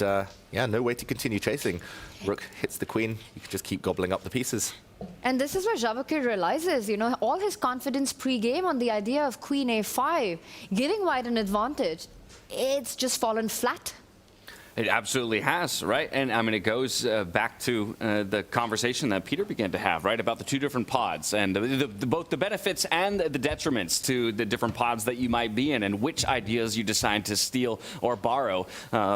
yeah, no way to continue chasing. Rook hits the queen, you can just keep gobbling up the pieces. And this is where Vachier realizes, all his confidence pre-game on the idea of queen a5, giving White an advantage, it's just fallen flat. It absolutely has, right? And I mean, it goes back to the conversation that Peter began to have, right, about the two different pods and both the benefits and the detriments to the different pods that you might be in, and which ideas you decide to steal or borrow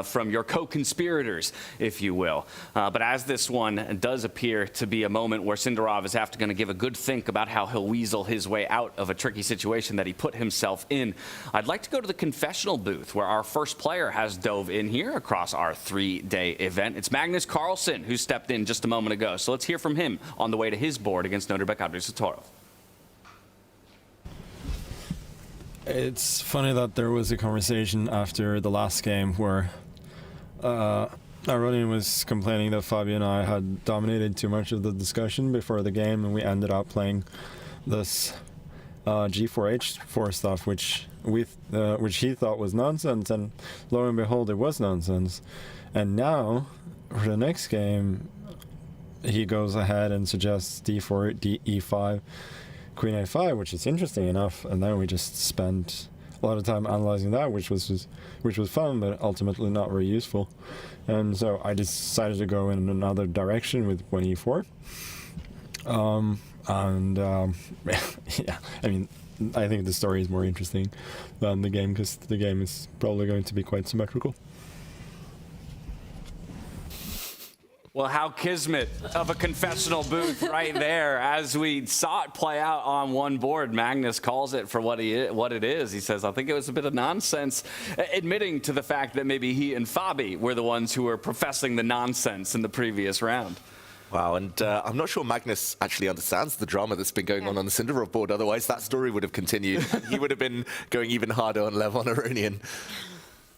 from your co-conspirators, if you will. But as this one does appear to be a moment where Sindarov is going to give a good think about how he'll weasel his way out of a tricky situation that he put himself in, I'd like to go to the confessional booth where our first player has dove in here across our 3-day event. It's Magnus Carlsen who stepped in just a moment ago. So let's hear from him on the way to his board against Nodirbek. It's funny that there was a conversation after the last game where Aronian was complaining that Fabi and I had dominated too much of the discussion before the game, and we ended up playing this G4H4 stuff, which he thought was nonsense, and lo and behold, it was nonsense. And now, for the next game, he goes ahead and suggests D4, E5, Queen A5, which is interesting enough. And then we just spent a lot of time analyzing that, which was fun, but ultimately not very useful. And so I decided to go in another direction with Queen E4. Yeah, I mean, I think the story is more interesting than the game, because the game is probably going to be quite symmetrical. Well, how kismet of a confessional booth right there. As we saw it play out on one board, Magnus calls it for what it is. He says, I think it was a bit of nonsense, admitting to the fact that maybe he and Fabi were the ones who were professing the nonsense in the previous round. Wow, and I'm not sure Magnus actually understands the drama that's been going on the Sindarov board. Otherwise, that story would have continued. He would have been going even harder on Levon Aronian.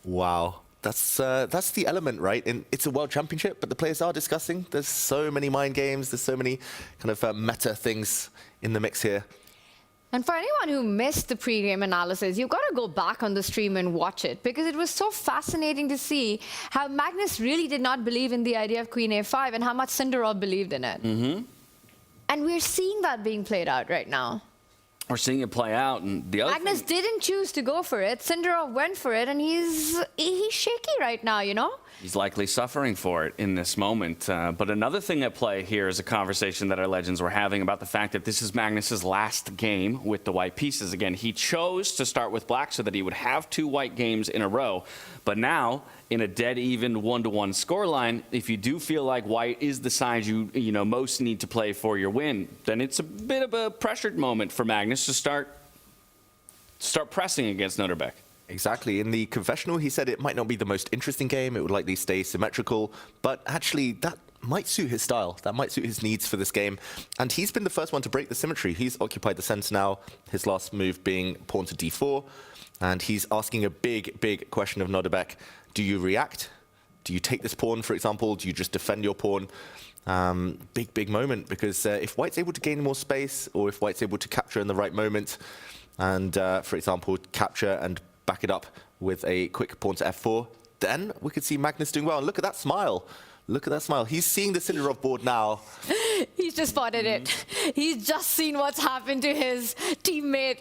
Wow, that's the element, right? It's a world championship, but the players are discussing. There's so many mind games. There's so many kind of meta things in the mix here. And for anyone who missed the pre-game analysis, you've got to go back on the stream and watch it, because it was so fascinating to see how Magnus really did not believe in the idea of Queen A5 and how much Sindarov believed in it. Mm-hmm. And we're seeing that being played out right now. we're seeing it play out. And the other Magnus didn't choose to go for it. Sindarov went for it, and he's shaky right now, you know? He's likely suffering for it in this moment. But another thing at play here is a conversation that our legends were having about the fact that this is Magnus's last game with the white pieces. Again, he chose to start with black so that he would have 2 white games in a row. But now, in a dead even 1-1 scoreline, if you do feel like white is the side you most need to play for your win, then it's a bit of a pressured moment for Magnus to start pressing against Nodirbek. Exactly. In the confessional, he said it might not be the most interesting game. It would likely stay symmetrical, but actually that might suit his style. That might suit his needs for this game. And he's been the first one to break the symmetry. He's occupied the center now, his last move being pawn to d4. And he's asking a big, big question of Nodirbek. Do you react? Do you take this pawn, for example? Do you just defend your pawn? Big, big moment, because if white's able to gain more space, or if white's able to capture in the right moment, and, for example, capture and back it up with a quick pawn to f4, then we could see Magnus doing well. And look at that smile. Look at that smile. He's seeing the Sindarov board now. He's just spotted it. He's just seen what's happened to his teammate,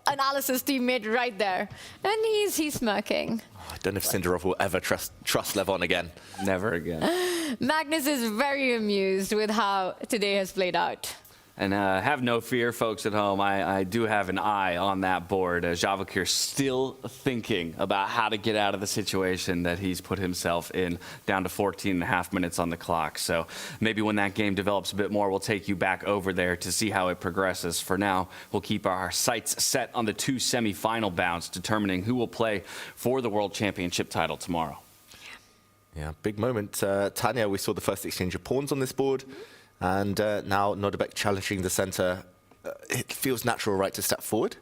analysis teammate right there. And he's smirking. I don't know if Sindarov will ever trust Levon again. Never again. Magnus is very amused with how today has played out. And have no fear, folks at home. I do have an eye on that board. Vachier still thinking about how to get out of the situation that he's put himself in, down to 14.5 minutes on the clock. So maybe when that game develops a bit more, we'll take you back over there to see how it progresses. For now, we'll keep our sights set on the 2 semi-final bouts, determining who will play for the World Championship title tomorrow. Yeah, big moment. Tanya, we saw the first exchange of pawns on this board. And now Nodirbek challenging the center. It feels natural, right, to step forward.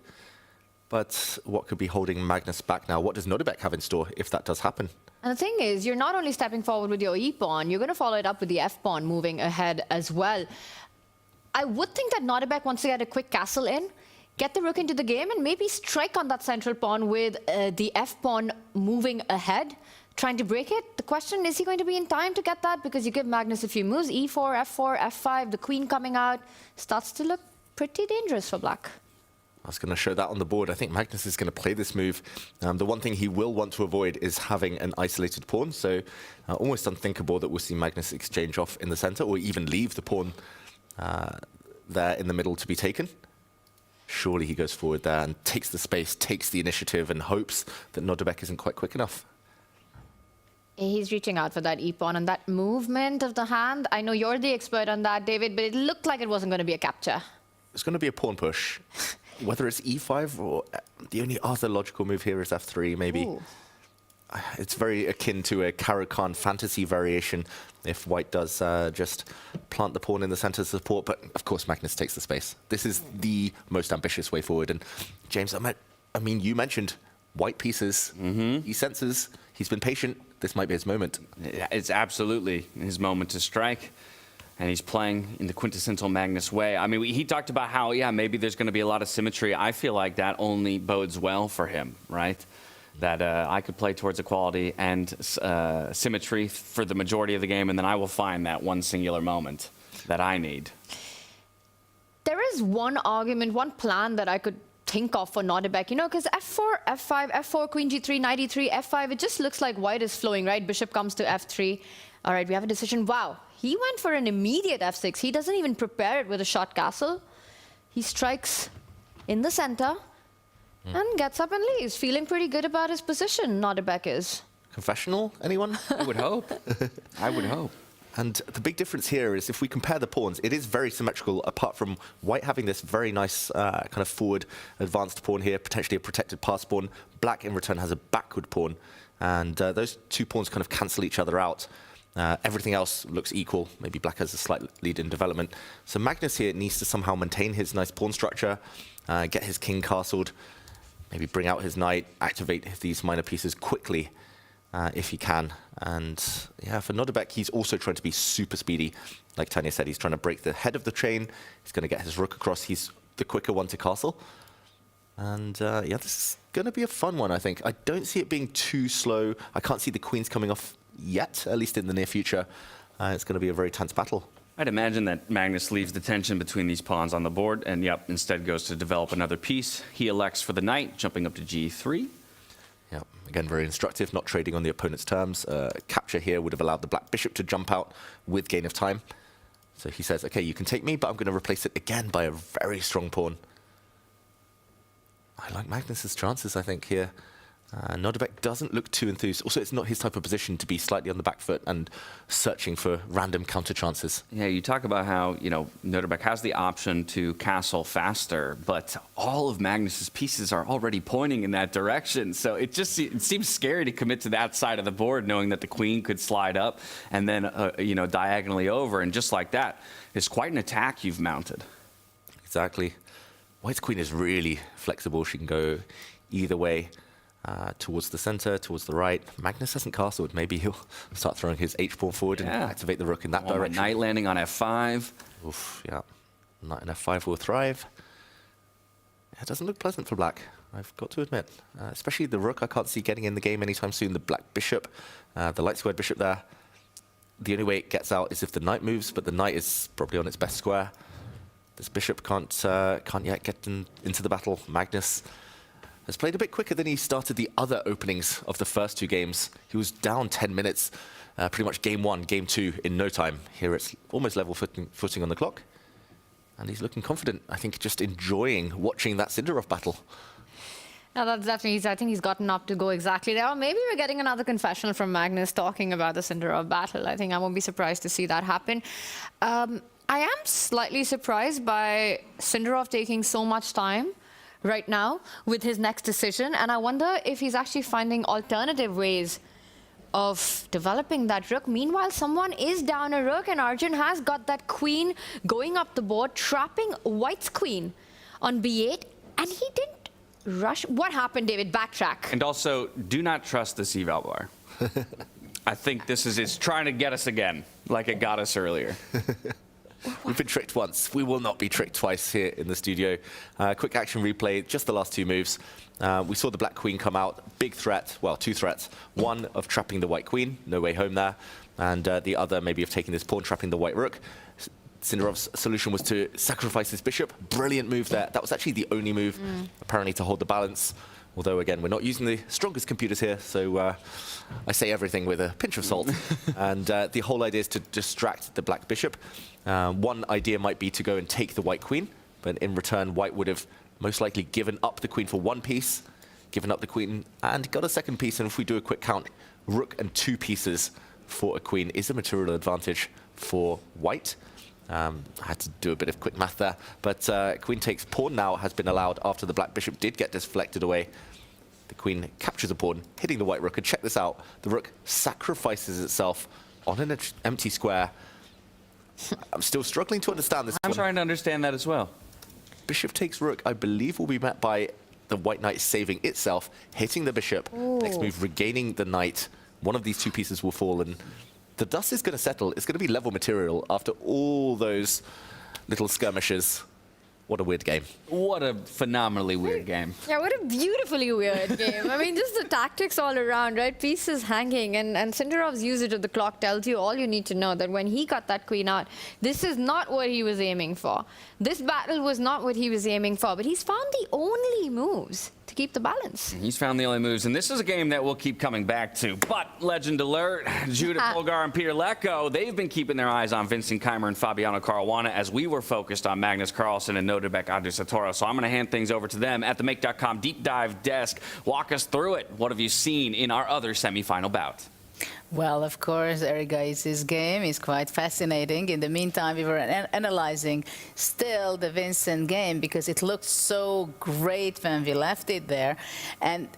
But what could be holding Magnus back now? What does Nodirbek have in store if that does happen? And the thing is, you're not only stepping forward with your e-pawn, you're going to follow it up with the f-pawn moving ahead as well. I would think that Nodirbek wants to get a quick castle in, get the rook into the game, and maybe strike on that central pawn with the f-pawn moving ahead, trying to break it. The question, is he going to be in time to get that? Because you give Magnus a few moves, e4, f4, f5, the queen coming out, starts to look pretty dangerous for black. I was going to show that on the board. I think Magnus is going to play this move. The one thing he will want to avoid is having an isolated pawn, so almost unthinkable that we'll see Magnus exchange off in the center, or even leave the pawn there in the middle to be taken. Surely he goes forward there and takes the space, takes the initiative, and hopes that Nodirbek isn't quite quick enough. He's reaching out for that e-pawn and that movement of the hand. I know you're the expert on that, David, but it looked like it wasn't going to be a capture. It's going to be a pawn push. Whether it's e5 or the only other logical move here is f3, maybe. Ooh. It's very akin to a Caro-Kann fantasy variation if white does just plant the pawn in the center to support. But of course, Magnus takes the space. This is the most ambitious way forward. And James, I mean, you mentioned white pieces. He senses, he's been patient. This might be his moment. It's absolutely his moment to strike. And he's playing in the quintessential Magnus way. I mean, he talked about how, yeah, maybe there's going to be a lot of symmetry. I feel like that only bodes well for him, right? That I could play towards equality and symmetry for the majority of the game, and then I will find that one singular moment that I need. There is one argument, one plan that I could think of for Nodirbek, you know, because f4, f5, f4, queen g3, knight e3, f5, it just looks like white is flowing, right? Bishop comes to f3. All right, we have a decision. Wow, he went for an immediate f6. He doesn't even prepare it with a short castle. He strikes in the center and gets up and leaves, feeling pretty good about his position, Nodirbek is. Confessional, anyone? I would hope. I would hope. And the big difference here is if we compare the pawns, it is very symmetrical, apart from white having this very nice kind of forward advanced pawn here, potentially a protected pass pawn. Black in return has a backward pawn. And those two pawns kind of cancel each other out. Everything else looks equal. Maybe black has a slight lead in development. So Magnus here needs to somehow maintain his nice pawn structure, get his king castled, maybe bring out his knight, activate these minor pieces quickly if he can. And yeah, for Nodirbek, he's also trying to be super speedy. Like Tanya said, he's trying to break the head of the chain. He's going to get his rook across. He's the quicker one to castle. And yeah, this is going to be a fun one, I think. I don't see it being too slow. I can't see the queens coming off yet, at least in the near future. It's going to be a very tense battle. I'd imagine that Magnus leaves the tension between these pawns on the board and, yep, instead goes to develop another piece. He elects for the knight, jumping up to g3. Yeah, again, very instructive, not trading on the opponent's terms. Capture here would have allowed the black bishop to jump out with gain of time. So he says, okay, you can take me, but I'm going to replace it again by a very strong pawn. I like Magnus's chances, I think, here. Nodirbek doesn't look too enthused. Also, it's not his type of position to be slightly on the back foot and searching for random counter chances. Yeah, you talk about how, you know, Nodirbek has the option to castle faster, but all of Magnus's pieces are already pointing in that direction. So it seems scary to commit to that side of the board, knowing that the queen could slide up and then, you know, diagonally over. And just like that, it's quite an attack you've mounted. Exactly. White's queen is really flexible. She can go either way. Towards the center, towards the right. Magnus hasn't castled. Maybe he'll start throwing his h-pawn forward and activate the rook in that direction. Knight landing on f5. Oof, yeah. Knight on f5 will thrive. It doesn't look pleasant for black, I've got to admit. Especially the rook I can't see getting in the game anytime soon. The black bishop, the light squared bishop there. The only way it gets out is if the knight moves, but the knight is probably on its best square. This bishop can't yet get into the battle. Magnus has played a bit quicker than he started the other openings of the first two games. He was down 10 minutes, pretty much game one, game two in no time. Here it's almost level footing on the clock. And he's looking confident, I think, just enjoying watching that Sindarov battle. No, that's definitely, I think he's gotten up to go exactly there. Or maybe we're getting another confessional from Magnus talking about the Sindarov battle. I think I won't be surprised to see that happen. I am slightly surprised by Sindarov taking so much time right now with his next decision, and I wonder if he's actually finding alternative ways of developing that rook. Meanwhile, someone is down a rook, and Arjun has got that queen going up the board, trapping White's queen on b8, and he didn't rush. What happened, David? Backtrack. And also, do not trust this eval bar. I think it's trying to get us again, like it got us earlier. We've been tricked once. We will not be tricked twice here in the studio. Quick action replay, just the last two moves. We saw the black queen come out. Big threat, well, two threats. One of trapping the white queen, no way home there. And the other maybe of taking this pawn, trapping the white rook. Sindarov's solution was to sacrifice his bishop. Brilliant move there. That was actually the only move, apparently, to hold the balance. Although, again, we're not using the strongest computers here, so I say everything with a pinch of salt. And the whole idea is to distract the black bishop. One idea might be to go and take the white queen, but in return, white would have most likely given up the queen for one piece, given up the queen, and got a second piece. And if we do a quick count, rook and two pieces for a queen is a material advantage for white. I had to do a bit of quick math there, but queen takes pawn now has been allowed after the black bishop did get deflected away. The queen captures a pawn, hitting the white rook, and check this out. The rook sacrifices itself on an empty square. I'm still struggling to understand this. I'm trying to understand that as well. Bishop takes rook, I believe, will be met by the white knight saving itself, hitting the bishop. Ooh. Next move, regaining the knight. One of these two pieces will fall, and the dust is going to settle. It's going to be level material after all those little skirmishes. What a weird game. What a phenomenally weird game. Yeah, what a beautifully weird game. I mean, just the tactics all around, right? Pieces hanging, and Sindarov's usage of the clock tells you all you need to know, that when he got that queen out, this is not what he was aiming for. This battle was not what he was aiming for, but he's found the only moves to keep the balance. He's found the only moves, and this is a game that we'll keep coming back to. But legend alert, Judith Polgar and Peter Lecko, they've been keeping their eyes on Vincent Keimer and Fabiano Caruana as we were focused on Magnus Carlsen and Nodirbek Adusatoro. So I'm going to hand things over to them at the Make.com Deep Dive desk. Walk us through it. What have you seen in our other semifinal bout? Well, of course, Eric Gais's game is quite fascinating. In the meantime, we were analyzing still the Vincent game because it looked so great when we left it there. And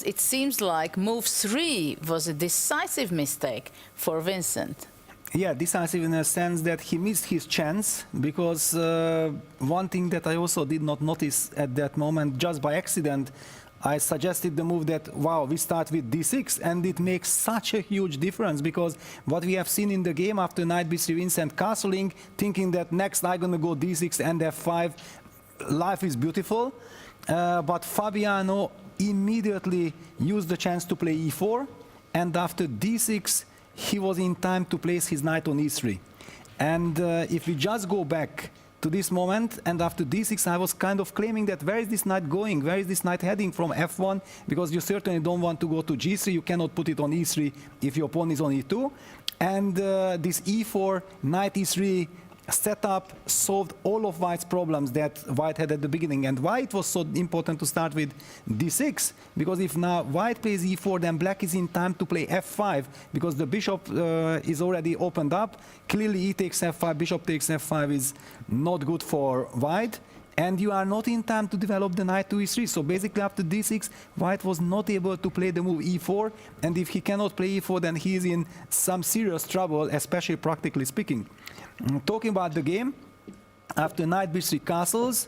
it seems like move 3 was a decisive mistake for Vincent. Yeah, decisive in a sense that he missed his chance, because one thing that I also did not notice at that moment, just by accident, I suggested the move that, wow, we start with d6, and it makes such a huge difference, because what we have seen in the game after knight b3 Vincent castling, thinking that next I'm going to go d6 and f5, life is beautiful. But Fabiano immediately used the chance to play e4, and after d6, he was in time to place his knight on e3. And if we just go back to this moment, and after d6, I was kind of claiming that where is this knight going? Where is this knight heading from f1? Because you certainly don't want to go to g3. You cannot put it on e3 if your pawn is on e2. And this e4, knight e3 setup solved all of White's problems that White had at the beginning. And why it was so important to start with d6? Because if now White plays e4, then Black is in time to play f5, because the bishop is already opened up. Clearly e takes f5, bishop takes f5 is not good for White. And you are not in time to develop the knight to e3. So basically after d6, White was not able to play the move e4. And if he cannot play e4, then he is in some serious trouble, especially practically speaking. Talking about the game, after knight b3 castles,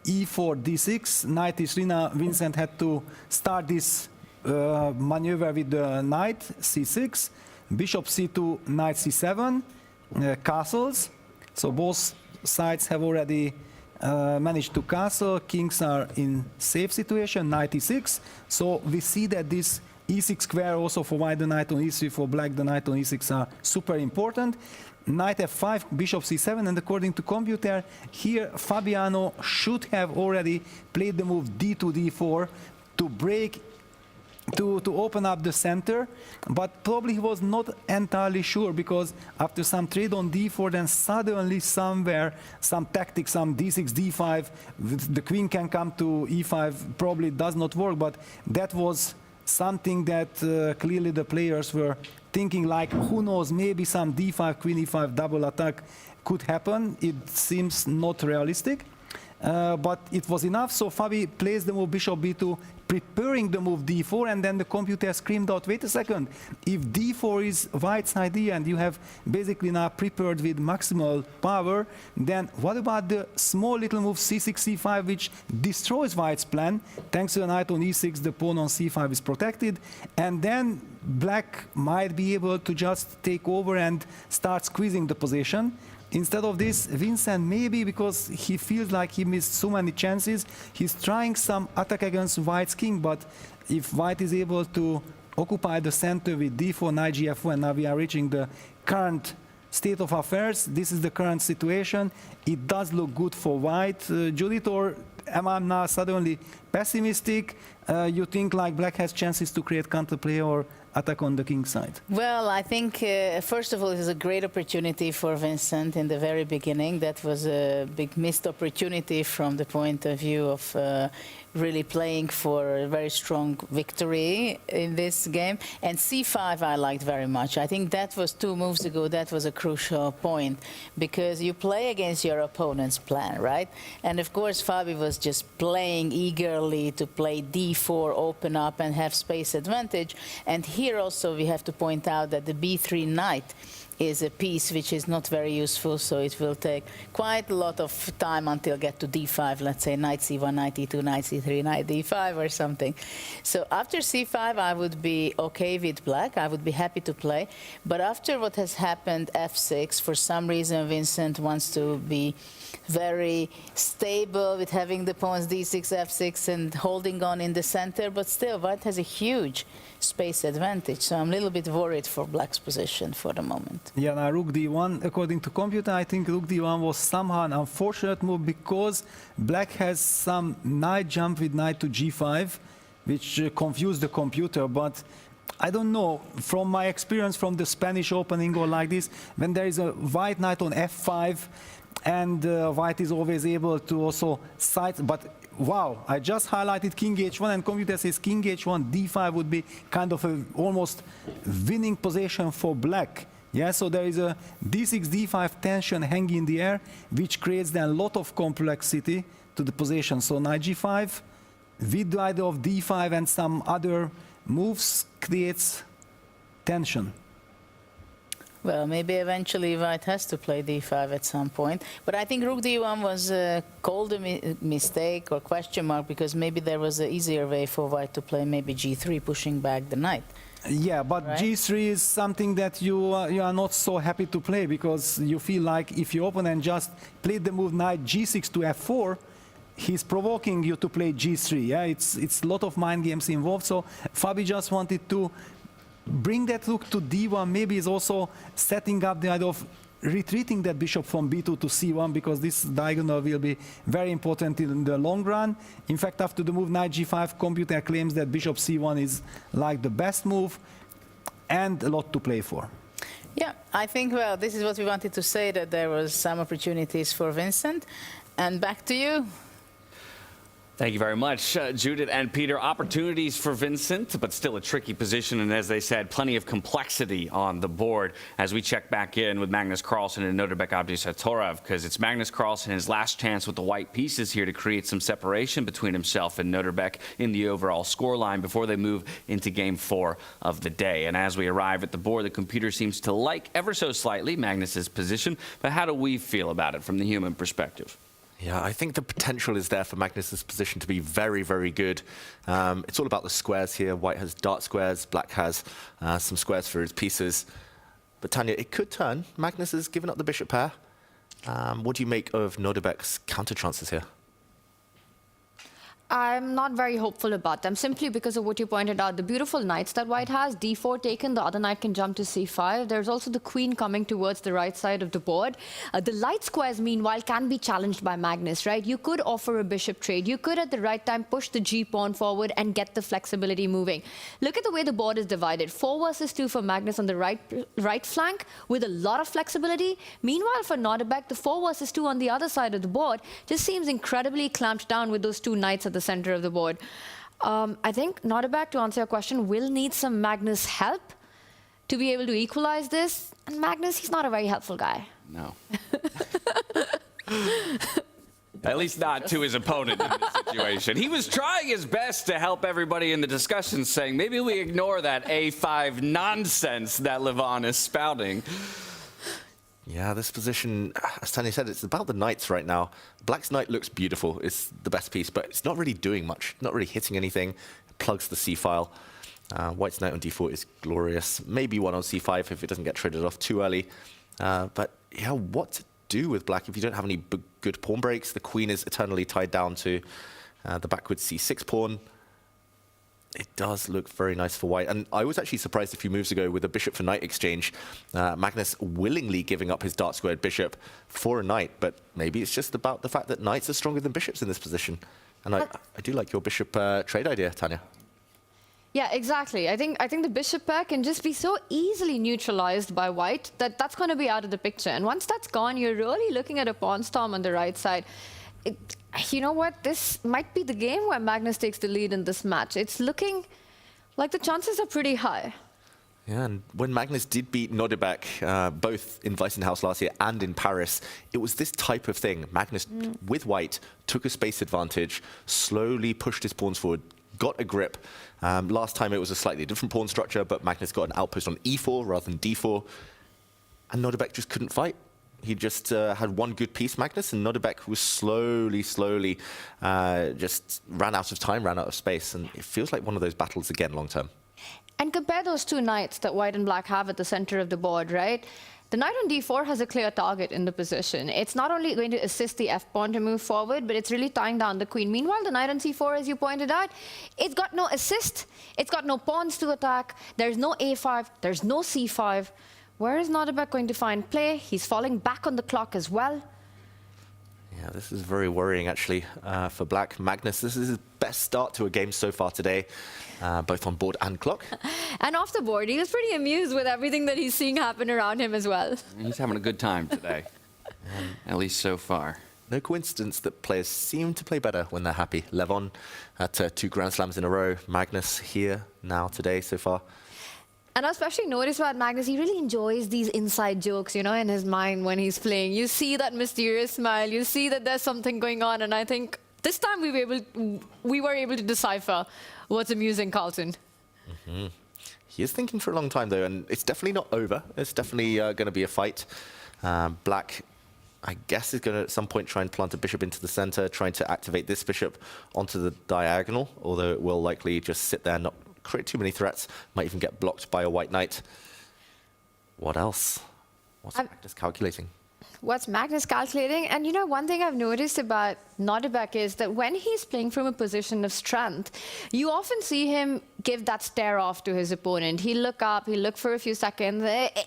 e4, d6, knight e3, now Vincent had to start this maneuver with the knight, c6, bishop c2, knight c7, castles. So both sides have already managed to castle. Kings are in safe situation, knight e6. So we see that this e6 square also for White, the knight on e3, for Black, the knight on e6 are super important. Knight f5, bishop c7, and according to computer, here Fabiano should have already played the move d2, d4 to break, to open up the center, but probably he was not entirely sure, because after some trade on d4, then suddenly somewhere, some tactic, some d6, d5, the queen can come to e5, probably does not work, but that was something that clearly the players were thinking, like, who knows, maybe some d5, queen e5 double attack could happen. It seems not realistic, but it was enough. So Fabi plays the move bishop b2, preparing the move d4, and then the computer screamed out, wait a second, if d4 is White's idea and you have basically now prepared with maximal power, then what about the small little move c6, c5, which destroys White's plan? Thanks to the knight on e6, the pawn on c5 is protected, and then Black might be able to just take over and start squeezing the position. Instead of this, Vincent, maybe because he feels like he missed so many chances, he's trying some attack against White's king, but if White is able to occupy the center with d4, knight gf1, and now we are reaching the current state of affairs, this is the current situation, it does look good for White. Judith, or am I now suddenly pessimistic? You think like Black has chances to create counterplay or attack on the king side? Well, I think, first of all, it is a great opportunity for Vincent in the very beginning. That was a big missed opportunity from the point of view of really playing for a very strong victory in this game. And c5 I liked very much. I think that was 2 moves ago, that was a crucial point, because you play against your opponent's plan, right? And of course, Fabi was just playing eagerly to play d4, open up and have space advantage. And here also we have to point out that the b3 knight is a piece which is not very useful, so it will take quite a lot of time until get to d5, let's say knight c1, knight e2, knight c3, knight d5 or something. So after c5 I would be okay with Black, I would be happy to play, but after what has happened f6, for some reason Vincent wants to be very stable with having the pawns d6, f6 and holding on in the center, but still White has a huge space advantage, so I'm a little bit worried for Black's position for the moment. Yeah, now rook d1, according to computer, I think rook d1 was somehow an unfortunate move, because Black has some knight jump with knight to g5, which confused the computer, but I don't know, from my experience from the Spanish opening or like this, when there is a White knight on f5, and White is always able to also side, but wow, I just highlighted king h1 and computer says king h1, d5 would be kind of a almost winning position for Black. Yeah, so there is a d6, d5 tension hanging in the air, which creates then a lot of complexity to the position. So knight g5, with the idea of d5 and some other moves, creates tension. Well, maybe eventually White has to play d5 at some point. But I think rook d1 was called a mistake or question mark, because maybe there was an easier way for White to play maybe g3, pushing back the knight. Yeah, but right? g3 is something that you are not so happy to play, because you feel like if your opponent just played the move knight g6 to f4, he's provoking you to play g3. Yeah, it's a lot of mind games involved. So Fabi just wanted to bring that rook to d1, maybe is also setting up the idea of retreating that bishop from b2 to c1 because this diagonal will be very important in the long run. In fact, after the move knight g5, computer claims that bishop c1 is like the best move and a lot to play for. Yeah, I think, well, this is what we wanted to say, that there was some opportunities for Vincent. And back to you. Thank you very much, Judith and Peter. Opportunities for Vincent, but still a tricky position. And as they said, plenty of complexity on the board as we check back in with Magnus Carlsen and Nodirbek Abdusattorov, because it's Magnus Carlsen, his last chance with the white pieces here to create some separation between himself and Nodirbek in the overall scoreline before they move into game 4 of the day. And as we arrive at the board, the computer seems to like ever so slightly Magnus's position. But how do we feel about it from the human perspective? Yeah, I think the potential is there for Magnus's position to be very, very good. It's all about the squares here. White has dart squares, black has some squares for his pieces. But Tanya, it could turn. Magnus has given up the bishop pair. What do you make of Nodirbek's counter chances here? I'm not very hopeful about them, simply because of what you pointed out. The beautiful knights that white has, d4 taken, the other knight can jump to c5. There's also the queen coming towards the right side of the board. The light squares, meanwhile, can be challenged by Magnus, right? You could offer a bishop trade. You could, at the right time, push the g-pawn forward and get the flexibility moving. Look at the way the board is divided. 4 versus 2 for Magnus on the right flank with a lot of flexibility. Meanwhile, for Nodirbek, the 4 versus 2 on the other side of the board just seems incredibly clamped down with those 2 knights at the center of the board. I think Nodirbek, to answer your question, will need some Magnus help to be able to equalize this. And Magnus, he's not a very helpful guy. No. At least not to his opponent in this situation. He was trying his best to help everybody in the discussion, saying maybe we ignore that A5 nonsense that Levon is spouting. Yeah, this position, as Tanya said, it's about the knights right now. Black's knight looks beautiful. It's the best piece, but it's not really doing much. Not really hitting anything. It plugs the c-file. White's knight on d4 is glorious. Maybe one on c5 if it doesn't get traded off too early. But yeah, what to do with black if you don't have any good pawn breaks? The queen is eternally tied down to the backward c6 pawn. It does look very nice for white. And I was actually surprised a few moves ago with a bishop for knight exchange. Magnus willingly giving up his dart squared bishop for a knight. But maybe it's just about the fact that knights are stronger than bishops in this position. And I do like your bishop trade idea, Tanya. Yeah, exactly. I think the bishop pair can just be so easily neutralized by white that that's going to be out of the picture. And once that's gone, you're really looking at a pawn storm on the right side. You know what? This might be the game where Magnus takes the lead in this match. It's looking like the chances are pretty high. Yeah, and when Magnus did beat Nodirbek, both in Weissenhaus last year and in Paris, it was this type of thing. Magnus, with white, took a space advantage, slowly pushed his pawns forward, got a grip. Last time it was a slightly different pawn structure, but Magnus got an outpost on e4 rather than d4. And Nodirbek just couldn't fight. He just had one good piece, Magnus, and Nodirbek was slowly just ran out of time, ran out of space. And it feels like one of those battles again long term. And compare those 2 knights that white and black have at the center of the board, right? The knight on d4 has a clear target in the position. It's not only going to assist the f-pawn to move forward, but it's really tying down the queen. Meanwhile, the knight on c4, as you pointed out, it's got no assist. It's got no pawns to attack. There's no a5. There's no c5. Where is Nodirbek going to find play? He's falling back on the clock as well. Yeah, this is very worrying, actually, for black. Magnus, this is his best start to a game so far today, both on board and clock. And off the board, he was pretty amused with everything that he's seeing happen around him as well. He's having a good time today, at least so far. No coincidence that players seem to play better when they're happy. Levon at 2 Grand Slams in a row. Magnus here now today so far. And I especially noticed about Magnus, he really enjoys these inside jokes, you know, in his mind when he's playing. You see that mysterious smile, you see that there's something going on, and I think this time we were able to decipher what's amusing Carlsen. Mm-hmm. He is thinking for a long time, though, and it's definitely not over. It's definitely going to be a fight. Black, I guess, is going to at some point try and plant a bishop into the center, trying to activate this bishop onto the diagonal, although it will likely just sit there, not create too many threats, might even get blocked by a white knight. What else? What's Magnus calculating? What's Magnus calculating? And you know, one thing I've noticed about Nodirbek is that when he's playing from a position of strength, you often see him give that stare off to his opponent. He'll look up, he'll look for a few seconds.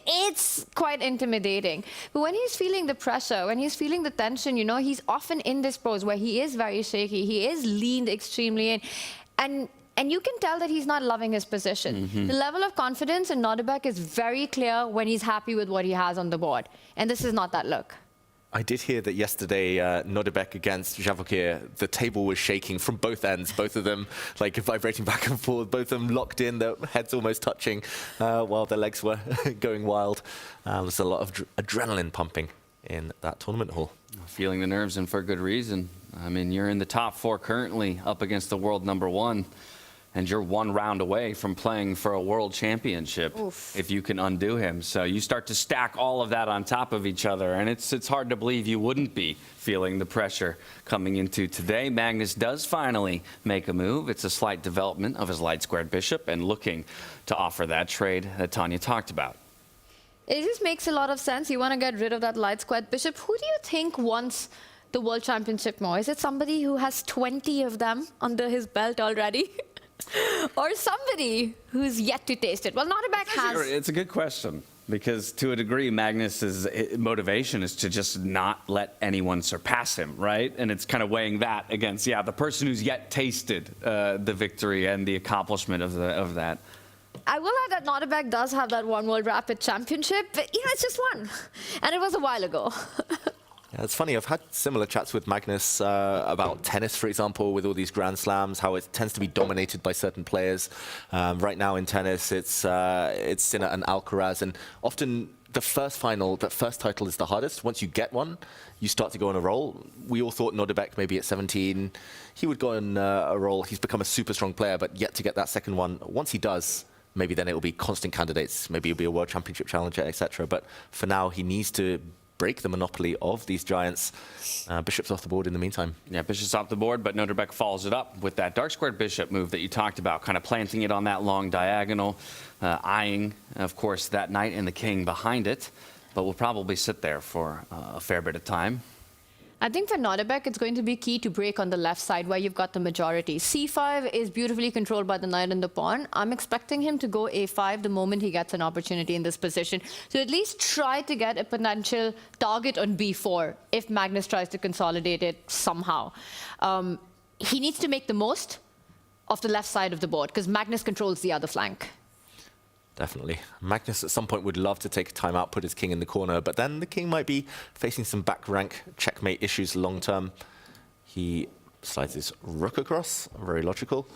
It's quite intimidating. But when he's feeling the pressure, when he's feeling the tension, you know, he's often in this pose where he is very shaky. He is leaned extremely in. And you can tell that he's not loving his position. The level of confidence in Nodirbek is very clear when he's happy with what he has on the board. And this is not that look. I did hear that yesterday, Nodirbek against Vachier-Lagrave, the table was shaking from both ends, both of them like vibrating back and forth, both of them locked in, their heads almost touching while their legs were going wild. There's a lot of adrenaline pumping in that tournament hall. Feeling the nerves, and for good reason. I mean, you're in the top 4 currently, up against the world #1. And you're 1 round away from playing for a world championship. Oof. If you can undo him. So you start to stack all of that on top of each other, and it's hard to believe you wouldn't be feeling the pressure coming into today. Magnus does finally make a move. It's a slight development of his light squared bishop and looking to offer that trade that Tanya talked about. It just makes a lot of sense. You want to get rid of that light squared bishop. Who do you think wants the world championship more? Is it somebody who has 20 of them under his belt already? Or somebody who's yet to taste it? Well, Nodirbek has... It's a good question, because to a degree, Magnus's motivation is to just not let anyone surpass him, right? And it's kind of weighing that against, yeah, the person who's yet tasted the victory and the accomplishment of that. I will add that Nodirbek does have that One World Rapid Championship, but, you know, it's just one. And it was a while ago. Yeah, it's funny, I've had similar chats with Magnus about tennis, for example, with all these Grand Slams, how it tends to be dominated by certain players. Right now in tennis, it's Sinner and Alcaraz, and often the first final, that first title is the hardest. Once you get one, you start to go on a roll. We all thought Nodirbek, maybe at 17, he would go on a roll. He's become a super strong player, but yet to get that second one, once he does, maybe then it will be constant candidates, maybe he'll be a World Championship challenger, etc. But for now, he needs to break the monopoly of these giants. Bishop's off the board in the meantime. Yeah, bishop's off the board, but Nodirbek follows it up with that dark squared bishop move that you talked about, kind of planting it on that long diagonal, eyeing, of course, that knight and the king behind it, but will probably sit there for a fair bit of time. I think for Nodirbek, it's going to be key to break on the left side where you've got the majority. C5 is beautifully controlled by the knight and the pawn. I'm expecting him to go A5 the moment he gets an opportunity in this position. So at least try to get a potential target on B4 if Magnus tries to consolidate it somehow. He needs to make the most of the left side of the board because Magnus controls the other flank. Definitely. Magnus at some point would love to take a time out, put his king in the corner, but then the king might be facing some back rank checkmate issues long term. He slides his rook across, very logical.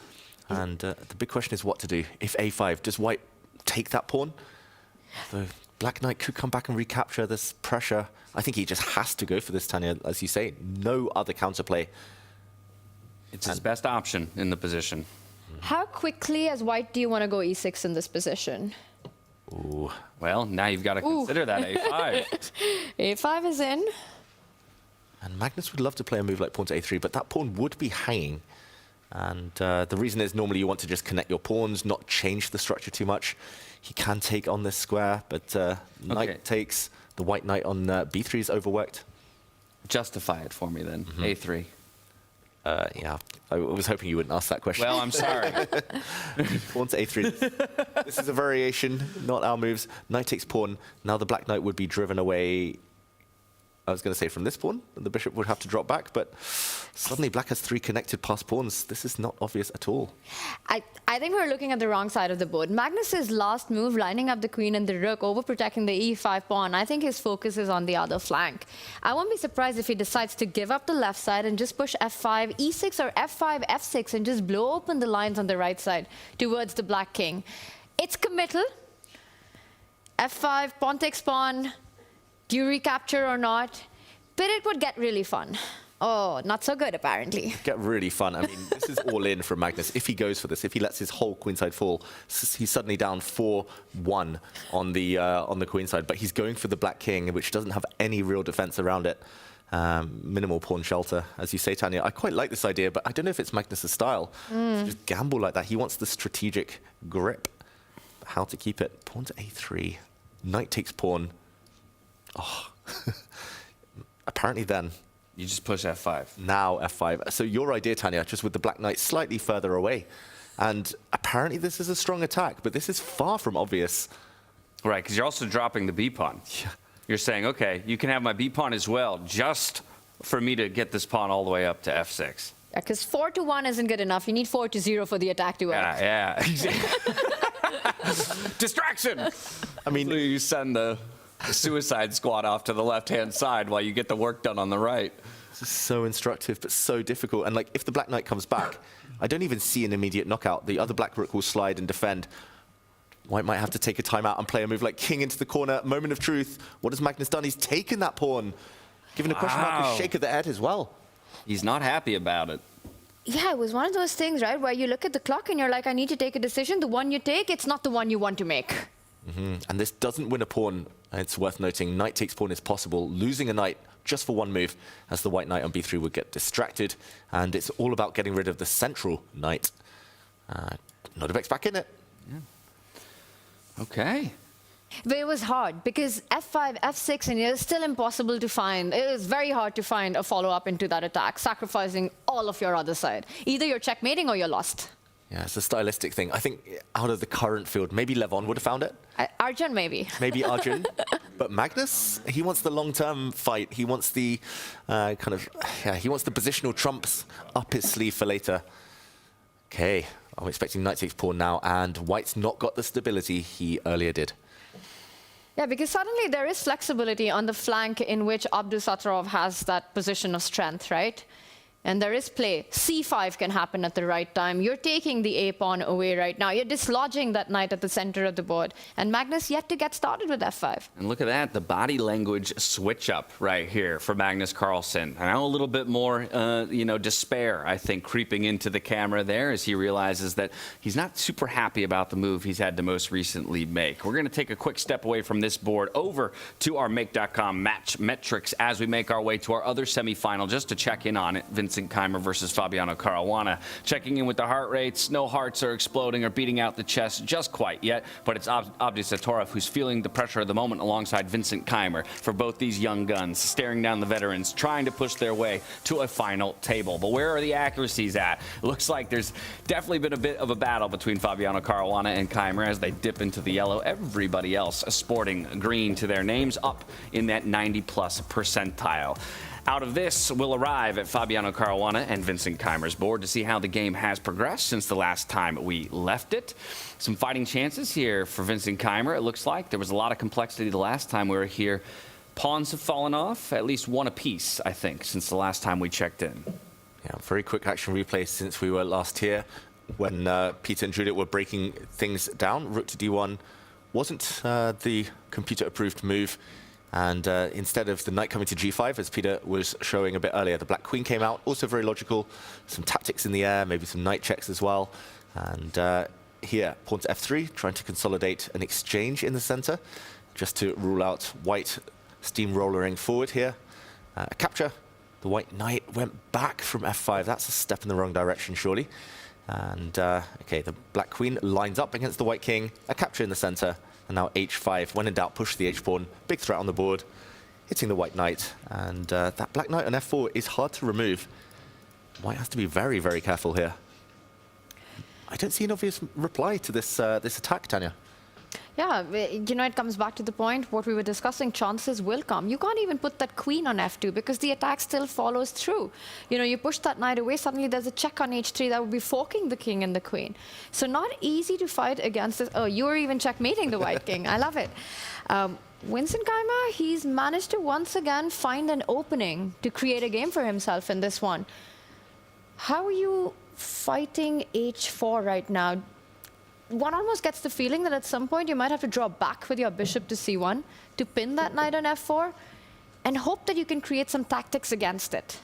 And the big question is what to do. If A5, does white take that pawn? The black knight could come back and recapture this pressure. I think he just has to go for this, Tanya. As you say, no other counterplay. It's his best option in the position. How quickly as white do you want to go E6 in this position? Ooh. Well, now you've got to consider that A5. A5 is in. And Magnus would love to play a move like pawn to A3, but that pawn would be hanging. And the reason is normally you want to just connect your pawns, not change the structure too much. He can take on this square, but knight takes. The white knight on B3 is overworked. Justify it for me then, A3. Yeah, I was hoping you wouldn't ask that question. Well, I'm sorry. Pawn to A3. This is a variation, not our moves. Knight takes pawn. Now the black knight would be driven away. I was going to say from this pawn, and the bishop would have to drop back, but suddenly black has 3 connected passed pawns. This is not obvious at all. I think we're looking at the wrong side of the board. Magnus's last move, lining up the queen and the rook, overprotecting the E5 pawn, I think his focus is on the other flank. I won't be surprised if he decides to give up the left side and just push F5, E6, or F5, F6, and just blow open the lines on the right side towards the black king. It's committal. F5, pawn takes pawn. Do you recapture or not? But it would get really fun. Oh, not so good, apparently. Get really fun. I mean, this is all in from Magnus. If he goes for this, if he lets his whole queenside fall, he's suddenly down 4-1 on the queenside. But he's going for the black king, which doesn't have any real defense around it. Minimal pawn shelter, as you say, Tanya. I quite like this idea, but I don't know if it's Magnus's style. To just gamble like that. He wants the strategic grip. How to keep it? Pawn to A3. Knight takes pawn. Oh, apparently then. You just push F5. Now F5. So your idea, Tanya, just with the black knight slightly further away, And apparently this is a strong attack, but this is far from obvious. Right, because you're also dropping the B pawn. Yeah. You're saying, okay, you can have my B pawn as well, just for me to get this pawn all the way up to F6. Yeah, because 4-1 isn't good enough. You need 4-0 for the attack to work. Yeah. Distraction! I mean, you send the suicide squad off to the left-hand side while you get the work done on the right. This is so instructive, but so difficult. And like, if the black knight comes back, I don't even see an immediate knockout. The other black rook will slide and defend. White might have to take a timeout and play a move like king into the corner. Moment of truth. What has Magnus done? He's taken that pawn. Given a question mark, a shake of the head as well. He's not happy about it. Yeah, it was one of those things, right, where you look at the clock and you're like, I need to take a decision. The one you take, it's not the one you want to make. And this doesn't win a pawn. It's worth noting, knight takes pawn is possible. Losing a knight just for one move, as the white knight on b3 would get distracted. And it's all about getting rid of the central knight. Nodirbek's back in it. Yeah. Okay. But it was hard because F5, F6, and it's still impossible to find. It is very hard to find a follow-up into that attack, sacrificing all of your other side. Either you're checkmating or you're lost. Yeah, it's a stylistic thing. I think out of the current field, maybe Levon would have found it. Arjun, maybe. Maybe Arjun. But Magnus, he wants the long-term fight. He wants the he wants the positional trumps up his sleeve for later. Okay, I'm expecting knight takes pawn now, and white's not got the stability he earlier did. Yeah, because suddenly there is flexibility on the flank in which Abdusattorov has that position of strength, right? And there is play. C5 can happen at the right time. You're taking the A-pawn away right now. You're dislodging that knight at the center of the board. And Magnus yet to get started with F5. And look at that, the body language switch up right here for Magnus Carlsen. And now a little bit more, despair, I think, creeping into the camera there as he realizes that he's not super happy about the move he's had to most recently make. We're going to take a quick step away from this board over to our Make.com match metrics as we make our way to our other semifinal just to check in on it. Vincent Keimer versus Fabiano Caruana. Checking in with the heart rates. No hearts are exploding or beating out the chest just quite yet, but it's Abdusattorov who's feeling the pressure of the moment alongside Vincent Keimer for both these young guns, staring down the veterans, trying to push their way to a final table. But where are the accuracies at? It looks like there's definitely been a bit of a battle between Fabiano Caruana and Keimer as they dip into the yellow. Everybody else sporting green to their names, up in that 90-plus percentile. Out of this, we'll arrive at Fabiano Caruana and Vincent Keimer's board to see how the game has progressed since the last time we left it. Some fighting chances here for Vincent Keimer, it looks like. There was a lot of complexity the last time we were here. Pawns have fallen off, at least one apiece, I think, since the last time we checked in. Yeah, very quick action replay since we were last here when Peter and Judith were breaking things down. Rook to d1 wasn't the computer-approved move. And instead of the knight coming to g5, as Peter was showing a bit earlier, the black queen came out, also very logical. Some tactics in the air, maybe some knight checks as well. And here, pawn to f3, trying to consolidate an exchange in the center, just to rule out white steamrollering forward here. A capture. The white knight went back from f5. That's a step in the wrong direction, surely. And, okay, the black queen lines up against the white king. A capture in the center. And now h5, when in doubt, push the h-pawn. Big threat on the board, hitting the white knight. And that black knight on f4 is hard to remove. White has to be very, very careful here. I don't see an obvious reply to this this attack, Tanya. Yeah, it comes back to the point what we were discussing, chances will come. You can't even put that queen on f2 because the attack still follows through. You push that knight away, suddenly there's a check on h3 that would be forking the king and the queen. So not easy to fight against this. Oh, you were even checkmating the white king. I love it. Vincent Keimer, he's managed to once again find an opening to create a game for himself in this one. How are you fighting h4 right now? One almost gets the feeling that at some point you might have to draw back with your bishop to c1 to pin that knight on f4 and hope that you can create some tactics against it.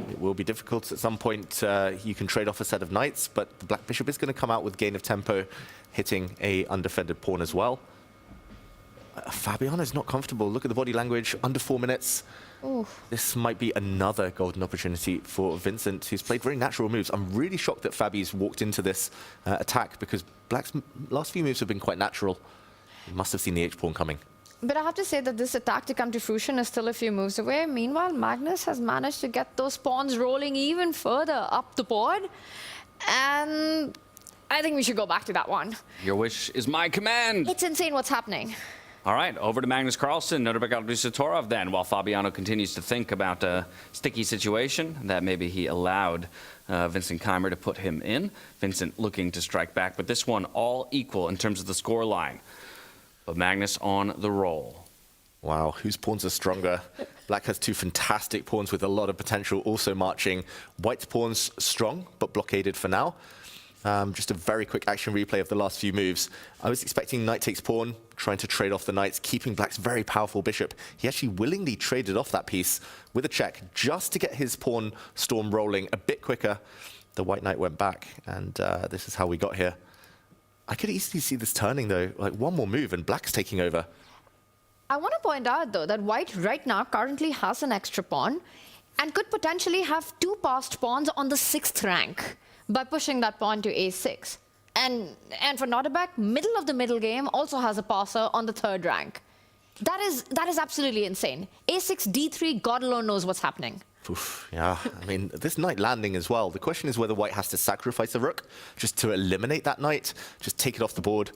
It will be difficult at some point. You can trade off a set of knights, but the black bishop is going to come out with gain of tempo, hitting a undefended pawn as well. Fabiano's not comfortable. Look at the body language, under 4 minutes. Ooh. This might be another golden opportunity for Vincent, who's played very natural moves. I'm really shocked that Fabi's walked into this attack because Black's last few moves have been quite natural. He must have seen the h-pawn coming. But I have to say that this attack to come to fruition is still a few moves away. Meanwhile, Magnus has managed to get those pawns rolling even further up the board. And I think we should go back to that one. Your wish is my command. It's insane what's happening. All right, over to Magnus Carlsen, Nodirbek Aldusatorov then, while Fabiano continues to think about a sticky situation that maybe he allowed Vincent Keimer to put him in. Vincent looking to strike back, but this one all equal in terms of the score line. But Magnus on the roll. Wow, whose pawns are stronger? Black has two fantastic pawns with a lot of potential also marching. White's pawns strong, but blockaded for now. Just a very quick action replay of the last few moves. I was expecting knight takes pawn, trying to trade off the knights, keeping Black's very powerful bishop. He actually willingly traded off that piece with a check just to get his pawn storm rolling a bit quicker. The white knight went back, and this is how we got here. I could easily see this turning, though. Like, one more move, and Black's taking over. I want to point out, though, that White right now currently has an extra pawn and could potentially have two passed pawns on the 6th rank by pushing that pawn to a6. And for Nodirbek, middle of the middle game also has a passer on the 3rd rank. That is absolutely insane. a6, d3, God alone knows what's happening. Oof, yeah, I mean, this knight landing as well. The question is whether White has to sacrifice the rook just to eliminate that knight, just take it off the board,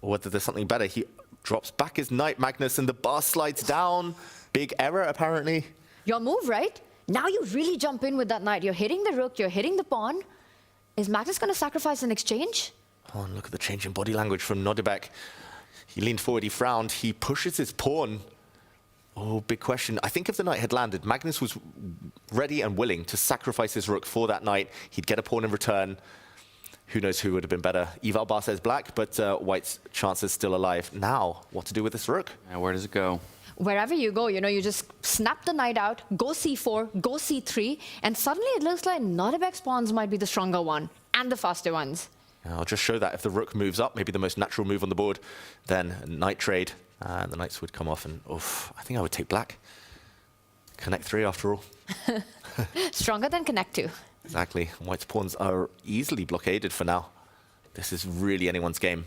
or whether there's something better. He drops back his knight, Magnus, and the bar slides down. Big error, apparently. Your move, right? Now you really jump in with that knight. You're hitting the rook, you're hitting the pawn. Is Magnus going to sacrifice in exchange? Oh, and look at the change in body language from Nodirbek. He leaned forward, he frowned, he pushes his pawn. Oh, big question. I think if the knight had landed, Magnus was ready and willing to sacrifice his rook for that knight. He'd get a pawn in return. Who knows who would have been better? Eval Bar says Black, but White's chance is still alive. Now, what to do with this rook? And where does it go? Wherever you go, you just snap the knight out, go c4, go c3, and suddenly it looks like Nodirbek's pawns might be the stronger one, and the faster ones. I'll just show that if the rook moves up, maybe the most natural move on the board, then knight trade, and the knights would come off, and oof, I think I would take Black. Connect 3 after all. Stronger than connect 2. Exactly. White's pawns are easily blockaded for now. This is really anyone's game.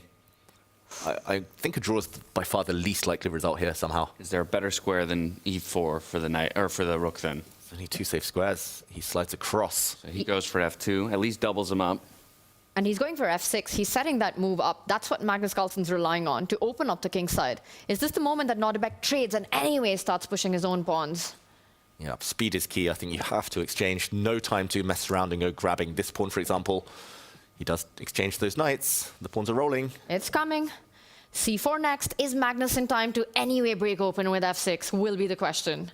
I think a draw is by far the least likely result here somehow. Is there a better square than e4 for the knight or for the rook then? There's only 2 safe squares. He slides across. So he goes for f2, at least doubles him up. And he's going for f6. He's setting that move up. That's what Magnus Carlsen's relying on, to open up the king side. Is this the moment that Nodirbek trades and anyway starts pushing his own pawns? Yeah, speed is key. I think you have to exchange. No time to mess around and go grabbing this pawn, for example. He does exchange those knights. The pawns are rolling. It's coming. c4 next. Is Magnus in time to anyway break open with f6? Will be the question.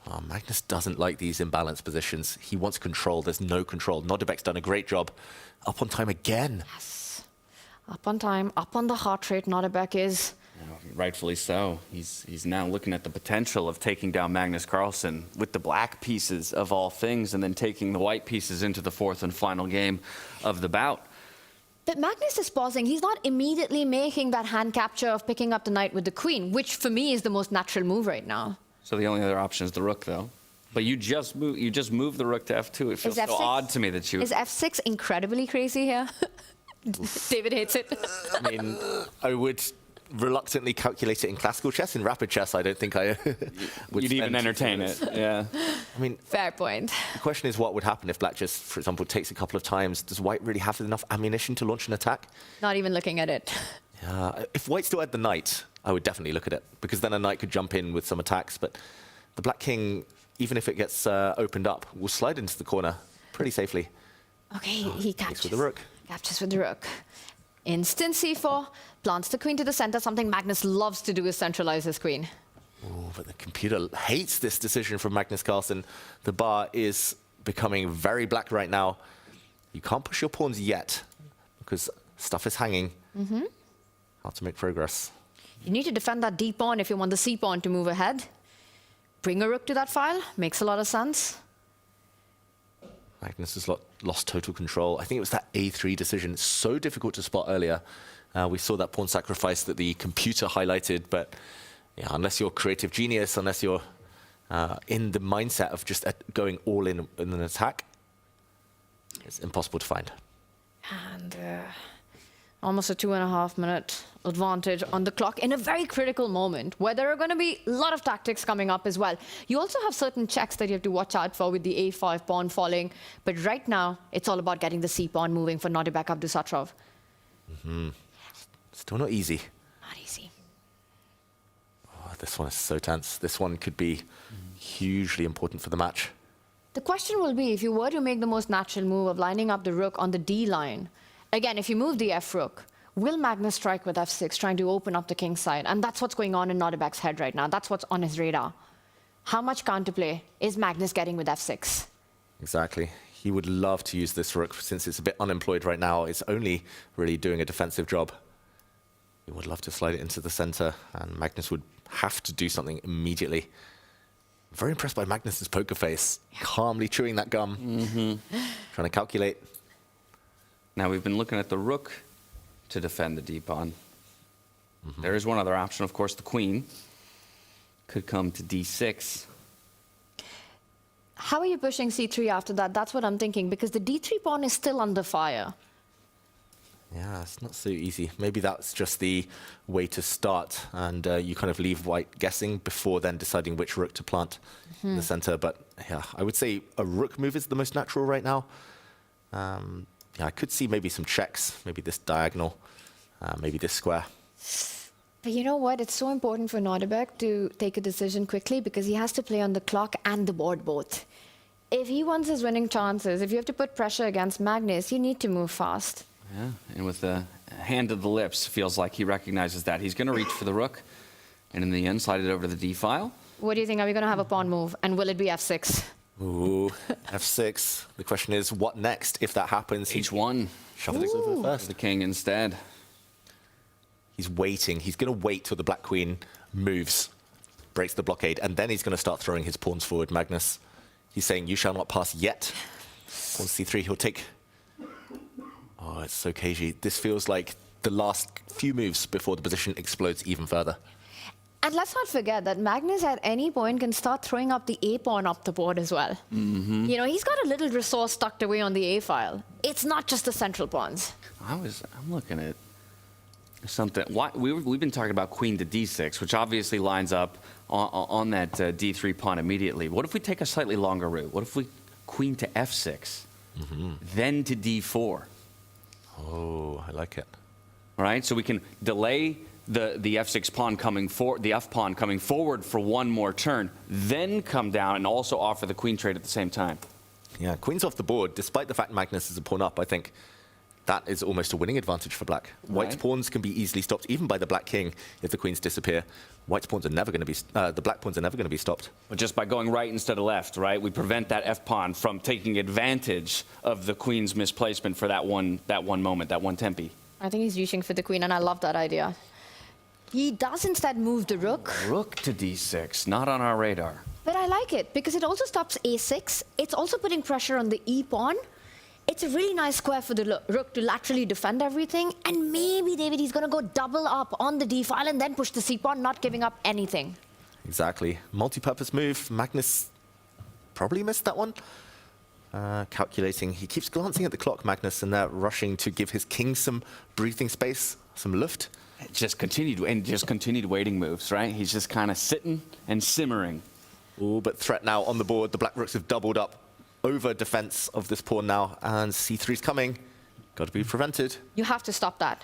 Oh, Magnus doesn't like these imbalanced positions. He wants control. There's no control. Nodirbek's done a great job. Up on time again. Yes. Up on time, up on the heart rate, Nodirbek is. Rightfully so. He's now looking at the potential of taking down Magnus Carlsen with the black pieces of all things and then taking the white pieces into the 4th and final game of the bout. But Magnus is pausing. He's not immediately making that hand capture of picking up the knight with the queen, which for me is the most natural move right now. So the only other option is the rook, though. But you just move the rook to f2. It feels so odd to me that you... Is f6 incredibly crazy here? David hates it. I mean, I would reluctantly calculate it in classical chess. In rapid chess, I don't think I would You'd even entertain it, yeah. I mean... Fair point. The question is what would happen if Black just, for example, takes a couple of times. Does White really have enough ammunition to launch an attack? Not even looking at it. Yeah, if White still had the knight, I would definitely look at it, because then a knight could jump in with some attacks, but the Black King, even if it gets opened up, will slide into the corner pretty safely. Okay, he captures with the rook. Captures with the rook. Instant c4, plants the queen to the center. Something Magnus loves to do is centralize his queen. Oh, but the computer hates this decision from Magnus Carlsen. The bar is becoming very black right now. You can't push your pawns yet, because stuff is hanging. Mm-hmm. How to make progress. You need to defend that d pawn if you want the c pawn to move ahead. Bring a rook to that file. Makes a lot of sense. Magnus has lost total control. I think it was that a3 decision. So difficult to spot earlier. We saw that pawn sacrifice that the computer highlighted, but yeah, unless you're creative genius, unless you're in the mindset of just going all in an attack, it's impossible to find. And Almost a 2.5-minute advantage on the clock in a very critical moment where there are going to be a lot of tactics coming up as well. You also have certain checks that you have to watch out for with the a5 pawn falling. But right now, it's all about getting the c pawn moving for Nodirbek Abdusattorov. Still not easy. Not easy. Oh, this one is so tense. This one could be hugely important for the match. The question will be, if you were to make the most natural move of lining up the rook on the d line, again, if you move the f rook, will Magnus strike with f6, trying to open up the king side? And that's what's going on in Nodirbek's head right now. That's what's on his radar. How much counterplay is Magnus getting with f6? Exactly. He would love to use this rook since it's a bit unemployed right now. It's only really doing a defensive job. He would love to slide it into the center, and Magnus would have to do something immediately. Very impressed by Magnus's poker face, calmly chewing that gum, trying to calculate. Now we've been looking at the rook to defend the d-pawn. There is one other option, of course, the queen could come to d6. How are you pushing c3 after that? That's what I'm thinking, because the d3 pawn is still under fire. Yeah, it's not so easy. Maybe that's just the way to start, and you kind of leave white guessing before then deciding which rook to plant in the center. But yeah, I would say a rook move is the most natural right now. Yeah, I could see maybe some checks, maybe this diagonal, maybe this square. But you know what? It's so important for Nodirbek to take a decision quickly because he has to play on the clock and the board both. If he wants his winning chances, if you have to put pressure against Magnus, you need to move fast. Yeah, and with the hand to the lips, feels like he recognizes that. He's going to reach for the rook, and in the end, slide it over to the d file. What do you think? Are we going to have a pawn move? And will it be f6? Ooh, f6. The question is, what next if that happens? h1. Shuffle it over first. The king instead. He's waiting. He's going to wait till the black queen moves, breaks the blockade, and then he's going to start throwing his pawns forward, Magnus. He's saying, you shall not pass yet. Pawn c3, he'll take... Oh, it's so cagey. This feels like the last few moves before the position explodes even further. And let's not forget that Magnus at any point can start throwing up the a pawn up the board as well. You know, he's got a little resource tucked away on the a file. It's not just the central pawns. I'm looking at something. We've been talking about queen to d6, which obviously lines up on that d3 pawn immediately. What if we take a slightly longer route? What if we queen to f6, then to d4? Oh, I like it. All right, so we can delay the f6 pawn coming forward, the f pawn coming forward for one more turn, then come down and also offer the queen trade at the same time. Yeah, queen's off the board. Despite the fact Magnus is a pawn up, I think that is almost a winning advantage for black. White's pawns can be easily stopped, even by the black king, if the queens disappear. White's pawns are never going to be, the black pawns are never going to be stopped. But just by going right instead of left, right? We prevent that f-pawn from taking advantage of the queen's misplacement for that one moment, that one tempi. I think he's reaching for the queen, and I love that idea. He does instead move the rook. Rook to d6, not on our radar. But I like it, because it also stops a6. It's also putting pressure on the e-pawn. It's a really nice square for the rook to laterally defend everything. And maybe, David, he's going to go double up on the d-file and then push the c-pawn, not giving up anything. Exactly. Multi-purpose move. Magnus probably missed that one. Calculating. He keeps glancing at the clock, Magnus, and they're rushing to give his king some breathing space, some luft. Just continued waiting moves, right? He's just kind of sitting and simmering. Ooh, but threat now on the board. The black rooks have doubled up over defense of this pawn now, and c3's coming. Got to be prevented. You have to stop that.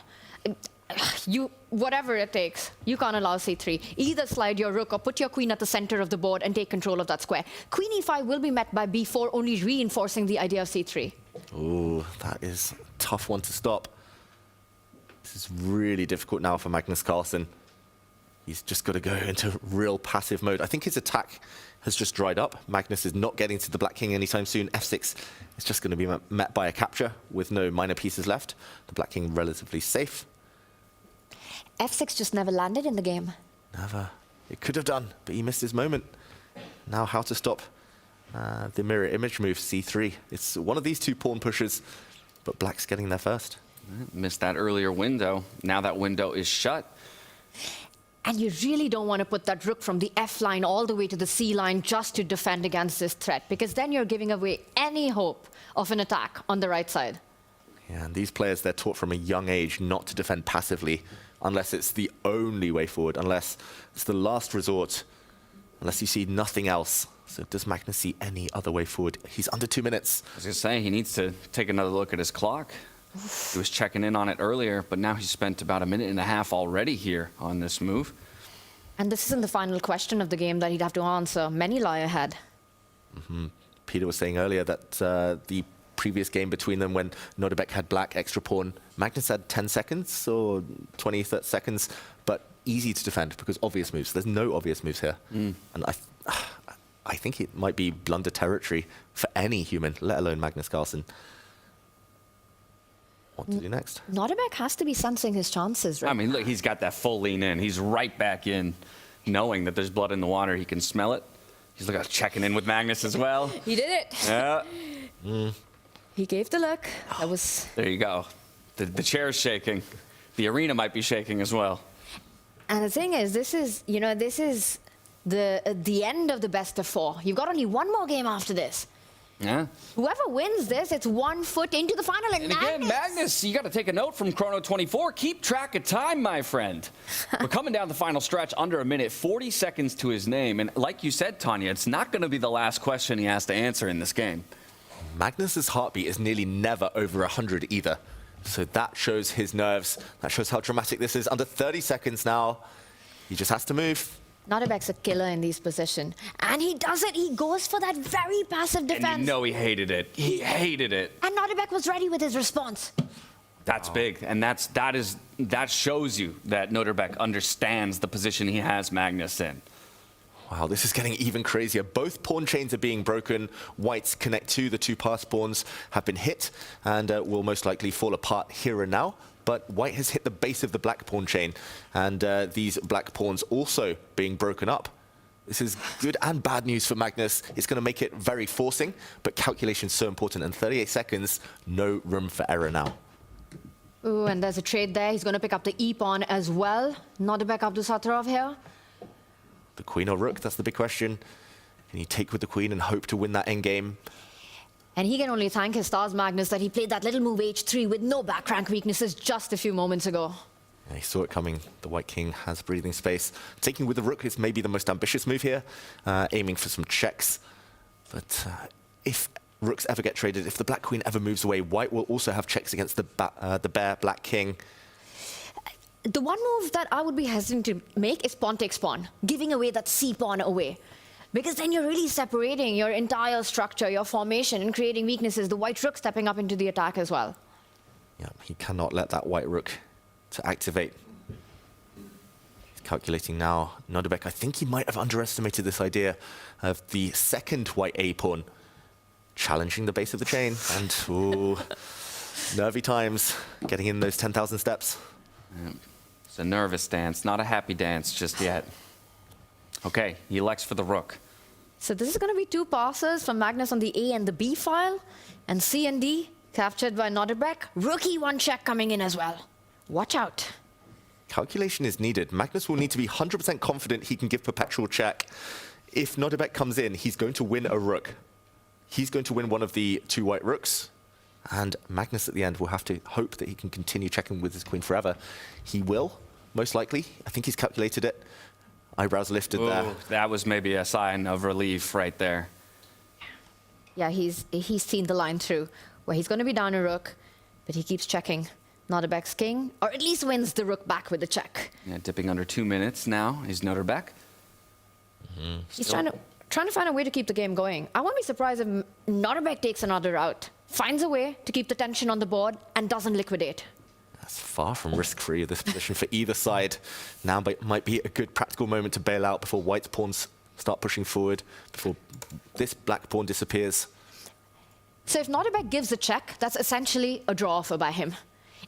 Whatever it takes, you can't allow c3. Either slide your rook or put your queen at the center of the board and take control of that square. Queen e5 will be met by b4, only reinforcing the idea of c3. Ooh, that is a tough one to stop. This is really difficult now for Magnus Carlsen. He's just got to go into real passive mode. I think his attack has just dried up. Magnus is not getting to the black king anytime soon. f6 is just going to be met by a capture with no minor pieces left. The black king relatively safe. f6 just never landed in the game. Never. It could have done, but he missed his moment. Now how to stop the mirror image move, c3. It's one of these two pawn pushes, but black's getting there first. Missed that earlier window. Now that window is shut. And you really don't want to put that rook from the f line all the way to the c line just to defend against this threat, because then you're giving away any hope of an attack on the right side. Yeah, and these players, they're taught from a young age not to defend passively unless it's the only way forward, unless it's the last resort, unless you see nothing else. So does Magnus see any other way forward? He's under 2 minutes. I was going to say, he needs to take another look at his clock. He was checking in on it earlier, but now he's spent about 1.5 minutes already here on this move. And this isn't the final question of the game that he'd have to answer. Many lie ahead. Peter was saying earlier that the previous game between them, when Nodirbek had black extra pawn, Magnus had 10 seconds or 20, 30 seconds, but easy to defend because obvious moves. There's no obvious moves here. And I think it might be blunder territory for any human, let alone Magnus Carlsen. What to do next? Nodirbek has to be sensing his chances, right? I mean, look, he's got that full lean in. He's right back in, knowing that there's blood in the water. He can smell it. He's checking in with Magnus as well. He did it. Yeah. He gave the look. That was... There you go. The chair's shaking. The arena might be shaking as well. And the thing is, this is the end of the best of 4. You've got only one more game after this. Yeah. Whoever wins this, it's 1 foot into the final. And again, Magnus, you got to take a note from Chrono 24. Keep track of time, my friend. We're coming down the final stretch, under 1 minute, 40 seconds to his name. And like you said, Tanya, it's not going to be the last question he has to answer in this game. Magnus's heartbeat is nearly never over 100 either. So that shows his nerves. That shows how dramatic this is. Under 30 seconds now. He just has to move. Nodirbek's a killer in these positions. And he does it. He goes for that very passive defense. And you know he hated it. He hated it. And Nodirbek was ready with his response. That's big. And that shows you that Nodirbek understands the position he has Magnus in. Wow, this is getting even crazier. Both pawn chains are being broken. White's connect 2, the 2 pass pawns have been hit and will most likely fall apart here and now. But White has hit the base of the black pawn chain, and these black pawns also being broken up. This is good and bad news for Magnus. It's going to make it very forcing, but calculation's so important. And 38 seconds, no room for error now. Ooh, and there's a trade there. He's going to pick up the e-pawn as well. Nodirbek Abdusattorov here. The queen or rook, that's the big question. Can you take with the queen and hope to win that endgame? And he can only thank his stars, Magnus, that he played that little move h3 with no back rank weaknesses just a few moments ago. Yeah, he saw it coming. The white king has breathing space. Taking with the rook is maybe the most ambitious move here, aiming for some checks. But if rooks ever get traded, if the black queen ever moves away, white will also have checks against the bare black king. The one move that I would be hesitant to make is pawn takes pawn, giving away that c-pawn away. Because then you're really separating your entire structure, your formation, and creating weaknesses. The white rook stepping up into the attack as well. Yeah, he cannot let that white rook to activate. He's calculating now. Nodirbek, I think he might have underestimated this idea of the second white a-pawn challenging the base of the chain. And, ooh, nervy times, getting in those 10,000 steps. Yeah. It's a nervous dance, not a happy dance just yet. Okay, he elects for the rook. So this is going to be 2 passes from Magnus on the A and the B file, and C and D captured by Nodirbek. Rook E1 check coming in as well. Watch out. Calculation is needed. Magnus will need to be 100% confident he can give perpetual check. If Nodirbek comes in, he's going to win a rook. He's going to win one of the 2 white rooks. And Magnus at the end will have to hope that he can continue checking with his queen forever. He will, most likely. I think he's calculated it. Eyebrows lifted there. That was maybe a sign of relief right there. Yeah, he's seen the line through, where he's going to be down a rook, but he keeps checking. Nodirbek's king, or at least wins the rook back with the check. Yeah, dipping under 2 minutes now is Nodirbek. He's trying to find a way to keep the game going. I won't be surprised if Nodirbek takes another route, finds a way to keep the tension on the board, and doesn't liquidate. That's far from risk-free, this position for either side. Now might be a good practical moment to bail out before white's pawns start pushing forward, before this black pawn disappears. So if Nodirbek gives a check, that's essentially a draw offer by him.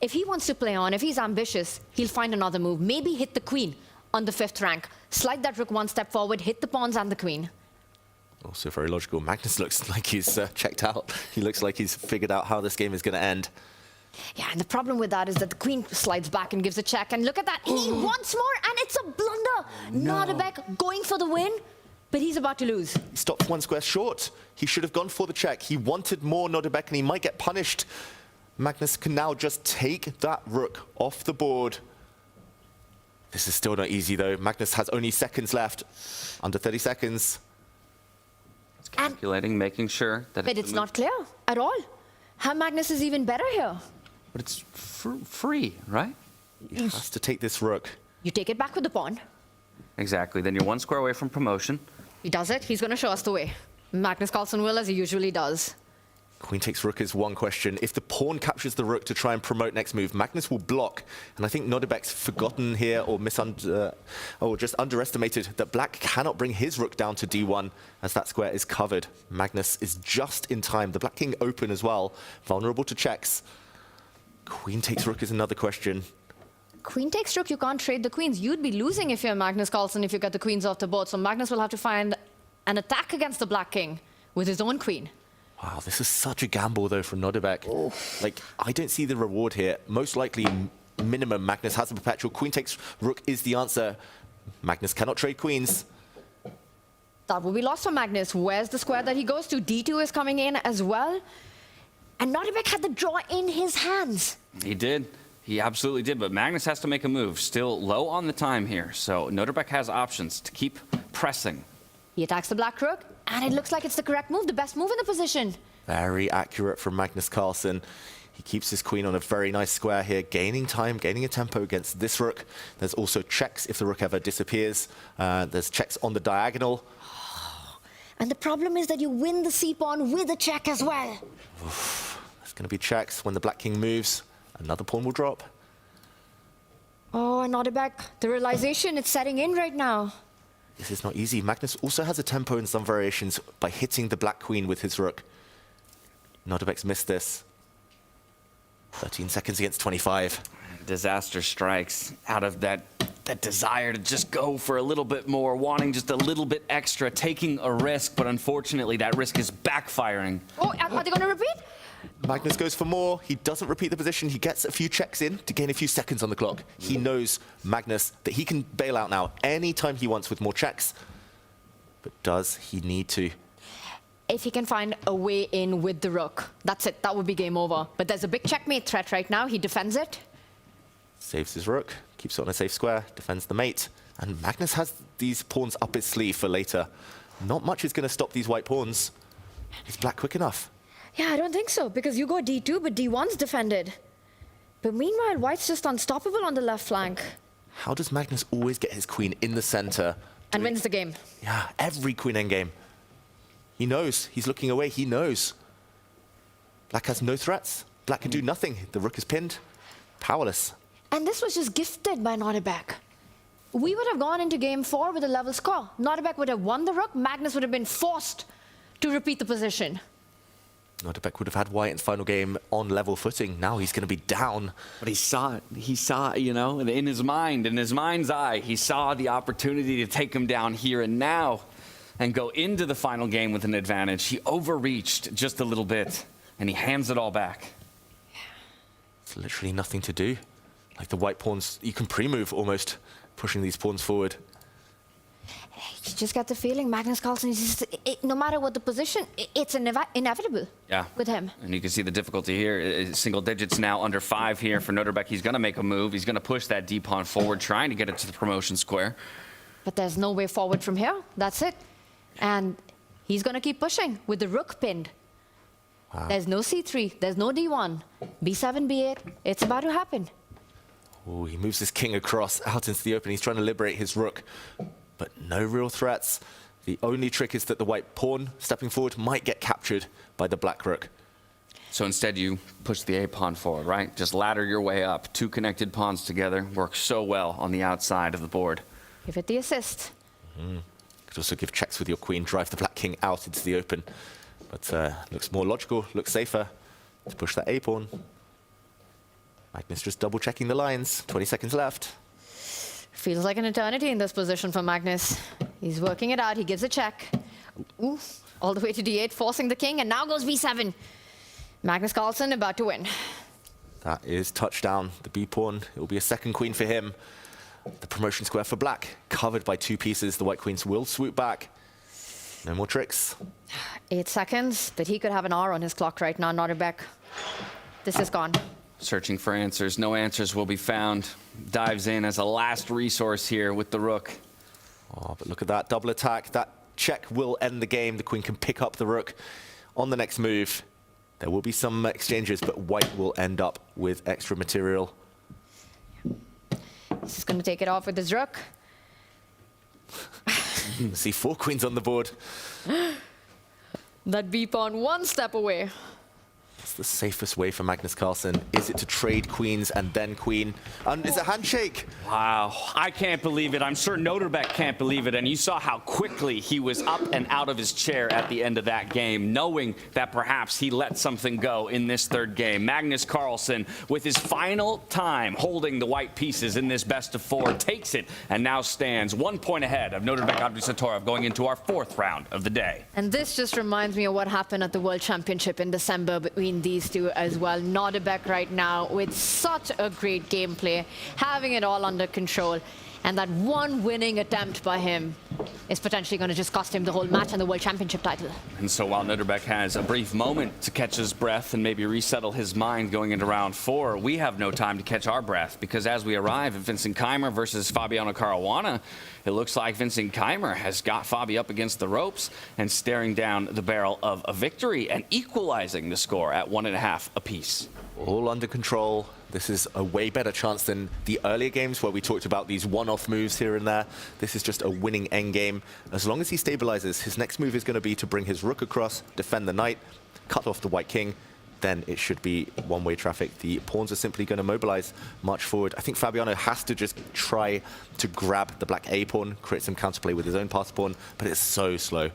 If he wants to play on, if he's ambitious, he'll find another move. Maybe hit the queen on the 5th rank. Slide that rook 1 step forward, hit the pawns and the queen. Also very logical. Magnus looks like he's checked out. He looks like he's figured out how this game is going to end. Yeah, and the problem with that is that the queen slides back and gives a check. And look at that, he wants more, and it's a blunder. No. Nodirbek going for the win, but he's about to lose. He stopped 1 square short. He should have gone for the check. He wanted more, Nodirbek, and he might get punished. Magnus can now just take that rook off the board. This is still not easy, though. Magnus has only seconds left. Under 30 seconds. It's calculating, making sure that But it's not clear at all how Magnus is even better here. But it's free, right? He has to take this rook. You take it back with the pawn. Exactly. Then you're one square away from promotion. He does it. He's going to show us the way. Magnus Carlsen will, as he usually does. Queen takes rook is one question. If the pawn captures the rook to try and promote next move, Magnus will block. And I think Nodirbek's forgotten here or just underestimated that black cannot bring his rook down to d1 as that square is covered. Magnus is just in time. The black king open as well, vulnerable to checks. Queen takes rook is another question. Queen takes rook, you can't trade the queens. You'd be losing if you're Magnus Carlsen if you get the queens off the board. So Magnus will have to find an attack against the black king with his own queen. Wow, this is such a gamble, though, from Nodirbek. Like, I don't see the reward here. Most likely, minimum, Magnus has a perpetual. Queen takes rook is the answer. Magnus cannot trade queens. That will be lost for Magnus. Where's the square that he goes to? D2 is coming in as well. And Nodirbek had the draw in his hands. He did. He absolutely did. But Magnus has to make a move. Still low on the time here. So Nodirbek has options to keep pressing. He attacks the black rook, and it looks like it's the correct move, the best move in the position. Very accurate from Magnus Carlsen. He keeps his queen on a very nice square here, gaining time, gaining a tempo against this rook. There's also checks if the rook ever disappears. There's checks on the diagonal. And the problem is that you win the c-pawn with a check as well. There's going to be checks when the black king moves. Another pawn will drop. Oh, and Nodirbek, the realization, it's setting in right now. This is not easy. Magnus also has a tempo in some variations by hitting the black queen with his rook. Nodirbek's missed this. 13 seconds against 25. Disaster strikes out of that desire to just go for a little bit more, wanting just a little bit extra, taking a risk, but unfortunately that risk is backfiring. Oh, are they going to repeat? Magnus goes for more. He doesn't repeat the position. He gets a few checks in to gain a few seconds on the clock. He knows, Magnus, that he can bail out now anytime he wants with more checks. But does he need to? If he can find a way in with the rook, that's it. That would be game over. But there's a big checkmate threat right now. He defends it. Saves his rook, keeps it on a safe square, defends the mate. And Magnus has these pawns up his sleeve for later. Not much is going to stop these white pawns. Is black quick enough? Yeah, I don't think so, because you go d2, but d1's defended. But meanwhile, white's just unstoppable on the left flank. How does Magnus always get his queen in the center? And wins the game. Yeah, every queen endgame. He knows. He's looking away. He knows. Black has no threats. Black can do nothing. The rook is pinned. Powerless. And this was just gifted by Nodirbek. We would have gone into game 4 with a level score. Nodirbek would have won the rook. Magnus would have been forced to repeat the position. Nodirbek would have had white in the final game on level footing. Now he's going to be down. But he saw it. He saw, you know, in his mind, in his mind's eye, he saw the opportunity to take him down here and now and go into the final game with an advantage. He overreached just a little bit, and he hands it all back. It's literally nothing to do. Like the white pawns, you can pre-move almost, pushing these pawns forward. You just got the feeling Magnus Carlsen is just, no matter what the position, it's inevitable with him. And you can see the difficulty here. Single digits now under 5 here for Nodirbek. He's going to make a move. He's going to push that d-pawn forward, trying to get it to the promotion square. But there's no way forward from here. That's it. And he's going to keep pushing with the rook pinned. Wow. There's no c3. There's no d1. b7, b8. It's about to happen. Oh, he moves his king across out into the open. He's trying to liberate his rook. But no real threats. The only trick is that the white pawn stepping forward might get captured by the black rook. So instead you push the a-pawn forward, right? Just ladder your way up. 2 connected pawns together work so well on the outside of the board. Give it the assist. Could also give checks with your queen, drive the black king out into the open. But looks more logical, looks safer to push that a-pawn. Magnus just double checking the lines. 20 seconds left. Feels like an eternity in this position for Magnus. He's working it out. He gives a check. Ooh, all the way to d8, forcing the king, and now goes b7. Magnus Carlsen about to win. That is touchdown. The b-pawn, it will be a second queen for him. The promotion square for black, covered by 2 pieces. The white queens will swoop back. No more tricks. 8 seconds, but he could have an hour on his clock right now, Nodirbek. This is gone. Searching for answers. No answers will be found. Dives in as a last resource here with the rook. Oh, but look at that double attack. That check will end the game. The queen can pick up the rook on the next move. There will be some exchanges, but white will end up with extra material. He's just going to take it off with his rook. See 4 queens on the board. That b-pawn one step away. That's the safest way for Magnus Carlsen. Is it to trade queens and then queen? And it's a handshake. Wow, I can't believe it. I'm sure Nodirbek can't believe it. And you saw how quickly he was up and out of his chair at the end of that game, knowing that perhaps he let something go in this third game. Magnus Carlsen, with his final time holding the white pieces in this best of 4, takes it and now stands 1 point ahead of Nodirbek Abdusattorov going into our 4th round of the day. And this just reminds me of what happened at the World Championship in December between these two as well. Nodirbek right now with such a great gameplay, having it all under control. And that one winning attempt by him is potentially going to just cost him the whole match and the World Championship title. And so while Nodirbek has a brief moment to catch his breath and maybe resettle his mind going into round 4, we have no time to catch our breath, because as we arrive at Vincent Keimer versus Fabiano Caruana, it looks like Vincent Keimer has got Fabi up against the ropes and staring down the barrel of a victory and equalizing the score at 1.5 apiece. All under control. This is a way better chance than the earlier games where we talked about these one-off moves here and there. This is just a winning endgame. As long as he stabilizes, his next move is going to be to bring his rook across, defend the knight, cut off the white king. Then it should be one-way traffic. The pawns are simply going to mobilize, march forward. I think Fabiano has to just try to grab the black A pawn, create some counterplay with his own pass pawn, but it's so slow.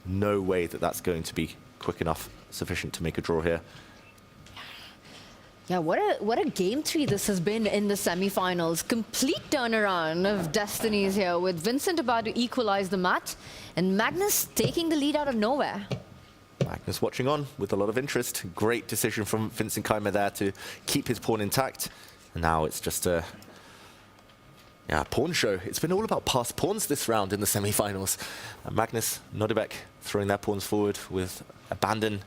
No way that that's going to be quick enough, sufficient to make a draw here. Yeah, what a game 3 this has been in the semifinals. Complete turnaround of destinies here, with Vincent about to equalize the match and Magnus taking the lead out of nowhere. Magnus watching on with a lot of interest. Great decision from Vincent Keimer there to keep his pawn intact. And now it's just a pawn show. It's been all about passed pawns this round in the semi-finals. Magnus, Nodirbek throwing their pawns forward with abandon.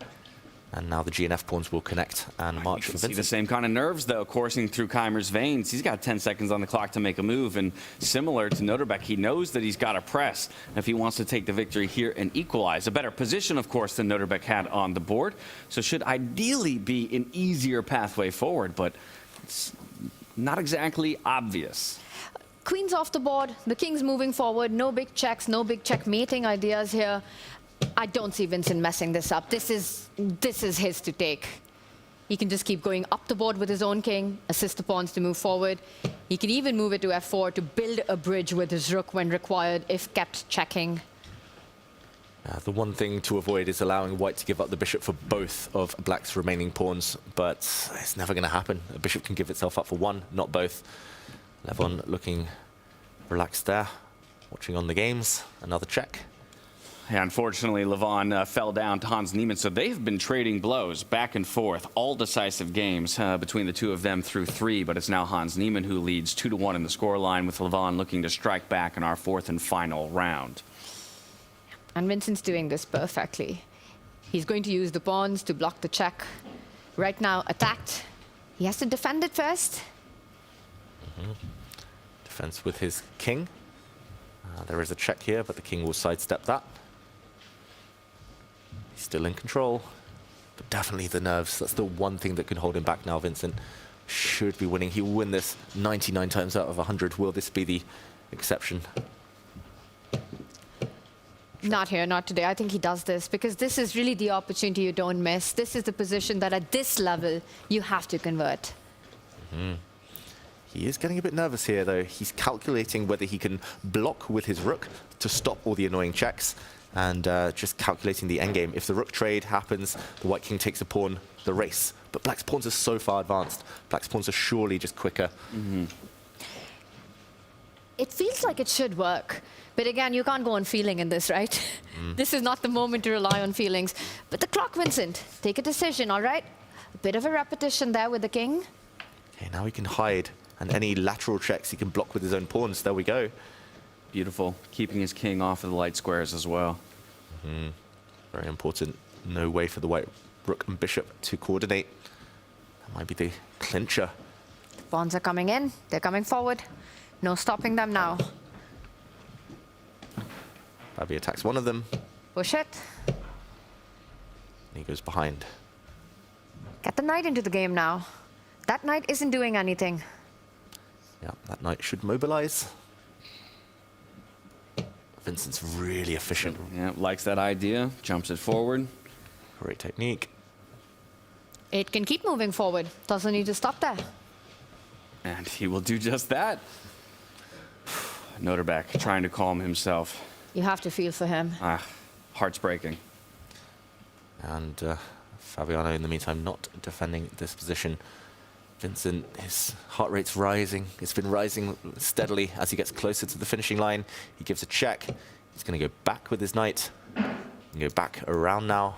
And now the GNF pawns will connect and march for Vincent. See the same kind of nerves, though, coursing through Keimer's veins. He's got 10 seconds on the clock to make a move, and similar to Nodirbek, he knows that he's got to press if he wants to take the victory here and equalize. A better position, of course, than Nodirbek had on the board, so should ideally be an easier pathway forward, but it's not exactly obvious. Queen's off the board, the king's moving forward, no big checks, no big checkmating ideas here. I don't see Vincent messing this up. This is his to take. He can just keep going up the board with his own king, assist the pawns to move forward. He can even move it to f4 to build a bridge with his rook when required, if kept checking. The one thing to avoid is allowing white to give up the bishop for both of black's remaining pawns, but it's never going to happen. A bishop can give itself up for one, not both. Levon looking relaxed there, watching on the games. Another check. Yeah, unfortunately, Levon fell down to Hans Niemann, so they've been trading blows back and forth, all decisive games between the two of them through 3, but it's now Hans Niemann who leads 2-1 in the scoreline, with Levon looking to strike back in our 4th and final round. And Vincent's doing this perfectly. He's going to use the pawns to block the check. Right now, attacked. He has to defend it first. Defense with his king. There is a check here, but the king will sidestep that. He's still in control, but definitely the nerves. That's the one thing that can hold him back now. Vincent should be winning. He will win this 99 times out of 100. Will this be the exception? Not here, not today. I think he does this because this is really the opportunity you don't miss. This is the position that at this level you have to convert. He is getting a bit nervous here, though. He's calculating whether he can block with his rook to stop all the annoying checks, and just calculating the endgame. If the rook trade happens, the white king takes a pawn, the race. But black's pawns are so far advanced. Black's pawns are surely just quicker. It feels like it should work. But again, you can't go on feeling in this, right? This is not the moment to rely on feelings. But the clock, Vincent. Take a decision, all right? A bit of a repetition there with the king. Okay, now he can hide. And any lateral checks he can block with his own pawns. There we go. Beautiful. Keeping his king off of the light squares as well. Very important. No way for the white rook and bishop to coordinate. Might be the clincher. Pawns are coming in. They're coming forward. No stopping them now. Fabi attacks one of them. Push it. And he goes behind. Get the knight into the game now. That knight isn't doing anything. Yeah, that knight should mobilize. Vincent's really efficient. Yeah, likes that idea. Jumps it forward. Great technique. It can keep moving forward. Doesn't need to stop there. And he will do just that. Nodirbek trying to calm himself. You have to feel for him. Heart's breaking. And Fabiano, in the meantime, not defending this position. Vincent, his heart rate's rising. It's been rising steadily as he gets closer to the finishing line. He gives a check. He's going to go back with his knight. And go back around now.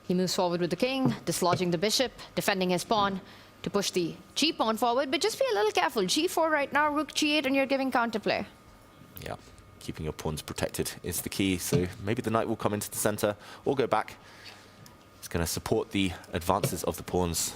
He moves forward with the king, dislodging the bishop, defending his pawn to push the g pawn forward. But just be a little careful. g4 right now, rook g8, and you're giving counterplay. Yeah, keeping your pawns protected is the key. So maybe the knight will come into the center or go back. It's going to support the advances of the pawns.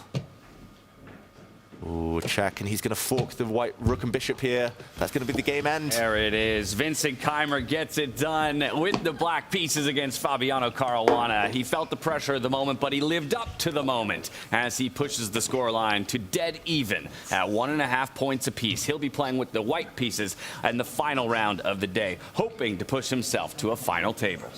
Ooh, check, and he's going to fork the white rook and bishop here. That's going to be the game end. There it is. Vincent Keimer gets it done with the black pieces against Fabiano Caruana. He felt the pressure of the moment, but he lived up to the moment as he pushes the scoreline to dead even at 1.5 points apiece. He'll be playing with the white pieces in the final round of the day, hoping to push himself to a final table.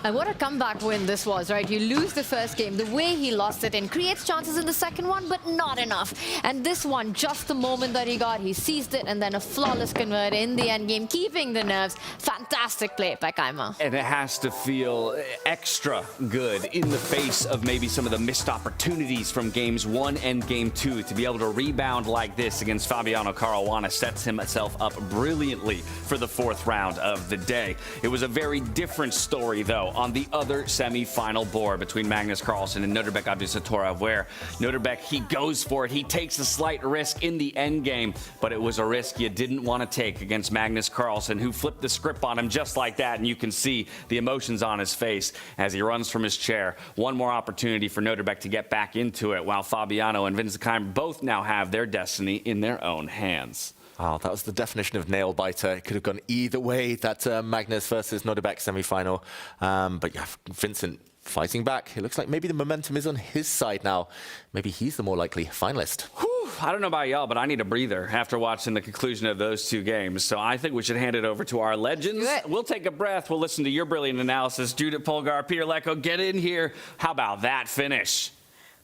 And what a comeback win this was, right? You lose the first game, the way he lost it and creates chances in the second one, but not enough. And this one, just the moment that he got, he seized it, and then a flawless convert in the endgame, keeping the nerves. Fantastic play by Keimer. And it has to feel extra good in the face of maybe some of the missed opportunities from games 1 and game 2. To be able to rebound like this against Fabiano Caruana sets himself up brilliantly for the 4th round of the day. It was a very different story, though, on the other semi-final board between Magnus Carlsen and Nodirbek Abdusattorov, where Nodirbek, he goes for it. He takes a slight risk in the end game, but it was a risk you didn't want to take against Magnus Carlsen, who flipped the script on him just like that, and you can see the emotions on his face as he runs from his chair. One more opportunity for Nodirbek to get back into it, while Fabiano and Vincent Keimer both now have their destiny in their own hands. Wow, that was the definition of nail biter. It could have gone either way, that Magnus versus Nodirbek semi-final. But yeah, Vincent fighting back. It looks like maybe the momentum is on his side now. Maybe he's the more likely finalist. Whew, I don't know about y'all, but I need a breather after watching the conclusion of those 2 games. So I think we should hand it over to our legends. We'll take a breath. We'll listen to your brilliant analysis. Judith Polgar, Peter Lecko, get in here. How about that finish?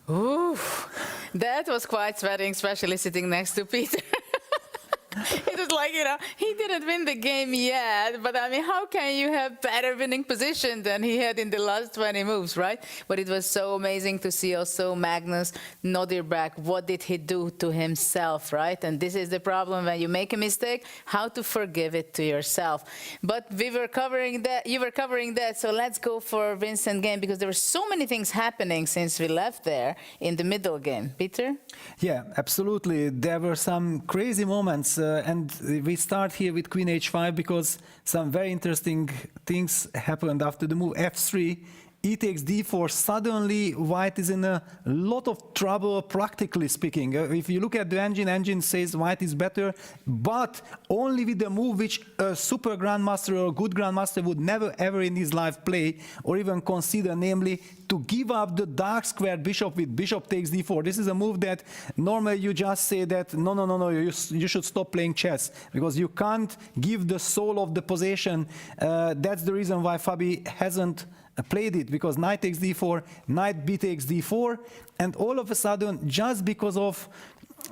Ooh, that was quite sweating, especially sitting next to Peter. It was like, you know, he didn't win the game yet, but I mean, how can you have better winning position than he had in the last 20 moves, right? But it was so amazing to see also Magnus Nodirbek. What did he do to himself, right? And this is the problem when you make a mistake, how to forgive it to yourself. But we were covering that, you were covering that, so let's go for Vincent game, because there were so many things happening since we left there in the middle game. Peter? Yeah, absolutely. There were some crazy moments. And we start here with Queen H5 because some very interesting things happened after the move F3. E takes D4. Suddenly, White is in a lot of trouble, practically speaking. If you look at the engine says White is better, but only with the move which a super grandmaster or a good grandmaster would never ever in his life play or even consider, namely to give up the dark squared bishop with bishop takes D4. This is a move that normally you just say that no, you should stop playing chess because you can't give the soul of the possession. That's the reason why Fabi hasn't played it, because knight takes d4, knight b takes d4, and all of a sudden, just because of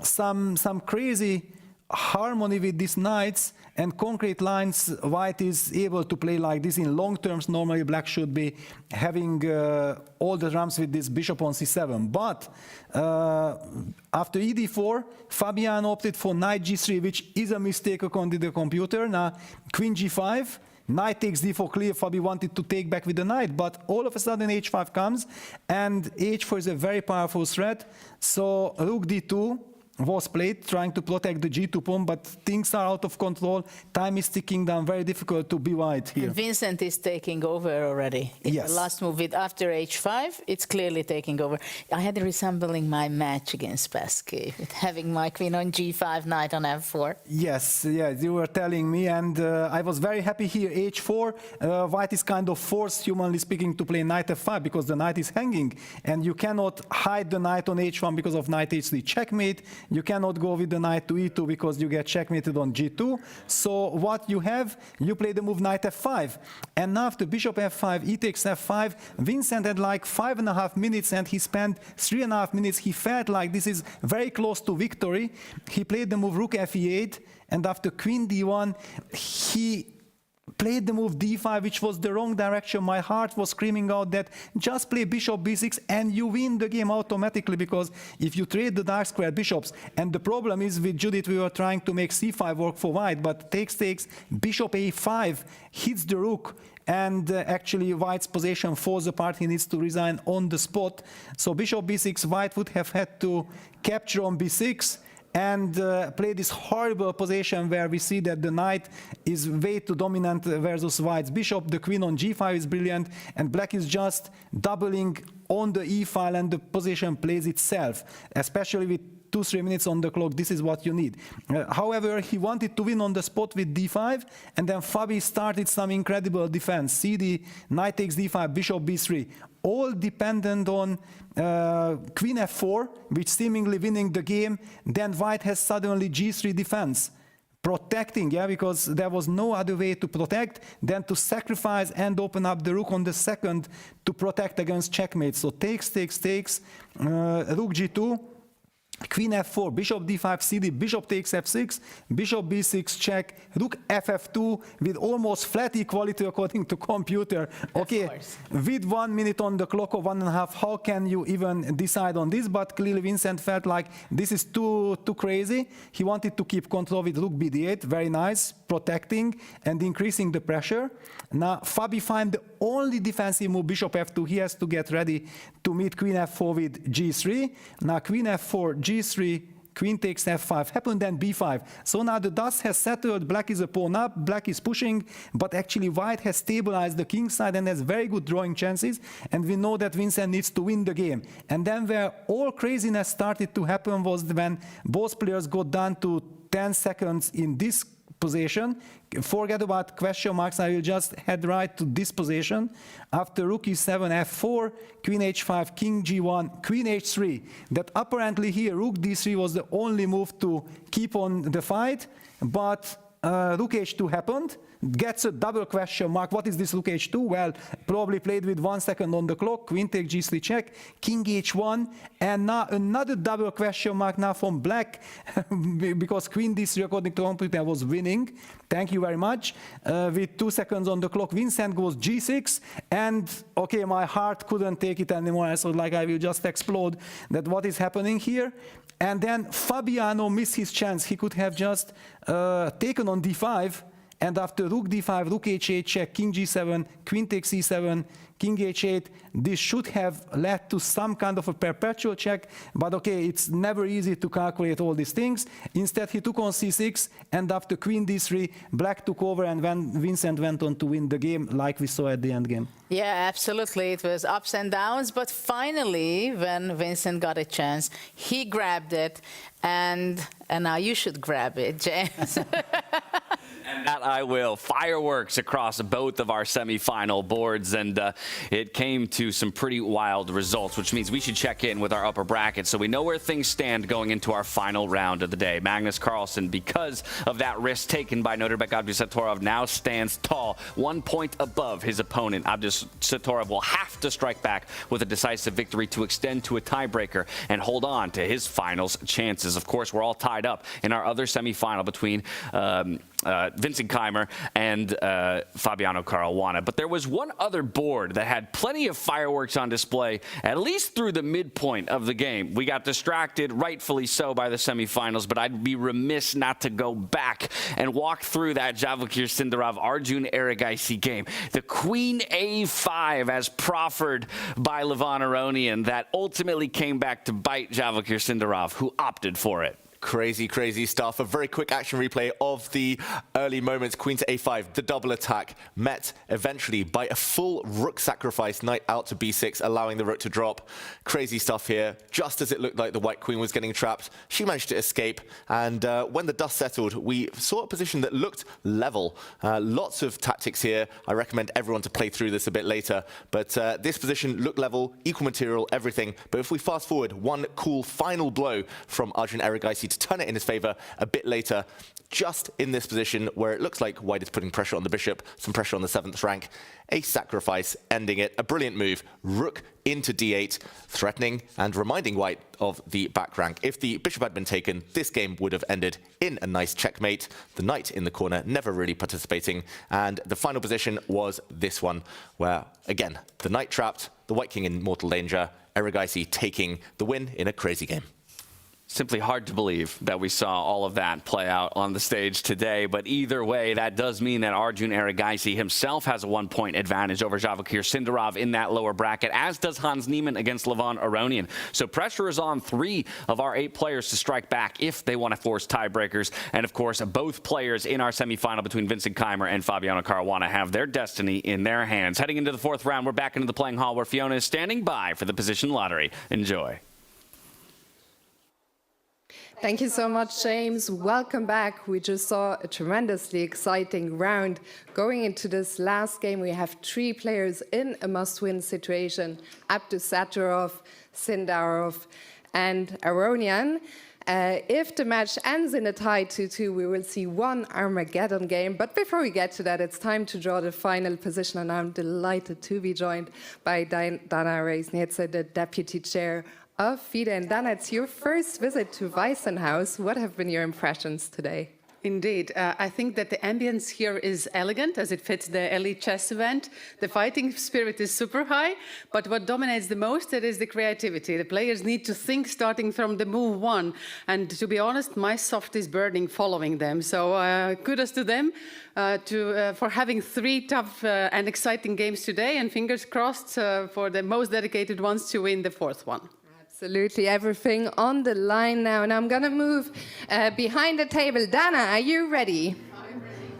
some crazy harmony with these knights and concrete lines, White is able to play like this. In long terms, normally Black should be having all the drums with this bishop on c7. But after ed4, Fabian opted for knight g3, which is a mistake according to the computer. Now, queen g5, knight takes d4 clear. Fabi wanted to take back with the knight, but all of a sudden h5 comes, and h4 is a very powerful threat. So rook d2, was played, trying to protect the G2 pawn, but things are out of control. Time is ticking down, very difficult to be white here. And Vincent is taking over already. In the last move, after H5, it's clearly taking over. I had resembling my match against Pesky, with having my queen on G5, knight on F4. Yes, you were telling me, and I was very happy here. H4, white is kind of forced, humanly speaking, to play knight F5 because the knight is hanging, and you cannot hide the knight on H1 because of knight H3 checkmate. You cannot go with the knight to E2 because you get checkmated on G2. So what you have, you play the move knight F5. And now after bishop F5, E takes F5, Vincent had like 5.5 minutes and he spent 3.5 minutes. He felt like this is very close to victory. He played the move rook F8, and after queen D1, he played the move D5, which was the wrong direction. My heart was screaming out that just play bishop B6 and you win the game automatically, because if you trade the dark square bishops, and the problem is with Judith, we were trying to make C5 work for white, but takes, bishop A5 hits the rook, and actually white's position falls apart. He needs to resign on the spot. So bishop B6, white would have had to capture on B6, and play this horrible position where we see that the knight is way too dominant versus white's bishop. The queen on G5 is brilliant, and black is just doubling on the E file, and the position plays itself, especially with 2-3 minutes on the clock. This is what you need. However, he wanted to win on the spot with D5, and then Fabi started some incredible defense. CD, knight takes D5, bishop B3, all dependent on queen F4, which seemingly winning the game. Then white has suddenly G3 defense, protecting, because there was no other way to protect than to sacrifice and open up the rook on the second to protect against checkmate. So takes, rook G2, queen F4, bishop D5, CD, bishop takes F6, bishop B6 check, rook FF2 with almost flat equality according to computer. Okay, with 1 minute on the clock or 1.5, how can you even decide on this? But clearly Vincent felt like this is too crazy. He wanted to keep control with rook BD8, very nice, protecting and increasing the pressure. Now Fabi find the only defensive move, bishop F2. He has to get ready to meet queen F4 with G3. Now queen F4, G3, queen takes F5, happened then B5. So now the dust has settled, black is a pawn up, black is pushing, but actually white has stabilized the king side and has very good drawing chances, and we know that Vincent needs to win the game. And then where all craziness started to happen was when both players got down to 10 seconds in this position. Forget about question marks, I will just head right to this position. After rook e7, f4, queen h5, king g1, queen h3. That apparently here rook d3 was the only move to keep on the fight, but rook h2 happened. Gets a double question mark. What is this rook h2? Well, probably played with 1 second on the clock. Queen take g3 check, king h1, and now another double question mark now from black because queen d3 according to computer was winning. Thank you very much. With 2 seconds on the clock, Vincent goes g6, and okay, my heart couldn't take it anymore. I thought like I will just explode. That what is happening here? And then Fabiano missed his chance. He could have just taken on d5. And after rook d5, rook h8 check, king g7, queen takes e7, king h8, this should have led to some kind of a perpetual check, but okay, it's never easy to calculate all these things. Instead, he took on c6, and after queen d3, black took over, and Vincent went on to win the game, like we saw at the end game. Yeah, absolutely. It was ups and downs, but finally, when Vincent got a chance, he grabbed it, and now you should grab it, James. And that I will. Fireworks across both of our semifinal boards, and it came to some pretty wild results, which means we should check in with our upper bracket so we know where things stand going into our final round of the day. Magnus Carlsen, because of that risk taken by Nodirbek Abdusattorov, now stands tall, 1 point above his opponent. Abdusattorov will have to strike back with a decisive victory to extend to a tiebreaker and hold on to his finals chances. Of course, we're all tied up in our other semifinal between Vincent Keimer and Fabiano Caruana. But there was one other board that had plenty of fireworks on display, at least through the midpoint of the game. We got distracted, rightfully so, by the semifinals, but I'd be remiss not to go back and walk through that Vachier-Lagrave Arjun Erigaisi game. The Queen A5 as proffered by Levon Aronian that ultimately came back to bite Vachier-Lagrave, who opted for it. Crazy, crazy stuff. A very quick action replay of the early moments. Queen to a5, the double attack, met eventually by a full rook sacrifice, knight out to b6, allowing the rook to drop. Crazy stuff here. Just as it looked like the white queen was getting trapped, she managed to escape. And when the dust settled, we saw a position that looked level. Lots of tactics here. I recommend everyone to play through this a bit later. But this position looked level, equal material, everything. But if we fast forward, one cool final blow from Arjun Erigaisi to turn it in his favor a bit later, just in this position where it looks like white is putting pressure on the bishop, some pressure on the 7th rank, a sacrifice ending it, a brilliant move, rook into d8, threatening and reminding white of the back rank. If the bishop had been taken, this game would have ended in a nice checkmate. The knight in the corner never really participating, and the final position was this one, where again, the knight trapped, the white king in mortal danger, Erigaisi taking the win in a crazy game. Simply hard to believe that we saw all of that play out on the stage today. But either way, that does mean that Arjun Erigaisi himself has a 1-point advantage over Vachier Sindarov in that lower bracket, as does Hans Niemann against Levon Aronian. So pressure is on 3 of our 8 players to strike back if they want to force tiebreakers. And of course, both players in our semifinal between Vincent Keimer and Fabiano Caruana have their destiny in their hands. Heading into the 4th round, we're back into the playing hall where Fiona is standing by for the position lottery. Enjoy. Thank you so much, James. Welcome back. We just saw a tremendously exciting round. Going into this last game, we have 3 players in a must-win situation: Abdusattorov, Sindarov, and Aronian. If the match ends in a tie 2-2, we will see one Armageddon game. But before we get to that, it's time to draw the final position, and I'm delighted to be joined by Dana Reisnitze, the Deputy Chair of FIDE. And Dana, it's your first visit to Weissenhaus. What have been your impressions today? Indeed. I think that the ambience here is elegant as it fits the elite chess event. The fighting spirit is super high, but what dominates the most, it is the creativity. The players need to think starting from the move 1. And to be honest, my soft is burning following them. So kudos to them for having 3 tough and exciting games today, and fingers crossed for the most dedicated ones to win the 4th one. Absolutely, everything on the line now. And I'm going to move behind the table. Dana, are you ready? I'm ready.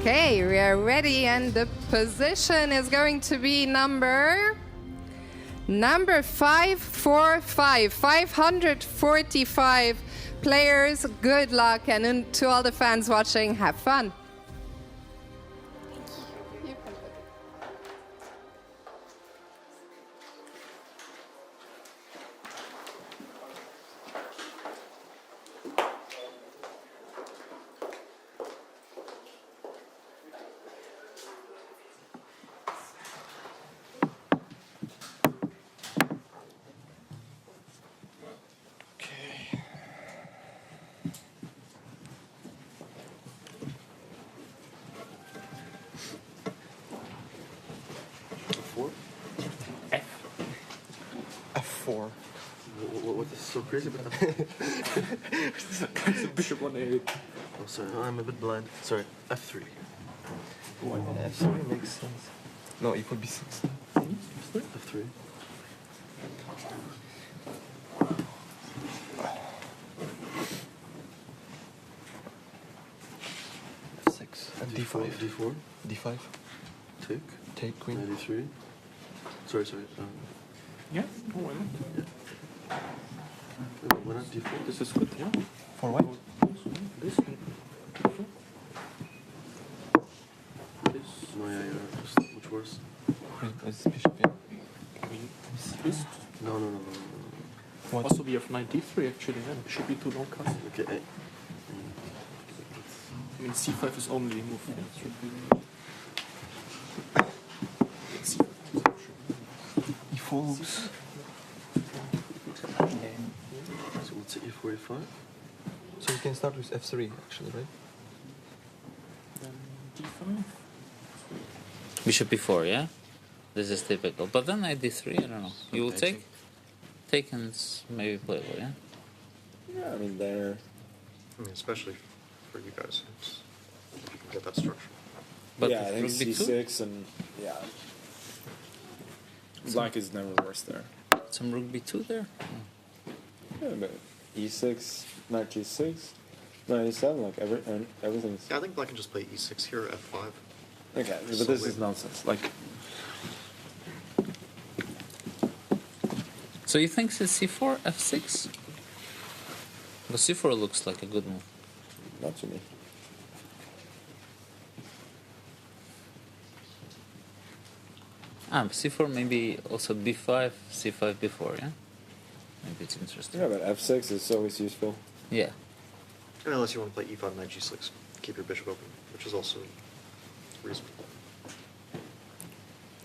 Okay, we are ready. And the position is going to be number 545, 545 players. Good luck, and to all the fans watching, have fun. F4. What is so crazy about that? It's a bishop on a. Oh, sorry, I'm a bit blind. Sorry, F3. F3 makes sense. No, equal B6. F3. F6. And D4. D4. D5. Take. Take queen. D3. Sorry. Yeah, no, why not? Why not D4? This is good, yeah. For white? This. No, yeah, just much worse. It's bishop, yeah. Queen. Twist. No. What? Also, we have knight d3 actually, yeah. Should be too long cast. Okay. I mean, c5 is only move. Yeah. E4 moves. So what's E4, E5? So you can start with F3 actually, right? Then d5. Bishop b4, yeah? This is typical. But then knight d3, I don't know. You will take? Take and maybe playable, yeah? Yeah, I mean, they're... I mean, especially for you guys, if you can get that structure. But yeah, I think rook b2? c6 and... Yeah. Black is never worse there. Some rook b2 there? Yeah, but e6, knight g6, knight e7, like everything's... Yeah, I think black can just play e6 here, f5. Okay, but So this is nonsense. Like, So you think it's c4, f6? But c4 looks like a good move. not to me. But c4 maybe also b5, c5, b4, yeah? Maybe it's interesting. Yeah, but f6 is always useful. Yeah. And unless you want to play e5, knight g6, keep your bishop open, which is also reasonable.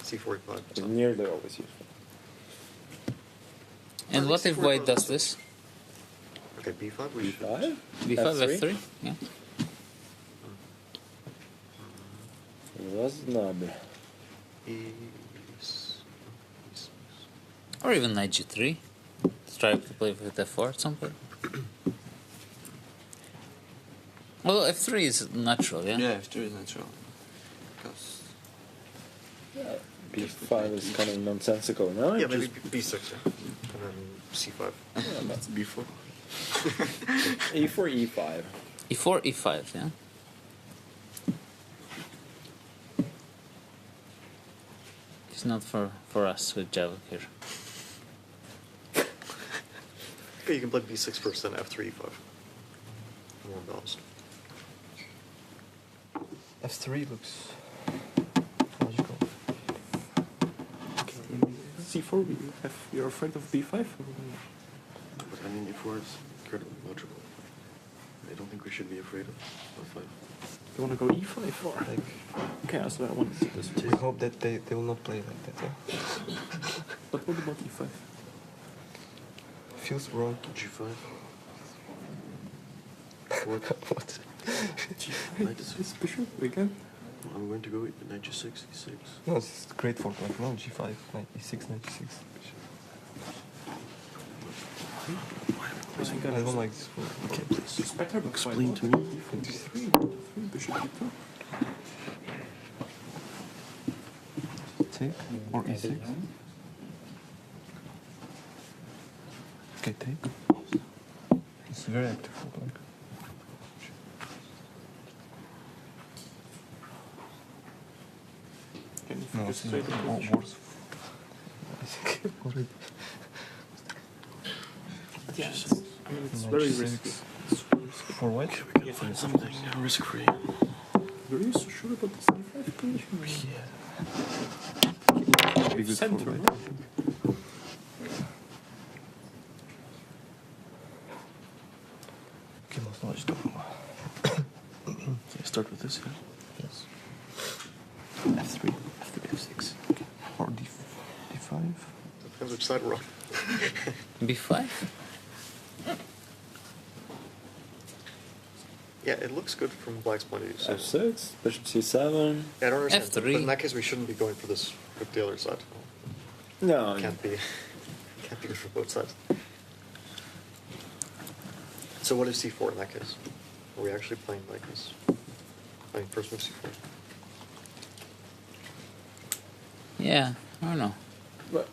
c4, e5. It's nearly always useful. And what if white does this? Okay, b5, we should... b5? b5, f3? Yeah. Raznable. Or even knight g3. Let's try to play with f4 at some point. Well, f3 is natural, yeah? Yeah, f3 is natural. Because... Yeah, b5 is kind of nonsensical, no? Yeah, maybe b6, yeah. And then c5. Yeah, that's b4. e4, e5. e4, e5, yeah? It's not for us with Vachier. Okay, you can play b6 first, then f3, e5. More balanced. f3 looks logical. c4, you're afraid of b5? But I mean, e4 is incredibly logical. I don't think we should be afraid of f5. You want to go e5 or? Okay, so I want to see this. We hope that they will not play like that, yeah? But what about e5? Feels wrong. g5. What? What? It's bishop again? I'm going to go knight g6, e6. No, it's great for black. No, g5, knight e6, knight g6. I don't like this one. Okay, please. It's better, but explain to me. Bishop e2. Take or e6. Okay, take. It's very active for black. Can you No, just it's straight not worse. I think already. Yeah, I mean, it's very risky. For what? We can find something risk-free. Were you so sure about this e5 position? Yeah. Be good Center, for no? white. Okay, let's not stop. Okay, start with this, yeah? Yes. f3, f3, f6. Okay. Or d5. Depends which side we're on. b5? Yeah, it looks good from black's point of view. So. f6, bishop c7. Yeah, I don't understand. F3. But in that case, we shouldn't be going for this with the other side. No. Can't be good for both sides. So what is c4 in that case? Are we actually playing like this? Playing first move c4? Yeah, I don't know. But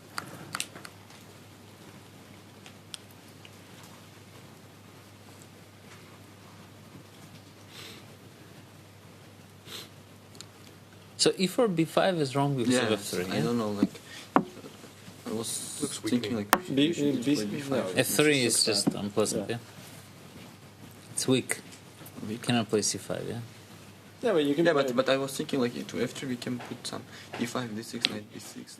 So e4, b5 is wrong because of f3, I yeah? don't know, like... I was thinking like... f3 is just unpleasant, yeah? It's weak. You cannot play c5, yeah? Yeah, but you can. Yeah, but I was thinking like into f3 we can put some e5, d6, knight b6.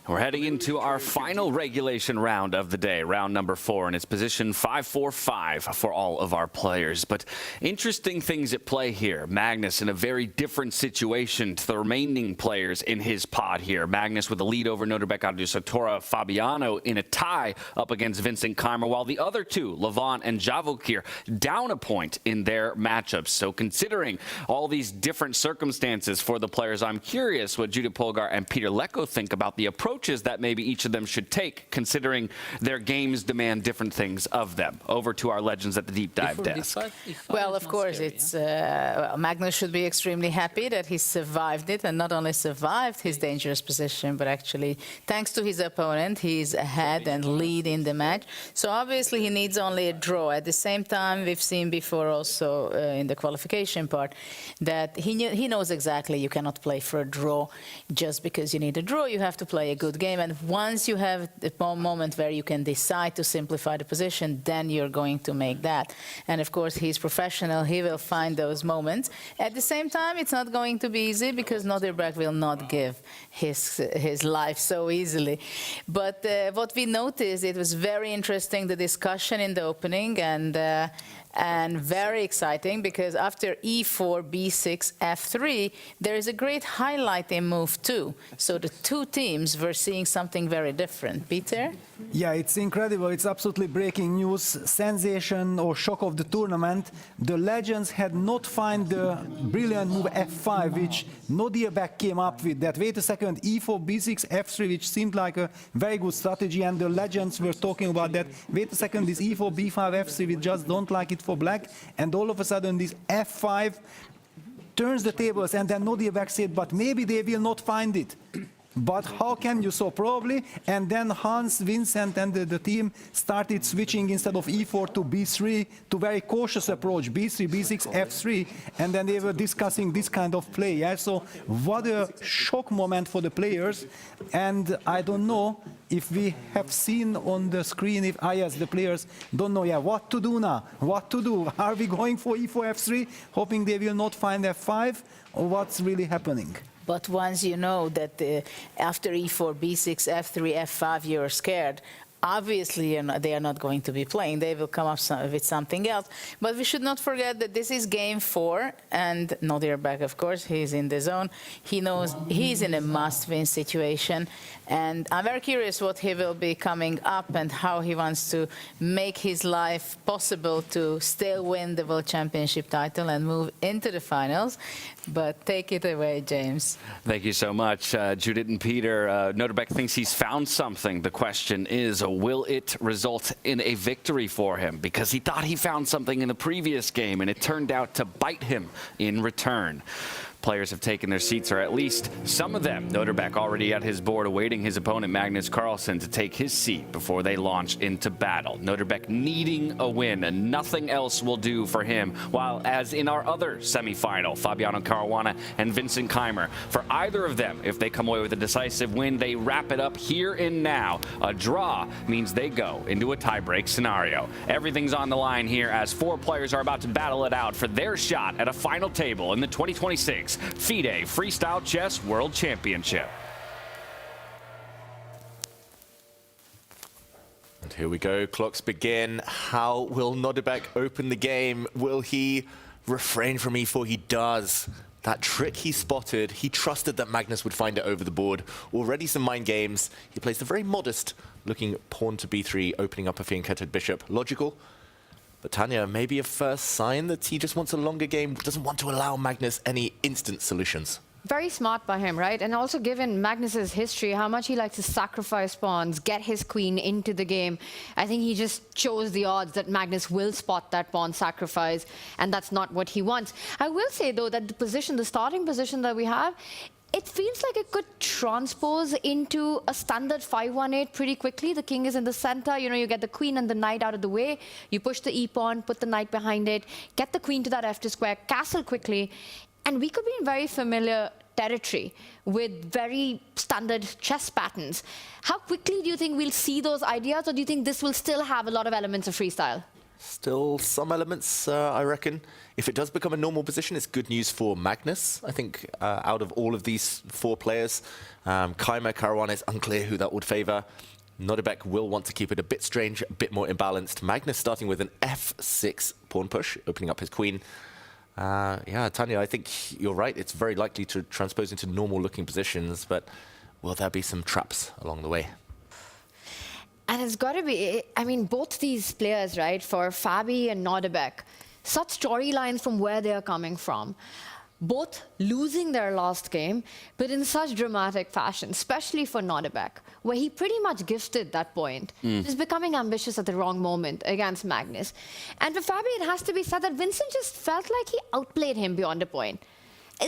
We're heading into our final regulation round of the day, round number 4, and it's position 5-4-5 for all of our players. But interesting things at play here. Magnus in a very different situation to the remaining players in his pod here. Magnus with the lead over Nodirbek, Adusattora, Fabiano in a tie up against Vincent Keimer, while the other two, Levant and Vachier, down a point in their matchups. So considering all these these different circumstances for the players. I'm curious what Judith Polgar and Peter Leko think about the approaches that maybe each of them should take, considering their games demand different things of them. Over to our legends at the Deep Dive desk. Well, of course, Magnus should be extremely happy that he survived it, and not only survived his dangerous position, but actually, thanks to his opponent, he's ahead and lead in the match. So obviously, he needs only a draw. At the same time, we've seen before also in the qualification part that he knows exactly you cannot play for a draw just because you need a draw. You have to play a good game, and once you have the moment where you can decide to simplify the position, then you're going to make that. And of course, he's professional. He will find those moments. At the same time, it's not going to be easy because Nodirbek will not give his life so easily. But what we noticed, it was very interesting, the discussion in the opening, and very exciting because after e4, b6, f3, there is a great highlighting move too. So the two teams were seeing something very different. Peter? Yeah, it's incredible. It's absolutely breaking news, sensation or shock of the tournament. The legends had not found the brilliant move f5, which Nodirbek came up with. That wait a second, e4, b6, f3, which seemed like a very good strategy, and the legends were talking about that. Wait a second, this e4, b5, f3, we just don't like it for black, and all of a sudden this f5 turns the tables, and then Nodirbek said, but maybe they will not find it. But how can you? So probably, and then Hans, Vincent and the team started switching instead of e4 to b3 to very cautious approach, b3, b6, f3, and then they were discussing this kind of play. Yeah? So what a shock moment for the players, and I don't know if we have seen on the screen, if yes, the players don't know, what to do now, what to do. Are we going for e4, f3, hoping they will not find f5, or what's really happening? But once you know that after e4, b6, f3, f5, you're scared, obviously they are not going to be playing. They will come up with something else. But we should not forget that this is game 4, and Nodirbek, of course, he's in the zone. He knows he's in a must-win situation. And I'm very curious what he will be coming up and how he wants to make his life possible to still win the World Championship title and move into the finals. But take it away, James. Thank you so much, Judith and Peter. Nodirbek thinks he's found something. The question is, will it result in a victory for him? Because he thought he found something in the previous game, and it turned out to bite him in return. Players have taken their seats, or at least some of them. Nodirbek already at his board awaiting his opponent Magnus Carlsen to take his seat before they launch into battle. Nodirbek needing a win, and nothing else will do for him. While as in our other semifinal, Fabiano Caruana and Vincent Keimer, for either of them, if they come away with a decisive win, they wrap it up here and now. A draw means they go into a tiebreak scenario. Everything's on the line here as 4 players are about to battle it out for their shot at a final table in the 2026 FIDE Freestyle Chess World Championship. And here we go, clocks begin. How will Nodirbek open the game? Will he refrain from e4? He does. That trick he spotted, he trusted that Magnus would find it over the board. Already some mind games. He placed a very modest looking pawn to b3, opening up a fianchetted bishop. Logical. But Tanya, maybe a first sign that he just wants a longer game, doesn't want to allow Magnus any instant solutions. Very smart by him, right? And also given Magnus's history, how much he likes to sacrifice pawns, get his queen into the game. I think he just chose the odds that Magnus will spot that pawn sacrifice, and that's not what he wants. I will say, though, that the starting position that we have, it feels like it could transpose into a standard 5-1-8 pretty quickly. The king is in the center. You know, you get the queen and the knight out of the way. You push the e-pawn, put the knight behind it, get the queen to that f2 square, castle quickly. And we could be in very familiar territory with very standard chess patterns. How quickly do you think we'll see those ideas, or do you think this will still have a lot of elements of freestyle? Still some elements, I reckon. If it does become a normal position, it's good news for Magnus. I think out of all of these 4 players, Keimer, Caruana, it's unclear who that would favor. Nodirbek will want to keep it a bit strange, a bit more imbalanced. Magnus starting with an f6 pawn push, opening up his queen. Yeah, Tanya, I think you're right. It's very likely to transpose into normal-looking positions, but will there be some traps along the way? And it's got to be, I mean, both these players, right, for Fabi and Nodirbek, such storylines from where they're coming from. both losing their last game, but in such dramatic fashion, especially for Nodirbek, where he pretty much gifted that point, just becoming ambitious at the wrong moment against Magnus. And for Fabi, it has to be said that Vincent just felt like he outplayed him beyond a point.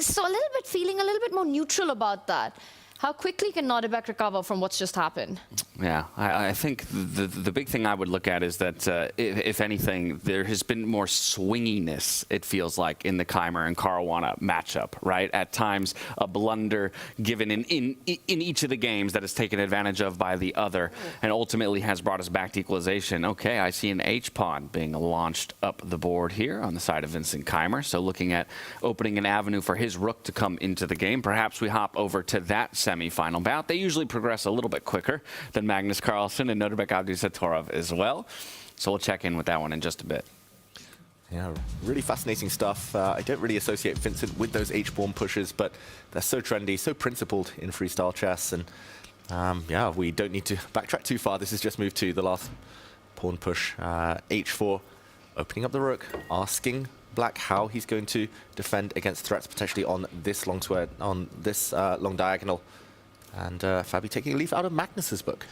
So a little bit feeling a little bit more neutral about that. How quickly can Nodirbek recover from what's just happened? Yeah, I think the big thing I would look at is that, if anything, there has been more swinginess, it feels like, in the Keimer and Caruana matchup, right? At times, a blunder given in each of the games that is taken advantage of by the other, and ultimately has brought us back to equalization. Okay, I see an H-pawn being launched up the board here on the side of Vincent Keimer, so looking at opening an avenue for his rook to come into the game. Perhaps we hop over to that semi-final bout. They usually progress a little bit quicker than Magnus Carlsen and Nodirbek Abdusattorov as well. So we'll check in with that one in just a bit. Yeah, really fascinating stuff. I don't really associate Vincent with those H-pawn pushes, but they're so trendy, so principled in freestyle chess. And yeah, we don't need to backtrack too far. This is just move 2, the last pawn push. H4, opening up the rook, asking Black how he's going to defend against threats potentially on this long square, on this long diagonal. And Fabi taking a leaf out of Magnus's book,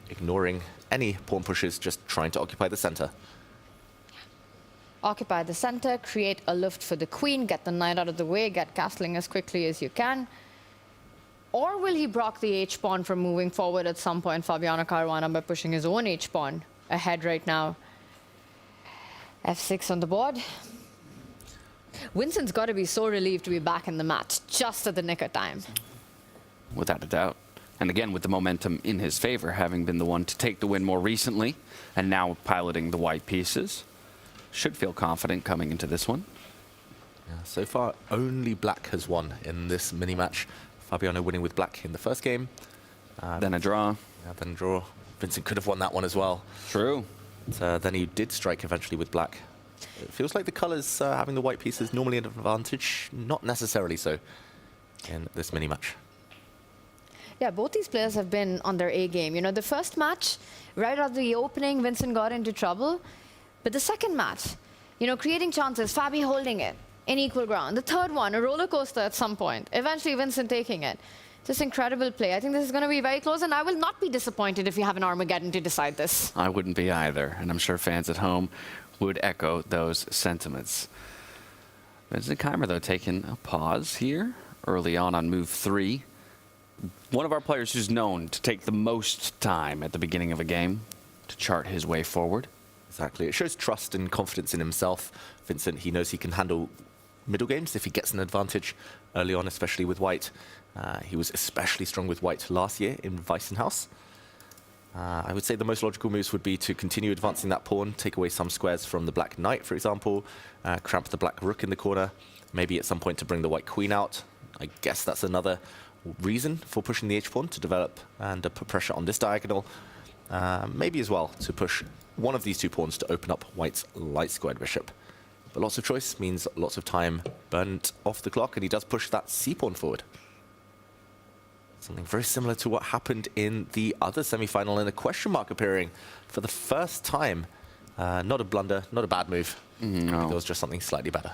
ignoring any pawn pushes, just trying to occupy the center. Occupy the center, create a lift for the queen, get the knight out of the way, get castling as quickly as you can. Or will he block the H-pawn from moving forward at some point, Fabiano Caruana, by pushing his own H-pawn ahead right now? F6 on the board. Vincent's got to be so relieved to be back in the match, just at the nick of time. Without a doubt. And again, with the momentum in his favor, having been the one to take the win more recently, and now piloting the white pieces, should feel confident coming into this one. Yeah, so far, only Black has won in this mini-match. Fabiano winning with Black in the first game. Then a draw. Yeah, then a draw. Vincent could have won that one as well. True. Then he did strike eventually with Black. It feels like the colors having the white pieces normally an advantage, not necessarily so in this mini-match. Yeah, both these players have been on their A game. You know, the first match, right out of the opening, Vincent got into trouble. But the second match, you know, creating chances, Fabi holding it in equal ground. The third one, a roller coaster at some point. Eventually, Vincent taking it. Just incredible play. I think this is going to be very close, and I will not be disappointed if you have an Armageddon to decide this. I wouldn't be either, and I'm sure fans at home would echo those sentiments. Vincent Keimer, though, taking a pause here early on move 3. One of our players who's known to take the most time at the beginning of a game to chart his way forward. Exactly. It shows trust and confidence in himself. Vincent, he knows he can handle middle games if he gets an advantage early on, especially with white. He was especially strong with white last year in Weissenhaus. I would say the most logical moves would be to continue advancing that pawn, take away some squares from the black knight, for example, cramp the black rook in the corner, maybe at some point to bring the white queen out. I guess that's another reason for pushing the h-pawn to develop and put pressure on this diagonal. Maybe as well to push one of these two pawns to open up white's light squared bishop. But lots of choice means lots of time burnt off the clock, and he does push that c-pawn forward. Something very similar to what happened in the other semi-final, in a question mark appearing for the first time. Not a blunder, not a bad move. No. There was just something slightly better.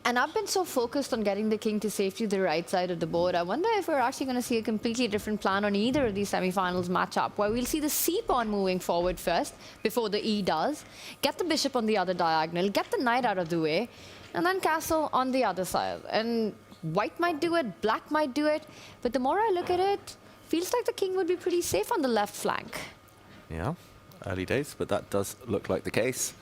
And I've been so focused on getting the king to safety the right side of the board. I wonder if we're actually going to see a completely different plan on either of these semi-finals matchup, where we'll see the c-pawn moving forward first, before the e does, get the bishop on the other diagonal, get the knight out of the way, and then castle on the other side. And white might do it, black might do it, but the more I look at it, feels like the king would be pretty safe on the left flank. Yeah, early days, but that does look like the case.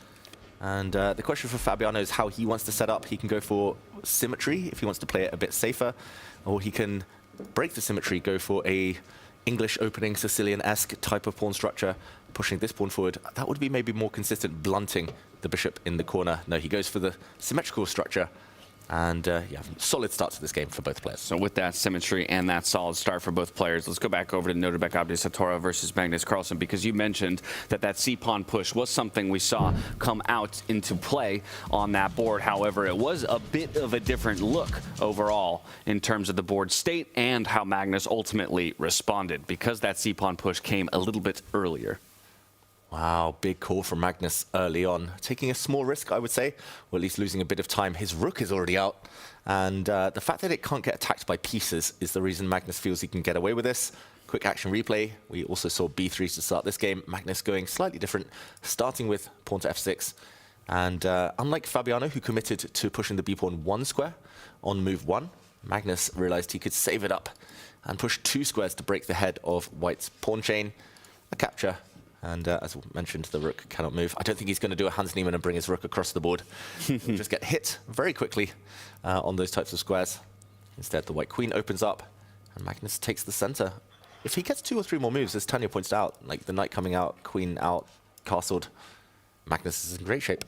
And the question for Fabiano is how he wants to set up. He can go for symmetry if he wants to play it a bit safer, or he can break the symmetry, go for a English opening Sicilian-esque type of pawn structure, pushing this pawn forward. That would be maybe more consistent, blunting the bishop in the corner. No, he goes for the symmetrical structure. And yeah, solid start to this game for both players. So with that symmetry and that solid start for both players, let's go back over to Nodirbek Abdusattorov versus Magnus Carlsen, because you mentioned that that c-pawn push was something we saw come out into play on that board. However, it was a bit of a different look overall in terms of the board state and how Magnus ultimately responded, because that c-pawn push came a little bit earlier. Wow, big call from Magnus early on. Taking a small risk, I would say, or at least losing a bit of time. His rook is already out. And the fact that it can't get attacked by pieces is the reason Magnus feels he can get away with this. Quick action replay. We also saw b3 to start this game. Magnus going slightly different, starting with pawn to f6. And unlike Fabiano, who committed to pushing the b-pawn 1 square on move 1, Magnus realized he could save it up and push 2 squares to break the head of White's pawn chain. A capture. And as mentioned, the rook cannot move. I don't think he's going to do a Hans Niemann and bring his rook across the board. He'll just get hit very quickly on those types of squares. Instead, the white queen opens up, and Magnus takes the center. If he gets 2 or 3 more moves, as Tanya pointed out, like the knight coming out, queen out, castled, Magnus is in great shape.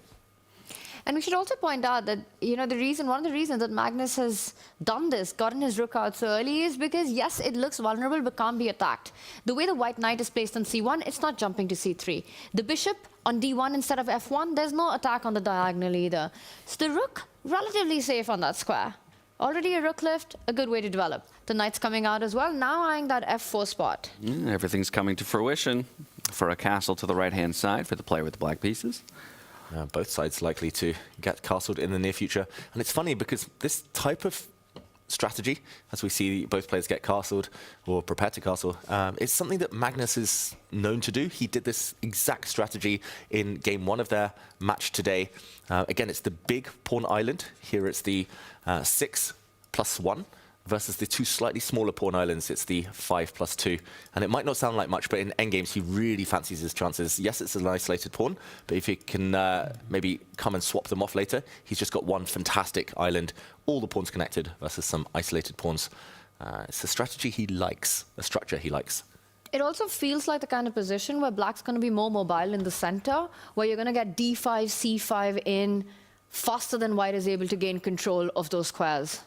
And we should also point out that, one of the reasons that Magnus has done this, gotten his rook out so early, is because, yes, it looks vulnerable but can't be attacked. The way the white knight is placed on c1, it's not jumping to c3. The bishop on d1 instead of f1, there's no attack on the diagonal either. So the rook, relatively safe on that square. Already a rook left, a good way to develop. The knight's coming out as well, now eyeing that f4 spot. Everything's coming to fruition for a castle to the right-hand side for the player with the black pieces. Both sides likely to get castled in the near future. And it's funny because this type of strategy, as we see both players get castled or prepare to castle, is something that Magnus is known to do. He did this exact strategy in game 1 of their match today. Again, it's the big pawn island. Here it's the 6+1 versus the 2 slightly smaller pawn islands. It's the 5+2. And it might not sound like much, but in endgames, he really fancies his chances. Yes, it's an isolated pawn, but if he can maybe come and swap them off later, he's just got one fantastic island, all the pawns connected versus some isolated pawns. It's a strategy he likes, a structure he likes. It also feels like the kind of position where black's going to be more mobile in the center, where you're going to get d5, c5 in faster than white is able to gain control of those squares.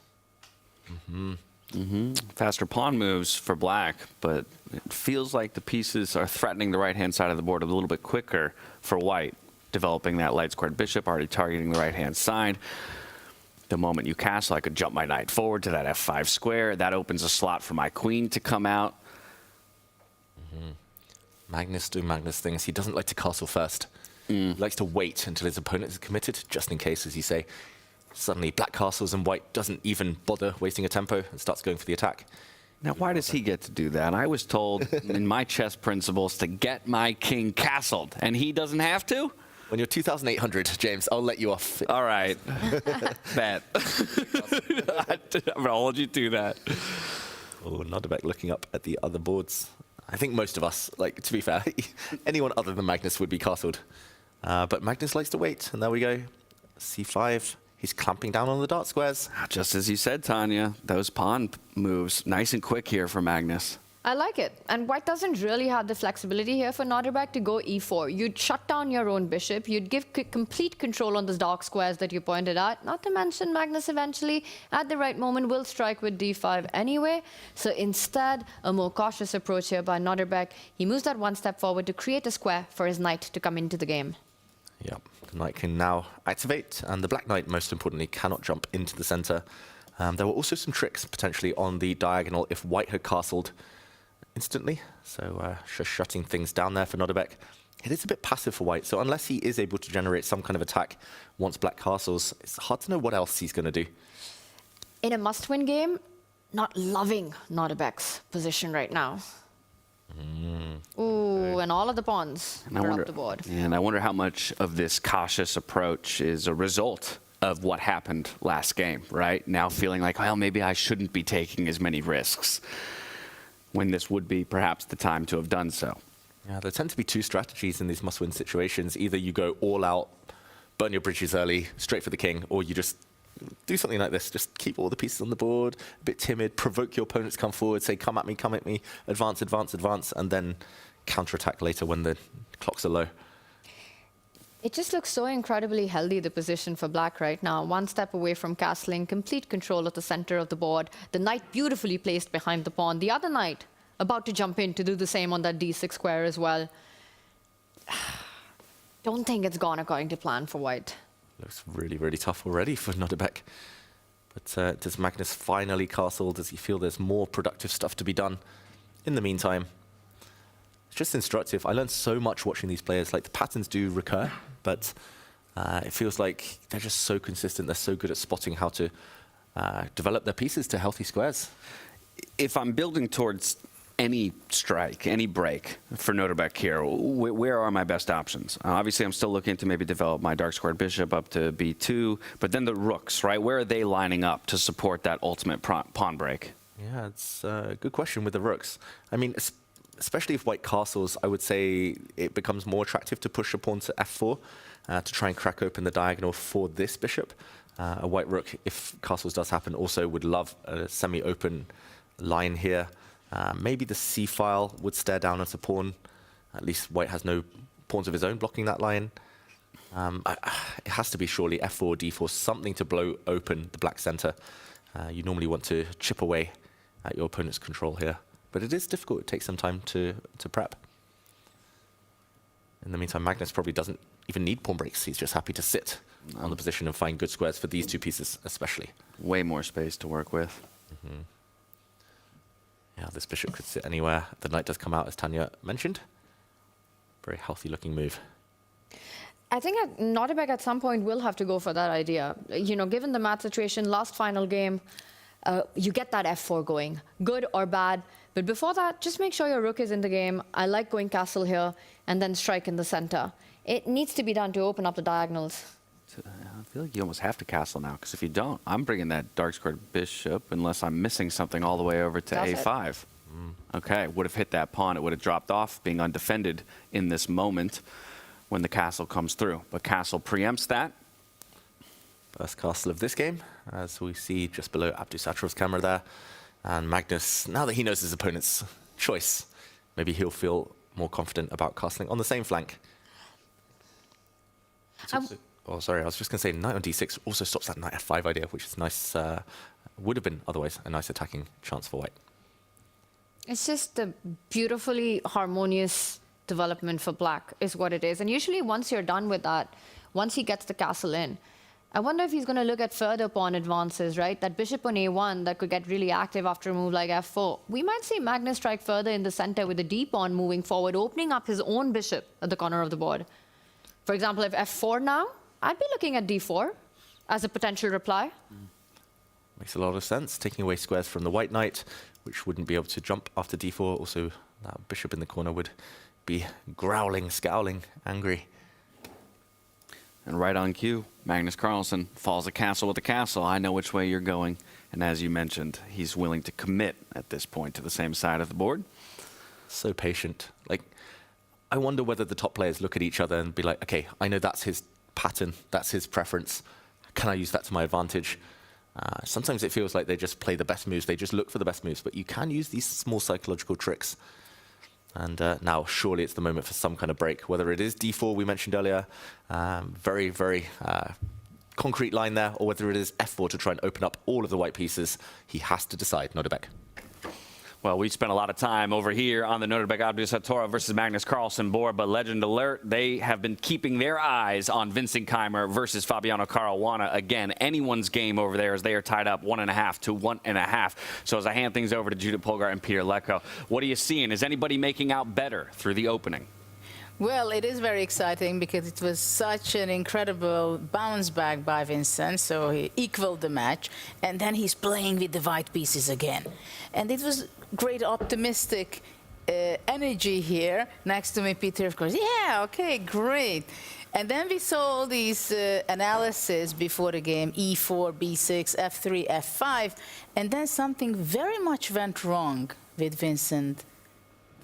Faster pawn moves for black, but it feels like the pieces are threatening the right-hand side of the board a little bit quicker for white, developing that light-squared bishop, already targeting the right-hand side. The moment you castle, I could jump my knight forward to that f5 square. That opens a slot for my queen to come out. Magnus doing Magnus things. He doesn't like to castle first. He likes to wait until his opponent is committed, just in case, as you say. Suddenly, black castles and white doesn't even bother wasting a tempo and starts going for the attack. Now, why does he get to do that? I was told in my chess principles to get my king castled, and he doesn't have to? When you're 2,800, James, I'll let you off. All right. Bet. I'll hold you to that. Oh, Nodirbek looking up at the other boards. I think most of us, like, to be fair, anyone other than Magnus would be castled. But Magnus likes to wait, and there we go. c5. He's clamping down on the dart squares. Just as you said, Tanya, those pawn moves, nice and quick here for Magnus. I like it. And white doesn't really have the flexibility here for Nodirbek to go e4. You'd shut down your own bishop. You'd give complete control on those dark squares that you pointed out. Not to mention Magnus eventually, at the right moment, will strike with d5 anyway. So instead, a more cautious approach here by Nodirbek. He moves that 1 step forward to create a square for his knight to come into the game. Yep, the knight can now activate, and the black knight, most importantly, cannot jump into the center. There were also some tricks, potentially, on the diagonal if white had castled instantly. So just shutting things down there for Nodirbek. It is a bit passive for white, so unless he is able to generate some kind of attack once black castles, it's hard to know what else he's going to do. In a must-win game, not loving Nodirbek's position right now. Ooh, and all of the pawns are up the board. And I wonder how much of this cautious approach is a result of what happened last game, right? Now feeling like, well, maybe I shouldn't be taking as many risks when this would be perhaps the time to have done so. Yeah, there tend to be 2 strategies in these must-win situations. Either you go all out, burn your bridges early, straight for the king, or you just do something like this. Just keep all the pieces on the board, a bit timid, provoke your opponents to come forward, say, come at me, advance, advance, advance, and then counterattack later when the clocks are low. It just looks so incredibly healthy, the position for black right now. 1 step away from castling, complete control of the center of the board. The knight beautifully placed behind the pawn. The other knight about to jump in to do the same on that d6 square as well. Don't think it's gone according to plan for white. Looks really, really tough already for Nodirbek. But does Magnus finally castle? Does he feel there's more productive stuff to be done? In the meantime, it's just instructive. I learned so much watching these players. Like, the patterns do recur, but it feels like they're just so consistent. They're so good at spotting how to develop their pieces to healthy squares. If I'm building towards any strike, any break for Nodirbek here, where are my best options? Obviously, I'm still looking to maybe develop my dark squared bishop up to b2, but then the rooks, right? Where are they lining up to support that ultimate pawn break? Yeah, it's a good question with the rooks. I mean, especially if white castles, I would say it becomes more attractive to push a pawn to f4 to try and crack open the diagonal for this bishop. A white rook, if castles does happen, also would love a semi-open line here. Maybe the c-file would stare down at a pawn. At least white has no pawns of his own blocking that line. It has to be surely f4, d4, something to blow open the black center. You normally want to chip away at your opponent's control here. But it is difficult. It takes some time to prep. In the meantime, Magnus probably doesn't even need pawn breaks. He's just happy to sit on the position and find good squares for these two pieces especially. Way more space to work with. Mm-hmm. Yeah, this bishop could sit anywhere. The knight does come out, as Tanya mentioned. Very healthy looking move. I think Nodirbek at some point will have to go for that idea. You know, given the mat situation, last final game, you get that f4 going, good or bad. But before that, just make sure your rook is in the game. I like going castle here and then strike in the center. It needs to be done to open up the diagonals. I feel like you almost have to castle now, because if you don't, I'm bringing that dark squared bishop unless I'm missing something all the way over to a5. Okay, would have hit that pawn. It would have dropped off, being undefended in this moment when the castle comes through. But castle preempts that. First castle of this game, as we see just below Abdusatov's camera there. And Magnus, now that he knows his opponent's choice, maybe he'll feel more confident about castling on the same flank. Oh, sorry, I was just going to say knight on d6 also stops that knight f5 idea, which is nice. Would have been otherwise a nice attacking chance for white. It's just a beautifully harmonious development for black is what it is. And usually once you're done with that, once he gets the castle in, I wonder if he's going to look at further pawn advances, right? That bishop on a1 that could get really active after a move like f4. We might see Magnus strike further in the center with the d pawn moving forward, opening up his own bishop at the corner of the board. For example, if f4 now, I'd be looking at d4 as a potential reply. Makes a lot of sense. Taking away squares from the white knight, which wouldn't be able to jump after d4. Also, that bishop in the corner would be growling, scowling, angry. And right on cue, Magnus Carlsen falls a castle with a castle. I know which way you're going. And as you mentioned, he's willing to commit at this point to the same side of the board. So patient. Like, I wonder whether the top players look at each other and be like, okay, I know that's his pattern, that's his preference. Can I use that to my advantage? Sometimes it feels like they just play the best moves. They just look for the best moves. But you can use these small psychological tricks. And now, surely it's the moment for some kind of break. Whether it is d4, we mentioned earlier, very, very concrete line there, or whether it is f4 to try and open up all of the white pieces, he has to decide. Nodirbek. Well, we spent a lot of time over here on the Nodirbek Abdusatorov versus Magnus Carlsen board, but legend alert, they have been keeping their eyes on Vincent Keimer versus Fabiano Caruana. Again, anyone's game over there as they are tied up 1.5 to 1.5. So as I hand things over to Judith Polgar and Pierre Lecco, what are you seeing? Is anybody making out better through the opening? Well, it is very exciting because it was such an incredible bounce back by Vincent, so he equaled the match, and then he's playing with the white pieces again. And it was great optimistic energy here. Next to me, Peter, of course, yeah, okay, great. And then we saw all these analysis before the game, e4, b6, f3, f5, and then something very much went wrong with Vincent.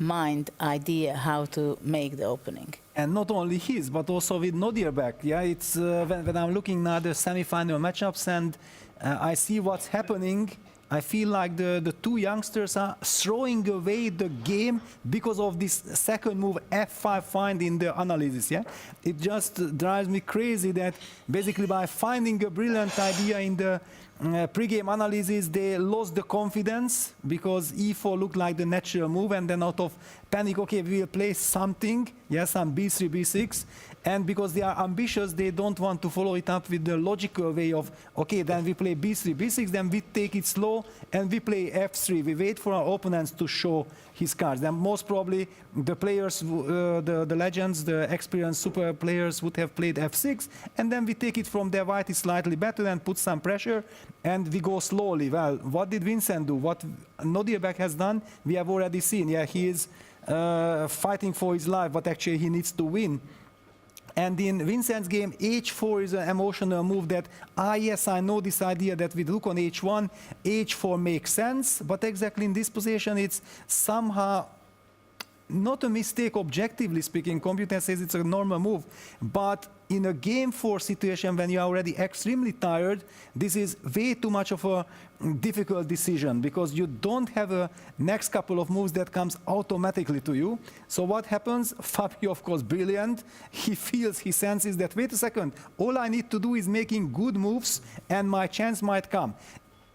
Mind idea how to make the opening. And not only his, but also with Nodirbek. Yeah, it's when I'm looking now at the semi-final matchups and I see what's happening, I feel like the two youngsters are throwing away the game because of this second move f5 find in the analysis. Yeah, it just drives me crazy that basically by finding a brilliant idea in the pre-game analysis, they lost the confidence because e4 looked like the natural move, and then out of panic, okay, we will play something, yes, some b3, b6, and because they are ambitious, they don't want to follow it up with the logical way of, okay, then we play b3, b6, then we take it slow, and we play f3. We wait for our opponents to show his cards. Then most probably the players, the legends, the experienced super players would have played f6, and then we take it from there. White is slightly better and put some pressure, and we go slowly. Well, what did Vincent do? What Nodirbek has done, we have already seen. Yeah, he is fighting for his life, but actually he needs to win. And in Vincent's game, h4 is an emotional move that, yes, I know this idea that we look on h1, h4 makes sense, but exactly in this position, it's somehow not a mistake objectively speaking. Computer says it's a normal move, but in a game 4 situation when you are already extremely tired, this is way too much of a difficult decision because you don't have a next couple of moves that comes automatically to you. So what happens? Fabio, of course, brilliant. He feels, he senses that, wait a second, all I need to do is making good moves and my chance might come.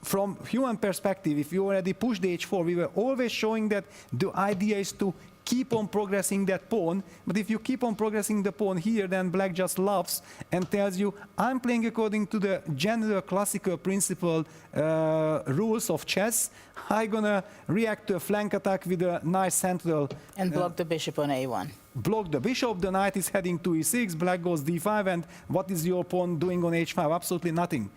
From human perspective, if you already pushed the h4, we were always showing that the idea is to keep on progressing that pawn, but if you keep on progressing the pawn here, then black just laughs and tells you, I'm playing according to the general classical principle rules of chess. I'm gonna react to a flank attack with a nice central. And block the bishop on a1. Block the bishop, the knight is heading to e6, black goes d5, and what is your pawn doing on h5? Absolutely nothing.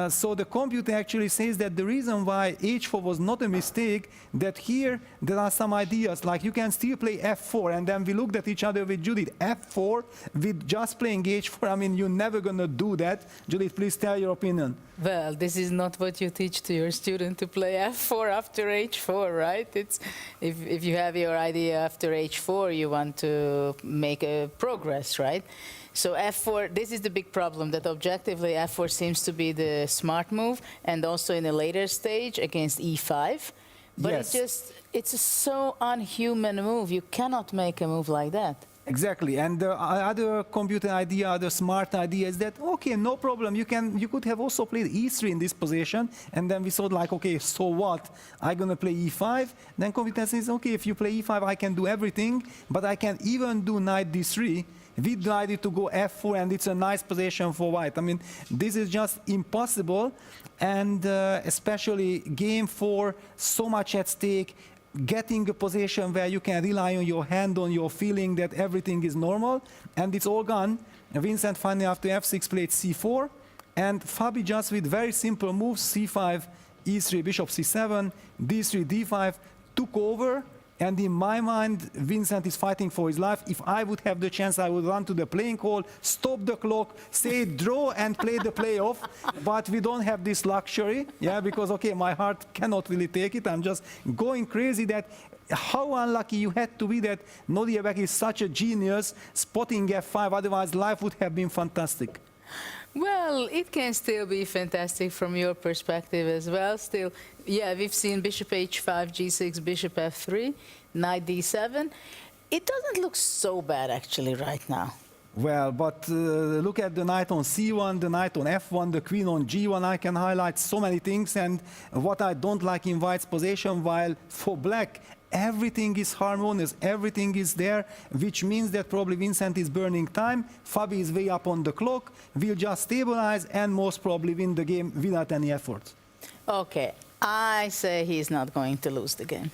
So the computer actually says that the reason why h4 was not a mistake, that here there are some ideas, like you can still play f4, and then we looked at each other with Judith, f4 with just playing h4, I mean, you're never gonna do that. Judith, please tell your opinion. Well, this is not what you teach to your student to play f4 after h4, right? It's if you have your idea after h4, you want to make a progress, right? So f4, this is the big problem, that objectively f4 seems to be the smart move, and also in a later stage against e5. But Yes. it's a so unhuman move. You cannot make a move like that. Exactly, and the other computer idea, the smart idea is that, okay, no problem, you could have also played e3 in this position, and then we thought like, okay, so what? I'm gonna play e5, then computer says, okay, if you play e5, I can do everything, but I can even do knight d3, we decided to go f4, and it's a nice position for white. I mean, this is just impossible, and especially game 4, so much at stake, getting a position where you can rely on your hand, on your feeling that everything is normal, and it's all gone. Vincent finally after f6 played c4, and Fabi just with very simple moves, c5, e3, bishop c7, d3, d5, took over. And in my mind, Vincent is fighting for his life. If I would have the chance, I would run to the playing hall, stop the clock, say draw, and play the playoff. But we don't have this luxury, yeah, because, okay, my heart cannot really take it. I'm just going crazy that how unlucky you had to be that Nodirbek is such a genius spotting f5, otherwise life would have been fantastic. Well, it can still be fantastic from your perspective as well. Still, yeah, we've seen bishop h5, g6, bishop f3, knight d7. It doesn't look so bad actually right now. Well, but look at the knight on c1, the knight on f1, the queen on g1. I can highlight so many things, and what I don't like in white's position, while for black, everything is harmonious, everything is there, which means that probably Vincent is burning time, Fabi is way up on the clock, will just stabilize and most probably win the game without any effort. Okay, I say he's not going to lose the game.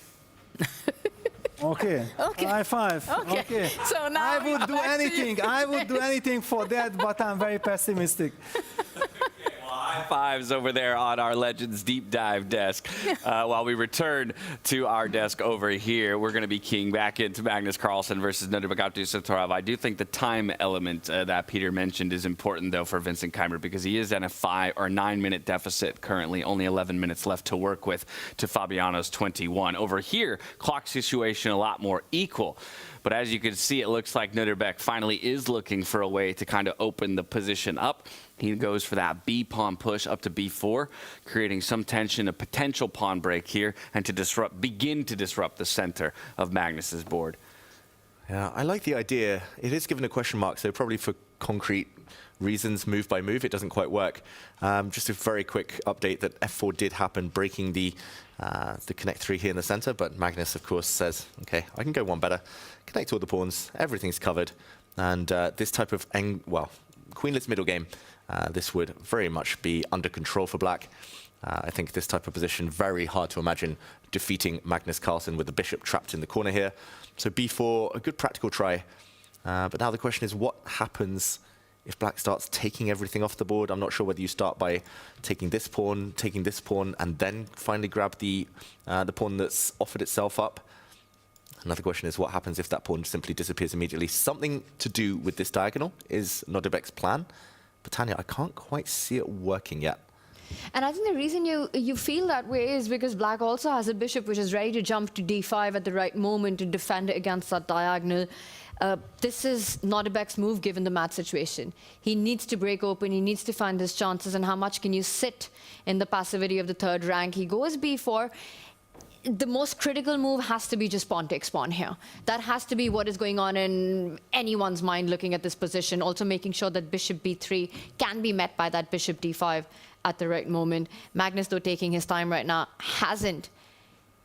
Okay. Okay. High five. Okay. So now I would do anything. I would do anything for that, but I'm very pessimistic. High fives over there on our Legends Deep Dive desk. While we return to our desk over here, we're going to be keying back into Magnus Carlsen versus Nodirbek Satorov. I do think the time element that Peter mentioned is important, though, for Vincent Keimer, because he is in a 5 or 9 minute deficit currently, only 11 minutes left to work with to Fabiano's 21. Over here, clock situation a lot more equal. But as you can see, it looks like Nodirbek finally is looking for a way to kind of open the position up. He goes for that B pawn push up to b4, creating some tension, a potential pawn break here, and to begin to disrupt the center of Magnus's board. Yeah, I like the idea. It is given a question mark, so probably for concrete reasons, move by move, it doesn't quite work. Just a very quick update that F4 did happen, breaking the connect 3 here in the center, but Magnus, of course, says, okay, I can go one better, connect all the pawns, everything's covered, and this type of, queenless middle game, this would very much be under control for black. I think this type of position, very hard to imagine defeating Magnus Carlsen with the bishop trapped in the corner here. So b4, a good practical try. But now the question is, what happens if black starts taking everything off the board? I'm not sure whether you start by taking this pawn, and then finally grab the pawn that's offered itself up. Another question is, what happens if that pawn simply disappears immediately? Something to do with this diagonal is Nodirbek's plan. But Tanya, I can't quite see it working yet. And I think the reason you feel that way is because black also has a bishop which is ready to jump to d5 at the right moment to defend against that diagonal. This is Nodirbek's move given the mat situation. He needs to break open, he needs to find his chances, and how much can you sit in the passivity of the third rank. He goes b4. The most critical move has to be just pawn takes pawn here. That has to be what is going on in anyone's mind looking at this position. Also making sure that bishop b3 can be met by that bishop d5 at the right moment. Magnus, though, taking his time right now, hasn't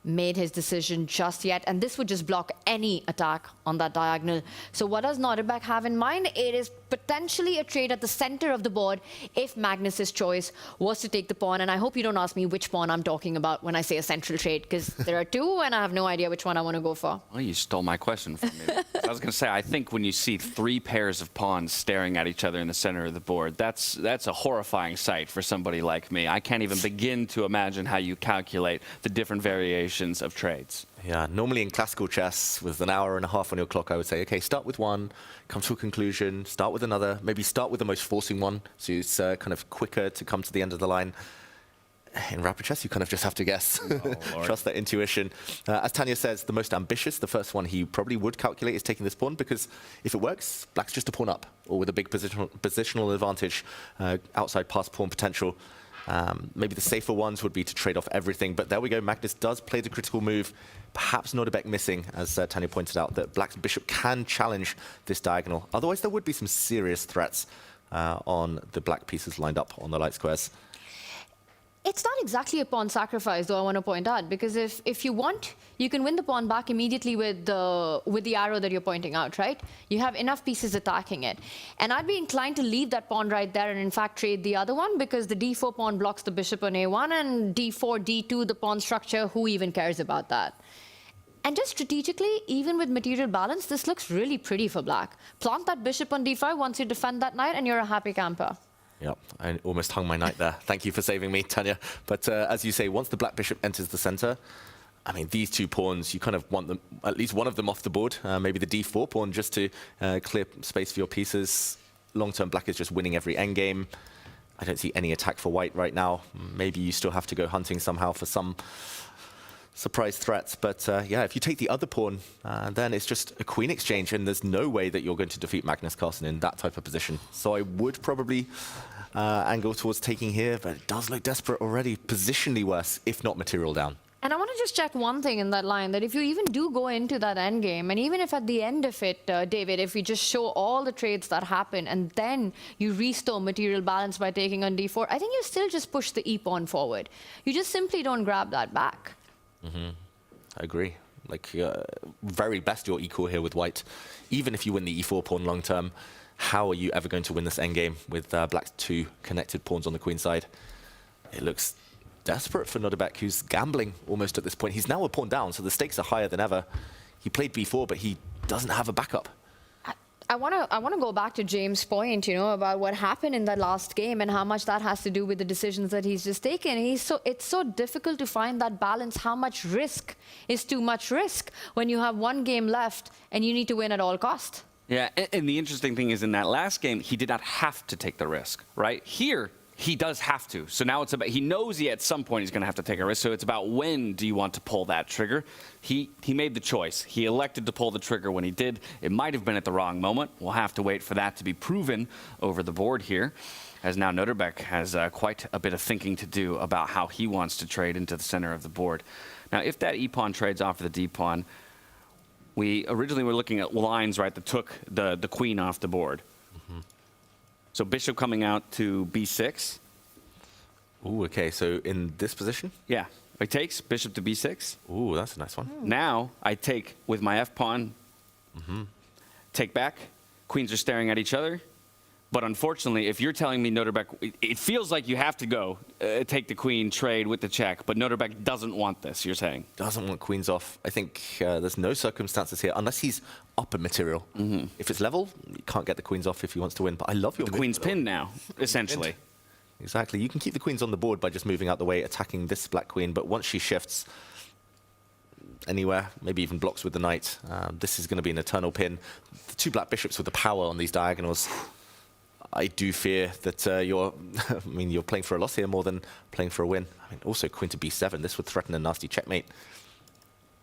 made his decision just yet, and this would just block any attack on that diagonal. So what does Nodirbek have in mind? It is potentially a trade at the center of the board if Magnus's choice was to take the pawn, and I hope you don't ask me which pawn I'm talking about when I say a central trade, because there are two and I have no idea which one I want to go for. Well, you stole my question from me. I was going to say, I think when you see 3 pairs of pawns staring at each other in the center of the board, that's a horrifying sight for somebody like me. I can't even begin to imagine how you calculate the different variations of trades. Yeah, normally in classical chess, with an hour and a half on your clock, I would say, okay, start with one, come to a conclusion, start with another, maybe start with the most forcing one, so it's kind of quicker to come to the end of the line. In rapid chess, you kind of just have to guess. Oh, trust that intuition. As Tanya says, the most ambitious, the first one he probably would calculate is taking this pawn, because if it works, black's just a pawn up, or with a big positional advantage, outside pass pawn potential. Maybe the safer ones would be to trade off everything, but there we go. Magnus does play the critical move. Perhaps Nodirbek missing, as Tanya pointed out, that black's bishop can challenge this diagonal. Otherwise, there would be some serious threats on the black pieces lined up on the light squares. It's not exactly a pawn sacrifice, though, I want to point out, because if you want, you can win the pawn back immediately with the arrow that you're pointing out, right? You have enough pieces attacking it. And I'd be inclined to leave that pawn right there and, in fact, trade the other one, because the d4 pawn blocks the bishop on a1, and d4, d2, the pawn structure, who even cares about that? And just strategically, even with material balance, this looks really pretty for black. Plant that bishop on d5 once you defend that knight, and you're a happy camper. Yep, I almost hung my knight there. Thank you for saving me, Tanya. But as you say, once the black bishop enters the center, I mean, these 2 pawns, you kind of want them, at least one of them off the board. Maybe the d4 pawn, just to clear space for your pieces. Long-term, black is just winning every endgame. I don't see any attack for white right now. Maybe you still have to go hunting somehow for some surprise threats. But yeah, if you take the other pawn, then it's just a queen exchange, and there's no way that you're going to defeat Magnus Carlsen in that type of position. So I would probably angle towards taking here, but it does look desperate already, positionally worse, if not material down. And I want to just check one thing in that line, that if you even do go into that endgame, and even if at the end of it, David, if we just show all the trades that happen, and then you restore material balance by taking on d4, I think you still just push the e-pawn forward. You just simply don't grab that back. Mm-hmm. I agree. Like, very best you're equal here with white. Even if you win the e4 pawn long term, how are you ever going to win this endgame with black's 2 connected pawns on the queen side? It looks desperate for Nodirbek, who's gambling almost at this point. He's now a pawn down, so the stakes are higher than ever. He played b4, but he doesn't have a backup. I want to go back to James' point, you know, about what happened in that last game and how much that has to do with the decisions that he's just taken. It's so difficult to find that balance. How much risk is too much risk when you have 1 game left and you need to win at all costs? Yeah, and the interesting thing is, in that last game, he did not have to take the risk, right? Here, he does have to. So now it's about, he knows at some point he's going to have to take a risk. So it's about, when do you want to pull that trigger? He made the choice. He elected to pull the trigger when he did. It might have been at the wrong moment. We'll have to wait for that to be proven over the board here, as now Nodirbek has quite a bit of thinking to do about how he wants to trade into the center of the board. Now, if that e-pawn trades off of the d-pawn, we originally were looking at lines, right, that took the queen off the board. So bishop coming out to b6. Ooh, okay, so in this position? Yeah, it takes bishop to b6. Ooh, that's a nice one. Now I take with my f-pawn, take back, queens are staring at each other. But unfortunately, if you're telling me Nodirbek, it feels like you have to go take the queen, trade with the check, but Nodirbek doesn't want this, you're saying? Doesn't want queens off. I think there's no circumstances here, unless he's up in material. If it's level, you can't get the queens off if he wants to win, but I love your The move, queen's though. pinned now, essentially. Exactly. You can keep the queens on the board by just moving out the way, attacking this black queen, but once she shifts anywhere, maybe even blocks with the knight, this is going to be an eternal pin. The two black bishops with the power on these diagonals, I do fear that you're playing for a loss here more than playing for a win. I mean, also queen to b7, this would threaten a nasty checkmate.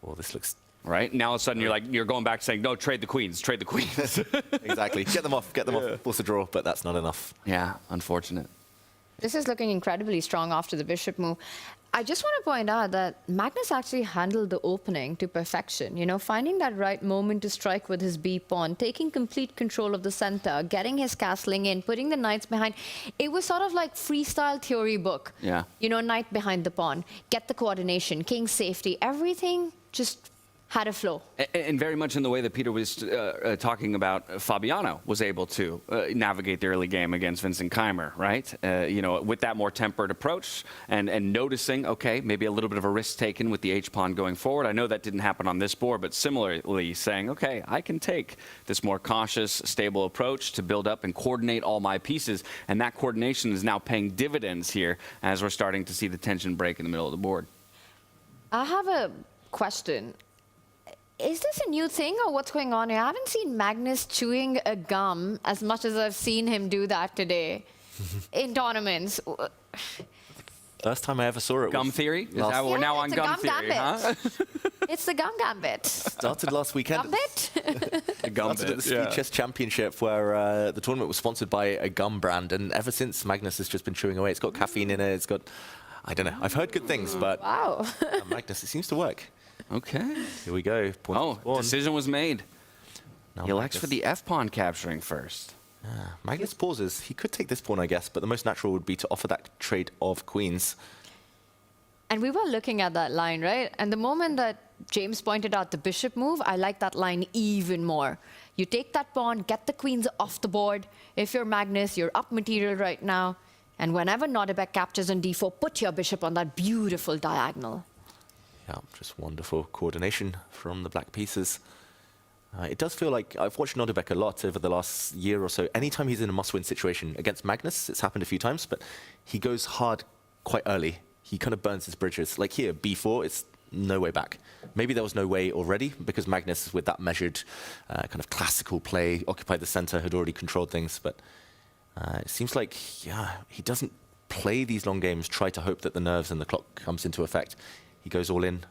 Well, this looks... Right? Now all of a sudden you're going back saying, no, trade the queens, trade the queens. Exactly. Get them off, force a draw, but that's not enough. Yeah, unfortunate. This is looking incredibly strong after the bishop move. I just want to point out that Magnus actually handled the opening to perfection. You know, finding that right moment to strike with his b-pawn, taking complete control of the center, getting his castling in, putting the knights behind. It was sort of like freestyle theory book. Yeah. You know, knight behind the pawn, get the coordination, king safety, everything just had a flow. And very much in the way that Peter was talking about, Fabiano was able to navigate the early game against Vincent Keimer, right? You know, with that more tempered approach and noticing, okay, maybe a little bit of a risk taken with the H-pawn going forward. I know that didn't happen on this board, but similarly saying, okay, I can take this more cautious, stable approach to build up and coordinate all my pieces. And that coordination is now paying dividends here as we're starting to see the tension break in the middle of the board. I have a question. Is this a new thing or what's going on here? I haven't seen Magnus chewing a gum as much as I've seen him do that today in tournaments. First time I ever saw it. Gum theory? Is that we're now on gum theory, huh? It's the gum gambit. Started last weekend. Gambit? The gum Started at the Speed Chess Championship, where the tournament was sponsored by a gum brand, and ever since Magnus has just been chewing away. It's got caffeine in it. It's got, I don't know. I've heard good things, but wow. Magnus, it seems to work. Okay. Here we go. Decision was made. Now He elects for the f-pawn capturing first. Magnus pauses. He could take this pawn, I guess, but the most natural would be to offer that trade of queens. And we were looking at that line, right? And the moment that James pointed out the bishop move, I like that line even more. You take that pawn, get the queens off the board. If you're Magnus, you're up material right now. And whenever Nodirbek captures on d4, put your bishop on that beautiful diagonal. Yeah, just wonderful coordination from the black pieces. It does feel like I've watched Nodirbek a lot over the last year or so. Anytime he's in a must-win situation against Magnus, it's happened a few times, but he goes hard quite early. He kind of burns his bridges. Like here, b4, it's no way back. Maybe there was no way already because Magnus, with that measured kind of classical play, occupied the center, had already controlled things. But it seems like, yeah, he doesn't play these long games, try to hope that the nerves and the clock comes into effect. He goes all in.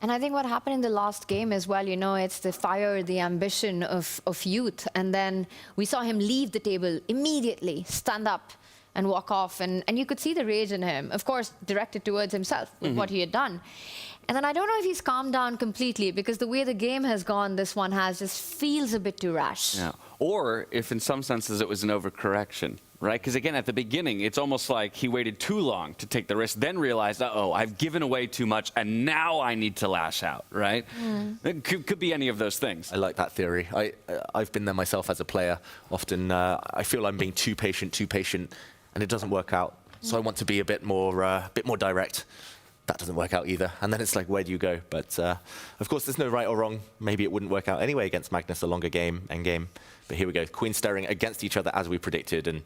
And I think what happened in the last game as well, you know, it's the fire, the ambition of youth. And then we saw him leave the table immediately, stand up and walk off. And you could see the rage in him, of course, directed towards himself with what he had done. And then I don't know if he's calmed down completely because the way the game has gone, this one has, just feels a bit too rash. Yeah. Or if in some senses it was an overcorrection. Right? Because again, at the beginning, it's almost like he waited too long to take the risk, then realized, uh-oh, I've given away too much, and now I need to lash out, right? It could be any of those things. I like that theory. I've been there myself as a player. Often I feel I'm being too patient, and it doesn't work out. So I want to be a bit more direct. That doesn't work out either. And then it's like, where do you go? But of course, there's no right or wrong. Maybe it wouldn't work out anyway against Magnus, a longer game, endgame. But here we go, queens staring against each other as we predicted, and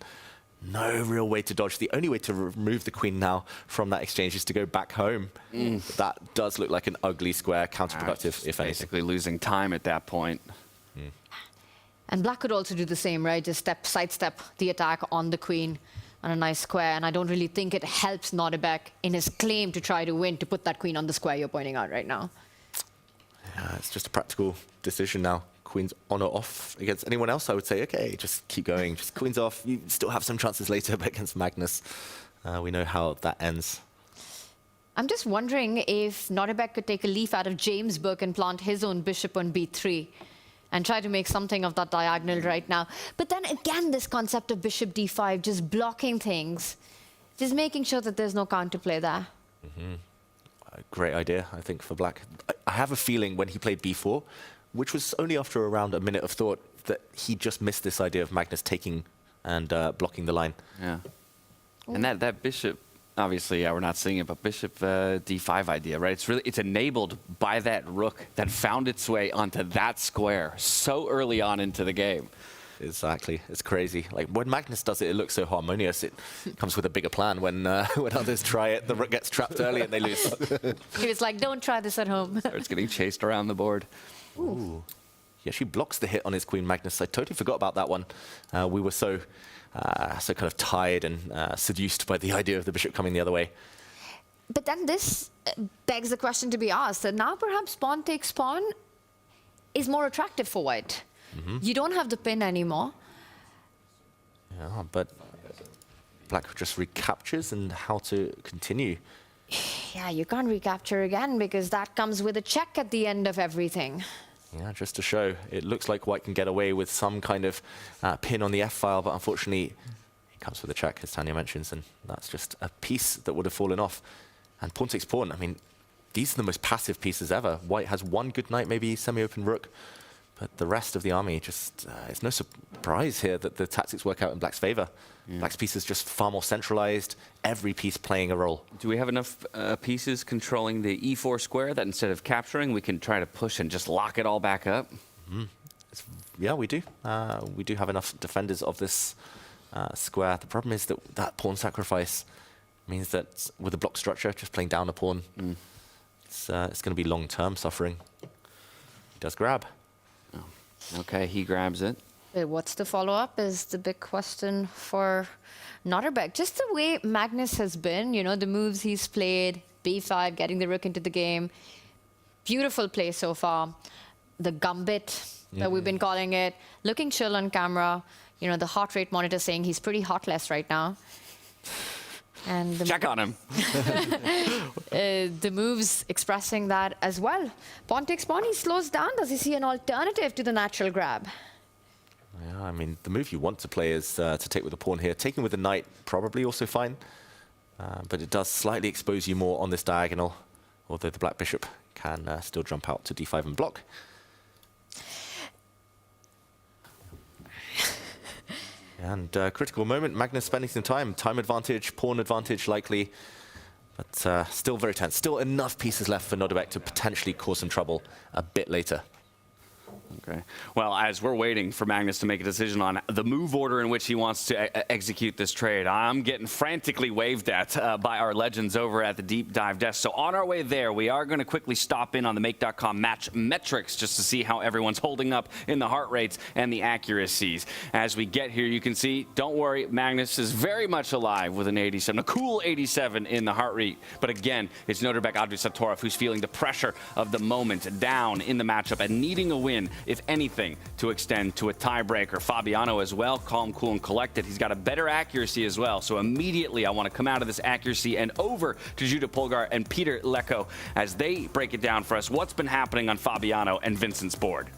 no real way to dodge. The only way to remove the queen now from that exchange is to go back home. That does look like an ugly square, counterproductive, if anything. Basically losing time at that point. And black could also do the same, right? Just sidestep the attack on the queen on a nice square. And I don't really think it helps Nodirbek in his claim to try to win, to put that queen on the square you're pointing out right now. Yeah, it's just a practical decision now. Queens on or off. Against anyone else, I would say, okay, just keep going. Just queens off. You still have some chances later, but against Magnus, we know how that ends. I'm just wondering if Nodirbek could take a leaf out of James' book and plant his own bishop on b3. and try to make something of that diagonal right now. But then again, this concept of bishop d5, just blocking things, just making sure that there's no counterplay there. A great idea, I think, for black. I have a feeling when he played b4, which was only after around a minute of thought, that he just missed this idea of Magnus taking and blocking the line. Yeah. And that bishop, obviously, we're not seeing it, but bishop d5 idea, right? It's enabled by that rook that found its way onto that square so early on into the game. Exactly, it's crazy. Like when Magnus does it, it looks so harmonious. It comes with a bigger plan. When others try it, the rook gets trapped early and they lose. He was like, don't try this at home. Starts getting chased around the board. Ooh. He actually blocks the hit on his queen Magnus. I totally forgot about that one. We were so kind of tired and seduced by the idea of the bishop coming the other way. But then this begs the question to be asked, that now perhaps pawn takes pawn is more attractive for white. You don't have the pin anymore. Yeah, but black just recaptures, and how to continue? Yeah, you can't recapture again because that comes with a check at the end of everything. Yeah, just to show, it looks like white can get away with some kind of pin on the f-file, but unfortunately it comes with a check, as Tanya mentions, and that's just a piece that would have fallen off. And pawn takes pawn, I mean, these are the most passive pieces ever. White has one good knight, maybe semi-open rook, but the rest of the army just, it's no surprise here that the tactics work out in black's favor. Yeah. Black's piece is just far more centralized, every piece playing a role. Do we have enough pieces controlling the e4 square that instead of capturing, we can try to push and just lock it all back up? Yeah, we do. We do have enough defenders of this square. The problem is that that pawn sacrifice means that with the block structure, just playing down a pawn, it's going to be long-term suffering. He does grab. Okay, he grabs it. What's the follow-up is the big question for Nodirbek. Just the way Magnus has been, you know, the moves he's played, b5, getting the rook into the game. Beautiful play so far. The gambit that we've been calling it. Looking chill on camera. You know, the heart rate monitor saying he's pretty heartless right now. And check on him. The moves expressing that as well. Pawn takes pawn, he slows down. Does he see an alternative to the natural grab? Yeah, I mean, the move you want to play is to take with the pawn here. Taking with the knight, probably also fine. But it does slightly expose you more on this diagonal, although the black bishop can still jump out to d5 and block. And critical moment, Magnus spending some time advantage, pawn advantage likely, but still very tense. Still enough pieces left for Nodirbek to potentially cause some trouble a bit later. Okay. Well, as we're waiting for Magnus to make a decision on the move order in which he wants to execute this trade, I'm getting frantically waved at by our legends over at the Deep Dive desk. So on our way there, we are going to quickly stop in on the Make.com match metrics just to see how everyone's holding up in the heart rates and the accuracies. As we get here, you can see, don't worry, Magnus is very much alive with an 87, a cool 87 in the heart rate. But again, it's Nodirbek Satorov who's feeling the pressure of the moment down in the matchup and needing a win, if anything, to extend to a tiebreaker. Fabiano as well, calm, cool, and collected. He's got a better accuracy as well. So immediately I want to come out of this accuracy and over to Judah Polgar and Peter Leko as they break it down for us. What's been happening on Fabiano and Vincent's board?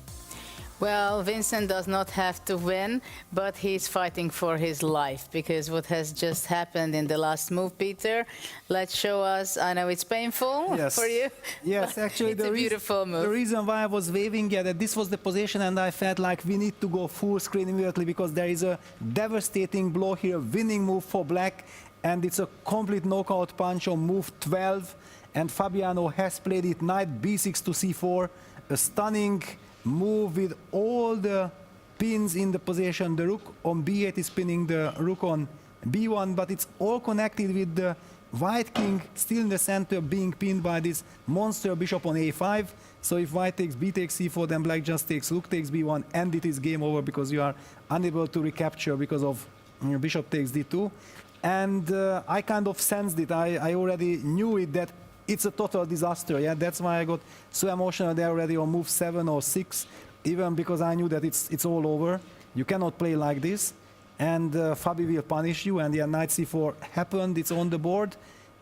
Well, Vincent does not have to win, but he's fighting for his life because what has just happened in the last move, Peter, let's show us. I know it's painful for you. Yes, actually, it's a beautiful move. The reason why I was waving that this was the position and I felt like we need to go full screen immediately because there is a devastating blow here, winning move for black, and it's a complete knockout punch on move 12, and Fabiano has played it knight b6 to c4, a stunning move with all the pins in the position. The rook on b8 is pinning the rook on b1, but it's all connected with the white king still in the center being pinned by this monster bishop on a5. So if white takes b takes c4, then black just takes rook takes b1, and it is game over because you are unable to recapture because of bishop takes d2. And I kind of sensed it. I already knew it that it's a total disaster. Yeah, that's why I got so emotional there already on move 7 or 6, even because I knew that it's all over. You cannot play like this, and Fabi will punish you. And yeah, knight c4 happened. It's on the board.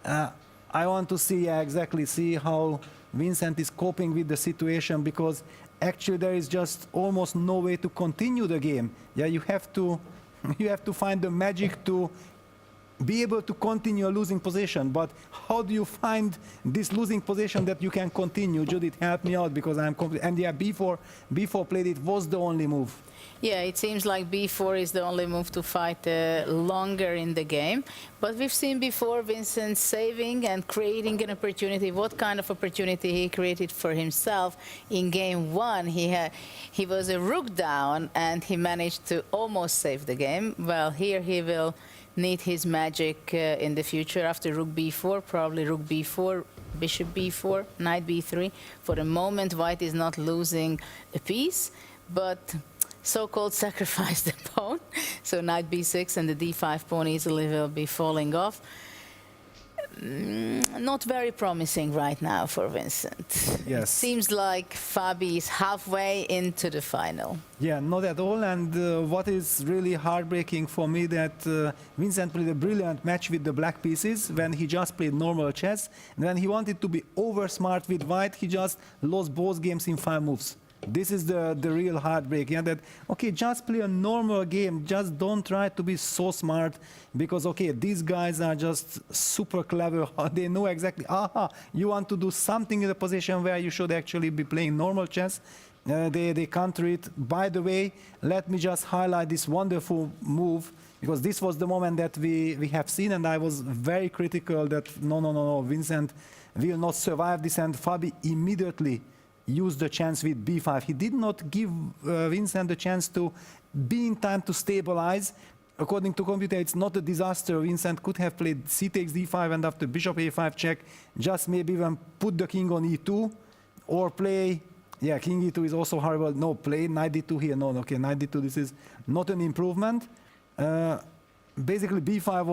I want to see exactly how Vincent is coping with the situation, because actually there is just almost no way to continue the game. Yeah, you have to find the magic to be able to continue a losing position. But how do you find this losing position that you can continue? Judith, help me out, because I'm and yeah, before played it was the only move. Yeah, it seems like B4 is the only move to fight longer in the game. But we've seen before Vincent saving and creating an opportunity. What kind of opportunity he created for himself in game 1? He was a rook down and he managed to almost save the game. Well, here he will need his magic in the future after rook b4, probably rook b4, bishop b4, knight b3. For the moment, white is not losing a piece, but so-called sacrifice the pawn. So knight b6 and the d5 pawn easily will be falling off. Not very promising right now for Vincent. Yes. It seems like Fabi is halfway into the final. Yeah, not at all. And what is really heartbreaking for me that Vincent played a brilliant match with the black pieces when he just played normal chess. And when he wanted to be over smart with white, he just lost both games in 5 moves. This is the real heartbreak. Yeah, that, okay, just play a normal game. Just don't try to be so smart because, okay, these guys are just super clever. They know exactly, you want to do something in the position where you should actually be playing normal chess. They counter it. By the way, let me just highlight this wonderful move because this was the moment that we have seen, and I was very critical that no, Vincent will not survive this, and Fabi immediately used the chance with b5. He did not give Vincent the chance to be in time to stabilize. According to computer, it's not a disaster. Vincent could have played c takes d5 and after bishop a5 check, just maybe even put the king on e2 or play, yeah, king e2 is also horrible. No, play knight d2 here. No, okay, knight d2, this is not an improvement. Basically, b5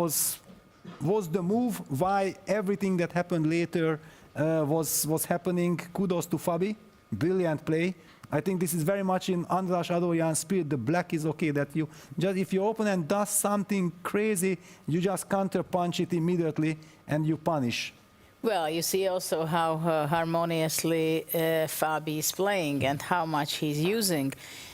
was the move. Why everything that happened later was happening. Kudos to Fabi, brilliant play. I think this is very much in András Adorján's spirit. The black is okay, that you just, if your opponent does something crazy, you just counter punch it immediately and you punish. Well, you see also how harmoniously Fabi is playing and how much he's using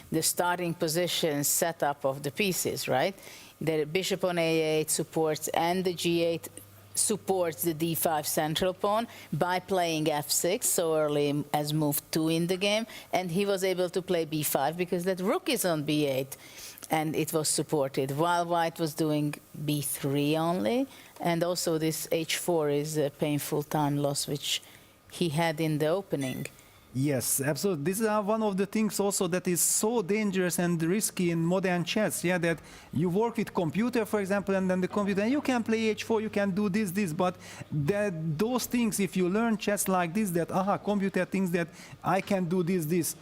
the starting position setup of the pieces, right? The bishop on a8 supports and the g8 supports the d5 central pawn by playing f6 so early as move 2 in the game, and he was able to play b5 because that rook is on b8 and it was supported, while white was doing b3 only, and also this h4 is a painful time loss which he had in the opening. Yes, absolutely. This is one of the things also that is so dangerous and risky in modern chess. Yeah, that you work with computer, for example, and then the computer, and you can play h4, you can do this, but those things, if you learn chess like this, that computer thinks that I can do this,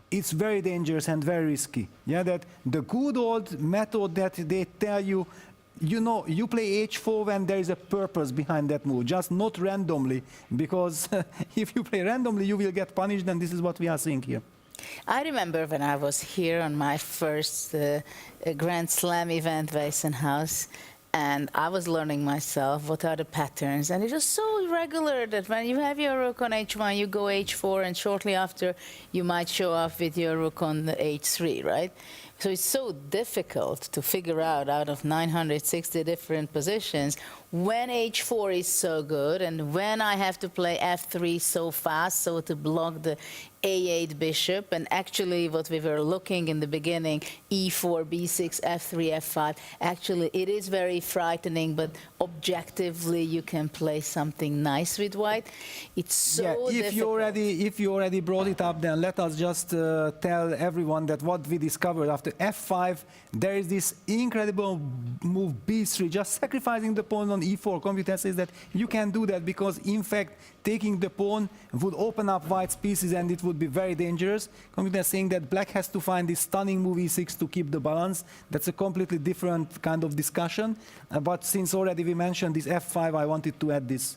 it's very dangerous and very risky. Yeah, that the good old method that they tell you, you know, you play h4 when there is a purpose behind that move, just not randomly, because if you play randomly, you will get punished, and this is what we are seeing here. I remember when I was here on my first Grand Slam event, Weissenhaus, and I was learning myself what are the patterns, and it was so regular that when you have your rook on h1, you go h4, and shortly after, you might show up with your rook on h3, right? So it's so difficult to figure out of 960 different positions when h4 is so good and when I have to play f3 so fast, so to block the a8 bishop. And actually what we were looking in the beginning, e4, b6, f3, f5, actually it is very frightening, but objectively you can play something nice with white. It's so difficult. If you already brought it up, then let us just tell everyone that what we discovered after f5, there is this incredible move b3, just sacrificing the pawn on e4. Computer says that you can do that because, in fact, taking the pawn would open up white's pieces and it would be very dangerous. Computer saying that black has to find this stunning move e6 to keep the balance. That's a completely different kind of discussion. But since already we mentioned this f5, I wanted to add this.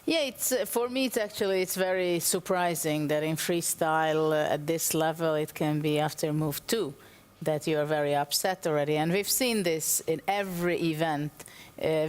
Yeah, for me it's very surprising that in freestyle at this level it can be after move 2 that you are very upset already. And we've seen this in every event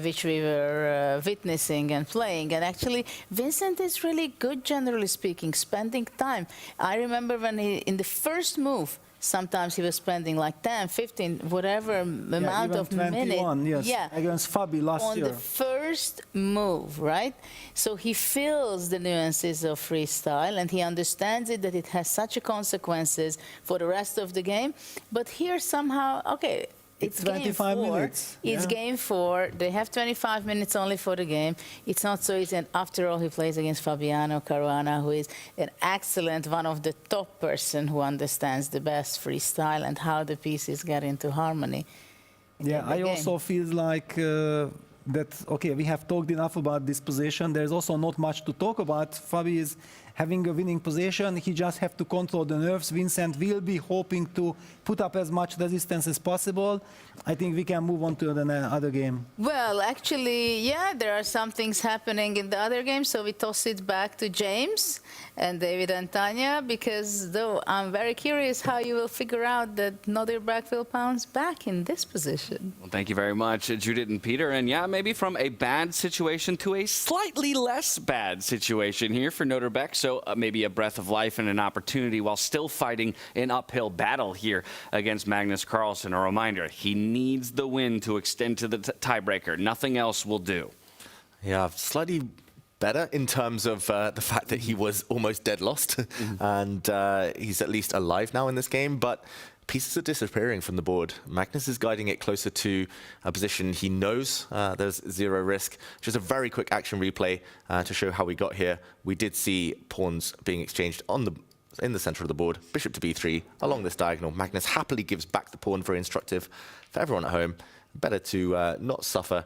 which we were witnessing and playing. And actually, Vincent is really good, generally speaking, spending time. I remember when in the first move, sometimes he was spending like 10, 15, whatever amount of 21, minutes. Yes, against Fabi last year. On the first move, right? So he feels the nuances of freestyle and he understands it, that it has such a consequences for the rest of the game. But here somehow, okay, it's 25 game 4. minutes. It's game 4. They have 25 minutes only for the game. It's not so easy. And after all, he plays against Fabiano Caruana, who is an excellent, one of the top person who understands the best freestyle and how the pieces get into harmony. Yeah, I also feel like that, okay, we have talked enough about this position. There's also not much to talk about. Fabi is having a winning position. He just have to control the nerves. Vincent will be hoping to put up as much resistance as possible. I think we can move on to the other game. Well, actually, yeah, there are some things happening in the other game, so we toss it back to James and David and Tanya, because though I'm very curious how you will figure out that Nodirbek will bounce back in this position. Well, thank you very much, Judith and Peter. And yeah, maybe from a bad situation to a slightly less bad situation here for Nodirbek. So maybe a breath of life and an opportunity while still fighting an uphill battle here against Magnus Carlsen. A reminder, he needs the win to extend to the tiebreaker. Nothing else will do. Yeah, slightly better in terms of the fact that he was almost dead lost. And he's at least alive now in this game. But pieces are disappearing from the board. Magnus is guiding it closer to a position he knows there's zero risk. Just a very quick action replay to show how we got here. We did see pawns being exchanged in the center of the board. Bishop to b3 along this diagonal. Magnus happily gives back the pawn, very instructive for everyone at home. Better to not suffer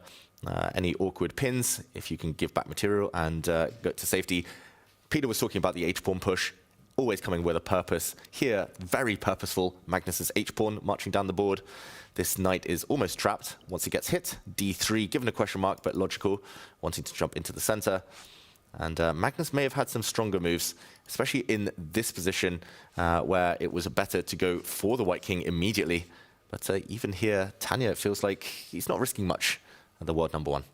any awkward pins if you can give back material and go to safety. Peter was talking about the h-pawn push, always coming with a purpose. Here, very purposeful. Magnus's h-pawn marching down the board. This knight is almost trapped once he gets hit. d3, given a question mark, but logical, wanting to jump into the center. And Magnus may have had some stronger moves, especially in this position where it was better to go for the white king immediately. But even here, Tanya, it feels like he's not risking much at the world number 1.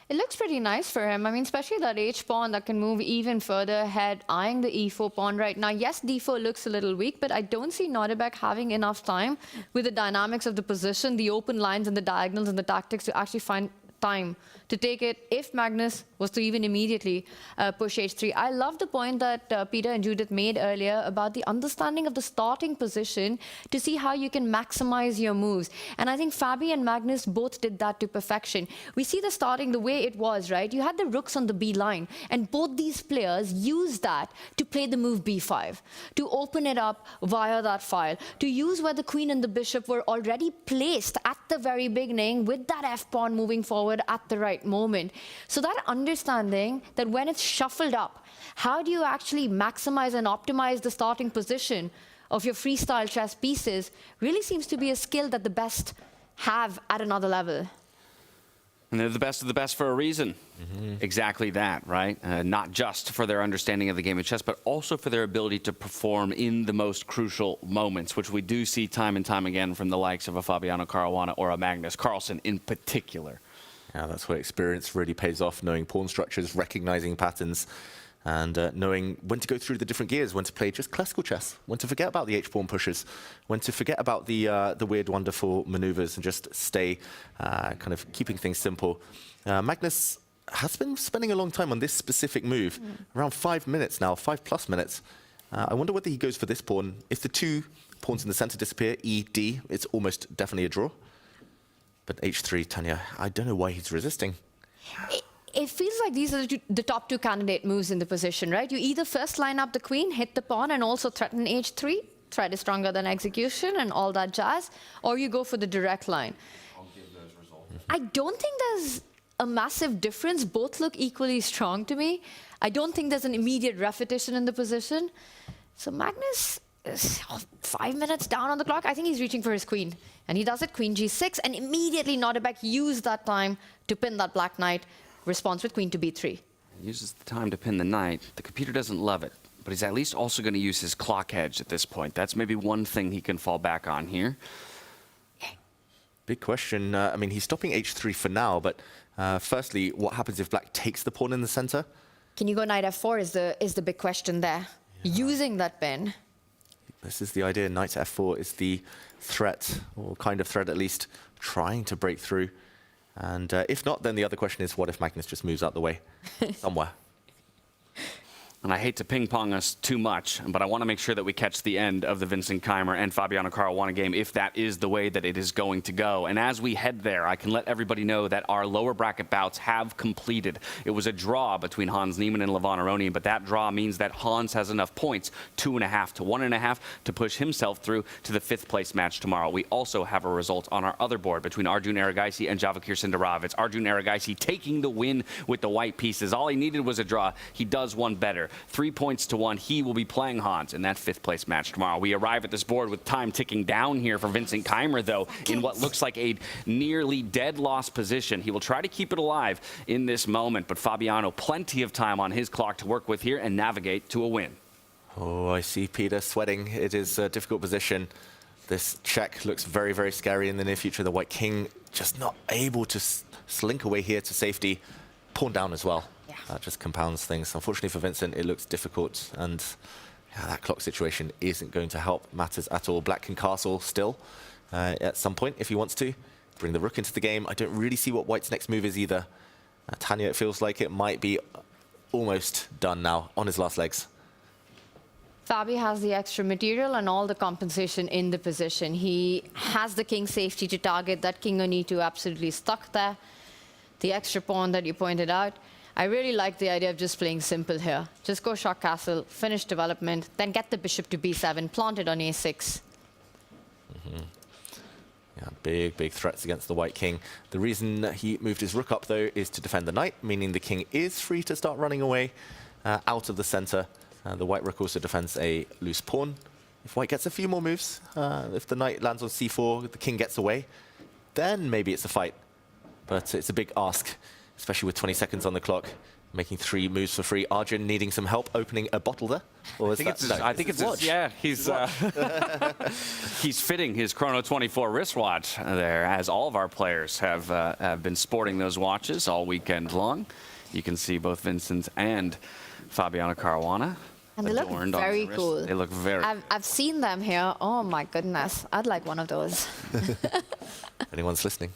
It looks pretty nice for him. I mean, especially that h-pawn that can move even further ahead, eyeing the e4 pawn right now. Yes, d4 looks a little weak, but I don't see Nodirbek having enough time with the dynamics of the position, the open lines and the diagonals and the tactics to actually find time to take it if Magnus was to even immediately push h3. I love the point that Peter and Judith made earlier about the understanding of the starting position to see how you can maximize your moves. And I think Fabi and Magnus both did that to perfection. We see the starting the way it was, right? You had the rooks on the B line, and both these players used that to play the move b5, to open it up via that file, to use where the queen and the bishop were already placed at the very beginning with that f-pawn moving forward at the right moment. So that understanding that when it's shuffled up, how do you actually maximize and optimize the starting position of your freestyle chess pieces really seems to be a skill that the best have at another level. And they're the best of the best for a reason. Exactly that, right? Not just for their understanding of the game of chess, but also for their ability to perform in the most crucial moments, which we do see time and time again from the likes of a Fabiano Caruana or a Magnus Carlsen in particular. Yeah, that's where experience really pays off, knowing pawn structures, recognizing patterns, and knowing when to go through the different gears, when to play just classical chess, when to forget about the h-pawn pushes, when to forget about the weird, wonderful maneuvers and just stay kind of keeping things simple. Magnus has been spending a long time on this specific move, around 5 minutes now, 5+ minutes. I wonder whether he goes for this pawn. If the two pawns in the center disappear, E, D, it's almost definitely a draw. But h3, Tanya, I don't know why he's resisting. It feels like these are the top two candidate moves in the position, right? You either first line up the queen, hit the pawn, and also threaten h3. Threat is stronger than execution and all that jazz. Or you go for the direct line. I don't think there's a massive difference. Both look equally strong to me. I don't think there's an immediate repetition in the position. So Magnus is 5 minutes down on the clock. I think he's reaching for his queen. And he does it, queen g6, and immediately Nodirbek used that time to pin that black knight. Response with queen to b3. Uses the time to pin the knight. The computer doesn't love it. but he's at least also going to use his clock edge at this point. That's maybe one thing he can fall back on here. Big question. I mean, he's stopping h3 for now, but firstly, what happens if black takes the pawn in the center? Can you go knight f4 is the big question there. Using that pin. This is the idea. Knight f4 is the threat, or kind of threat at least, trying to break through. And if not, then the other question is, what if Magnus just moves out the way somewhere? And I hate to ping-pong us too much, but I want to make sure that we catch the end of the Vincent Keimer and Fabiano Caruana game if that is the way that it is going to go. And as we head there, I can let everybody know that our lower bracket bouts have completed. It was a draw between Hans Niemann and Levon Aronian, but that draw means that Hans has enough points, 2.5 to 1.5, to push himself through to the 5th place match tomorrow. We also have a result on our other board between Arjun Erigaisi and Vachier-Lagrave. It's Arjun Erigaisi taking the win with the white pieces. All he needed was a draw. He does one better. 3 points to 1. He will be playing Hans in that 5th place match tomorrow. We arrive at this board with time ticking down here for Vincent Keimer, though, in what looks like a nearly dead lost position. He will try to keep it alive in this moment, but Fabiano, plenty of time on his clock to work with here and navigate to a win. Oh, I see Peter sweating. It is a difficult position. This check looks very, very scary in the near future. The white king just not able to slink away here to safety. Pawn down as well. That just compounds things. Unfortunately for Vincent, it looks difficult, and that clock situation isn't going to help matters at all. Black can castle still at some point if he wants to. Bring the rook into the game. I don't really see what white's next move is either. Tanya, it feels like it might be almost done now on his last legs. Fabi has the extra material and all the compensation in the position. He has the king safety to target. That king on e2 absolutely stuck there. The extra pawn that you pointed out. I really like the idea of just playing simple here. Just go short castle, finish development, then get the bishop to b7, plant it on a6. Yeah, big threats against the white king. The reason he moved his rook up, though, is to defend the knight, meaning the king is free to start running away out of the center. The white rook also defends a loose pawn. If white gets a few more moves, if the knight lands on c4, the king gets away, then maybe it's a fight. But it's a big ask, especially with 20 seconds on the clock, making 3 moves for free. Arjun needing some help opening a bottle there? Or I think it's his, yeah, he's fitting his Chrono 24 wristwatch there, as all of our players have been sporting those watches all weekend long. You can see both Vincent and Fabiano Caruana. And they look very cool. They look very I've seen them here. Oh my goodness. I'd like one of those. Anyone's listening.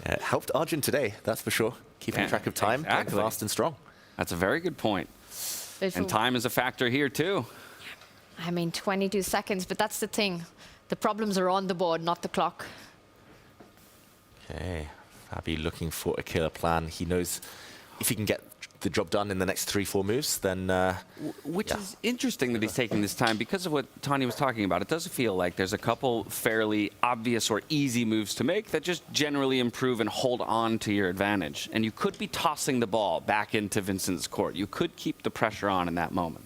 It helped Arjun today, that's for sure. Keeping track of time, playing fast and strong. That's a very good point. And time is a factor here, too. I mean, 22 seconds, but that's the thing. The problems are on the board, not the clock. Okay, Fabi looking for a killer plan. He knows if he can get the job done in the next 3-4 moves, then... Which is interesting that he's taking this time because of what Tanya was talking about. It does feel like there's a couple fairly obvious or easy moves to make that just generally improve and hold on to your advantage. And you could be tossing the ball back into Vincent's court. You could keep the pressure on in that moment.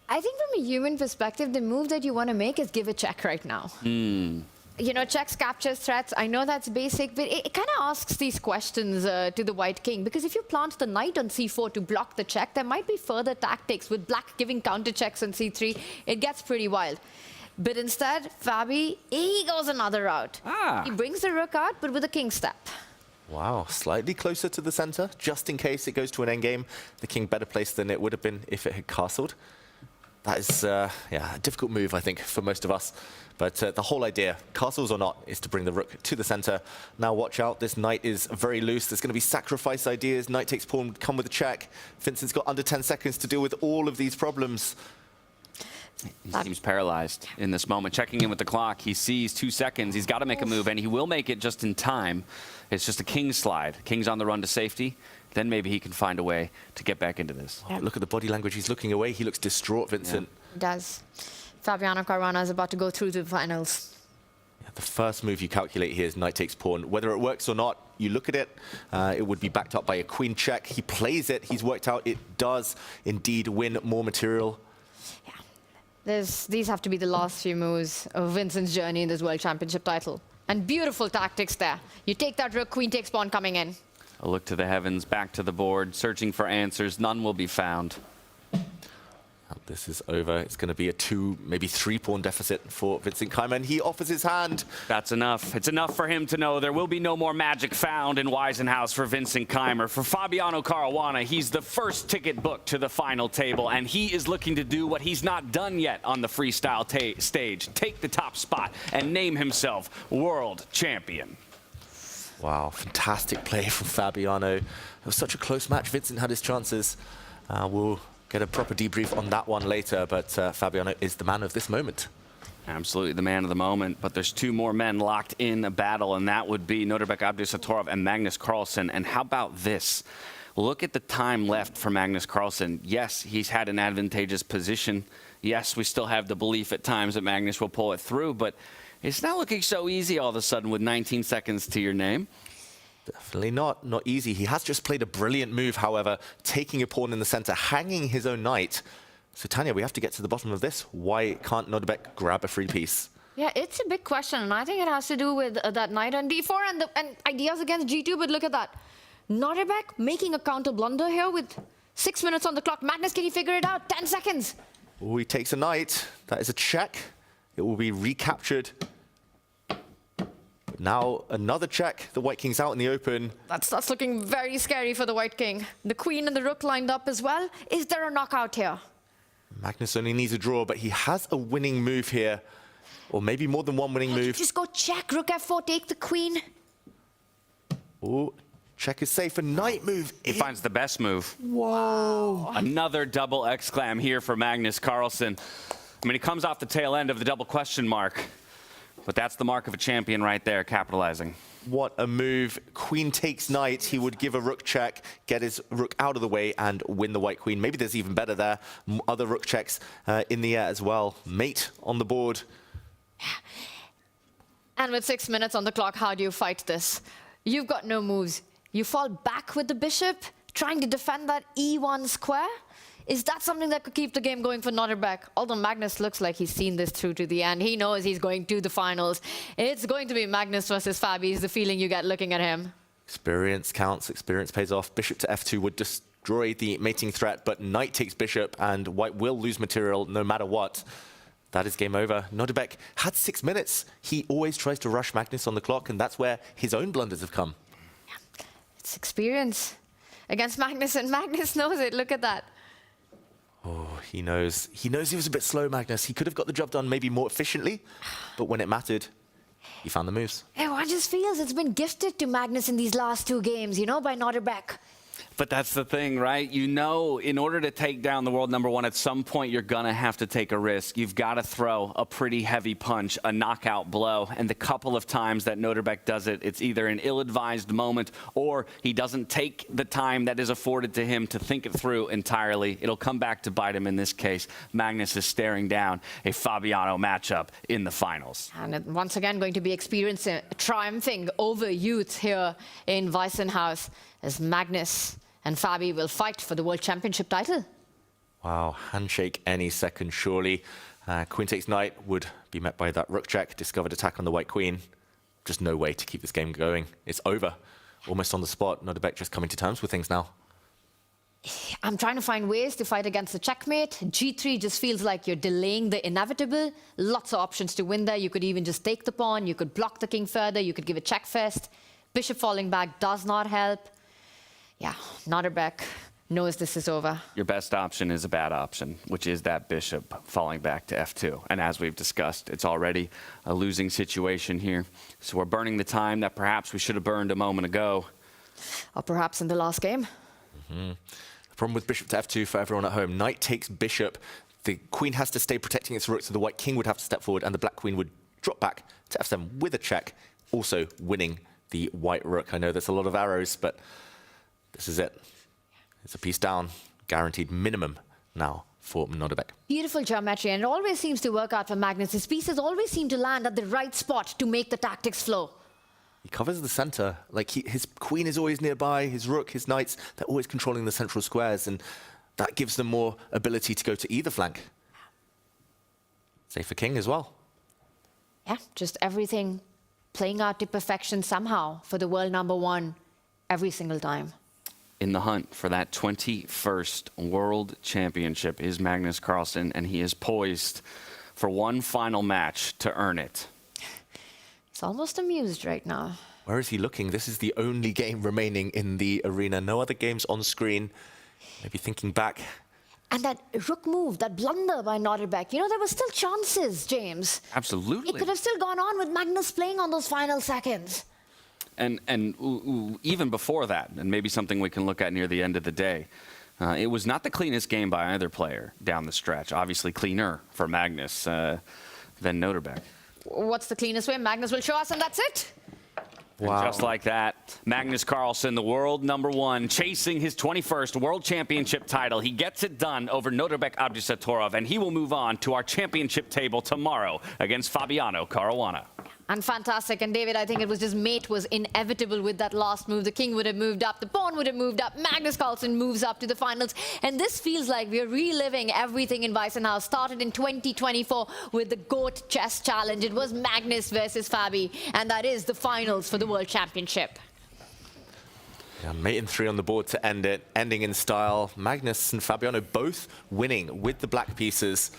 I think from a human perspective, the move that you want to make is give a check right now. You know, checks, captures, threats. I know that's basic, but it kind of asks these questions to the white king. Because if you plant the knight on c4 to block the check, there might be further tactics with black giving counter checks on c3. It gets pretty wild. But instead, Fabi, he goes another route. He brings the rook out, but with a king step. Wow, slightly closer to the center, just in case it goes to an endgame. The king better placed than it would have been if it had castled. That is, a difficult move, I think, for most of us. But the whole idea, castles or not, is to bring the rook to the center. Now watch out, this knight is very loose. There's going to be sacrifice ideas. Knight takes pawn, come with a check. Vincent's got under 10 seconds to deal with all of these problems. He seems paralyzed in this moment. Checking in with the clock, he sees 2 seconds. He's got to make a move, and he will make it just in time. It's just a king slide. King's on the run to safety. Then maybe he can find a way to get back into this. Oh, look at the body language. He's looking away. He looks distraught, Vincent. He does. Fabiano Caruana is about to go through to the finals. Yeah, the first move you calculate here is knight takes pawn. Whether it works or not, you look at it. It would be backed up by a queen check. He plays it. He's worked out it does indeed win more material. These have to be the last few moves of Vincent's journey in this World Championship title. And beautiful tactics there. You take that rook, queen takes pawn coming in. A look to the heavens, back to the board, searching for answers. None will be found. this is over. It's going to be a 2, maybe 3 pawn deficit for Vincent Keimer, and he offers his hand. That's enough. It's enough for him to know there will be no more magic found in Weisenhaus for Vincent Keimer. For Fabiano Caruana, he's the first ticket booked to the final table, and he is looking to do what he's not done yet on the freestyle stage. Take the top spot and name himself world champion. Wow, fantastic play from Fabiano. It was such a close match. Vincent had his chances. We'll get a proper debrief on that one later, but Fabiano is the man of this moment. Absolutely the man of the moment, but there's 2 more men locked in a battle, and that would be Nodirbek Abdusatorov and Magnus Carlsen. And how about this? Look at the time left for Magnus Carlsen. Yes, he's had an advantageous position. Yes, we still have the belief at times that Magnus will pull it through, but it's not looking so easy all of a sudden with 19 seconds to your name. Definitely not easy. He has just played a brilliant move, however, taking a pawn in the center, hanging his own knight. So Tanya, we have to get to the bottom of this. Why can't Nodirbek grab a free piece? Yeah, it's a big question, and I think it has to do with that knight on d4 and ideas against g2, but look at that. Nodirbek making a counter blunder here with 6 minutes on the clock. Magnus, can you figure it out? 10 seconds. Oh, he takes a knight. That is a check. It will be recaptured. Now another check. The White King's out in the open. That's looking very scary for the White King. The Queen and the Rook lined up as well. Is there a knockout here? Magnus only needs a draw, but he has a winning move here. Or maybe more than one winning move. Just go check. Rook f4, take the Queen. Oh, check is safe. A knight move. He finds the best move. Whoa. Another double exclam here for Magnus Carlsen. I mean, he comes off the tail end of the double question mark. But that's the mark of a champion right there, capitalizing. What a move. Queen takes knight. He would give a rook check, get his rook out of the way, and win the White Queen. Maybe there's even better there. Other rook checks in the air as well. Mate on the board. And with 6 minutes on the clock, how do you fight this? You've got no moves. You fall back with the bishop, trying to defend that e1 square. Is that something that could keep the game going for Nodirbek? Although Magnus looks like he's seen this through to the end. He knows he's going to the finals. It's going to be Magnus versus Fabi is the feeling you get looking at him. Experience counts. Experience pays off. Bishop to f2 would destroy the mating threat, but knight takes bishop, and White will lose material no matter what. That is game over. Nodirbek had 6 minutes. He always tries to rush Magnus on the clock, and that's where his own blunders have come. Yeah. It's experience against Magnus, and Magnus knows it. Look at that. Oh, he knows. He knows he was a bit slow, Magnus. He could have got the job done maybe more efficiently, but when it mattered, he found the moves. Hey, one just feels it's been gifted to Magnus in these last 2 games, you know, by Nodirbek. But that's the thing, right? You know, in order to take down the world #1, at some point you're going to have to take a risk. You've got to throw a pretty heavy punch, a knockout blow. And the couple of times that Nodirbek does it, it's either an ill-advised moment or he doesn't take the time that is afforded to him to think it through entirely. It'll come back to bite him in this case. Magnus is staring down a Fabiano matchup in the finals. And once again going to be experiencing triumphing over youth here in Weisenhaus as Magnus and Fabi will fight for the World Championship title. Wow, handshake any second, surely. Queen takes knight would be met by that rook check, discovered attack on the White Queen. Just no way to keep this game going. It's over, almost on the spot. Nodirbek just coming to terms with things now. I'm trying to find ways to fight against the checkmate. G3 just feels like you're delaying the inevitable. Lots of options to win there. You could even just take the pawn. You could block the king further. You could give a check first. Bishop falling back does not help. Yeah, Nodirbek knows this is over. Your best option is a bad option, which is that bishop falling back to f2. And as we've discussed, it's already a losing situation here. So we're burning the time that perhaps we should have burned a moment ago. Or perhaps in the last game. The problem with bishop to f2 for everyone at home, knight takes bishop. The queen has to stay protecting its rook, so the White King would have to step forward, and the Black Queen would drop back to f7 with a check, also winning the White Rook. I know there's a lot of arrows, but this is it. It's a piece down, guaranteed minimum now for Nodirbek. Beautiful geometry, and it always seems to work out for Magnus. His pieces always seem to land at the right spot to make the tactics flow. He covers the center. Like his queen is always nearby, his rook, his knights, they're always controlling the central squares, and that gives them more ability to go to either flank. Same for king as well. Yeah, just everything playing out to perfection somehow for the world #1 every single time. in the hunt for that 21st World Championship is Magnus Carlsen, and he is poised for one final match to earn it. He's almost amused right now. Where is he looking? This is the only game remaining in the arena. No other games on screen. Maybe thinking back. And that rook move, that blunder by Nodirbek, you know, there were still chances, James. Absolutely. It could have still gone on with Magnus playing on those final seconds. And even before that, and maybe something we can look at near the end of the day, it was not the cleanest game by either player down the stretch. Obviously cleaner for Magnus than Nodirbek. What's the cleanest way? Magnus will show us, and that's it. Wow. And just like that, Magnus Carlsen, the world #1, chasing his 21st World Championship title. He gets it done over Nodirbek Abdusattorov, and he will move on to our championship table tomorrow against Fabiano Caruana. And fantastic. And David, I think it was just mate was inevitable with that last move. The king would have moved up, the pawn would have moved up, Magnus Carlsen moves up to the finals. And this feels like we're reliving everything in Weissenhaus. Started in 2024 with the GOAT Chess Challenge. It was Magnus versus Fabi, and that is the finals for the World Championship. Yeah, mate in 3 on the board to end it, ending in style. Magnus and Fabiano both winning with the black pieces.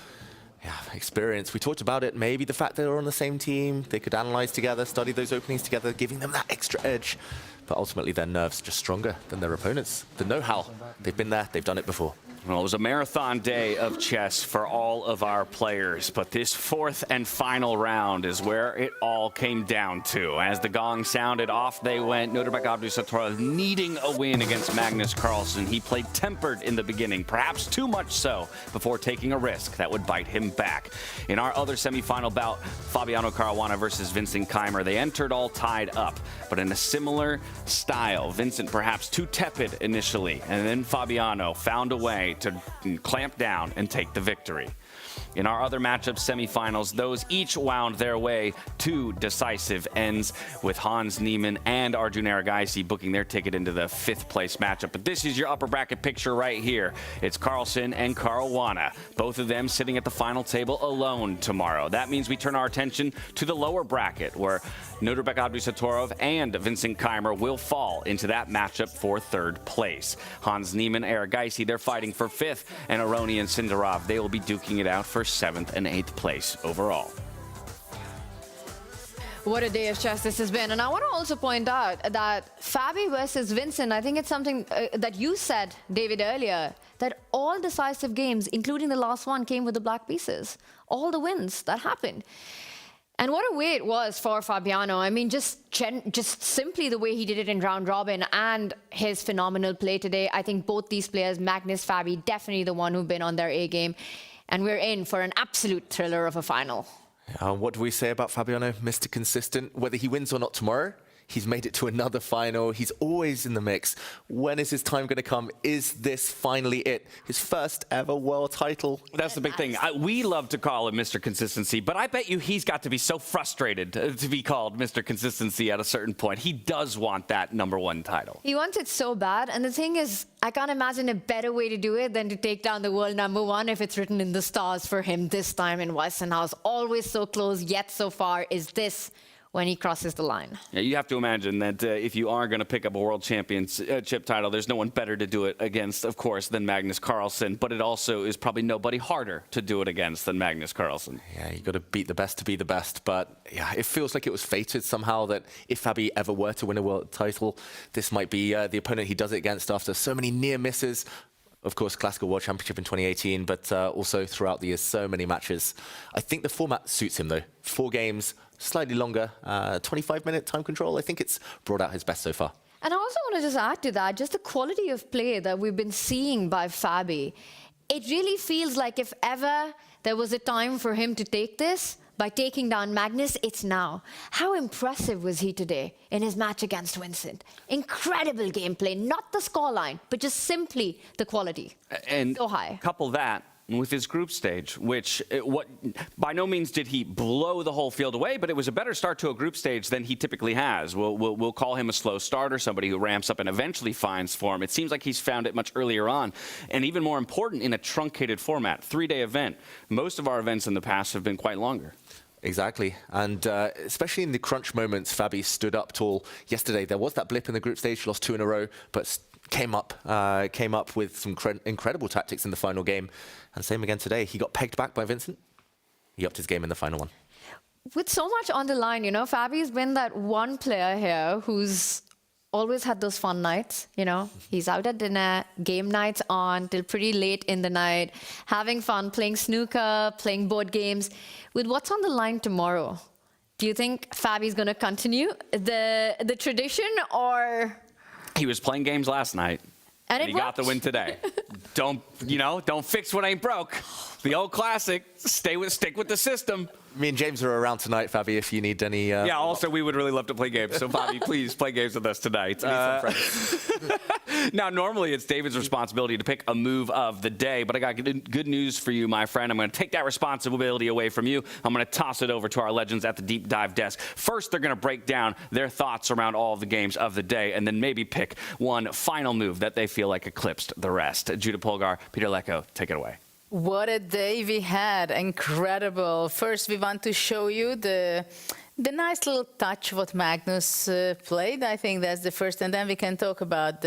Yeah, experience. We talked about it. Maybe the fact they were on the same team, they could analyze together, study those openings together, giving them that extra edge. But ultimately, their nerves just stronger than their opponents. The know-how. They've been there. They've done it before. Well, it was a marathon day of chess for all of our players, but this 4th and final round is where it all came down to. As the gong sounded, off they went. Nodirbek Abdusattorov needing a win against Magnus Carlsen. He played tempered in the beginning, perhaps too much so, before taking a risk that would bite him back. In our other semifinal bout, Fabiano Caruana versus Vincent Keimer, they entered all tied up, but in a similar style. Vincent perhaps too tepid initially, and then Fabiano found a way to clamp down and take the victory. In our other matchup semifinals, those each wound their way to decisive ends, with Hans Niemann and Arjun Erigaisi booking their ticket into the 5th place matchup. But this is your upper bracket picture right here. It's Carlsen and Caruana, both of them sitting at the final table alone tomorrow. That means we turn our attention to the lower bracket, where Nodirbek Abdusattorov and Vincent Keimer will fall into that matchup for 3rd place. Hans Niemann, Erigaisi, they're fighting for 5th, and Aroni and Sindarov, they will be duking it out for 7th and 8th place overall. What a day of chess this has been. And I want to also point out that Fabi versus Vincent, I think it's something that you said, David, earlier, that all decisive games, including the last one, came with the black pieces. All the wins that happened. And what a way it was for Fabiano. I mean, just simply the way he did it in round robin and his phenomenal play today. I think both these players, Magnus, Fabi, definitely the one who've been on their A game. And we're in for an absolute thriller of a final. What do we say about Fabiano? Mr. Consistent. Whether he wins or not tomorrow, he's made it to another final. He's always in the mix. When is his time going to come? Is this finally it? His first ever world title? That's the big thing. We love to call him Mr. Consistency, but I bet you he's got to be so frustrated to be called Mr. Consistency at a certain point. He does want that #1 title. He wants it so bad. And the thing is, I can't imagine a better way to do it than to take down the world #1 if it's written in the stars for him this time in Weissenhaus. Always so close, yet so far. Is this when he crosses the line? Yeah, you have to imagine that if you are going to pick up a world championship title, there's no one better to do it against, of course, than Magnus Carlsen. But it also is probably nobody harder to do it against than Magnus Carlsen. Yeah, you got to beat the best to be the best. But yeah, it feels like it was fated somehow that if Fabi ever were to win a world title, this might be the opponent he does it against after so many near misses. Of course, Classical World Championship in 2018, but also throughout the years, so many matches. I think the format suits him, though. 4 games, slightly longer, 25-minute time control. I think it's brought out his best so far. And I also want to just add to that, just the quality of play that we've been seeing by Fabi. It really feels like if ever there was a time for him to take this, by taking down Magnus, it's now. How impressive was he today in his match against Vincent? Incredible gameplay, not the scoreline, but just simply the quality. And so high. Couple that with his group stage, which by no means did he blow the whole field away, but it was a better start to a group stage than he typically has. We'll call him a slow starter, somebody who ramps up and eventually finds form. It seems like he's found it much earlier on, and even more important, in a truncated format, 3-day event. Most of our events in the past have been quite longer. Exactly. And especially in the crunch moments, Fabi stood up tall. Yesterday, there was that blip in the group stage, lost 2 in a row, but came up with some incredible tactics in the final game. And same again today. He got pegged back by Vincent. He upped his game in the final one. With so much on the line, you know, Fabi's been that one player here who's always had those fun nights, you know. He's out at dinner, game nights on till pretty late in the night, having fun, playing snooker, playing board games. With what's on the line tomorrow, do you think Fabi's going to continue the tradition, or? He was playing games last night. And he got the win today. Don't fix what ain't broke. The old classic, stick with the system. Me and James are around tonight, Fabi, if you need any... yeah, also, we would really love to play games. So, Fabi, please play games with us tonight. Now, normally, it's David's responsibility to pick a move of the day, but I got good news for you, my friend. I'm going to take that responsibility away from you. I'm going to toss it over to our legends at the Deep Dive desk. First, they're going to break down their thoughts around all of the games of the day, and then maybe pick one final move that they feel like eclipsed the rest. Judah Polgar, Peter Lecko, take it away. What a day we had. Incredible. First, we want to show you the nice little touch what Magnus played. I think that's the first. And then we can talk about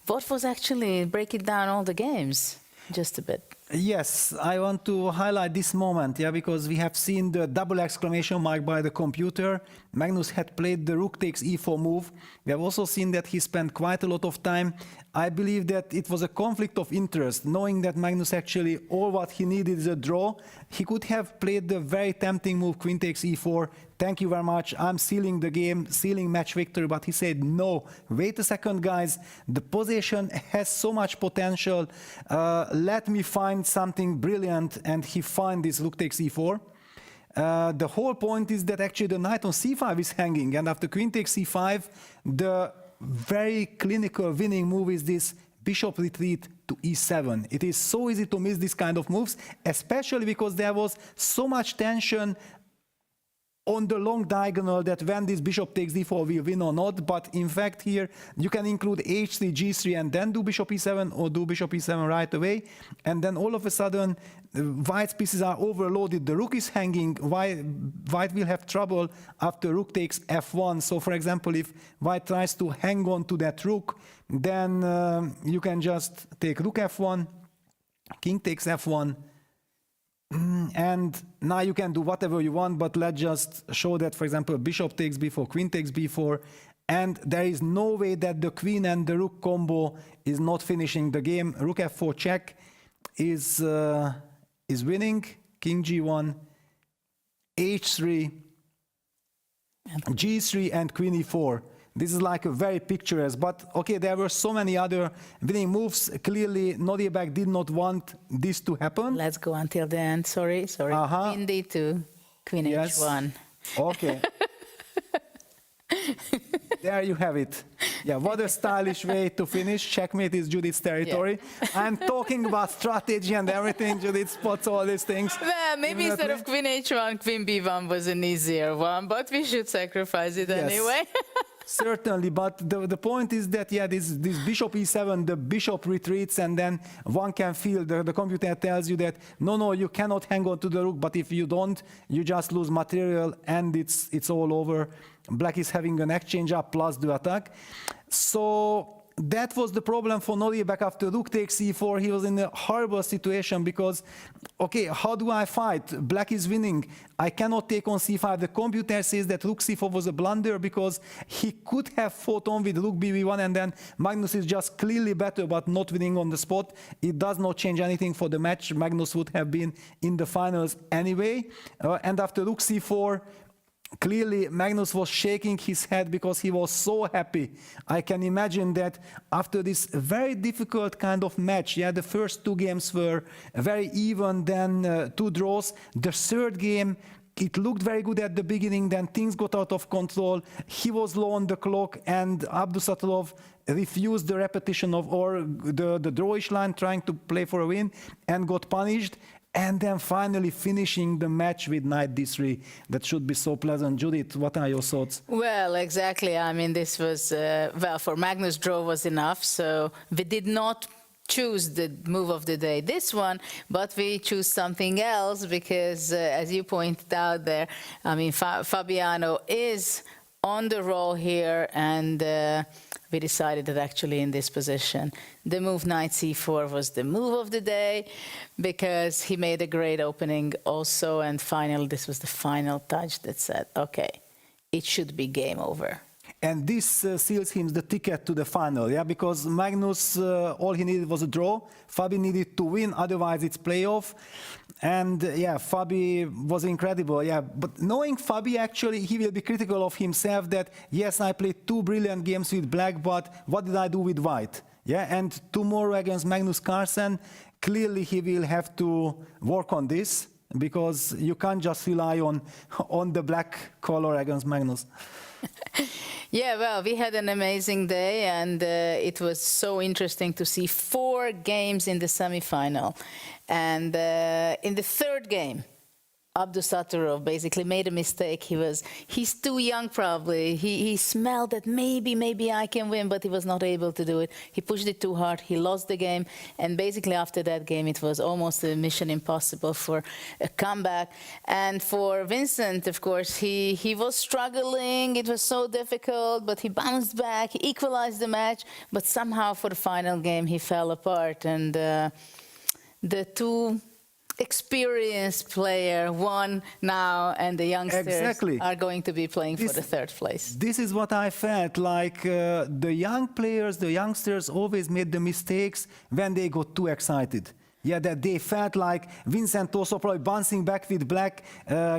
what was actually breaking down all the games just a bit. Yes, I want to highlight this moment, yeah, because we have seen the double exclamation mark by the computer. Magnus had played the rook takes e4 move. We have also seen that he spent quite a lot of time. I believe that it was a conflict of interest, knowing that Magnus actually all what he needed is a draw. He could have played the very tempting move queen takes e4. Thank you very much, I'm sealing the game, sealing match victory, but he said, no, wait a second, guys, the position has so much potential, let me find something brilliant, and he found this rook takes e4. The whole point is that actually the knight on c5 is hanging, and after queen takes c5, the very clinical winning move is this bishop retreat to e7. It is so easy to miss this kind of moves, especially because there was so much tension on the long diagonal that when this bishop takes d4 will win or not, but in fact here you can include h3, g3 and then do bishop e7 or do bishop e7 right away, and then all of a sudden white's pieces are overloaded, the rook is hanging, white will have trouble after rook takes f1. So for example, if white tries to hang on to that rook, then you can just take rook f1, king takes f1, and now you can do whatever you want, but let's just show that, for example, bishop takes b4, queen takes b4, and there is no way that the queen and the rook combo is not finishing the game. Rook f4 check is winning, king g1, h3, g3 and queen e4. This is like a very picturesque, but okay, there were so many other winning moves. Clearly, Nodirbek did not want this to happen. Let's go until the end. Sorry. Queen d2, queen h1. Okay. There you have it. Yeah, what a stylish way to finish. Checkmate is Judith's territory. Yeah. I'm talking about strategy and everything. Judith spots all these things. Well, maybe instead of queen h1, queen b1 was an easier one, but we should sacrifice it anyway. Certainly, but the point is that, yeah, this bishop e7, the bishop retreats, and then one can feel, the computer tells you that, no, you cannot hang on to the rook, but if you don't, you just lose material, and it's all over. Black is having an exchange up plus the attack. So that was the problem for Nodirbek after rook takes e4. He was in a horrible situation because, okay, how do I fight? Black is winning. I cannot take on c5. The computer says that rook c4 was a blunder because he could have fought on with rook bv1, and then Magnus is just clearly better but not winning on the spot. It does not change anything for the match. Magnus would have been in the finals anyway. And after rook c4, clearly, Magnus was shaking his head because he was so happy. I can imagine that after this very difficult kind of match, yeah, the first two games were very even, then two draws. The third game, it looked very good at the beginning, then things got out of control. He was low on the clock, and Abdusattorov refused the repetition of or the drawish line, trying to play for a win, and got punished. And then finally finishing the match with knight d3. That should be so pleasant. Judith, what are your thoughts? Well, exactly. I mean, this was, well, for Magnus, draw was enough. So we did not choose the move of the day, this one, but we choose something else because, as you pointed out there, I mean, Fabiano is on the roll here, and we decided that actually in this position, the move knight c4 was the move of the day, because he made a great opening also, and finally this was the final touch that said, okay, it should be game over. And this seals him the ticket to the final, yeah, because Magnus, all he needed was a draw. Fabi needed to win, otherwise it's playoff. And yeah, Fabi was incredible, yeah. But knowing Fabi, actually, he will be critical of himself that, yes, I played 2 brilliant games with black, but what did I do with white? Yeah, and tomorrow against Magnus Carlsen, clearly he will have to work on this, because you can't just rely on the black color against Magnus. Yeah, well, we had an amazing day, and it was so interesting to see 4 games in the semi-final. And in the third game, Abdusattorov basically made a mistake. He's too young probably. He smelled that maybe I can win, but he was not able to do it. He pushed it too hard, he lost the game, and basically after that game it was almost a mission impossible for a comeback. And for Vincent, of course, he was struggling, it was so difficult, but he bounced back, he equalized the match, but somehow for the final game he fell apart. And the two experienced player won now, and the youngsters are going to be playing for the third place. This is what I felt like. The young players, the youngsters always made the mistakes when they got too excited. Yeah, that they felt like Vincent also probably bouncing back with black,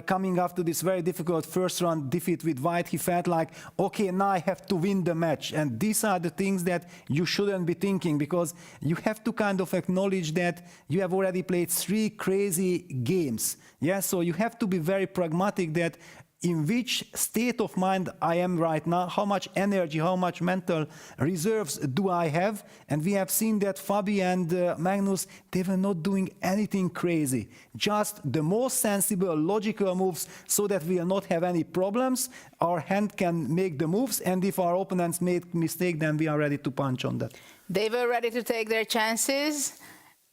coming after this very difficult first round defeat with white. He felt like, okay, now I have to win the match. And these are the things that you shouldn't be thinking, because you have to kind of acknowledge that you have already played 3 crazy games. Yeah, so you have to be very pragmatic that in which state of mind I am right now, how much energy, how much mental reserves do I have. And we have seen that Fabi and Magnus, they were not doing anything crazy, just the most sensible, logical moves, so that we will not have any problems. Our hand can make the moves, and if our opponents make mistake, then we are ready to punch on that. They were ready to take their chances.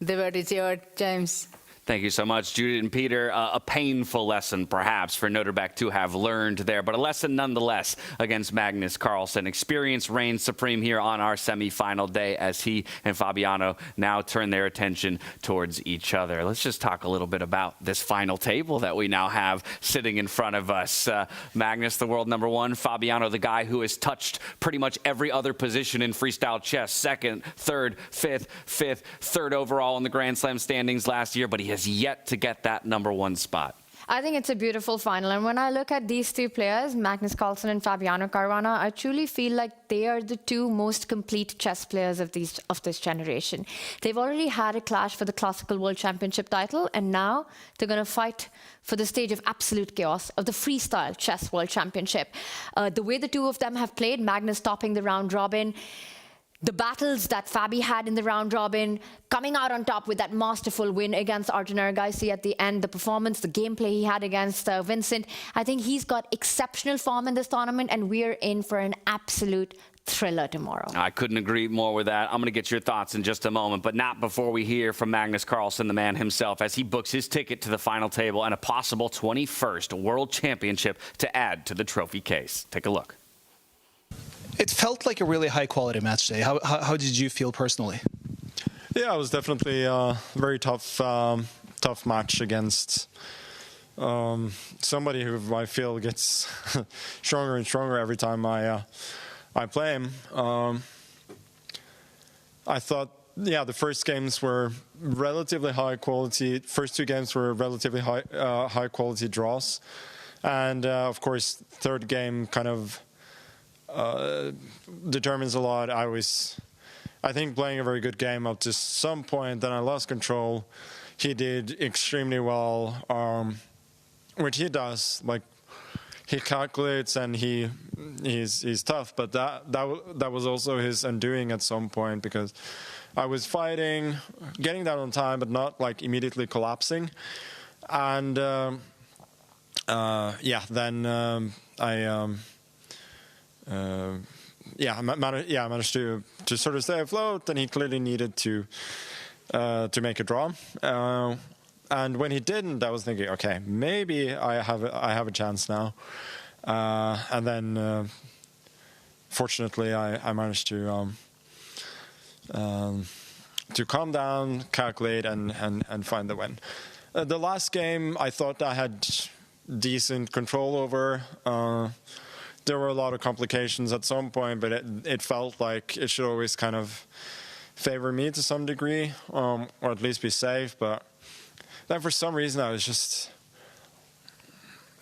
The word is yours, James. Thank you so much, Judith and Peter. A painful lesson, perhaps, for Nodirbek to have learned there, but a lesson nonetheless against Magnus Carlsen. Experience reigns supreme here on our semi-final day as he and Fabiano now turn their attention towards each other. Let's just talk a little bit about this final table that we now have sitting in front of us. Magnus, the world #1. Fabiano, the guy who has touched pretty much every other position in freestyle chess. 2nd, 3rd, 5th, 3rd overall in the Grand Slam standings last year, but he has yet to get that #1 spot. I think it's a beautiful final. And when I look at these two players, Magnus Carlsen and Fabiano Caruana, I truly feel like they are the 2 most complete chess players of this generation. They've already had a clash for the Classical World Championship title, and now they're going to fight for the stage of absolute chaos of the Freestyle Chess World Championship. The way the 2 of them have played, Magnus topping the round robin, the battles that Fabi had in the round robin, coming out on top with that masterful win against Arjun Aragaisi at the end, the performance, the gameplay he had against Vincent. I think he's got exceptional form in this tournament, and we're in for an absolute thriller tomorrow. I couldn't agree more with that. I'm going to get your thoughts in just a moment, but not before we hear from Magnus Carlsen, the man himself, as he books his ticket to the final table and a possible 21st World Championship to add to the trophy case. Take a look. It felt like a really high-quality match today. How did you feel personally? Yeah, it was definitely a very tough match against somebody who I feel gets stronger and stronger every time I play him. I thought, yeah, the first games were relatively high quality. First 2 games were relatively high quality draws, and of course, third game kind of determines a lot. I think, playing a very good game up to some point, then I lost control. He did extremely well, which he does. Like, he calculates and he's tough, but that was also his undoing at some point, because I was fighting, getting down on time, but not like immediately collapsing. And I managed to sort of stay afloat, and he clearly needed to make a draw. And when he didn't, I was thinking, okay, maybe I have a chance now. And then fortunately, I managed to calm down, calculate, and find the win. The last game, I thought I had decent control over. There were a lot of complications at some point, but it felt like it should always kind of favor me to some degree, or at least be safe. But then for some reason, I was just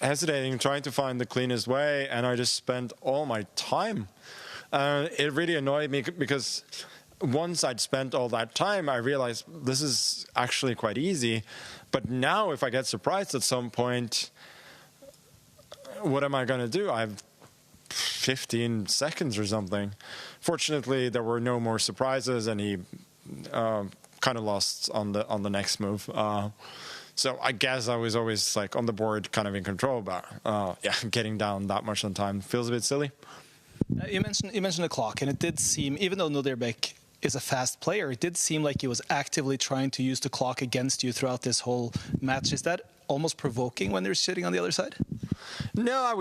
hesitating, trying to find the cleanest way, and I just spent all my time. It really annoyed me because once I'd spent all that time, I realized this is actually quite easy. But now if I get surprised at some point, what am I going to do? I have 15 seconds or something. Fortunately, there were no more surprises, and he kind of lost on the next move. So I guess I was always like on the board, kind of in control, but yeah, getting down that much on time feels a bit silly. You mentioned the clock, and it did seem, even though Nodirbek is a fast player, it did seem like he was actively trying to use the clock against you throughout this whole match. Is that almost provoking when they're sitting on the other side? No, I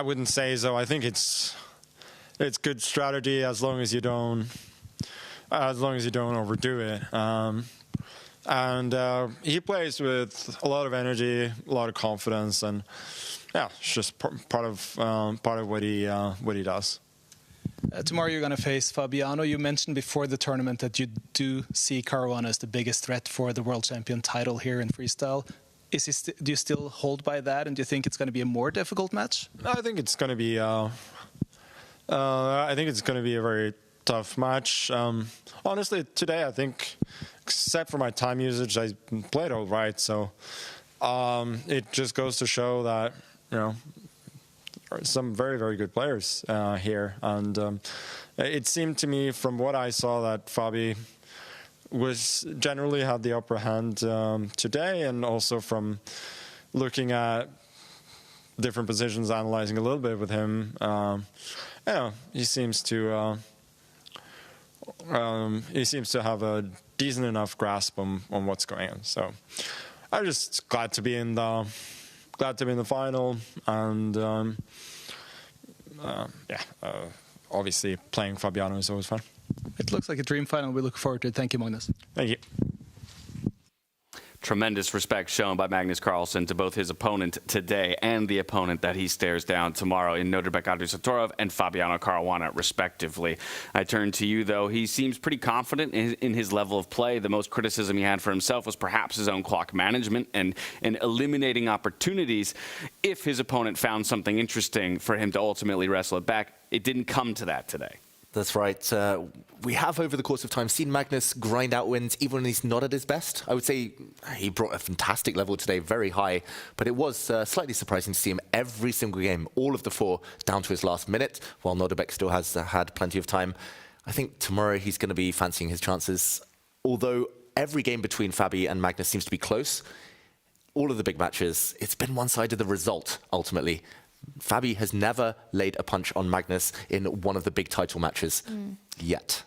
wouldn't say so. I think it's good strategy as long as you don't overdo it. And he plays with a lot of energy, a lot of confidence, and yeah, it's just part of what he does. Tomorrow you're going to face Fabiano. You mentioned before the tournament that you do see Caruana as the biggest threat for the world champion title here in freestyle. Do you still hold by that, and do you think it's going to be a more difficult match? I think it's going to be. I think it's going to be a very tough match. Honestly, today I think, except for my time usage, I played all right. So it just goes to show that there are some very, very good players here, and it seemed to me from what I saw that Fabi was generally had the upper hand today, and also from looking at different positions, analyzing a little bit with him, he seems to have a decent enough grasp on what's going on. So I'm just glad to be in the final, and obviously playing Fabiano is always fun. It looks like a dream final. We look forward to it. Thank you, Magnus. Thank you. Tremendous respect shown by Magnus Carlsen to both his opponent today and the opponent that he stares down tomorrow in Nodirbek Adrisatorov and Fabiano Caruana, respectively. I turn to you, though. He seems pretty confident in his level of play. The most criticism he had for himself was perhaps his own clock management and eliminating opportunities if his opponent found something interesting for him to ultimately wrestle it back. It didn't come to that today. That's right. We have, over the course of time, seen Magnus grind out wins even when he's not at his best. I would say he brought a fantastic level today, very high, but it was slightly surprising to see him every single game, all of the four, down to his last minute, while Nodirbek still has had plenty of time. I think tomorrow he's going to be fancying his chances. Although every game between Fabi and Magnus seems to be close, all of the big matches, it's been one-sided, the result, ultimately. Fabi has never laid a punch on Magnus in one of the big title matches yet.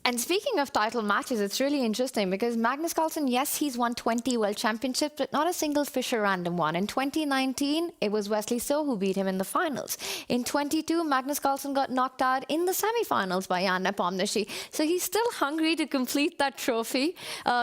And speaking of title matches, it's really interesting because Magnus Carlsen, yes, he's won 20 World Championships, but not a single Fischer Random one. In 2019, it was Wesley So who beat him in the finals. In 22, Magnus Carlsen got knocked out in the semifinals by Jan Nepomniachtchi. So he's still hungry to complete that trophy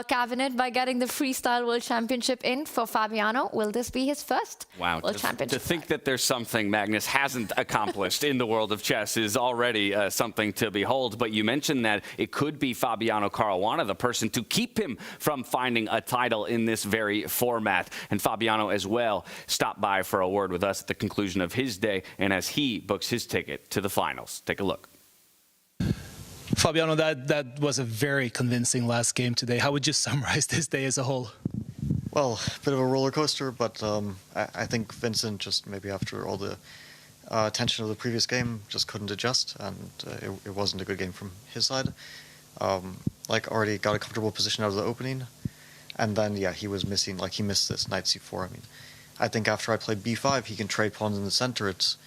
cabinet by getting the Freestyle World Championship in for Fabiano. Will this be his first World Championship? To think that there's something Magnus hasn't accomplished in the world of chess is already something to behold. But you mentioned that it could be Fabiano Caruana, the person to keep him from finding a title in this very format. And Fabiano as well stopped by for a word with us at the conclusion of his day and as he books his ticket to the finals. Take a look. Fabiano, that was a very convincing last game today. How would you summarize this day as a whole? Well, a bit of a roller coaster, but I think Vincent just maybe after all the tension of the previous game just couldn't adjust, and it wasn't a good game from his side. Already got a comfortable position out of the opening, and then he was missing, he missed this knight c4. I mean, I think after I played b5, he can trade pawns in the center. It's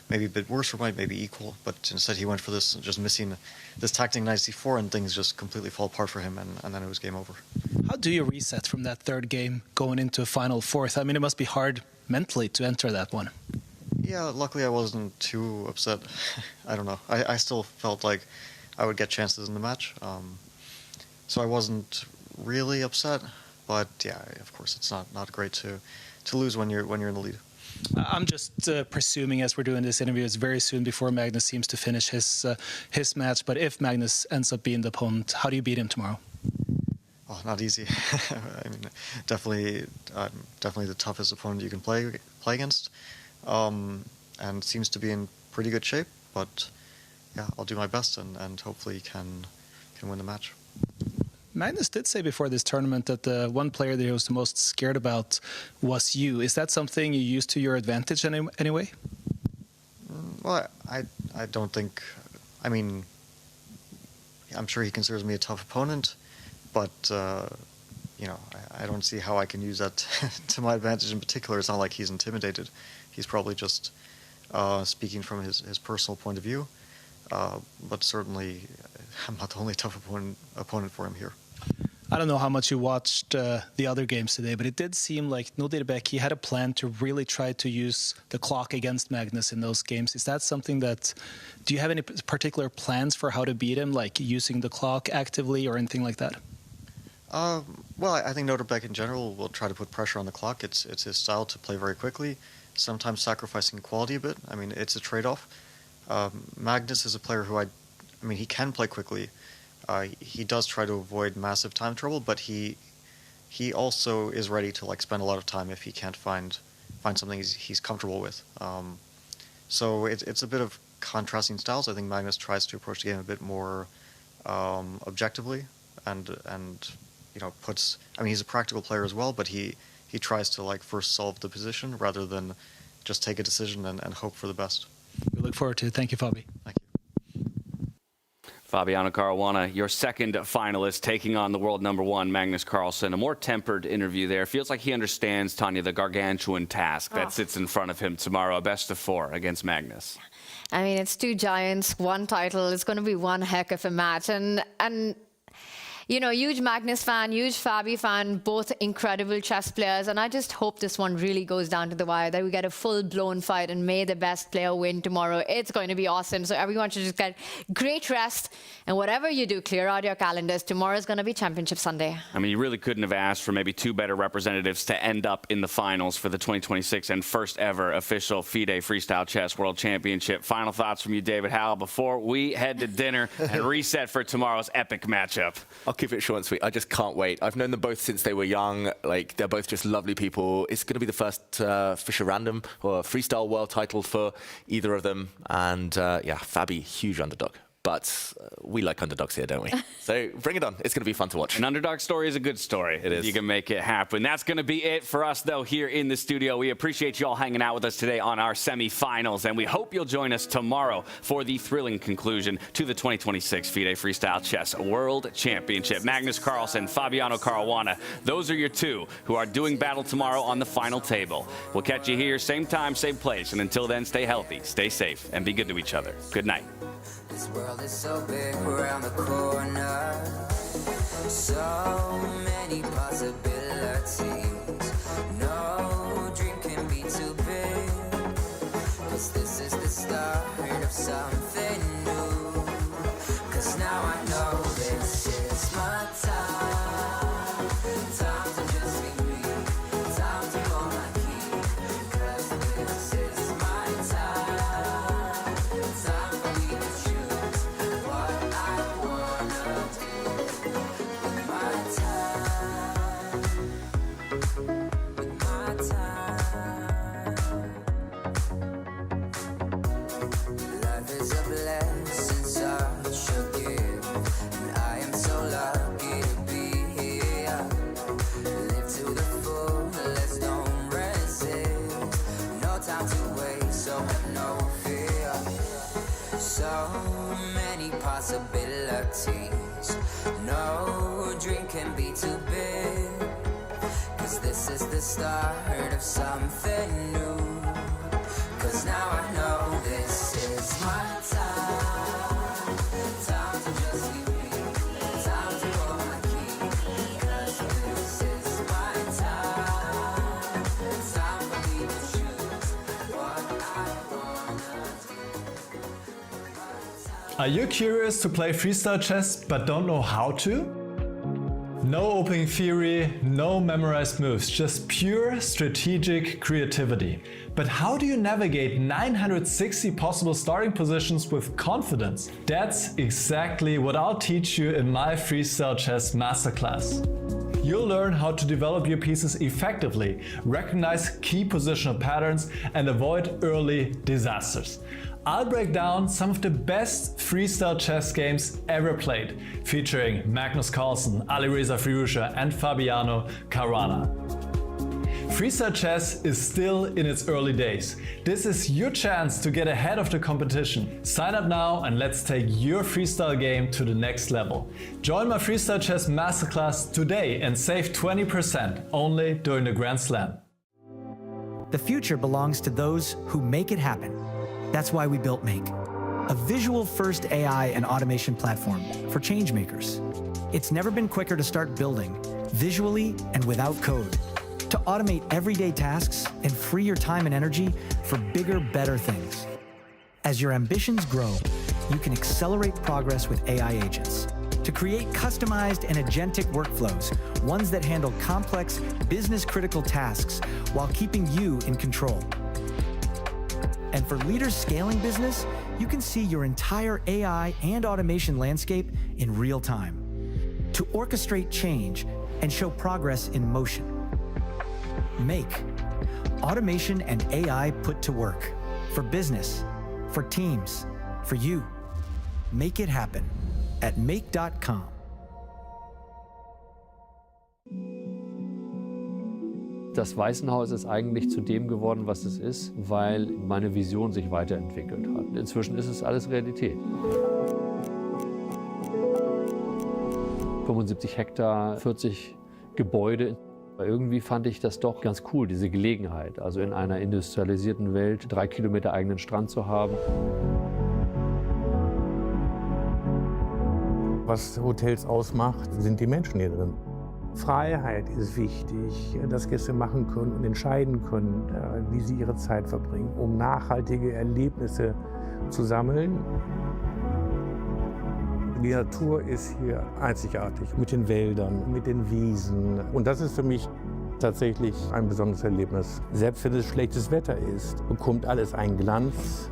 maybe a bit worse for white, maybe equal, but instead he went for this, just missing this tactic knight c4, and things just completely fall apart for him, and then it was game over. How do you reset from that third game going into a final fourth? I mean, it must be hard mentally to enter that one. Yeah, luckily I wasn't too upset. I don't know. I still felt like I would get chances in the match. So I wasn't really upset. But yeah, of course, it's not great to lose when you're in the lead. I'm just presuming, as we're doing this interview, it's very soon before Magnus seems to finish his match. But if Magnus ends up being the opponent, how do you beat him tomorrow? Oh, not easy. I mean, definitely the toughest opponent you can play against, and seems to be in pretty good shape. But yeah, I'll do my best and hopefully can win the match. Magnus did say before this tournament that the one player that he was the most scared about was you. Is that something you use to your advantage anyway? Well, I don't think. I mean, I'm sure he considers me a tough opponent, but you know, I don't see how I can use that to my advantage in particular. It's not like he's intimidated. He's probably just speaking from his personal point of view. But certainly, I'm not the only tough opponent for him here. I don't know how much you watched the other games today, but it did seem like Nodirbek, he had a plan to really try to use the clock against Magnus in those games. Is that something that... Do you have any particular plans for how to beat him, like using the clock actively or anything like that? Well, I think Nodirbek in general will try to put pressure on the clock. It's his style to play very quickly, sometimes sacrificing quality a bit. I mean, it's a trade-off. Magnus is a player who I mean, he can play quickly. He does try to avoid massive time trouble, but he also is ready to like spend a lot of time if he can't find something he's comfortable with. So it's a bit of contrasting styles. I think Magnus tries to approach the game a bit more objectively, and you know puts. I mean, he's a practical player as well, but he tries to like first solve the position rather than just take a decision and hope for the best. We look forward to it. Thank you, Fabi. Thank you. Fabiano Caruana, your second finalist, taking on the world #1, Magnus Carlsen. A more tempered interview there. Feels like he understands, Tanya, the gargantuan task that sits in front of him tomorrow. A best of 4 against Magnus. I mean, it's two giants, one title. It's going to be one heck of a match. And you know, huge Magnus fan, huge Fabi fan, both incredible chess players. And I just hope this one really goes down to the wire, that we get a full-blown fight and may the best player win tomorrow. It's going to be awesome. So everyone should just get great rest. And whatever you do, clear out your calendars. Tomorrow's going to be Championship Sunday. I mean, you really couldn't have asked for maybe 2 better representatives to end up in the finals for the 2026 and first ever official FIDE Freestyle Chess World Championship. Final thoughts from you, David Howell, before we head to dinner and reset for tomorrow's epic matchup. I'll keep it short and sweet. I just can't wait. I've known them both since they were young. Like, they're both just lovely people. It's going to be the first Fischer Random or Freestyle world title for either of them. And yeah, Fabi, huge underdog. But we like underdogs here, don't we? So bring it on. It's going to be fun to watch. An underdog story is a good story. It is. You can make it happen. That's going to be it for us, though, here in the studio. We appreciate you all hanging out with us today on our semifinals, and we hope you'll join us tomorrow for the thrilling conclusion to the 2026 FIDE Freestyle Chess World Championship. Magnus Carlsen, Fabiano Caruana, those are your 2 who are doing battle tomorrow on the final table. We'll catch you here, same time, same place. And until then, stay healthy, stay safe, and be good to each other. Good night. This world is so big around the corner. So many possibilities. No dream can be too big. 'Cause this is the start of something new. 'Cause now I know this is my time. Time to just be me. Time to go my key. 'Cause this is my time. Time for me to choose what I wanna do with my time. With my time. Life is a blessing, such a gift, and I am so lucky to be here. Live to the fullest, don't resist. No time to waste, so have no fear. So many possibilities. No dream can be too big. 'Cause this is the start of something new. 'Cause now I know this is my time. Time to just be me. Time to go my key. 'Cause this is my time. Time for me to choose what I Are you curious to play freestyle chess but don't know how to? No opening theory, no memorized moves, just pure strategic creativity. But how do you navigate 960 possible starting positions with confidence? That's exactly what I'll teach you in my Freestyle Chess Masterclass. You'll learn how to develop your pieces effectively, recognize key positional patterns, and avoid early disasters. I'll break down some of the best freestyle chess games ever played, featuring Magnus Carlsen, Alireza Firouzja, and Fabiano Caruana. Freestyle chess is still in its early days. This is your chance to get ahead of the competition. Sign up now and let's take your freestyle game to the next level. Join my Freestyle Chess Masterclass today and save 20% only during the Grand Slam. The future belongs to those who make it happen. That's why we built Make, a visual-first AI and automation platform for changemakers. It's never been quicker to start building, visually and without code, to automate everyday tasks and free your time and energy for bigger, better things. As your ambitions grow, you can accelerate progress with AI agents to create customized and agentic workflows, ones that handle complex, business-critical tasks while keeping you in control. And for leaders scaling business, you can see your entire AI and automation landscape in real time to orchestrate change and show progress in motion. Make automation and AI put to work for business, for teams, for you. Make it happen at make.com. Das Waisenhaus ist eigentlich zu dem geworden, was es ist, weil meine Vision sich weiterentwickelt hat. Inzwischen ist es alles Realität. 75 Hektar, 40 Gebäude. Irgendwie fand ich das doch ganz cool, diese Gelegenheit, also in einer industrialisierten Welt 3 Kilometer eigenen Strand zu haben. Was Hotels ausmacht, sind die Menschen hier drin. Freiheit ist wichtig, dass Gäste machen können und entscheiden können, wie sie ihre Zeit verbringen, um nachhaltige Erlebnisse zu sammeln. Die Natur ist hier einzigartig, mit den Wäldern, mit den Wiesen. Und das ist für mich tatsächlich ein besonderes Erlebnis. Selbst wenn es schlechtes Wetter ist, bekommt alles einen Glanz.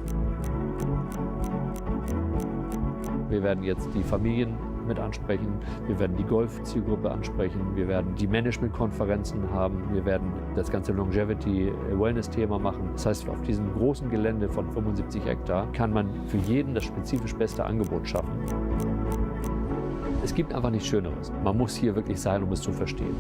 Wir werden jetzt die Familien mit ansprechen, wir werden die Golf-Zielgruppe ansprechen, wir werden die Management-Konferenzen haben, wir werden das ganze Longevity-Wellness-Thema machen. Das heißt, auf diesem großen Gelände von 75 Hektar kann man für jeden das spezifisch beste Angebot schaffen. Es gibt einfach nichts Schöneres. Man muss hier wirklich sein, um es zu verstehen.